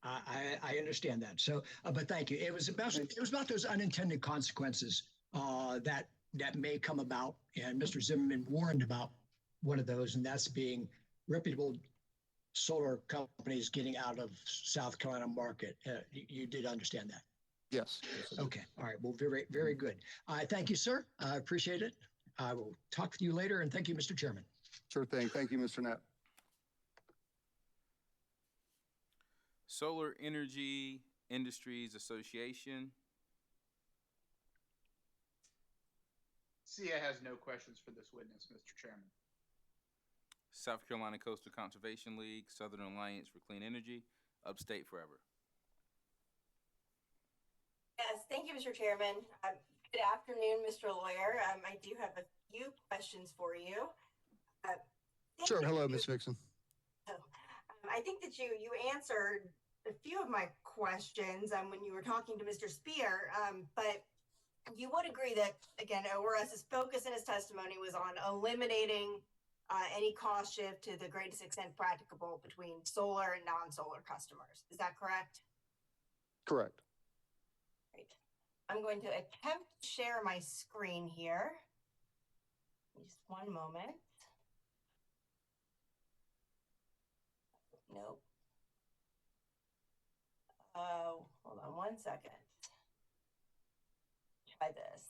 I understand that. So, but thank you. It was about those unintended consequences that may come about, and Mr. Zimmerman warned about one of those, and that's being reputable solar companies getting out of South Carolina market. You did understand that? Yes. Okay. All right. Well, very, very good. Thank you, sir. I appreciate it. I will talk with you later, and thank you, Mr. Chairman. Sure thing. Thank you, Mr. Knapp. Solar Energy Industries Association. SCIA has no questions for this witness, Mr. Chairman. South Carolina Coastal Conservation League, Southern Alliance for Clean Energy, Upstate Forever. Yes, thank you, Mr. Chairman. Good afternoon, Mr. Lawyer. I do have a few questions for you. Sure. Hello, Ms. Vixen. I think that you answered a few of my questions when you were talking to Mr. Spear, but you would agree that, again, ORS's focus in his testimony was on eliminating any cost shift to the greatest extent practicable between solar and non-solar customers. Is that correct? Correct. Great. I'm going to attempt to share my screen here. Just one moment. Nope. Hold on one second. Try this.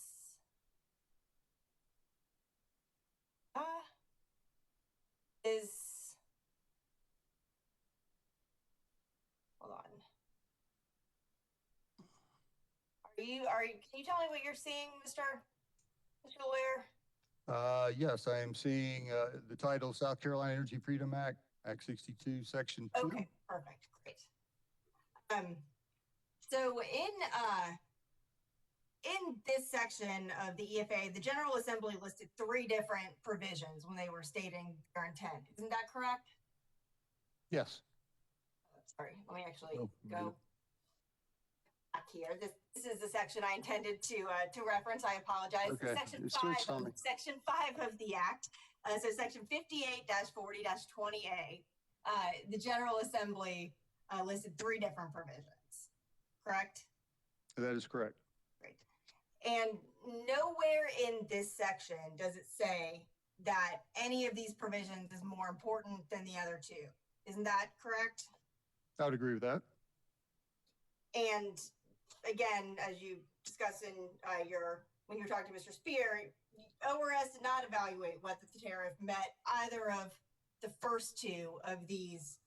Hold on. Can you tell me what you're seeing, Mr. Lawyer? Yes, I am seeing the title South Carolina Energy Freedom Act, Act 62, Section 2. Okay, perfect, great. So in this section of the EFA, the General Assembly listed 3 different provisions when they were stating their intent. Isn't that correct? Yes. Sorry, let me actually go back here. This is the section I intended to reference. I apologize. Okay. Section 5 of the Act. So Section 58-40-20A. The General Assembly listed 3 different provisions. Correct? That is correct. Great. And nowhere in this section does it say that any of these provisions is more important than the other 2. Isn't that correct? I would agree with that. And again, as you discussed in when you were talking to Mr. Spear, ORS did not evaluate whether the tariff met either of the first 2 of these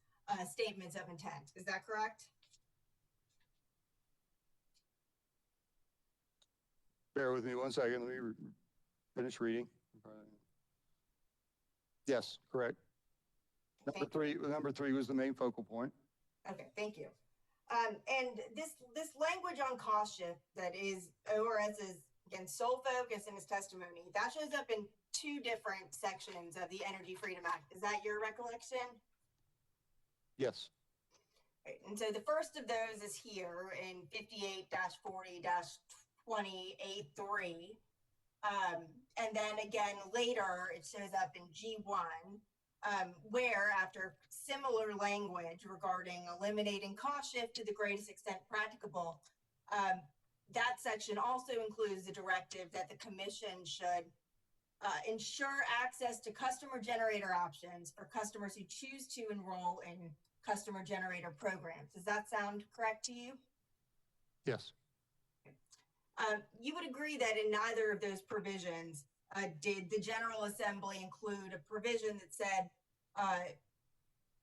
statements of intent. Is that correct? Bear with me one second. Let me finish reading. Yes, correct. Number three was the main focal point. Okay, thank you. And this language on cost shift that is ORS's, again, sole focus in his testimony, that shows up in 2 different sections of the Energy Freedom Act. Is that your recollection? Yes. Right. And so the first of those is here in 58-40-20A3. And then again, later it shows up in G1, where after similar language regarding eliminating cost shift to the greatest extent practicable, that section also includes the directive that the commission should ensure access to customer generator options for customers who choose to enroll in customer generator programs. Does that sound correct to you? Yes. You would agree that in neither of those provisions did the General Assembly include a provision that said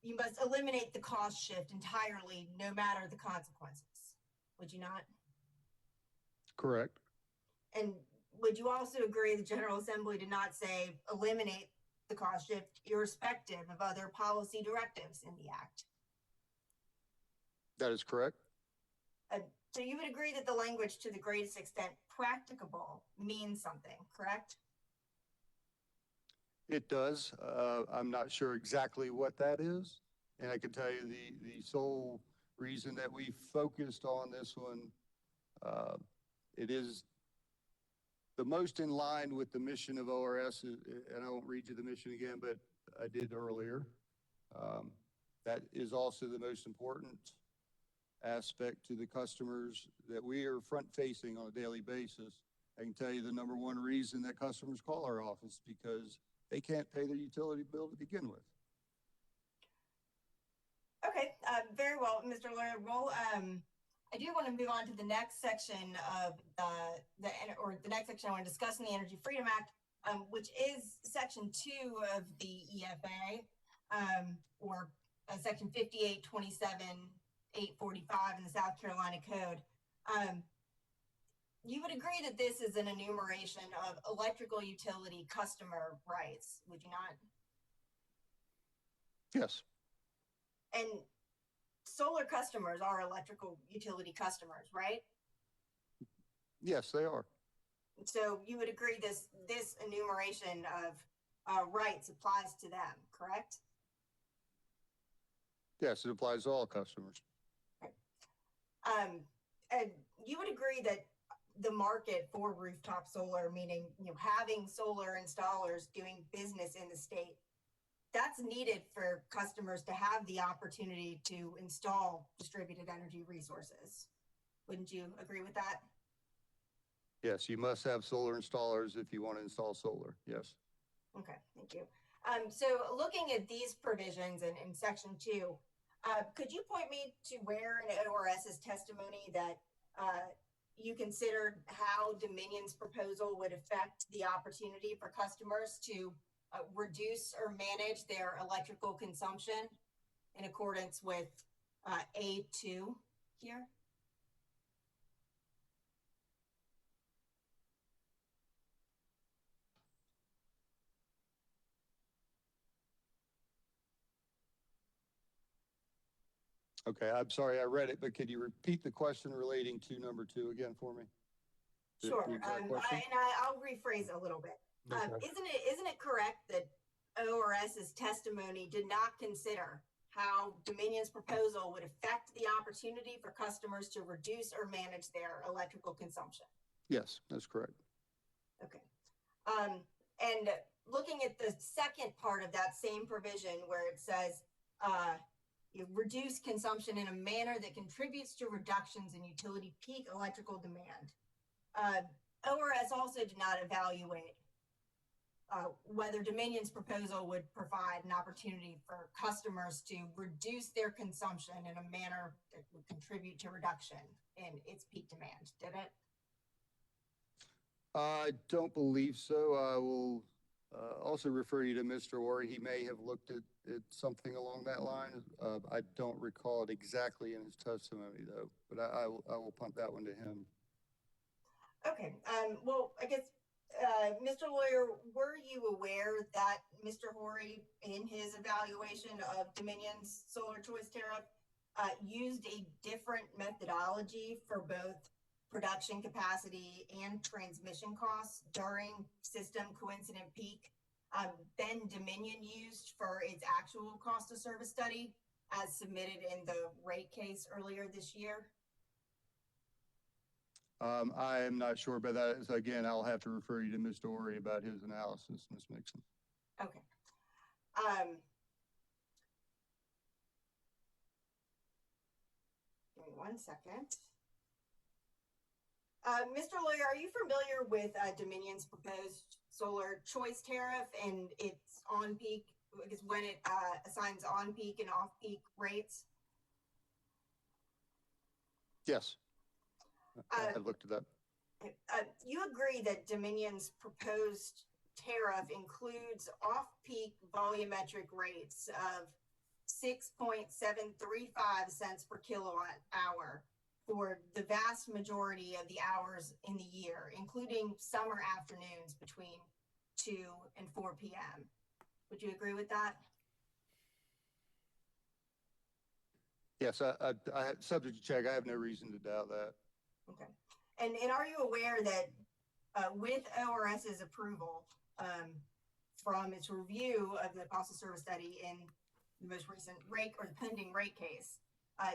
you must eliminate the cost shift entirely, no matter the consequences. Would you not? Correct. And would you also agree the General Assembly did not say eliminate the cost shift irrespective of other policy directives in the Act? That is correct. So you would agree that the language to the greatest extent practicable means something, correct? It does. I'm not sure exactly what that is. And I can tell you the sole reason that we focused on this one, it is the most in line with the mission of ORS, and I won't read you the mission again, but I did earlier. That is also the most important aspect to the customers that we are front facing on a daily basis. I can tell you the number one reason that customers call our office because they can't pay their utility bill to begin with. Okay, very well, Mr. Lawyer. Well, I do want to move on to the next section of the next section I want to discuss in the Energy Freedom Act, which is Section 2 of the EFA, or Section 5827.845 in the South Carolina Code. You would agree that this is an enumeration of electrical utility customer rights, would you not? Yes. And solar customers are electrical utility customers, right? Yes, they are. So you would agree this enumeration of rights applies to them, correct? Yes, it applies to all customers. And you would agree that the market for rooftop solar, meaning having solar installers doing business in the state, that's needed for customers to have the opportunity to install distributed energy resources. Wouldn't you agree with that? Yes, you must have solar installers if you want to install solar. Yes. Okay, thank you. So looking at these provisions in Section 2, could you point me to where in ORS's testimony that you considered how Dominion's proposal would affect the opportunity for customers to reduce or manage their electrical consumption in accordance with A2 here? Okay, I'm sorry, I read it, but could you repeat the question relating to number 2 again for me? Sure, I'll rephrase it a little bit. Okay. Isn't it correct that ORS's testimony did not consider how Dominion's proposal would affect the opportunity for customers to reduce or manage their electrical consumption? Yes, that's correct. Okay. And looking at the second part of that same provision where it says, you reduce consumption in a manner that contributes to reductions in utility peak electrical demand. ORS also did not evaluate whether Dominion's proposal would provide an opportunity for customers to reduce their consumption in a manner that would contribute to reduction in its peak demand, did it? I don't believe so. I will also refer you to Mr. Ori. He may have looked at something along that line. I don't recall it exactly in his testimony, though, but I will punt that one to him. Okay. Well, I guess, Mr. Lawyer, were you aware that Mr. Horry, in his evaluation of Dominion's solar choice tariff, used a different methodology for both production capacity and transmission costs during system coincident peak than Dominion used for its actual cost of service study as submitted in the rate case earlier this year? I am not sure, but that is, again, I'll have to refer you to Mr. Ori about his analysis, Ms. Mixon. Okay. Give me 1 second. Mr. Lawyer, are you familiar with Dominion's proposed solar choice tariff and its on-peak, I guess when it assigns on-peak and off-peak rates? Yes, I've looked at that. You agree that Dominion's proposed tariff includes off-peak volumetric rates of 6.735 cents per kilowatt hour for the vast majority of the hours in the year, including summer afternoons between 2 and 4 p.m. Would you agree with that? Yes, I subject to check. I have no reason to doubt that. Okay. And are you aware that with ORS's approval from its review of the cost of service study in the most recent rate or the pending rate case,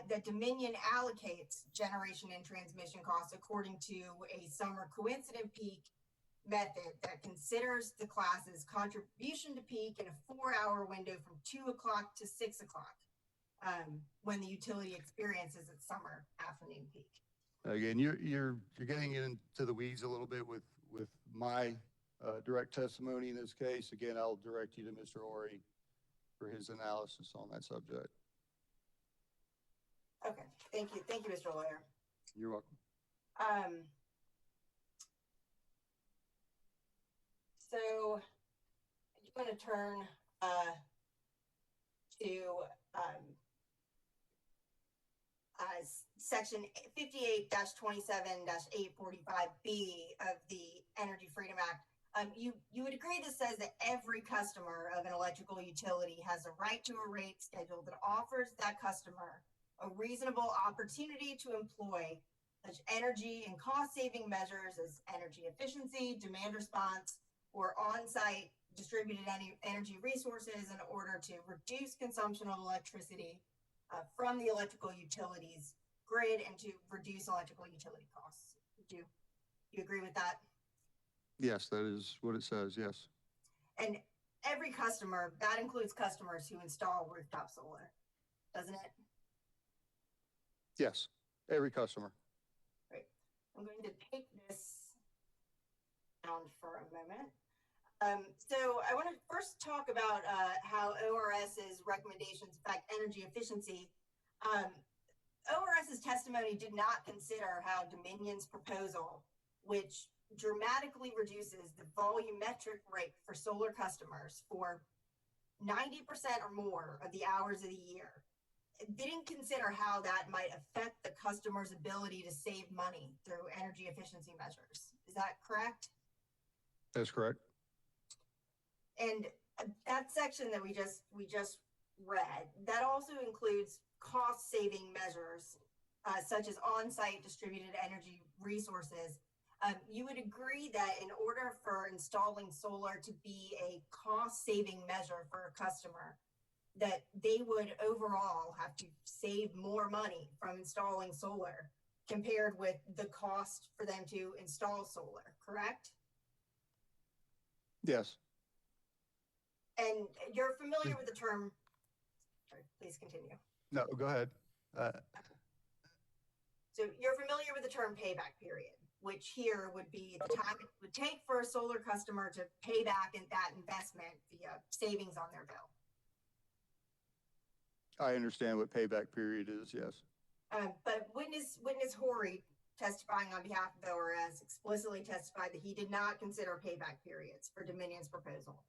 that Dominion allocates generation and transmission costs according to a summer coincident peak method that considers the class's contribution to peak in a 4-hour window from 2 o'clock to 6 o'clock when the utility experiences its summer afternoon peak. Again, you're getting into the weeds a little bit with my direct testimony in this case. Again, I'll direct you to Mr. Ori for his analysis on that subject. Okay, thank you, Mr. Lawyer. You're welcome. So I just want to turn to section 58-27-845B of the Energy Freedom Act. You would agree this says that every customer of an electrical utility has a right to a rate schedule that offers that customer a reasonable opportunity to employ such energy and cost-saving measures as energy efficiency, demand response, or on-site distributed energy resources in order to reduce consumption of electricity from the electrical utilities grid and to reduce electrical utility costs. Do you agree with that? Yes, that is what it says, yes. And every customer, that includes customers who install rooftop solar, doesn't it? Yes, every customer. Great. I'm going to take this down for a moment. So I want to first talk about how ORS's recommendations affect energy efficiency. ORS's testimony did not consider how Dominion's proposal, which dramatically reduces the volumetric rate for solar customers for 90% or more of the hours of the year, didn't consider how that might affect the customer's ability to save money through energy efficiency measures. Is that correct? That's correct. And that section that we just read, that also includes cost-saving measures, such as on-site distributed energy resources. You would agree that in order for installing solar to be a cost-saving measure for a customer, that they would overall have to save more money from installing solar compared with the cost for them to install solar, correct? Yes. And you're familiar with the term, sorry, please continue. No, go ahead. So you're familiar with the term payback period, which here would be the time it would take for a solar customer to pay back that investment via savings on their bill. I understand what payback period is, yes. But witness Horry, testifying on behalf of ORS, explicitly testified that he did not consider payback periods for Dominion's proposal,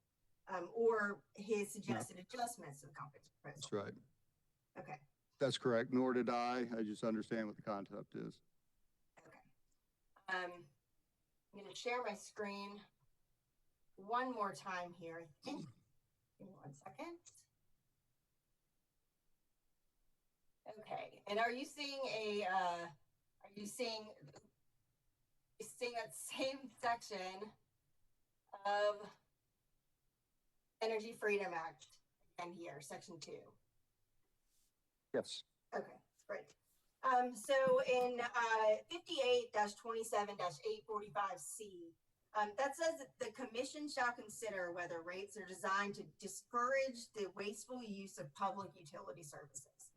or his suggested adjustments to the company's proposal. That's right. Okay. That's correct, nor did I. I just understand what the concept is. Okay. I'm going to share my screen one more time here, I think. Give me 1 second. Okay, and are you seeing that same section of Energy Freedom Act again here, section 2? Yes. Okay, that's great. So in 58-27-845C, that says that the commission shall consider whether rates are designed to discourage the wasteful use of public utility services.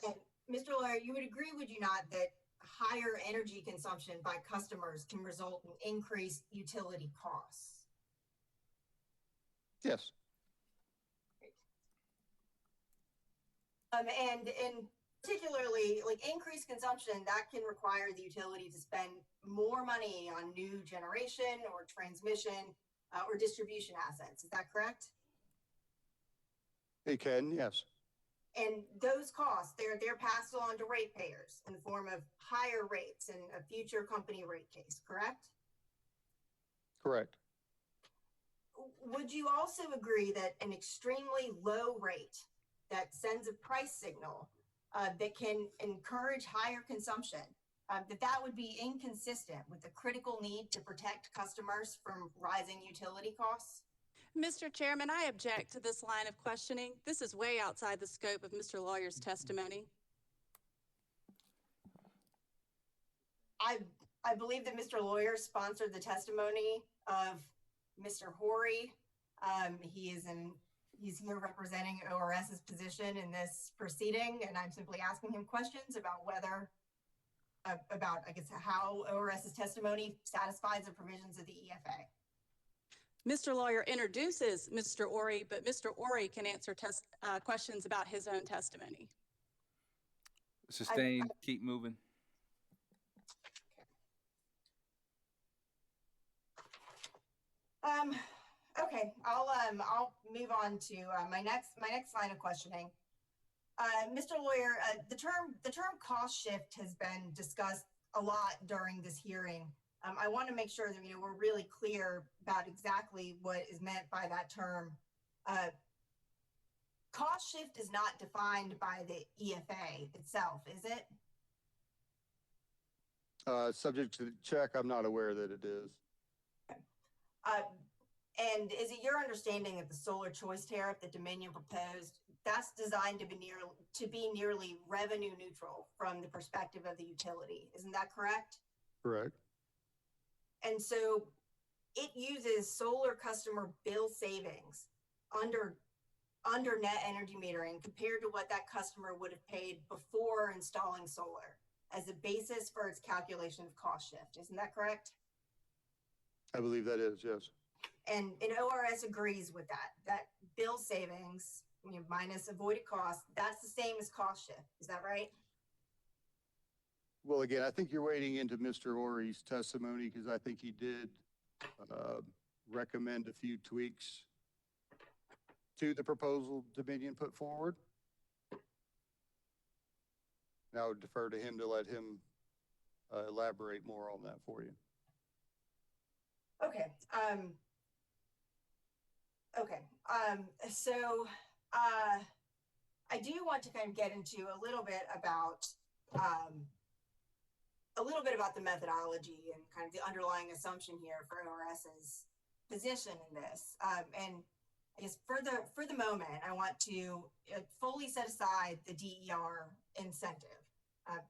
And Mr. Lawyer, you would agree, would you not, that higher energy consumption by customers can result in increased utility costs? Yes. Great. And particularly, like increased consumption, that can require the utility to spend more money on new generation or transmission or distribution assets. Is that correct? It can, yes. And those costs, they're passed along to ratepayers in the form of higher rates in a future company rate case, correct? Correct. Would you also agree that an extremely low rate that sends a price signal that can encourage higher consumption, that would be inconsistent with the critical need to protect customers from rising utility costs? Mr. Chairman, I object to this line of questioning. This is way outside the scope of Mr. Lawyer's testimony. I believe that Mr. Lawyer sponsored the testimony of Mr. Horry. He's here representing ORS's position in this proceeding, and I'm simply asking him questions about I guess, how ORS's testimony satisfies the provisions of the EFA. Mr. Lawyer introduces Mr. Ori, but Mr. Ori can answer questions about his own testimony. Sustained, keep moving. Okay, I'll move on to my next line of questioning. Mr. Lawyer, the term cost shift has been discussed a lot during this hearing. I want to make sure that we're really clear about exactly what is meant by that term. Cost shift is not defined by the EFA itself, is it? Subject to the check, I'm not aware that it is. And is it your understanding that the solar choice tariff that Dominion proposed, that's designed to be nearly revenue neutral from the perspective of the utility? Isn't that correct? Correct. And so it uses solar customer bill savings under net energy metering compared to what that customer would have paid before installing solar as a basis for its calculation of cost shift. Isn't that correct? I believe that is, yes. And ORS agrees with that bill savings minus avoided costs, that's the same as cost shift. Is that right? Well, again, I think you're wading into Mr. Ori's testimony because I think he did recommend a few tweaks to the proposal Dominion put forward. And I would defer to him to let him elaborate more on that for you. Okay. So I do want to kind of get into a little bit about the methodology and kind of the underlying assumption here for ORS's position in this. And I guess for the moment, I want to fully set aside the DER incentive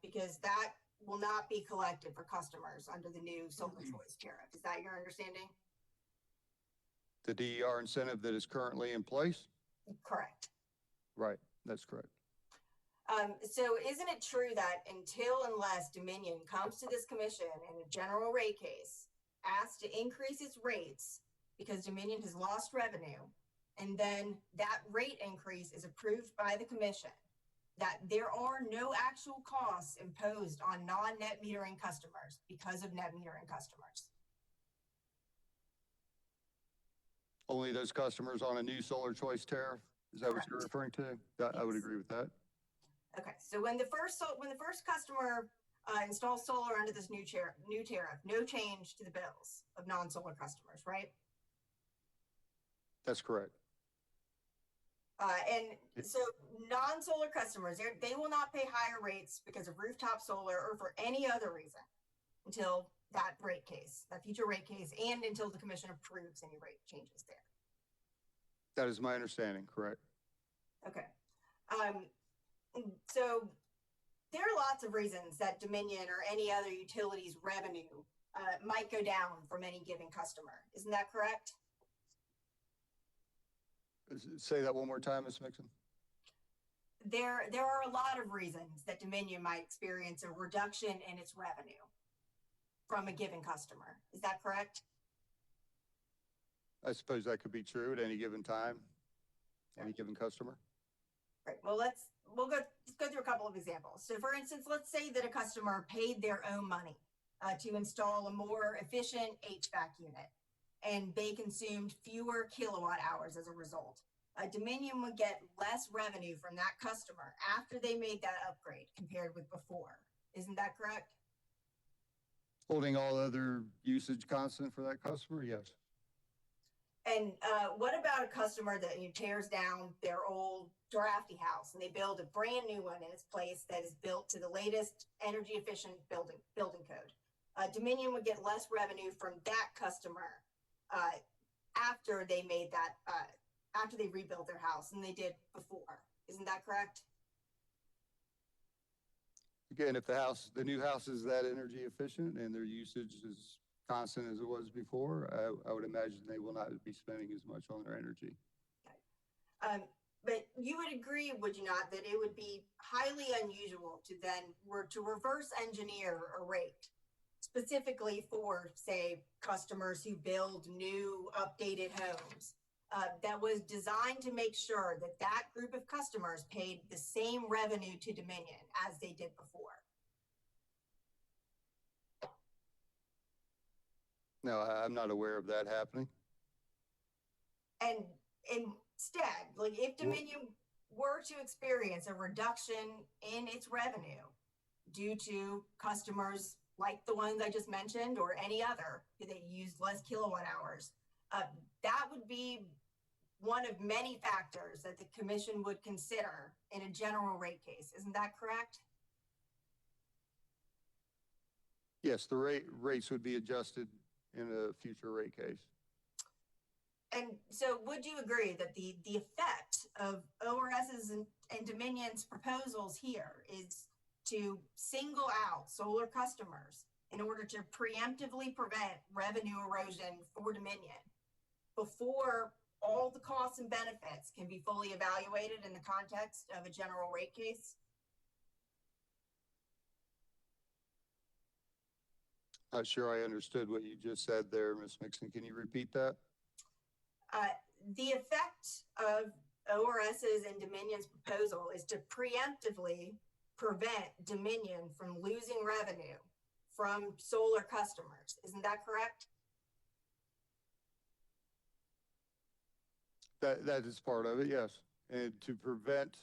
because that will not be collected for customers under the new solar choice tariff. Is that your understanding? The DER incentive that is currently in place? Correct. Right, that's correct. So isn't it true that unless Dominion comes to this commission in a general rate case, asked to increase its rates because Dominion has lost revenue, and then that rate increase is approved by the commission, that there are no actual costs imposed on non-net metering customers because of net metering customers? Only those customers on a new solar choice tariff? Is that what you're referring to? I would agree with that. Okay, so when the first customer installs solar under this new tariff, no change to the bills of non-solar customers, right? That's correct. And so non-solar customers, they will not pay higher rates because of rooftop solar or for any other reason until that future rate case, and until the commission approves any rate changes there. That is my understanding, correct. Okay. So there are lots of reasons that Dominion or any other utility's revenue might go down from any given customer. Isn't that correct? Say that one more time, Ms. Mixon. There are a lot of reasons that Dominion might experience a reduction in its revenue from a given customer. Is that correct? I suppose that could be true at any given time, any given customer. Right. Well, let's go through a couple of examples. So for instance, let's say that a customer paid their own money to install a more efficient HVAC unit, and they consumed fewer kilowatt hours as a result. Dominion would get less revenue from that customer after they made that upgrade compared with before. Isn't that correct? Holding all other usage constant for that customer, yes. And what about a customer that tears down their old drafty house and they build a brand new one in its place that is built to the latest energy efficient building code? Dominion would get less revenue from that customer after they made that after they rebuilt their house than they did before. Isn't that correct? Again, if the new house is that energy efficient and their usage is constant as it was before, I would imagine they will not be spending as much on their energy. But you would agree, would you not, that it would be highly unusual to then to reverse engineer a rate specifically for, say, customers who build new updated homes that was designed to make sure that that group of customers paid the same revenue to Dominion as they did before? No, I'm not aware of that happening. And instead, like if Dominion were to experience a reduction in its revenue due to customers like the ones I just mentioned or any other that used less kilowatt hours, that would be one of many factors that the commission would consider in a general rate case. Isn't that correct? Yes, the rates would be adjusted in a future rate case. And so would you agree that the effect of ORS's and Dominion's proposals here is to single out solar customers in order to preemptively prevent revenue erosion for Dominion before all the costs and benefits can be fully evaluated in the context of a general rate case? Not sure I understood what you just said there, Ms. Mixon. Can you repeat that? The effect of ORS's and Dominion's proposal is to preemptively prevent Dominion from losing revenue from solar customers. Isn't that correct? That is part of it, yes. And to prevent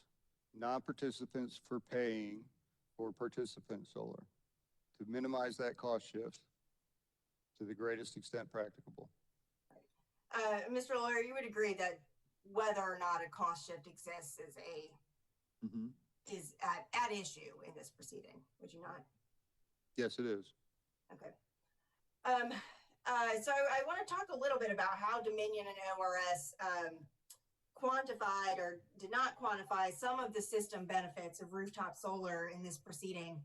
non-participants from paying for participant solar, to minimize that cost shift to the greatest extent practicable. Mr. Lawyer, you would agree that whether or not a cost shift exists is at issue in this proceeding, would you not? Yes, it is. Okay. So I want to talk a little bit about how Dominion and ORS quantified or did not quantify some of the system benefits of rooftop solar in this proceeding.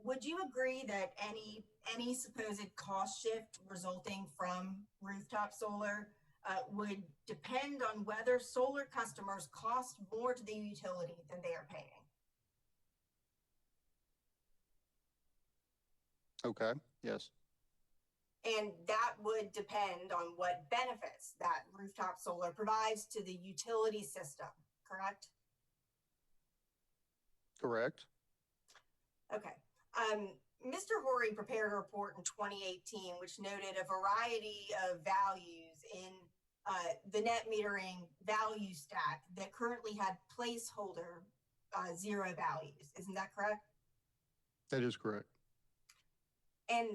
Would you agree that any supposed cost shift resulting from rooftop solar would depend on whether solar customers cost more to the utility than they are paying? Okay, yes. And that would depend on what benefits that rooftop solar provides to the utility system, correct? Correct. Okay. Mr. Horry prepared a report in 2018, which noted a variety of values in the net metering value stack that currently had placeholder zero values. Isn't that correct? That is correct. And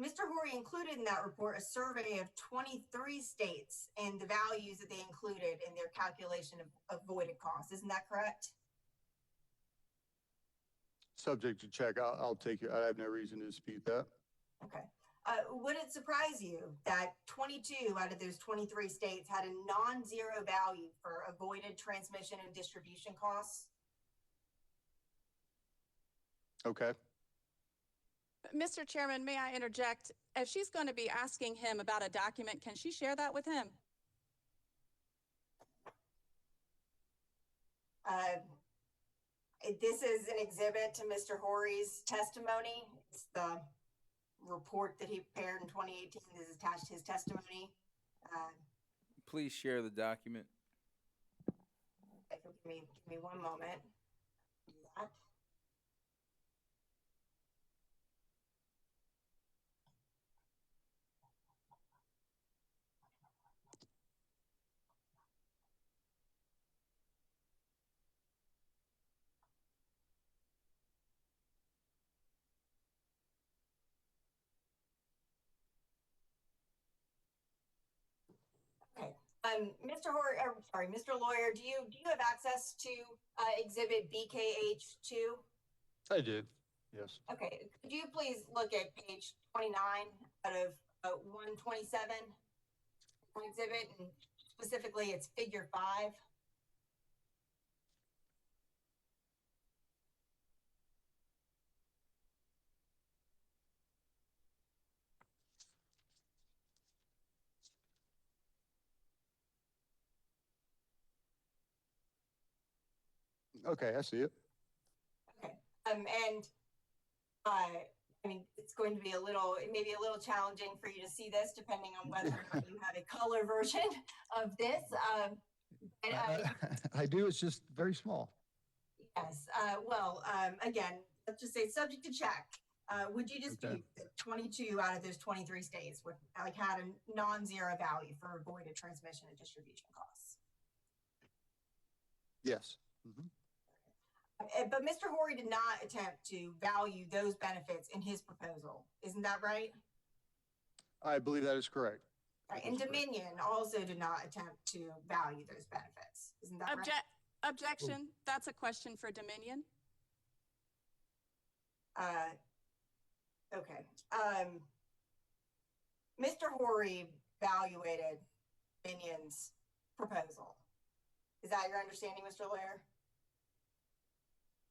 Mr. Horry included in that report a survey of 23 states and the values that they included in their calculation of avoided costs. Isn't that correct? Subject to check. I'll take it. I have no reason to dispute that. Okay. Would it surprise you that 22 out of those 23 states had a non-zero value for avoided transmission and distribution costs? Okay. Mr. Chairman, may I interject? If she's going to be asking him about a document, can she share that with him? This is an exhibit to Mr. Horry's testimony. It's the report that he prepared in 2018 that is attached to his testimony. Please share the document. Give me one moment. Do that. Mr. Lawyer, do you have access to exhibit BKH2? I do, yes. Okay, could you please look at page 29 out of 127 exhibit, and specifically it's figure 5. Okay, I see it. Okay, and I mean, it's going to be maybe a little challenging for you to see this, depending on whether or not you have a color version of this. I do, it's just very small. Yes, again, let's just say subject to check. Would you dispute that 22 out of those 23 states would had a non-zero value for avoided transmission and distribution costs? Yes. Mm-hmm. But Mr. Horry did not attempt to value those benefits in his proposal. Isn't that right? I believe that is correct. Right. And Dominion also did not attempt to value those benefits. Isn't that right? Objection. That's a question for Dominion. Okay. Mr. Horry evaluated Dominion's proposal. Is that your understanding, Mr. Lawyer?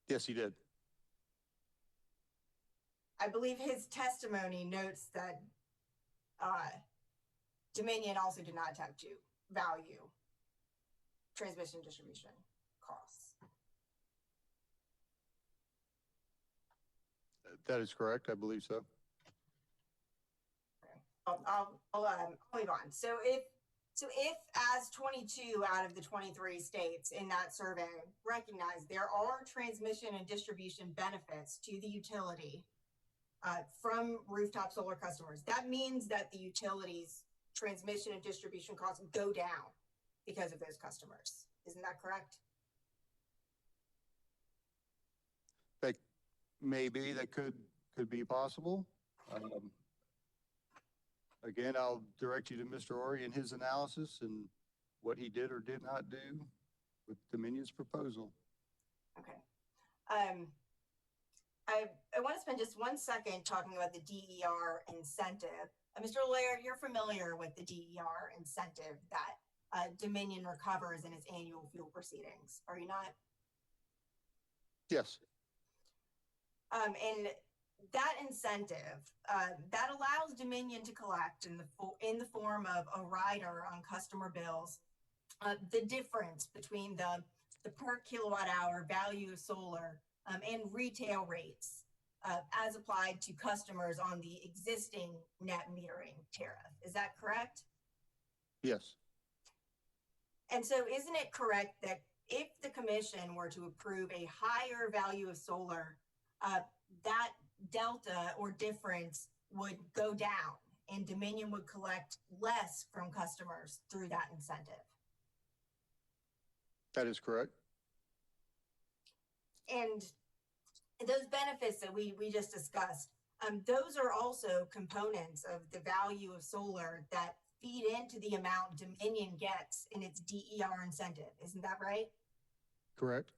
Yes, he did. I believe his testimony notes that Dominion also did not attempt to value transmission distribution costs. That is correct. I believe so. Okay. I'll move on. So if as 22 out of the 23 states in that survey recognize there are transmission and distribution benefits to the utility from rooftop solar customers, that means that the utility's transmission and distribution costs go down because of those customers. Isn't that correct? Maybe that could be possible. Again, I'll direct you to Mr. Horry and his analysis and what he did or did not do with Dominion's proposal. Okay. I want to spend just 1 second talking about the DER incentive. Mr. Lawyer, you're familiar with the DER incentive that Dominion recovers in its annual fuel proceedings, are you not? Yes. And that incentive that allows Dominion to collect in the form of a rider on customer bills the difference between the per kilowatt hour value of solar and retail rates as applied to customers on the existing net metering tariff. Is that correct? Yes. And so isn't it correct that if the commission were to approve a higher value of solar, that delta or difference would go down and Dominion would collect less from customers through that incentive? That is correct. And those benefits that we just discussed, those are also components of the value of solar that feed into the amount Dominion gets in its DER incentive. Isn't that right? Correct.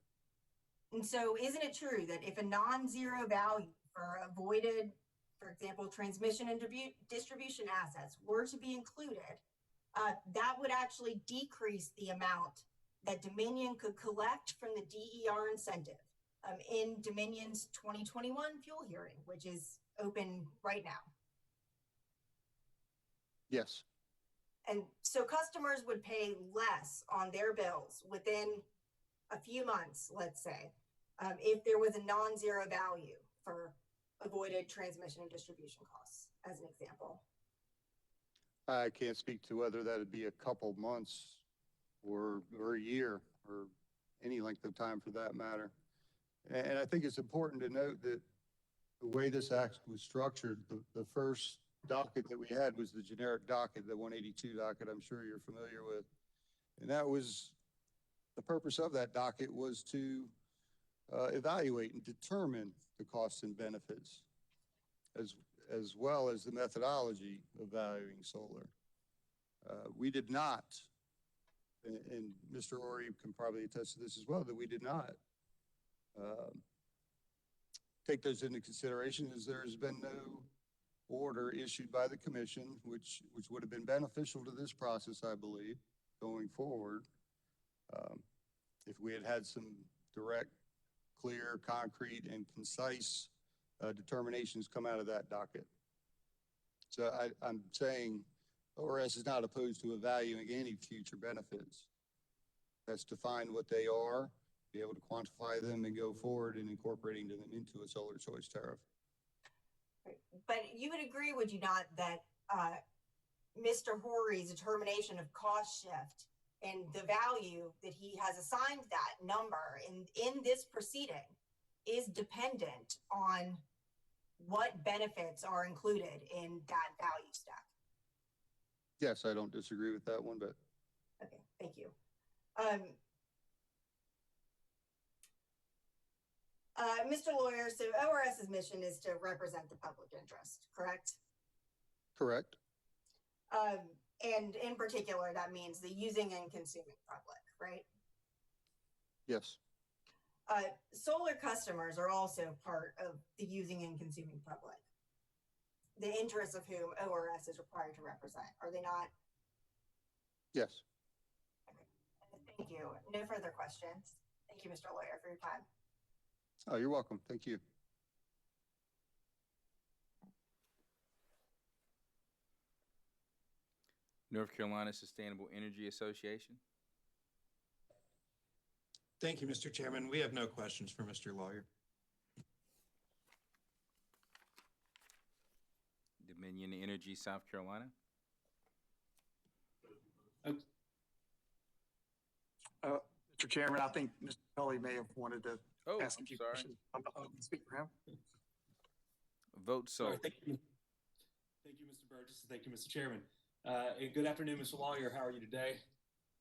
And so isn't it true that if a non-zero value for avoided, for example, transmission and distribution assets were to be included, that would actually decrease the amount that Dominion could collect from the DER incentive in Dominion's 2021 fuel hearing, which is open right now? Yes. And so customers would pay less on their bills within a few months, let's say, if there was a non-zero value for avoided transmission and distribution costs, as an example. I can't speak to whether that would be a couple months or a year or any length of time for that matter. And I think it's important to note that the way this act was structured, the first docket that we had was the generic docket, the 182 docket, I'm sure you're familiar with. And that was, the purpose of that docket was to evaluate and determine the costs and benefits, as well as the methodology of valuing solar. We did not and Mr. Ori can probably attest to this as well, that we did not take those into consideration, as there has been no order issued by the commission, which would have been beneficial to this process, I believe, going forward. If we had had some direct, clear, concrete, and concise determinations come out of that docket. So I'm saying ORS is not opposed to evaluating any future benefits. That's to find what they are, be able to quantify them, and go forward and incorporating them into a solar choice tariff. But you would agree, would you not, that Mr. Hori's determination of cost shift and the value that he has assigned that number in this proceeding is dependent on what benefits are included in that value stack? Yes, I don't disagree with that one, but. Okay, thank you. Mr. Lawyer, so ORS's mission is to represent the public interest, correct? Correct. And in particular, that means the using and consuming public, right? Yes. Solar customers are also part of the using and consuming public, the interests of whom ORS is required to represent, are they not? Yes. Okay. Thank you. No further questions. Thank you, Mr. Lawyer, for your time. Oh, you're welcome. Thank you. North Carolina Sustainable Energy Association. Thank you, Mr. Chairman. We have no questions for Mr. Lawyer. Dominion Energy, South Carolina. Mr. Chairman, I think Mr. Kelly may have wanted to ask a few questions. I'm speak for him. Vote so. Thank you, Mr. Burgess. Thank you, Mr. Chairman. And good afternoon, Mr. Lawyer. How are you today?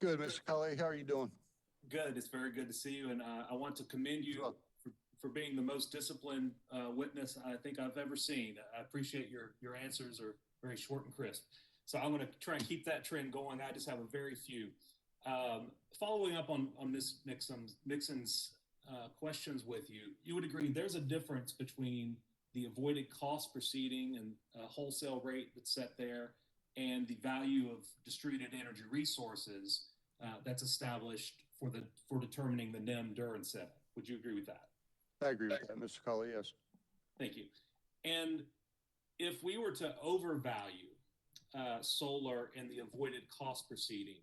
Good, Mr. Kelly. How are you doing? Good. It's very good to see you. And I want to commend you for being the most disciplined witness I think I've ever seen. I appreciate your answers are very short and crisp. So I'm going to try and keep that trend going. I just have a very few. Following up on Ms. Mixon's questions with you, you would agree there's a difference between the avoided cost proceeding and wholesale rate that's set there and the value of distributed energy resources that's established for determining the NEM-DUR incentive. Would you agree with that? I agree with that, Mr. Colley, yes. Thank you. And if we were to overvalue solar in the avoided cost proceeding,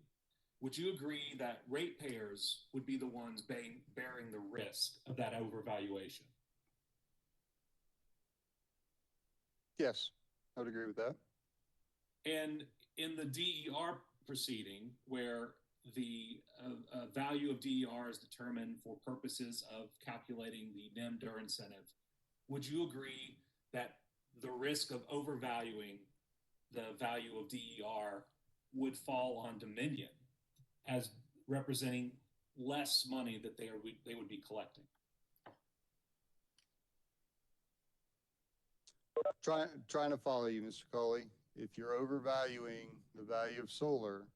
would you agree that ratepayers would be the ones bearing the risk of that overvaluation? Yes, I would agree with that. And in the DER proceeding, where the value of DER is determined for purposes of calculating the NEM-DUR incentive, would you agree that the risk of overvaluing the value of DER would fall on Dominion as representing less money that they would be collecting? Trying to follow you, Mr. Colley. If you're overvaluing the value of solar,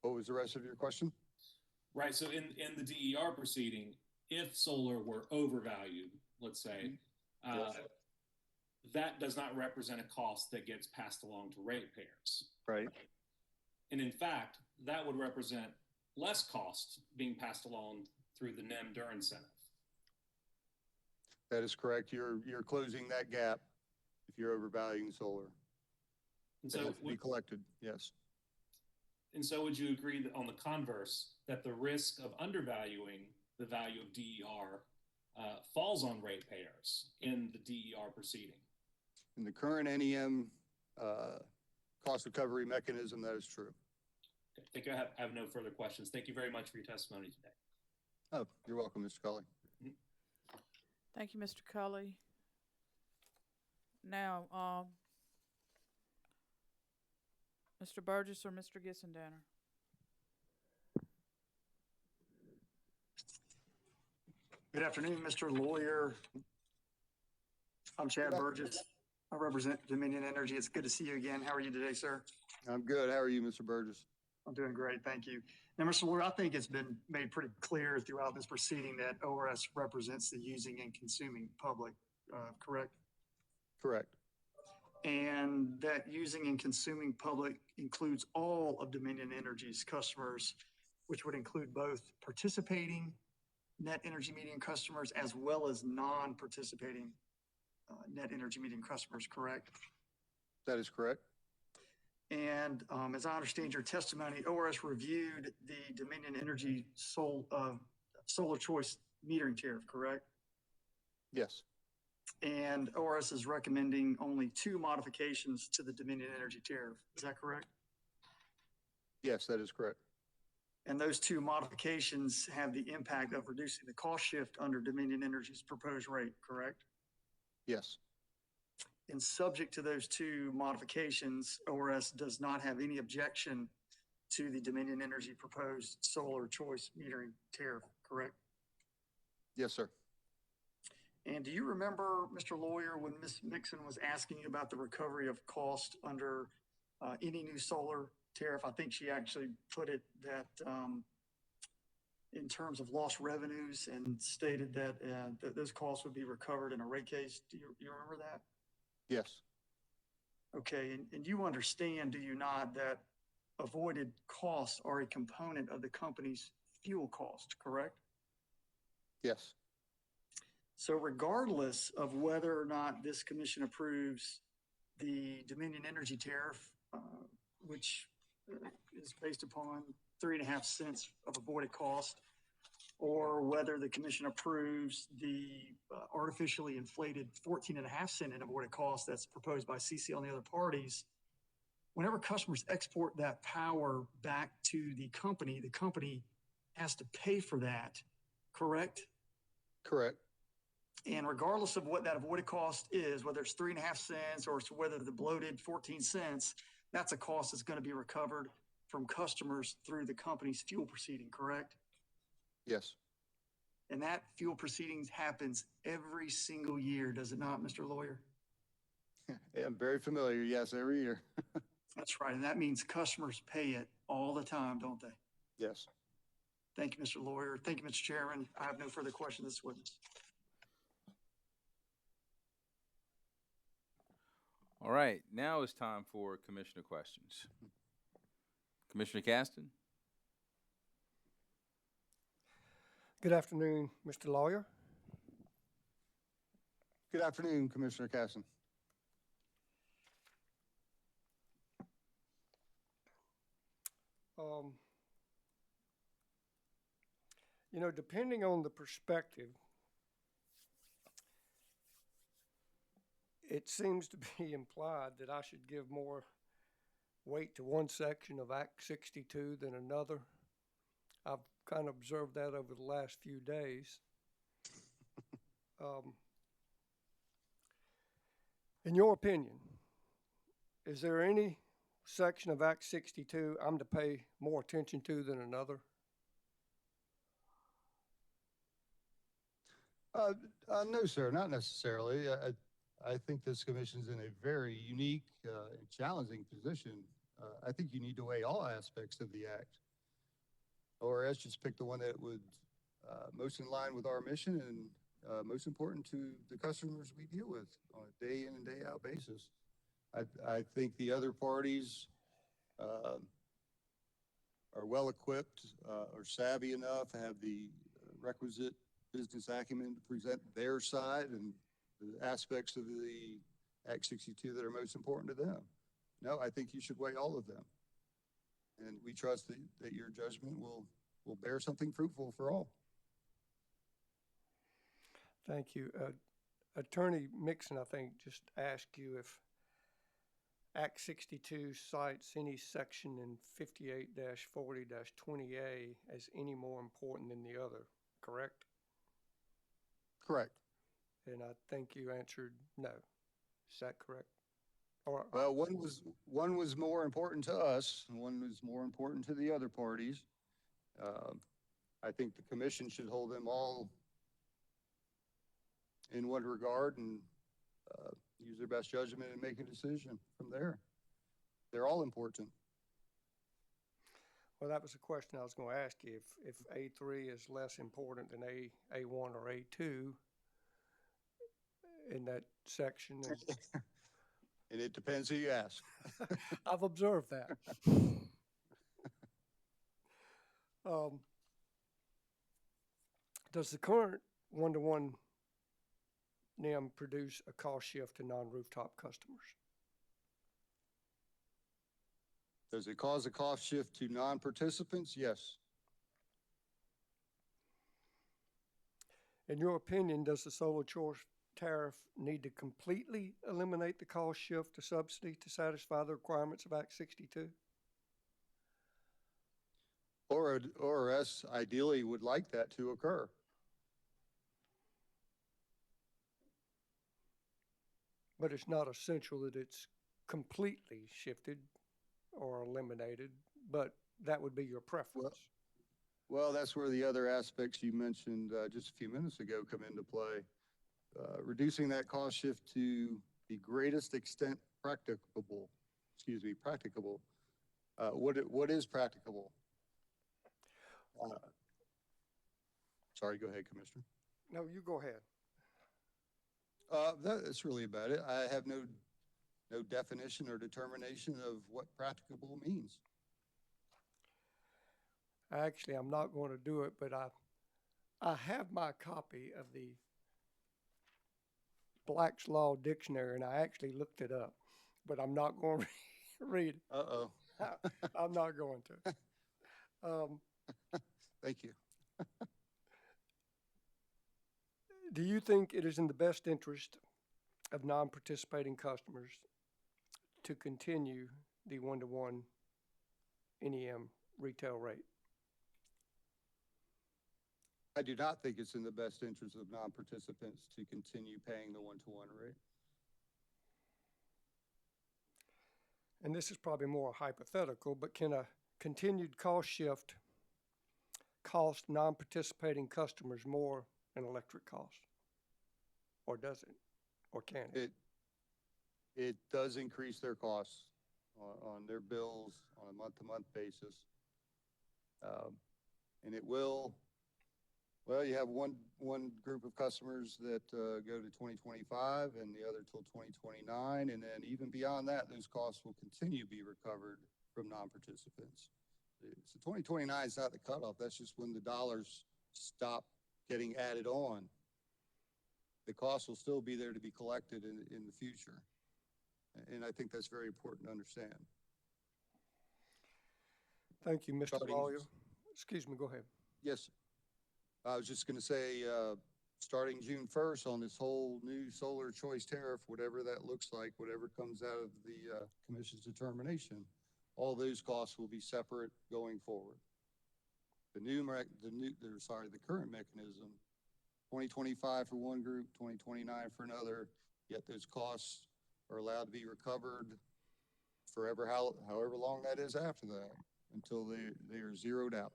what was the rest of your question? Right. So in the DER proceeding, if solar were overvalued, let's say, that does not represent a cost that gets passed along to ratepayers. Right. And in fact, that would represent less cost being passed along through the NEM-DUR incentive. That is correct. You're closing that gap if you're overvaluing solar. And so it has to be collected, yes. And so would you agree that on the converse, that the risk of undervaluing the value of DER falls on ratepayers in the DER proceeding? In the current NEM cost recovery mechanism, that is true. Okay. I think I have no further questions. Thank you very much for your testimony today. Oh, you're welcome, Mr. Colley. Thank you, Mr. Cully. Now, Mr. Burgess or Mr. Gissendanner? Good afternoon, Mr. Lawyer. I'm Chad Burgess. I represent Dominion Energy. It's good to see you again. How are you today, sir? I'm good. How are you, Mr. Burgess? I'm doing great, thank you. Now, Mr. Lawyer, I think it's been made pretty clear throughout this proceeding that ORS represents the using and consuming public, correct? Correct. And that using and consuming public includes all of Dominion Energy's customers, which would include both participating net energy metering customers as well as non-participating net energy metering customers, correct? That is correct. And as I understand your testimony, ORS reviewed the Dominion Energy solar choice metering tariff, correct? Yes. And ORS is recommending only 2 modifications to the Dominion Energy tariff. Is that correct? Yes, that is correct. And those 2 modifications have the impact of reducing the cost shift under Dominion Energy's proposed rate, correct? Yes. And subject to those 2 modifications, ORS does not have any objection to the Dominion Energy proposed solar choice metering tariff, correct? Yes, sir. And do you remember, Mr. Lawyer, when Ms. Mixon was asking you about the recovery of cost under any new solar tariff? I think she actually put it that in terms of lost revenues and stated that, that those costs would be recovered in a rate case. Do you remember that? Yes. Okay, and you understand, do you not, that avoided costs are a component of the company's fuel cost, correct? Yes. So regardless of whether or not this commission approves the Dominion Energy tariff, which is based upon 3.5 cents of avoided cost, or whether the commission approves the artificially inflated 14.5 cent in avoided cost that's proposed by CCL and the other parties, whenever customers export that power back to the company has to pay for that, correct? Correct. And regardless of what that avoided cost is, whether it's 3.5 cents or whether the bloated 14 cents, that's a cost that's going to be recovered from customers through the company's fuel proceeding, correct? Yes. And that fuel proceedings happens every single year, does it not, Mr. Lawyer? Yeah, I'm very familiar. Yes, every year. That's right. And that means customers pay it all the time, don't they? Yes. Thank you, Mr. Lawyer. Thank you, Mr. Chairman. I have no further questions this witness. All right, now it's time for commissioner questions. Commissioner Caston? Good afternoon, Mr. Lawyer. Good afternoon, Commissioner Casson. You know, depending on the perspective, it seems to be implied that I should give more weight to one section of Act 62 than another. I've kind of observed that over the last few days. In your opinion, is there any section of Act 62 I'm to pay more attention to than another? No, sir, not necessarily. I think this commission's in a very unique and challenging position. I think you need to weigh all aspects of the act. ORS just picked the one that would most in line with our mission and most important to the customers we deal with on a day in and day out basis. I think the other parties are well equipped, are savvy enough, have the requisite business acumen to present their side and the aspects of the Act 62 that are most important to them. No, I think you should weigh all of them. And we trust that your judgment will bear something fruitful for all. Thank you. Attorney Mixon, I think, just asked you if Act 62 cites any section in 58-40-20A as any more important than the other, correct? Correct. And I think you answered no. Is that correct? Well, one was more important to us, and one was more important to the other parties. I think the commission should hold them all in one regard and use their best judgment and make a decision from there. They're all important. Well, that was a question I was going to ask you. If A3 is less important than A1 or A2 in that section. And it depends who you ask. I've observed that. Does the current one-to-one NIM produce a cost shift to non-rooftop customers? Does it cause a cost shift to non-participants? Yes. In your opinion, does the solar choice tariff need to completely eliminate the cost shift to subsidy to satisfy the requirements of Act 62? ORS ideally would like that to occur. But it's not essential that it's completely shifted or eliminated, but that would be your preference. Well, that's where the other aspects you mentioned just a few minutes ago come into play. Reducing that cost shift to the greatest extent practicable. What is practicable? Sorry, go ahead, Commissioner. No, you go ahead. That's really about it. I have no definition or determination of what practicable means. Actually, I'm not going to do it, but I have my copy of the Black's Law Dictionary, and I actually looked it up, but I'm not going to read it. Uh-oh. I'm not going to. Thank you. Do you think it is in the best interest of non-participating customers to continue the one-to-one NEM retail rate? I do not think it's in the best interest of non-participants to continue paying the one-to-one rate. And this is probably more hypothetical, but can a continued cost shift cost non-participating customers more in electric costs? Or does it? Or can it? It does increase their costs on their bills on a month-to-month basis. And it will, well, you have one group of customers that go to 2025 and the other till 2029. And then even beyond that, those costs will continue to be recovered from non-participants. So 2029 is not the cutoff. That's just when the dollars stop getting added on. The cost will still be there to be collected in the future. And I think that's very important to understand. Thank you, Mr. Lawyer. Excuse me, go ahead. Yes. I was just going to say, starting June 1st on this whole new solar choice tariff, whatever that looks like, whatever comes out of the commission's determination, all those costs will be separate going forward. The current mechanism, 2025 for one group, 2029 for another, yet those costs are allowed to be recovered forever, however long that is after that, until they are zeroed out.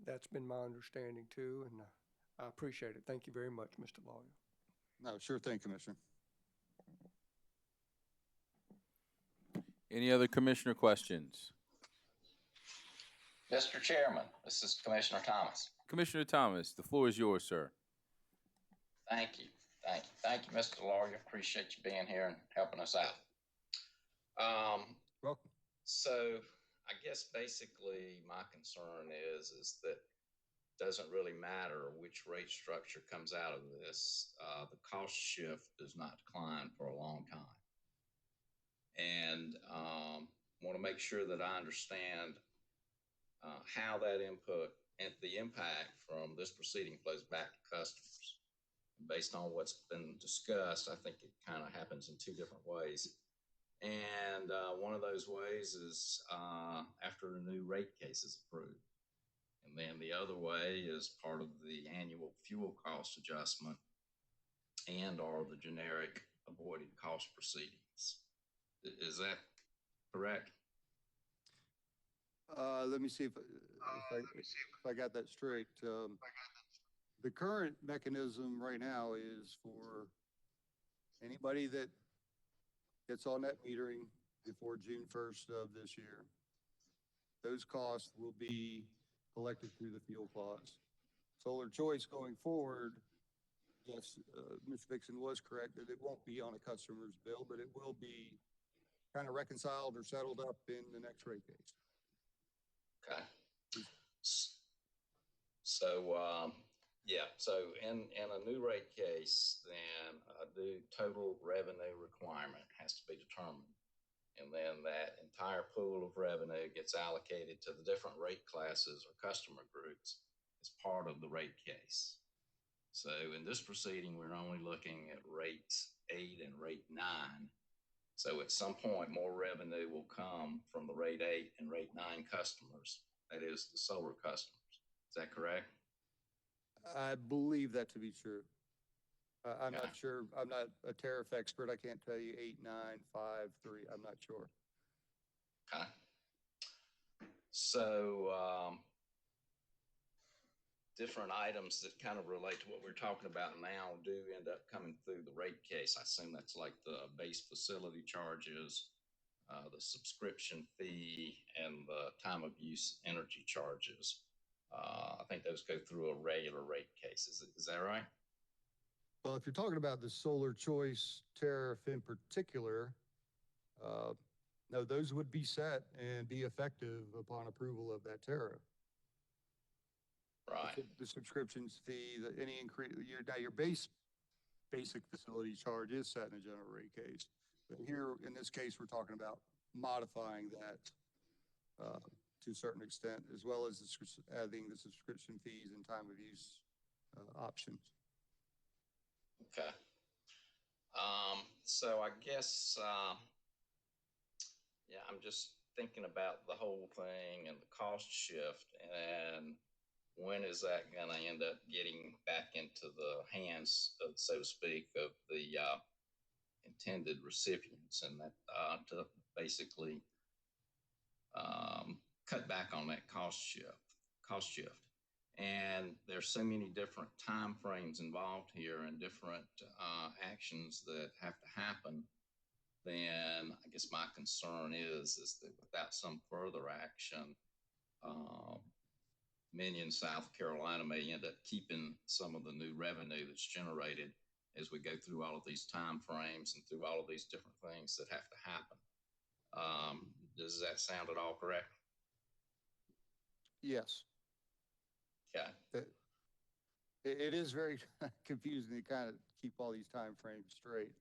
That's been my understanding too, and I appreciate it. Thank you very much, Mr. Lawyer. No, sure thing, Commissioner. Any other commissioner questions? Mr. Chairman, this is Commissioner Thomas. Commissioner Thomas, the floor is yours, sir. Thank you. Thank you, Mr. Lawyer. Appreciate you being here and helping us out. Welcome. So I guess basically my concern is that it doesn't really matter which rate structure comes out of this. The cost shift does not decline for a long time. And want to make sure that I understand how that input and the impact from this proceeding flows back to customers. Based on what's been discussed, I think it kind of happens in two different ways. And one of those ways is after a new rate case is approved. And then the other way is part of the annual fuel cost adjustment and or the generic avoided cost proceedings. Is that correct? Let me see if I got that straight. The current mechanism right now is for anybody that gets on net metering before June 1st of this year. Those costs will be collected through the fuel clause. Solar choice going forward, yes, Ms. Vixen was correct that it won't be on a customer's bill, but it will be kind of reconciled or settled up in the next rate case. Okay. So, yeah, so in a new rate case, then the total revenue requirement has to be determined. And then that entire pool of revenue gets allocated to the different rate classes or customer groups as part of the rate case. So in this proceeding, we're only looking at rates 8 and rate 9. So at some point, more revenue will come from the rate 8 and rate 9 customers, that is the solar customers. Is that correct? I believe that to be true. I'm not sure. I'm not a tariff expert. I can't tell you 8, 9, 5, 3. I'm not sure. Okay. So, different items that kind of relate to what we're talking about now do end up coming through the rate case. I assume that's like the base facility charges, the subscription fee, and the time of use energy charges. I think those go through a regular rate case. Is that right? Well, if you're talking about the solar choice tariff in particular, no, those would be set and be effective upon approval of that tariff. Right. The subscriptions fee, any increase, your basic facility charge is set in a general rate case. But here, in this case, we're talking about modifying that to a certain extent, as well as adding the subscription fees and time of use options. Okay. So I guess, yeah, I'm just thinking about the whole thing and the cost shift, and when is that going to end up getting back into the hands, of, so to speak, of the intended recipients, and that to basically cut back on that cost shift. And there's so many different time frames involved here and different actions that have to happen. Then I guess my concern is that without some further action, Minion, South Carolina may end up keeping some of the new revenue that's generated as we go through all of these time frames and through all of these different things that have to happen. Does that sound at all correct? Yes. Okay. It is very confusing to kind of keep all these time frames straight.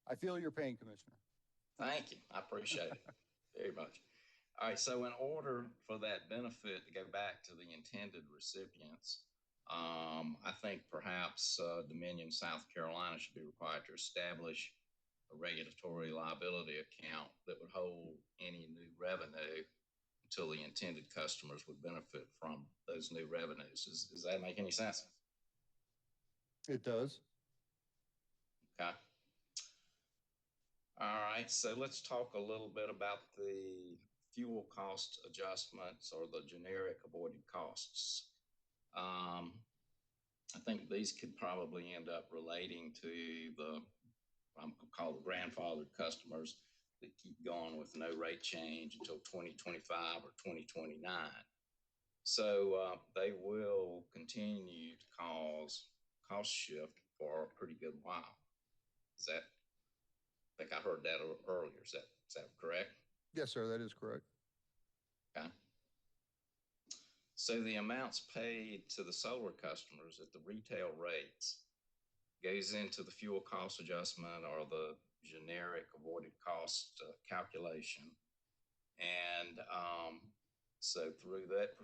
I feel your pain, Commissioner. Thank you. I appreciate it very much. All right. So in order for that benefit to go back to the intended recipients, I think perhaps Dominion, South Carolina should be required to establish a regulatory liability account that would hold any new revenue until the intended customers would benefit from those new revenues. Does that make any sense? It does. Okay. All right, so let's talk a little bit about the fuel cost adjustments or the generic avoided costs. I think these could probably end up relating to the, I'm going to call the grandfathered customers that keep going with no rate change until 2025 or 2029. So they will continue to cause cost shift for a pretty good while. Is that, I think I heard that earlier. Is that correct? Yes, sir, that is correct. Okay. So the amounts paid to the solar customers at the retail rates goes into the fuel cost adjustment or the generic avoided cost calculation. And so through that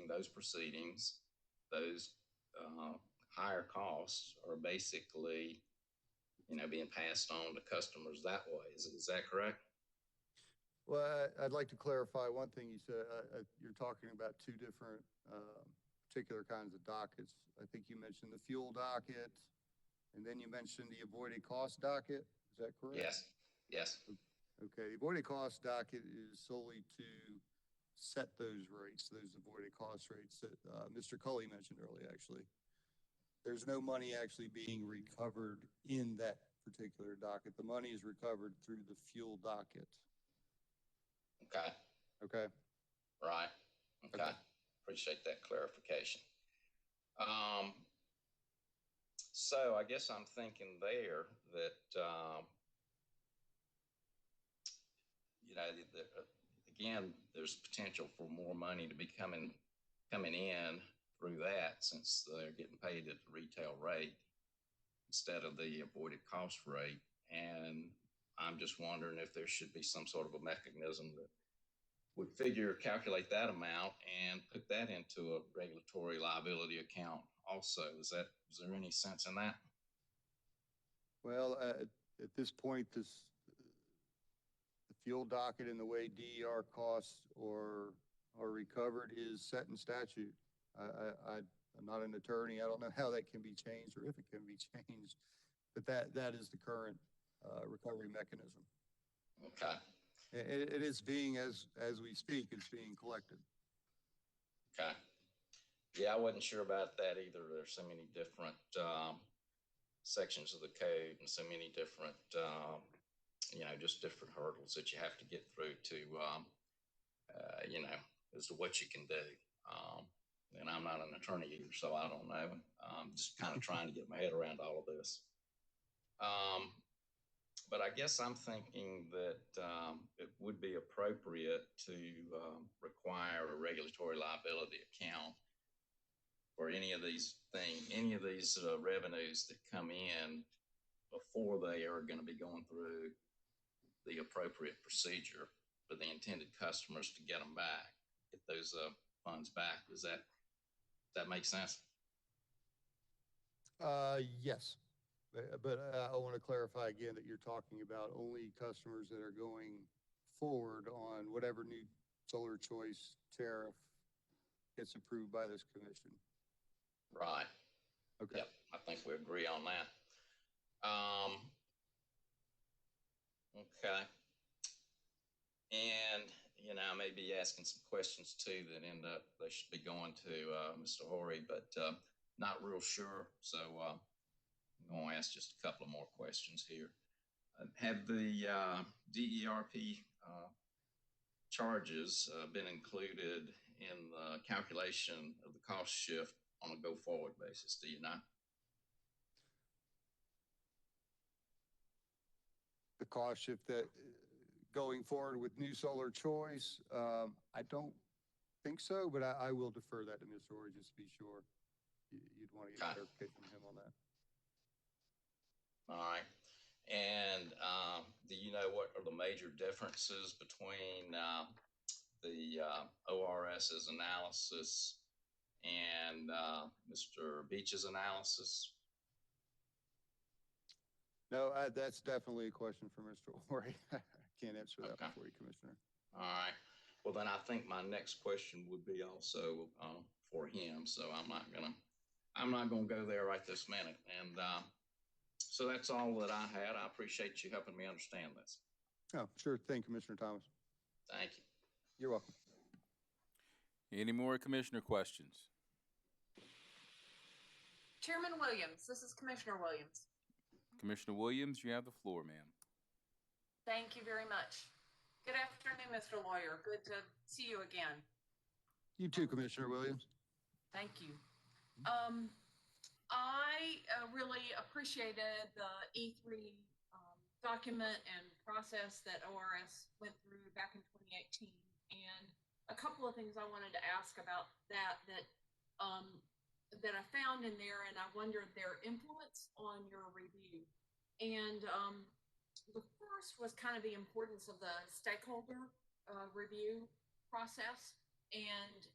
those proceedings, those higher costs are basically, being passed on to customers that way. Is that correct? Well, I'd like to clarify one thing you said. You're talking about two different particular kinds of dockets. I think you mentioned the fuel docket, and then you mentioned the avoided cost docket. Is that correct? Yes. Yes. Okay. The avoided cost docket is solely to set those rates, those avoided cost rates that Mr. Culley mentioned earlier, actually. There's no money actually being recovered in that particular docket. The money is recovered through the fuel docket. Okay, Okay? right, okay. Okay. Appreciate that clarification. So I guess I'm thinking there that, you know, again, there's potential for more money to be coming in through that, since they're getting paid at the retail rate instead of the avoided cost rate. And I'm just wondering if there should be some sort of a mechanism that would calculate that amount and put that into a regulatory liability account also. Is there any sense in that? Well, at this point, the fuel docket and the way DER costs are recovered is set in statute. I'm not an attorney. I don't know how that can be changed or if it can be changed, but that is the current recovery mechanism. Okay. It is being, as we speak, it's being collected. Okay. Yeah, I wasn't sure about that either. There's so many different sections of the code and so many different, just different hurdles that you have to get through to, as to what you can do. And I'm not an attorney either, so I don't know. I'm just kind of trying to get my head around all of this. But I guess I'm thinking that it would be appropriate to require a regulatory liability account for any of these revenues that come in before they are going to be going through the appropriate procedure for the intended customers to get them back, get those funds back. Does that make sense? Yes. But I want to clarify again that you're talking about only customers that are going forward on whatever new solar choice tariff gets approved by this commission. Right. Okay. Yep. I think we agree on that. Okay. And, I may be asking some questions too that they should be going to Mr. Horry, but not real sure. So, I'm going to ask just a couple of more questions here. Have the DERP charges been included in the calculation of the cost shift on a go-forward basis? Do you know? The cost shift that going forward with new solar choice, I don't think so, but I will defer that to Mr. Horry just to be sure. You'd want to get clarification from him on that. All right. And do you know what are the major differences between the ORS's analysis and Mr. Beach's analysis? No, that's definitely a question for Mr. Horry. I can't answer that for you, Commissioner. All right. Well, then I think my next question would be also for him. So I'm not gonna go there right this minute. And so that's all that I had. I appreciate you helping me understand this. Oh, sure thing, Commissioner Thomas. Thank you. You're welcome. Any more commissioner questions? Chairman Williams, this is Commissioner Williams. Commissioner Williams, you have the floor, ma'am. Thank you very much. Good afternoon, Mr. Lawyer. Good to see you again. You too, Commissioner Williams. Thank you. I really appreciated the E3 document and process that ORS went through back in 2018. And a couple of things I wanted to ask about that I found in there, and I wondered their influence on your review. And the first was kind of the importance of the stakeholder review process and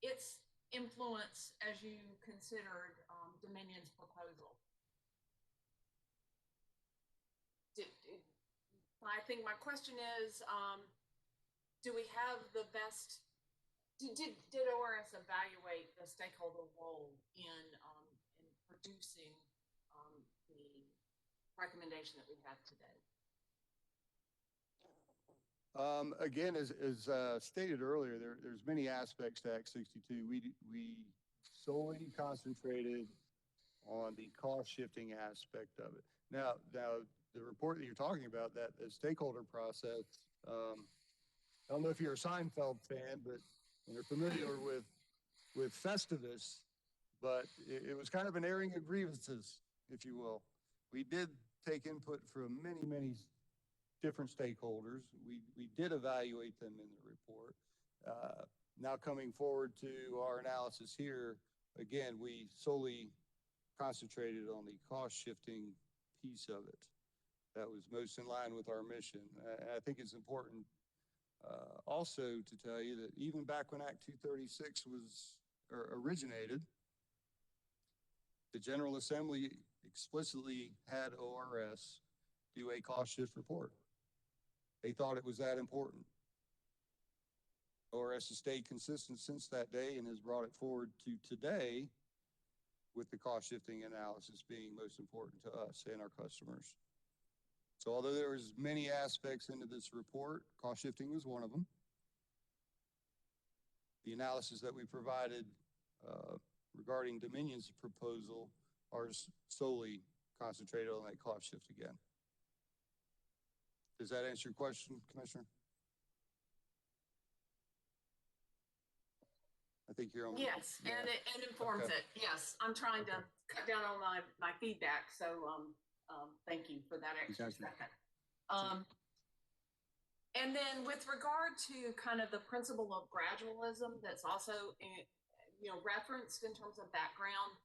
its influence as you considered Dominion's proposal. I think my question is, do we have the best? Did ORS evaluate the stakeholder role in producing the recommendation that we have today? Again, as stated earlier, there's many aspects to Act 62. We solely concentrated on the cost shifting aspect of it. Now, the report that you're talking about, that the stakeholder process, I don't know if you're a Seinfeld fan, but you're familiar with Festivus, but it was kind of an airing of grievances, if you will. We did take input from many, many different stakeholders. We did evaluate them in the report. Now coming forward to our analysis here, again, we solely concentrated on the cost shifting piece of it. That was most in line with our mission. I think it's important also to tell you that even back when Act 236 originated, the General Assembly explicitly had ORS do a cost shift report. They thought it was that important. ORS has stayed consistent since that day and has brought it forward to today, with the cost shifting analysis being most important to us and our customers. So although there was many aspects into this report, cost shifting was one of them. The analysis that we provided regarding Dominion's proposal are solely concentrated on that cost shift again. Does that answer your question, Commissioner? I think you're on. Yes, yeah. and it informs Okay. it. Yes, I'm trying to cut down on my feedback. So thank you for that extra Exactly. second. And then with regard to kind of the principle of gradualism, that's also referenced in terms of background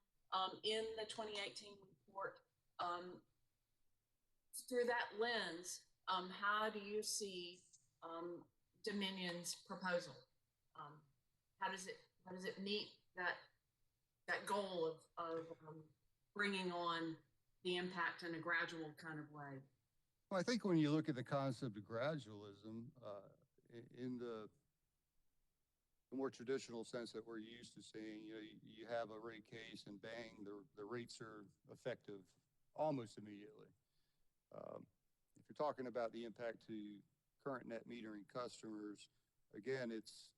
in the 2018 report. Through that lens, how do you see Dominion's proposal? How does it meet that goal of bringing on the impact in a gradual kind of way? Well, I think when you look at the concept of gradualism, in the more traditional sense that we're used to seeing, you have a rate case and bang, the rates are effective almost immediately. If you're talking about the impact to current net metering customers, again, it's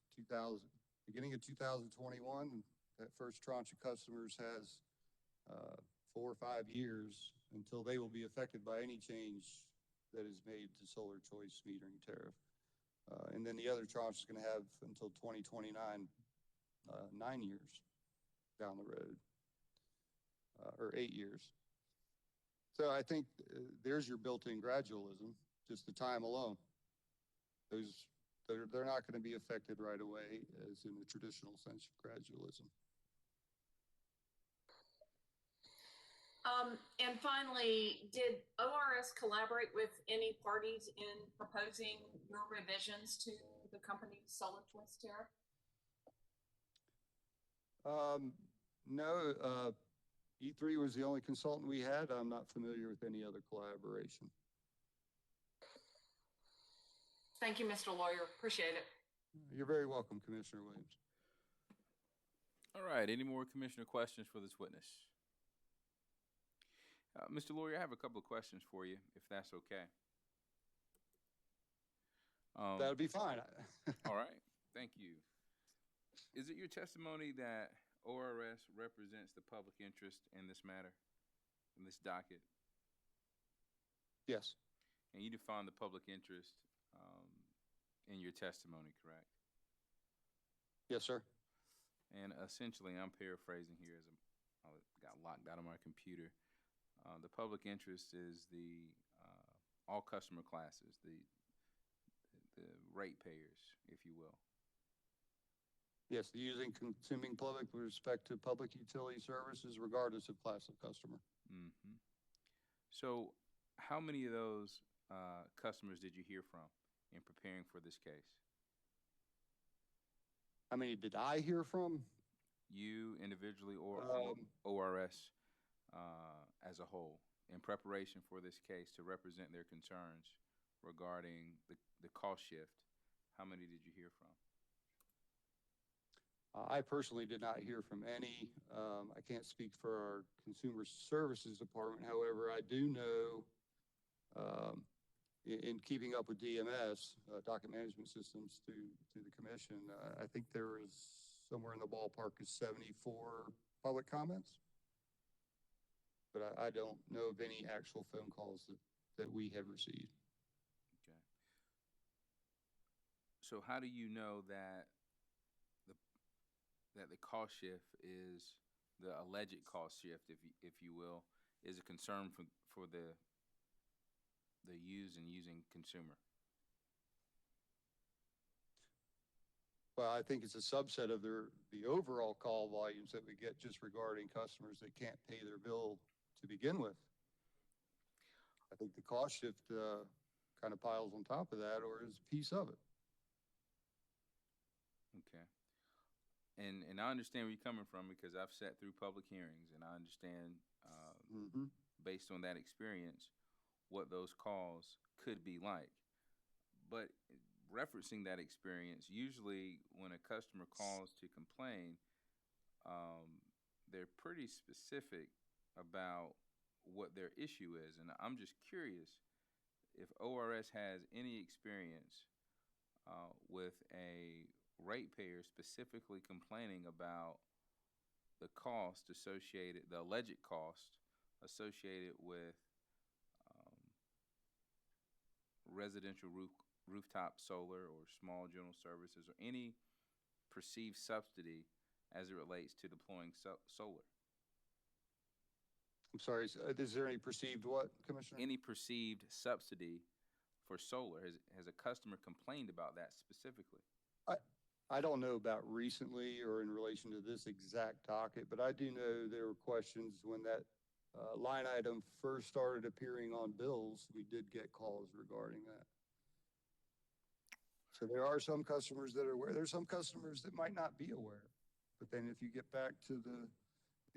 beginning of 2021, that first tranche of customers has 4 or 5 years until they will be affected by any change that is made to solar choice metering tariff. And then the other tranche is going to have until 2029, 9 years down the road, or 8 years. So I think there's your built-in gradualism, just the time alone. They're not going to be affected right away, as in the traditional sense of gradualism. And finally, did ORS collaborate with any parties in proposing your revisions to the company's solar choice tariff? No, E3 was the only consultant we had. I'm not familiar with any other collaboration. Thank you, Mr. Lawyer. Appreciate it. You're very welcome, Commissioner Williams. All right, any more commissioner questions for this witness? Mr. Lawyer, I have a couple of questions for you, if that's okay. That'll be fine. All right, thank you. Is it your testimony that ORS represents the public interest in this matter, in this docket? Yes. And you define the public interest in your testimony, correct? Yes, sir. And essentially, I'm paraphrasing here as I got locked out of my computer. The public interest is the all customer classes, the ratepayers, if you will. Yes, the using consuming public with respect to public utility services, regardless of class of customer. Mm-hmm. So, how many of those customers did you hear from in preparing for this case? How many did I hear from? You individually or ORS as a whole, in preparation for this case to represent their concerns regarding the cost shift. How many did you hear from? I personally did not hear from any. I can't speak for our Consumer Services Department. However, I do know in keeping up with DMS, Docket Management Systems, through the commission, I think there was somewhere in the ballpark of 74 public comments. but I don't know of any actual phone calls that we have received. Okay. So how do you know that the cost shift is the alleged cost shift, if you will, is a concern for the using consumer? Well, I think it's a subset of the overall call volumes that we get just regarding customers that can't pay their bill to begin with. I think the cost shift kind of piles on top of that, or is a piece of it. Okay. And I understand where you're coming from, because I've sat through public hearings, and I understand, based on that experience, what those calls could be like. But referencing that experience, usually when a customer calls to complain, they're pretty specific about what their issue is. And I'm just curious if ORS has any experience with a ratepayer specifically complaining about the cost associated, the alleged cost associated with residential rooftop solar or small general services, or any perceived subsidy as it relates to deploying solar. I'm sorry, is there any perceived what, Commissioner? Any perceived subsidy for solar? Has a customer complained about that specifically? I don't know about recently or in relation to this exact docket, but I do know there were questions when that line item first started appearing on bills. We did get calls regarding that. So there are some customers that are aware. There's some customers that might not be aware. But then if you get back to the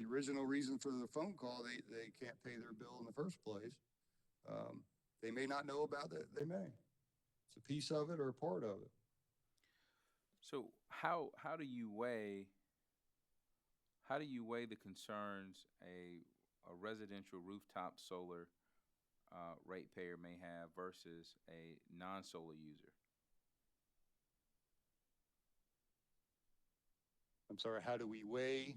original reason for the phone call, they can't pay their bill in the first place. They may not know about it. They may. It's a piece of it or a part of it. So how do you weigh the concerns a residential rooftop solar ratepayer may have versus a non-solar user? I'm sorry, how do we weigh?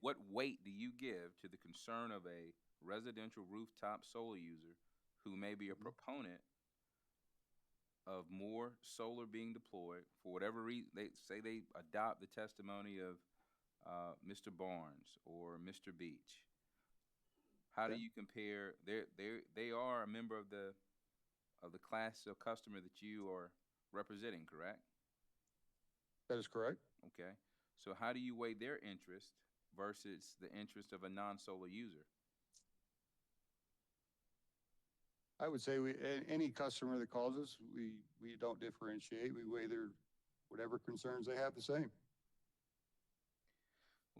What weight do you give to the concern of a residential rooftop solar user who may be a proponent of more solar being deployed for whatever reason? They say they adopt the testimony of Mr. Barnes or Mr. Beach. How do you compare? They are a member of the class of customer that you are representing, correct? That is correct. Okay. So how do you weigh their interest versus the interest of a non-solar user? I would say any customer that calls us, we don't differentiate. We weigh their whatever concerns they have the same.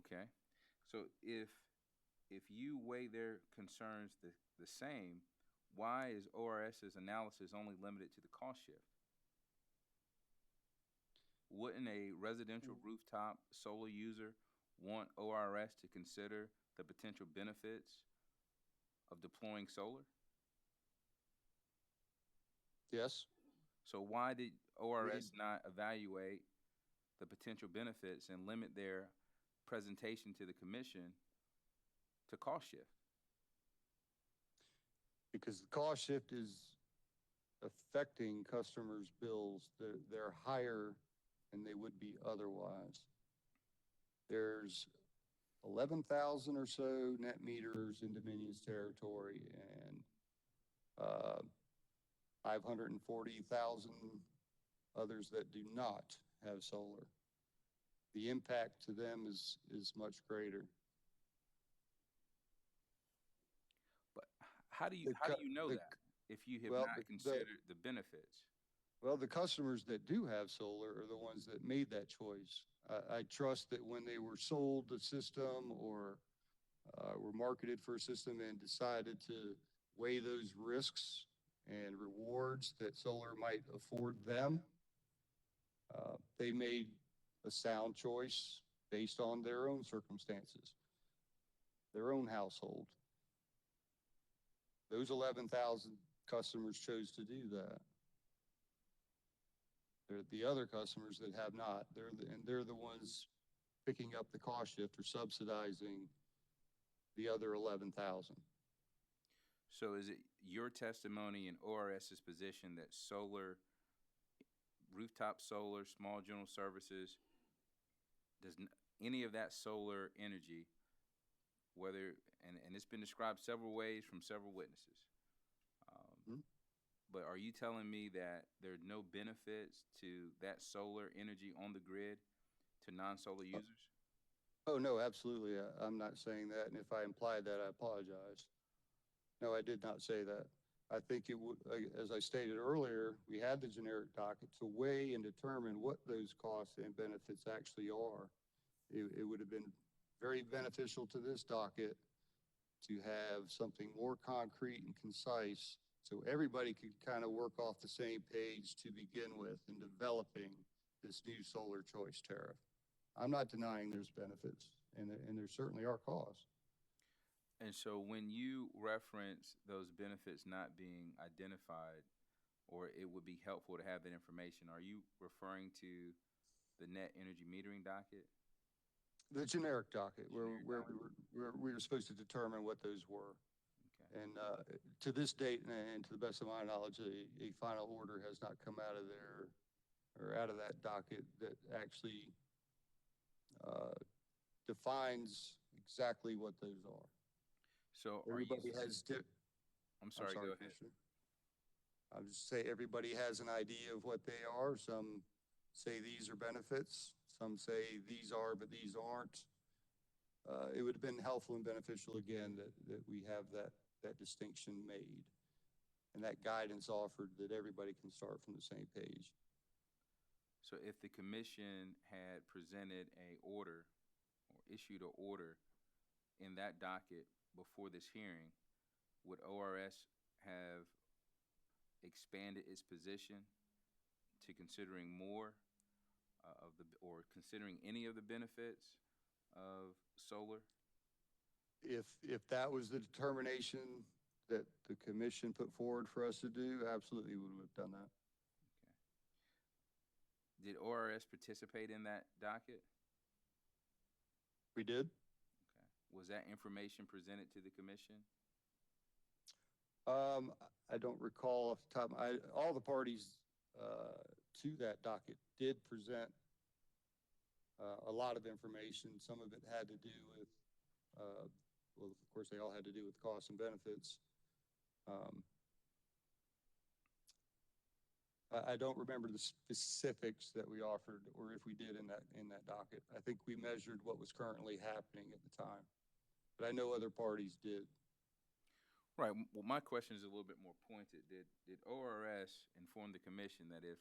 Okay. So if you weigh their concerns the same, why is ORS's analysis only limited to the cost shift? Wouldn't a residential rooftop solar user want ORS to consider the potential benefits of deploying solar? Yes. So why did ORS not evaluate the potential benefits and limit their presentation to the commission to cost shift? Because the cost shift is affecting customers' bills. They're higher than they would be otherwise. There's 11,000 or so net meters in Dominion's territory, and 540,000 others that do not have solar. The impact to them is much greater. But how do you know that if you have not considered the benefits? Well, the customers that do have solar are the ones that made that choice. I trust that when they were sold the system or were marketed for a system and decided to weigh those risks and rewards that solar might afford them, they made a sound choice based on their own circumstances, their own household. Those 11,000 customers chose to do that. The other customers that have not, they're the ones picking up the cost shift or subsidizing the other 11,000. So is it your testimony and ORS's position that solar, rooftop solar, small general services, any of that solar energy, whether, and it's been described several ways from several witnesses, but are you telling me that there are no benefits to that solar energy on the grid to non-solar users? Oh, no, absolutely. I'm not saying that. And if I implied that, I apologize. No, I did not say that. I think it would, as I stated earlier, we had the generic docket to weigh and determine what those costs and benefits actually are. It would have been very beneficial to this docket to have something more concrete and concise so everybody could kind of work off the same page to begin with in developing this new solar choice tariff. I'm not denying there's benefits, and there certainly are costs. And so when you reference those benefits not being identified, or it would be helpful to have that information, are you referring to the net energy metering docket? The generic docket, where we were supposed to determine what those were. Okay. And to this date, and to the best of my knowledge, a final order has not come out of there, or out of that docket, that actually defines exactly what those are. So everybody has. I'm sorry, go ahead. I'll just say everybody has an idea of what they are. Some say these are benefits. Some say these are, but these aren't. It would have been helpful and beneficial, again, that we have that distinction made and that guidance offered, that everybody can start from the same page. So if the commission had presented a order or issued an order in that docket before this hearing, would ORS have expanded its position to considering more or considering any of the benefits of solar? If that was the determination that the commission put forward for us to do, absolutely we would have done that. Okay. Did ORS participate in that docket? We did. Okay. Was that information presented to the commission? I don't recall off the top. All the parties to that docket did present a lot of information. Some of it had to do with, well, of course, they all had to do with costs and benefits. I don't remember the specifics that we offered, or if we did in that docket. I think we measured what was currently happening at the time, but I know other parties did. Right. Well, my question is a little bit more pointed. Did ORS inform the commission that if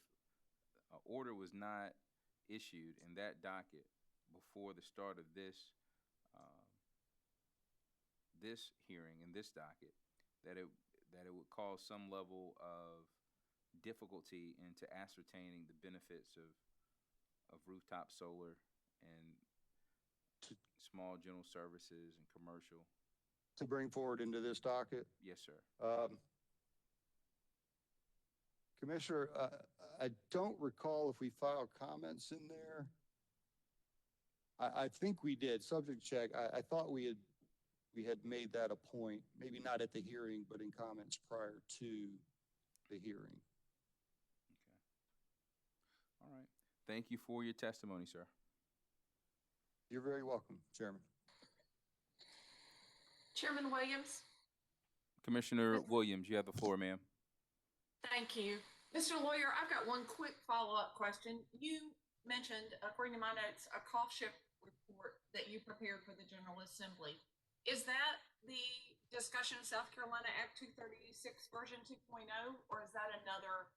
an order was not issued in that docket before the start of this this hearing in this docket, that it would cause some level of difficulty into ascertaining the benefits of rooftop solar and small general services and commercial? To bring forward into this docket? Yes, sir. Commissioner, I don't recall if we filed comments in there. I think we did. Subject check. I thought we had made that a point, maybe not at the hearing, but in comments prior to the hearing. Okay. All right. Thank you for your testimony, sir. You're very welcome, Chairman. Chairman Williams. Commissioner Williams, you have the floor, ma'am. Thank you. Mr. Lawyer, I've got one quick follow-up question. You mentioned, according to my notes, a cost shift report that you prepared for the General Assembly. Is that the discussion of South Carolina Act 236 version 2.0, or is that another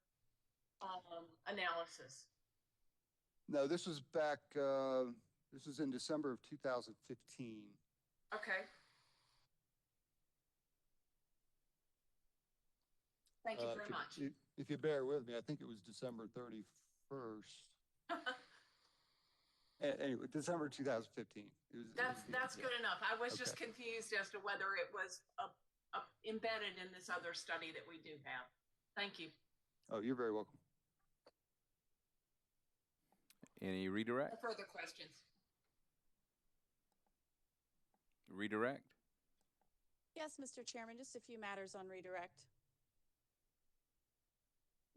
analysis? No, this was back, this was in December of 2015. Okay. Thank you very much. If you bear with me, I think it was December 31st. Anyway, December 2015. That's good enough. I was just confused as to whether it was embedded in this other study that we do have. Thank you. Oh, you're very welcome. Any redirect? No further questions. Redirect? Yes, Mr. Chairman, just a few matters on redirect.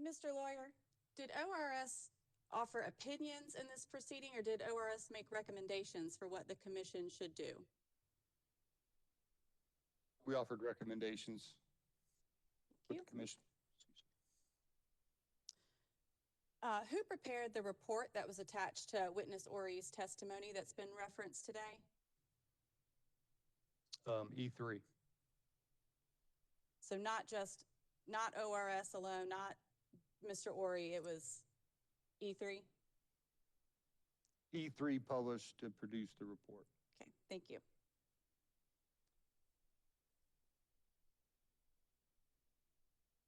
Mr. Lawyer, did ORS offer opinions in this proceeding, or did ORS make recommendations for what the commission should do? We offered recommendations with the commission. Who prepared the report that was attached to witness Ori's testimony that's been referenced today? E3. So not ORS alone, not Mr. Ori, it was E3? E3 published and produced the report. Okay, thank you.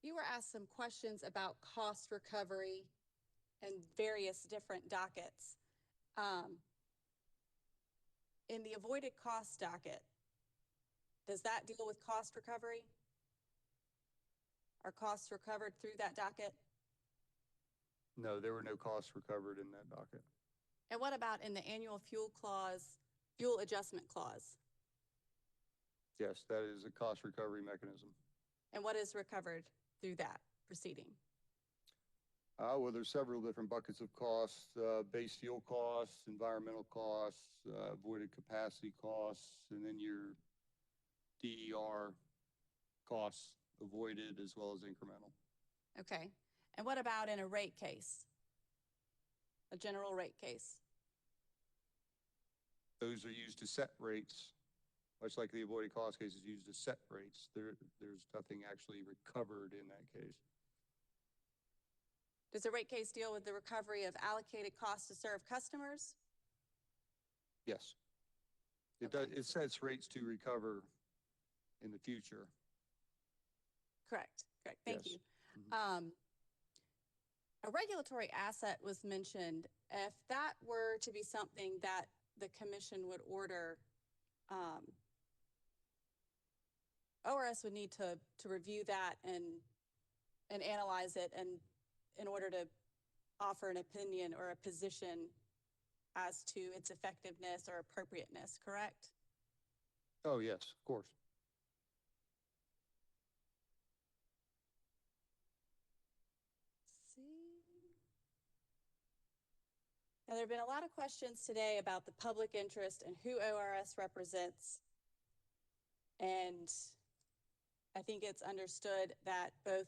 You were asked some questions about cost recovery and various different dockets. In the avoided cost docket, does that deal with cost recovery? Are costs recovered through that docket? No, there were no costs recovered in that docket. And what about in the annual fuel adjustment clause? Yes, that is a cost recovery mechanism. And what is recovered through that proceeding? Well, there's several different buckets of costs, base fuel costs, environmental costs, avoided capacity costs, and then your DER costs avoided as well as incremental. Okay. And what about in a rate case? A general rate case? Those are used to set rates, much like the avoided cost case is used to set rates. There's nothing actually recovered in that case. Does a rate case deal with the recovery of allocated costs to serve customers? Yes. It does. It sets rates to recover in the future. Correct. Thank Yes. you. A regulatory asset was mentioned. If that were to be something that the commission would order, ORS would need to review that and analyze it, and in order to offer an opinion or a position as to its effectiveness or appropriateness, correct? Oh, yes, of course. Now, there have been a lot of questions today about the public interest and who ORS represents. And I think it's understood that both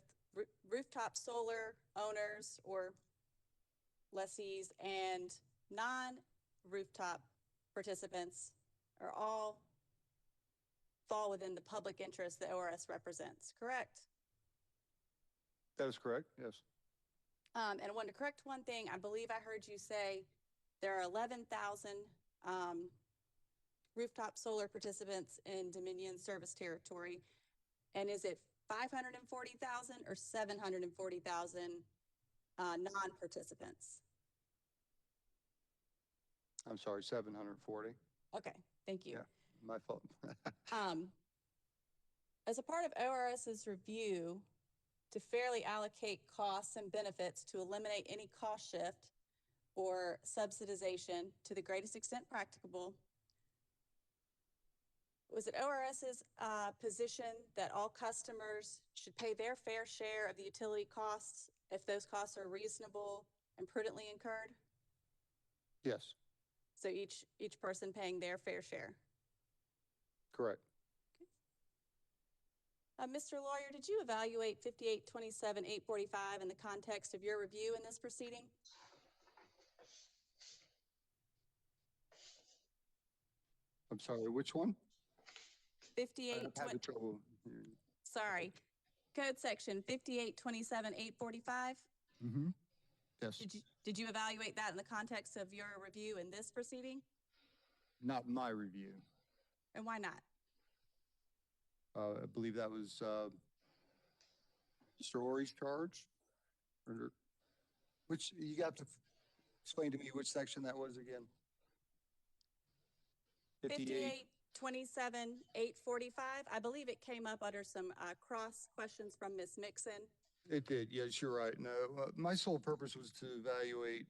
rooftop solar owners or lessees and non-rooftop participants are all fall within the public interest that ORS represents, correct? That is correct, yes. And I wanted to correct one thing. I believe I heard you say there are 11,000 rooftop solar participants in Dominion service territory. And is it 540,000 or 740,000 non-participants? I'm sorry, 740. Okay, thank you. Yeah, my fault. As a part of ORS's review to fairly allocate costs and benefits to eliminate any cost shift or subsidization to the greatest extent practicable, was it ORS's position that all customers should pay their fair share of the utility costs if those costs are reasonable and prudently incurred? Yes. So each person paying their fair share? Correct. Mr. Lawyer, did you evaluate 5827-845 in the context of your review in this proceeding? I'm sorry, which one? 58. I'm having trouble. Sorry. Code section 5827-845? Mm-hmm. Yes. Did you evaluate that in the context of your review in this proceeding? Not my review. And why not? I believe that was Mr. Ori's charge. Which you got to explain to me which section that was again. 5827-845. I believe it came up under some cross questions from Ms. Mixon. It did. Yes, you're right. No, my sole purpose was to evaluate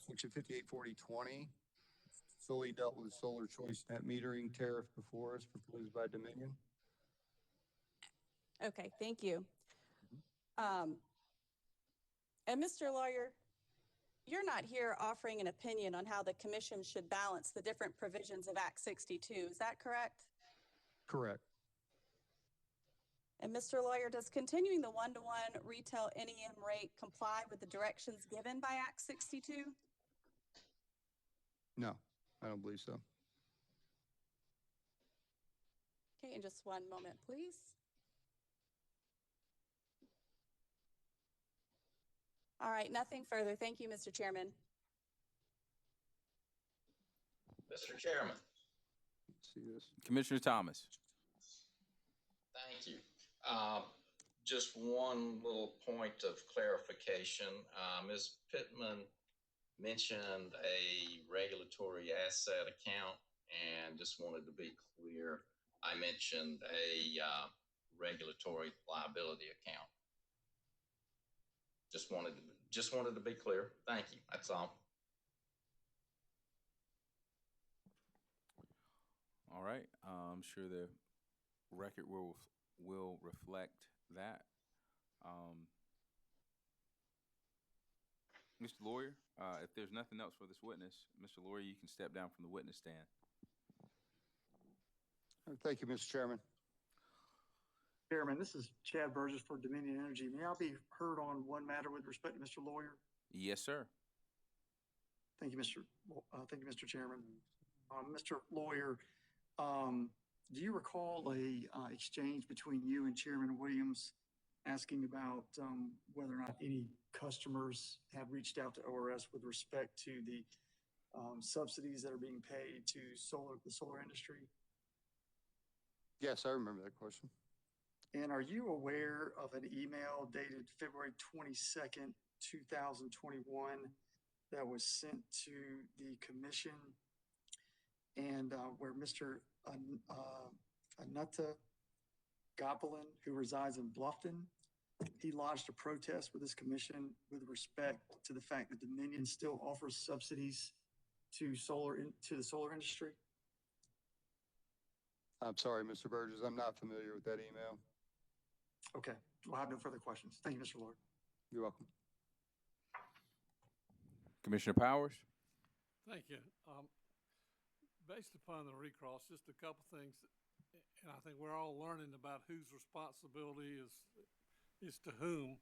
section 584020. Solely dealt with solar choice net metering tariff before us proposed by Dominion. Okay, thank you. And Mr. Lawyer, you're not here offering an opinion on how the commission should balance the different provisions of Act 62. Is that correct? Correct. And Mr. Lawyer, does continuing the one-to-one retail NEM rate comply with the directions given by Act 62? No, I don't believe so. Okay, and just one moment, please. All right, nothing further. Thank you, Mr. Chairman. Mr. Chairman, Let's see this. Commissioner Thomas. thank you. Just one little point of clarification. Ms. Pittman mentioned a regulatory asset account, and just wanted to be clear, I mentioned a regulatory liability account. Just wanted to be clear. Thank you. That's all. All right. I'm sure the record will reflect that. Mr. Lawyer, if there's nothing else for this witness, Mr. Lawyer, you can step down from the witness stand. Thank you, Mr. Chairman. Chairman, this is Chad Burgess for Dominion Energy. May I be heard on one matter with respect to Mr. Lawyer? Yes, sir. Thank you, Mr. Chairman. Mr. Lawyer, do you recall a exchange between you and Chairman Williams asking about whether or not any customers have reached out to ORS with respect to the subsidies that are being paid to the solar industry? Yes, I remember that question. And are you aware of an email dated February 22nd, 2021 that was sent to the commission and where Mr. Anutta Gopalin, who resides in Bluffton, he lodged a protest with this commission with respect to the fact that Dominion still offers subsidies to the solar industry? I'm sorry, Mr. Burgess. I'm not familiar with that email. Okay. We'll have no further questions. Thank you, Mr. Lord. You're welcome. Commissioner Powers. Thank you. Based upon the recross, just a couple things, and I think we're all learning about whose responsibility is to whom.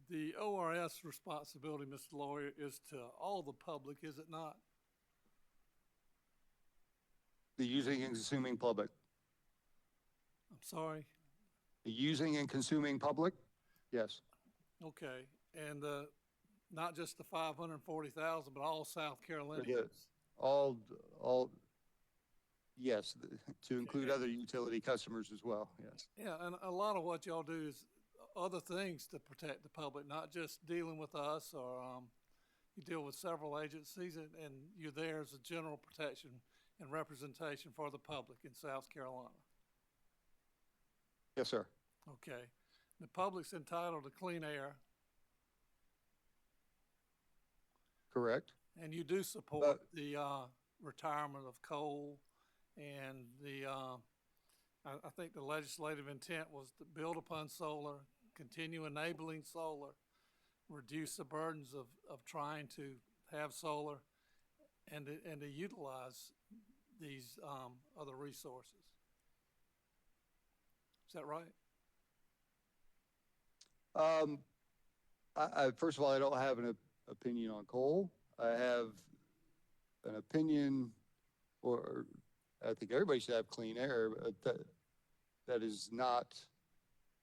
The ORS responsibility, Mr. Lawyer, is to all the public, is it not? The using and consuming public. I'm sorry? The using and consuming public? Yes. Okay, and not just the 540,000, but all South Carolinians. All, yes, to include other utility customers as well, yes. Yeah, and a lot of what y'all do is other things to protect the public, not just dealing with us or you deal with several agencies and you're there as a general protection and representation for the public in South Carolina. Yes, sir. Okay. The public's entitled to clean air. Correct. And you do support the retirement of coal and I think the legislative intent was to build upon solar, continue enabling solar, reduce the burdens of trying to have solar and to utilize these other resources. Is that right? First of all, I don't have an opinion on coal. I have an opinion, or I think everybody should have clean air, but that is not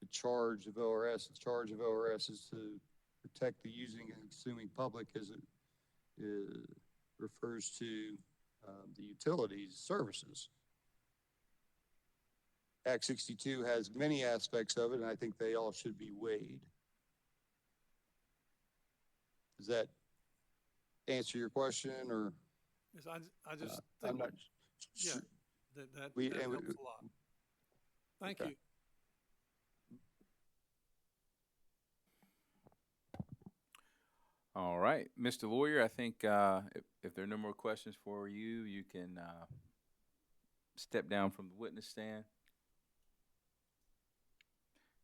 the charge of ORS. The charge of ORS is to protect the using and consuming public as it refers to the utilities services. Act 62 has many aspects of it, and I think they all should be weighed. Does that answer your question, or? Yes, I just think I'm not yeah, sure. that helps a lot. Thank you. All right, Mr. Lawyer, I think if there are no more questions for you, you can step down from the witness stand.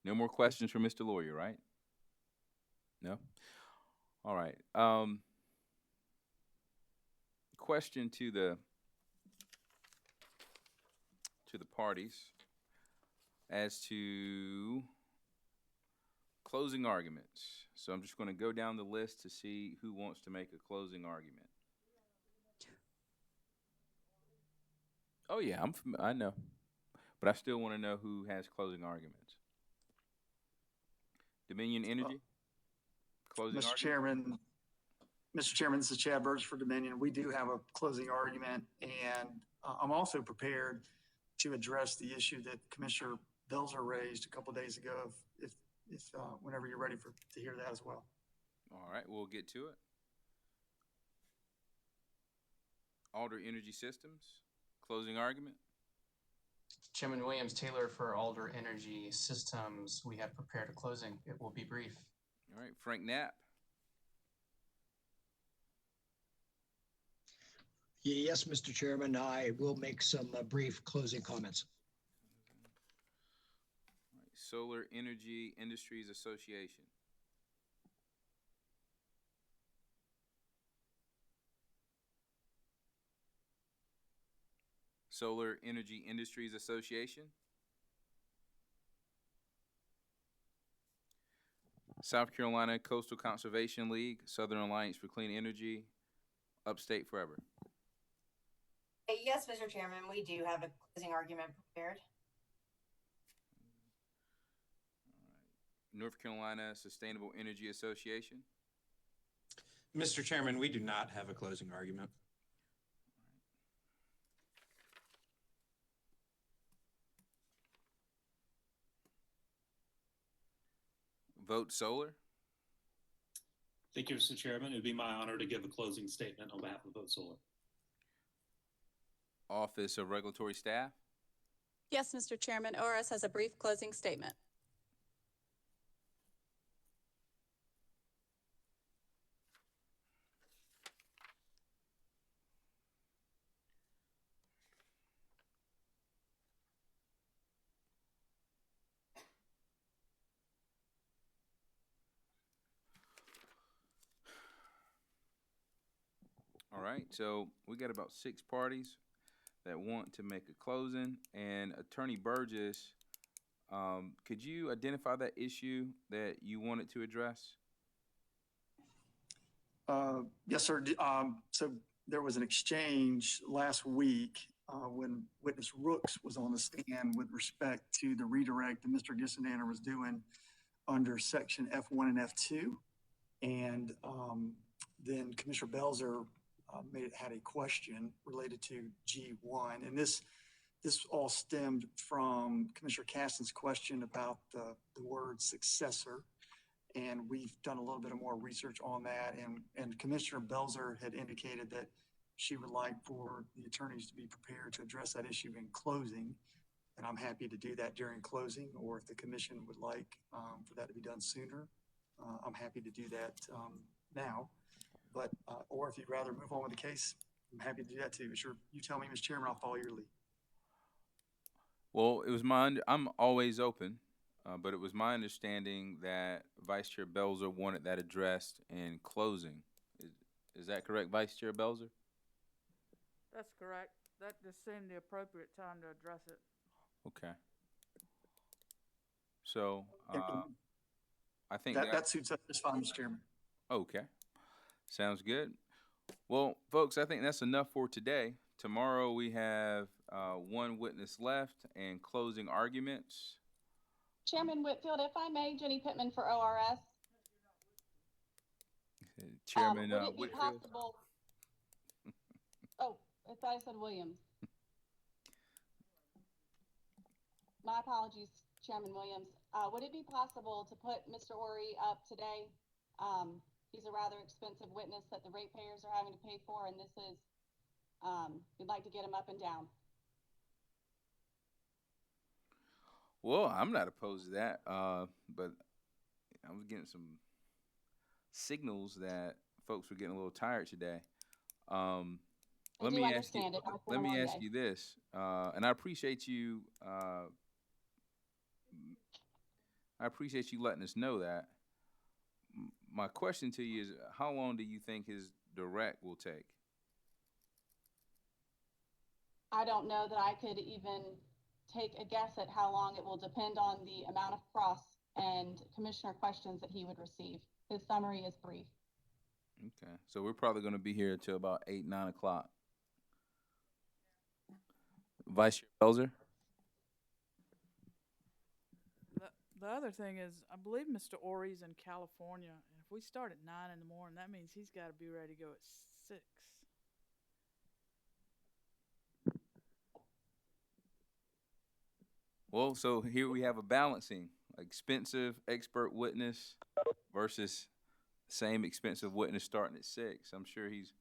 No more questions for Mr. Lawyer, right? No? All right. Question to the parties as to closing arguments. So I'm just going to go down the list to see who wants to make a closing argument. Oh yeah, I know, but I still want to know who has closing arguments. Dominion Energy, closing Mr. argument. Mr. Chairman, this is Chad Burge for Dominion. We do have a closing argument, and I'm also prepared to address the issue that Commissioner Belzer raised a couple of days ago, if whenever you're ready to hear that as well. All right, we'll get to it. Alder Energy Systems, closing argument. Chairman Williams Taylor for Alder Energy Systems. We have prepared a closing. It will be brief. All right, Frank Knapp. Yes, Mr. Chairman, I will make some brief closing comments. All right, Solar Energy Industries Association. Solar Energy Industries Association. South Carolina Coastal Conservation League, Southern Alliance for Clean Energy, Upstate Forever. Yes, Mr. Chairman, we do have a closing argument prepared. North Carolina Sustainable Energy Association. Mr. Chairman, we do not have a closing argument. Vote Solar. Thank you, Mr. Chairman. It would be my honor to give a closing statement on behalf of Vote Solar. Office of Regulatory Staff. Yes, Mr. Chairman, ORS has a brief closing statement. All right, so we got about 6 parties that want to make a closing, and Attorney Burgess, could you identify that issue that you wanted to address? Yes, sir. So there was an exchange last week when witness Rooks was on the stand with respect to the redirect that Mr. Gissendaner was doing under section F1 and F2. And then Commissioner Belzer had a question related to G1. And this all stemmed from Commissioner Caston's question about the word successor. And we've done a little bit of more research on that. And Commissioner Belzer had indicated that she would like for the attorneys to be prepared to address that issue in closing. And I'm happy to do that during closing, or if the commission would like for that to be done sooner, I'm happy to do that now. But, or if you'd rather move on with the case, I'm happy to do that too. But you tell me, Mr. Chairman, I'll follow your lead. Well, it was I'm always open, but it was my understanding that Vice Chair Belzer wanted that addressed in closing. Is that correct, Vice Chair Belzer? That's correct. That just seemed the appropriate time to address it. Okay. So, I think that suits us just fine, Mr. Chairman. Okay. Sounds good. Well, folks, I think that's enough for today. Tomorrow we have 1 witness left and closing arguments. Chairman Whitfield, if I may, Jenny Pittman for ORS. Chairman would it be Whitfield. possible? Oh, I thought I said Williams. My apologies, Chairman Williams. Would it be possible to put Mr. Ori up today? He's a rather expensive witness that the ratepayers are having to pay for, and this is, we'd like to get him up and down. Well, I'm not opposed to that, but I was getting some signals that folks were getting a little tired today. Let me ask you this, and I appreciate you I appreciate you letting us know that. My question to you is, how long do you think his direct will take? I don't know that I could even take a guess at how long. It will depend on the amount of cross and commissioner questions that he would receive. His summary is brief. Okay, so we're probably going to be here till about 8, 9 o'clock. Vice Chair Belzer? The other thing is, I believe Mr. Ori's in California, and if we start at 9 in the morning, that means he's got to be ready to go at 6. Well, so here we have a balancing, expensive expert witness versus same expensive witness starting at 6. I'm sure he's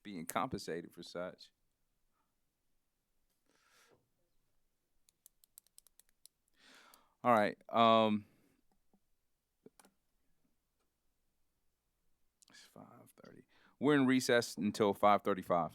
being compensated for such. All right. It's 5:30. We're in recess until 5:35.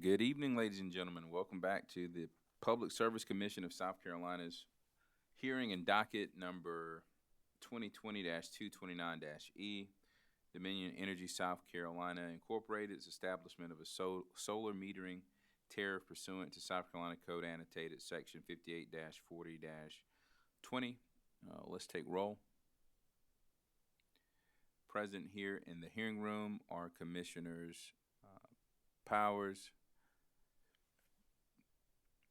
Good evening, ladies and gentlemen. Welcome back to the Public Service Commission of South Carolina's hearing in docket number 2020-229-E. Dominion Energy South Carolina Incorporated's establishment of a solar metering tariff pursuant to South Carolina Code annotated section 58-40-20. Let's take roll. Present here in the hearing room are Commissioners Powers,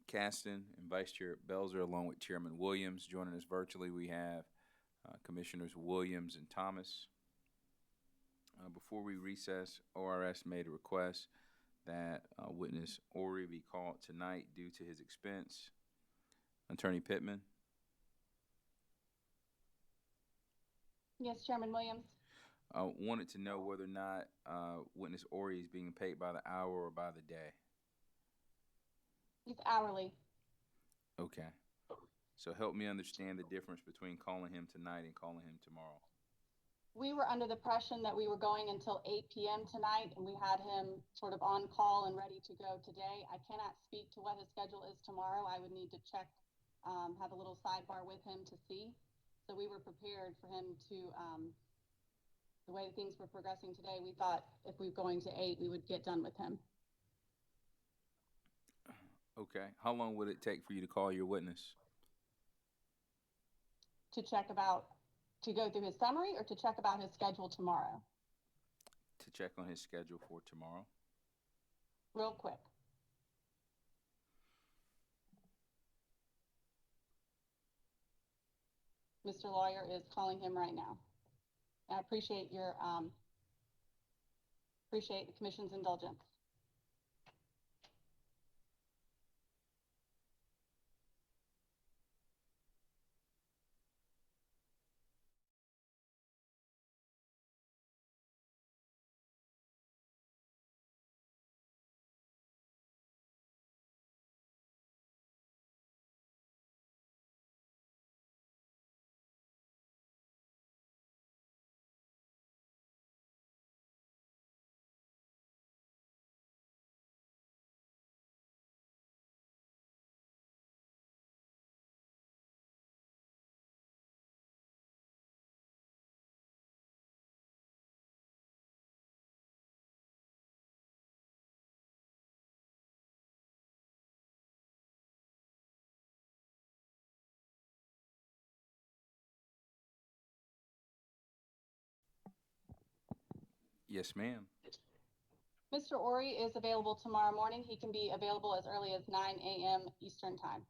Caston, and Vice Chair Belzer, along with Chairman Williams. Joining us virtually, we have Commissioners Williams and Thomas. Before we recess, ORS made a request that witness Ori be called tonight due to his expense. Attorney Pittman. Yes, Chairman Williams. Wanted to know whether or not witness Ori is being paid by the hour or by the day. It's hourly. Okay. So help me understand the difference between calling him tonight and calling him tomorrow. We were under the impression that we were going until 8 p.m. tonight, and we had him sort of on call and ready to go today. I cannot speak to what his schedule is tomorrow. I would need to check, have a little sidebar with him to see. So we were prepared for him to, the way things were progressing today, we thought if we were going to 8, we would get done with him. Okay. How long would it take for you to call your witness? To check about, to go through his summary or to check about his schedule tomorrow? To check on his schedule for tomorrow. Real quick. Mr. Lawyer is calling him right now. I appreciate your, appreciate the commission's indulgence. Yes, ma'am. Mr. Ori is available tomorrow morning. He can be available as early as 9 a.m. Eastern time.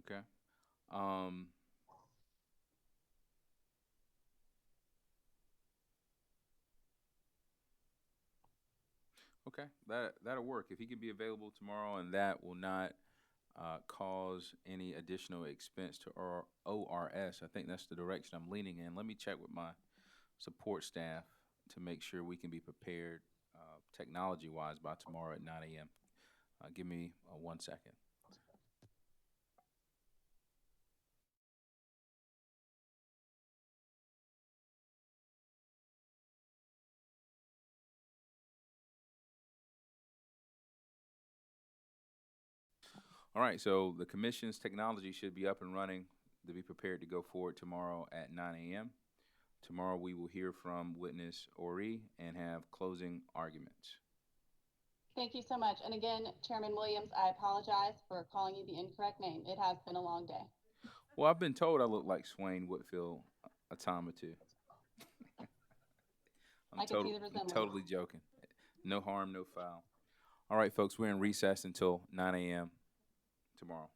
Okay. Okay, that'll work. If he can be available tomorrow and that will not cause any additional expense to our ORS, I think that's the direction I'm leaning in. Let me check with my support staff to make sure we can be prepared technology-wise by tomorrow at 9 a.m. Give me 1 second. All right, so the commission's technology should be up and running to be prepared to go forward tomorrow at 9 a.m. Tomorrow we will hear from witness Ori and have closing arguments. Thank you so much. And again, Chairman Williams, I apologize for calling you the incorrect name. It has been a long day. Well, I've been told I look like Swain Whitfield a time or two. I can see the resemblance. Totally joking. No harm, no foul. All right, folks, we're in recess until 9 a.m. tomorrow.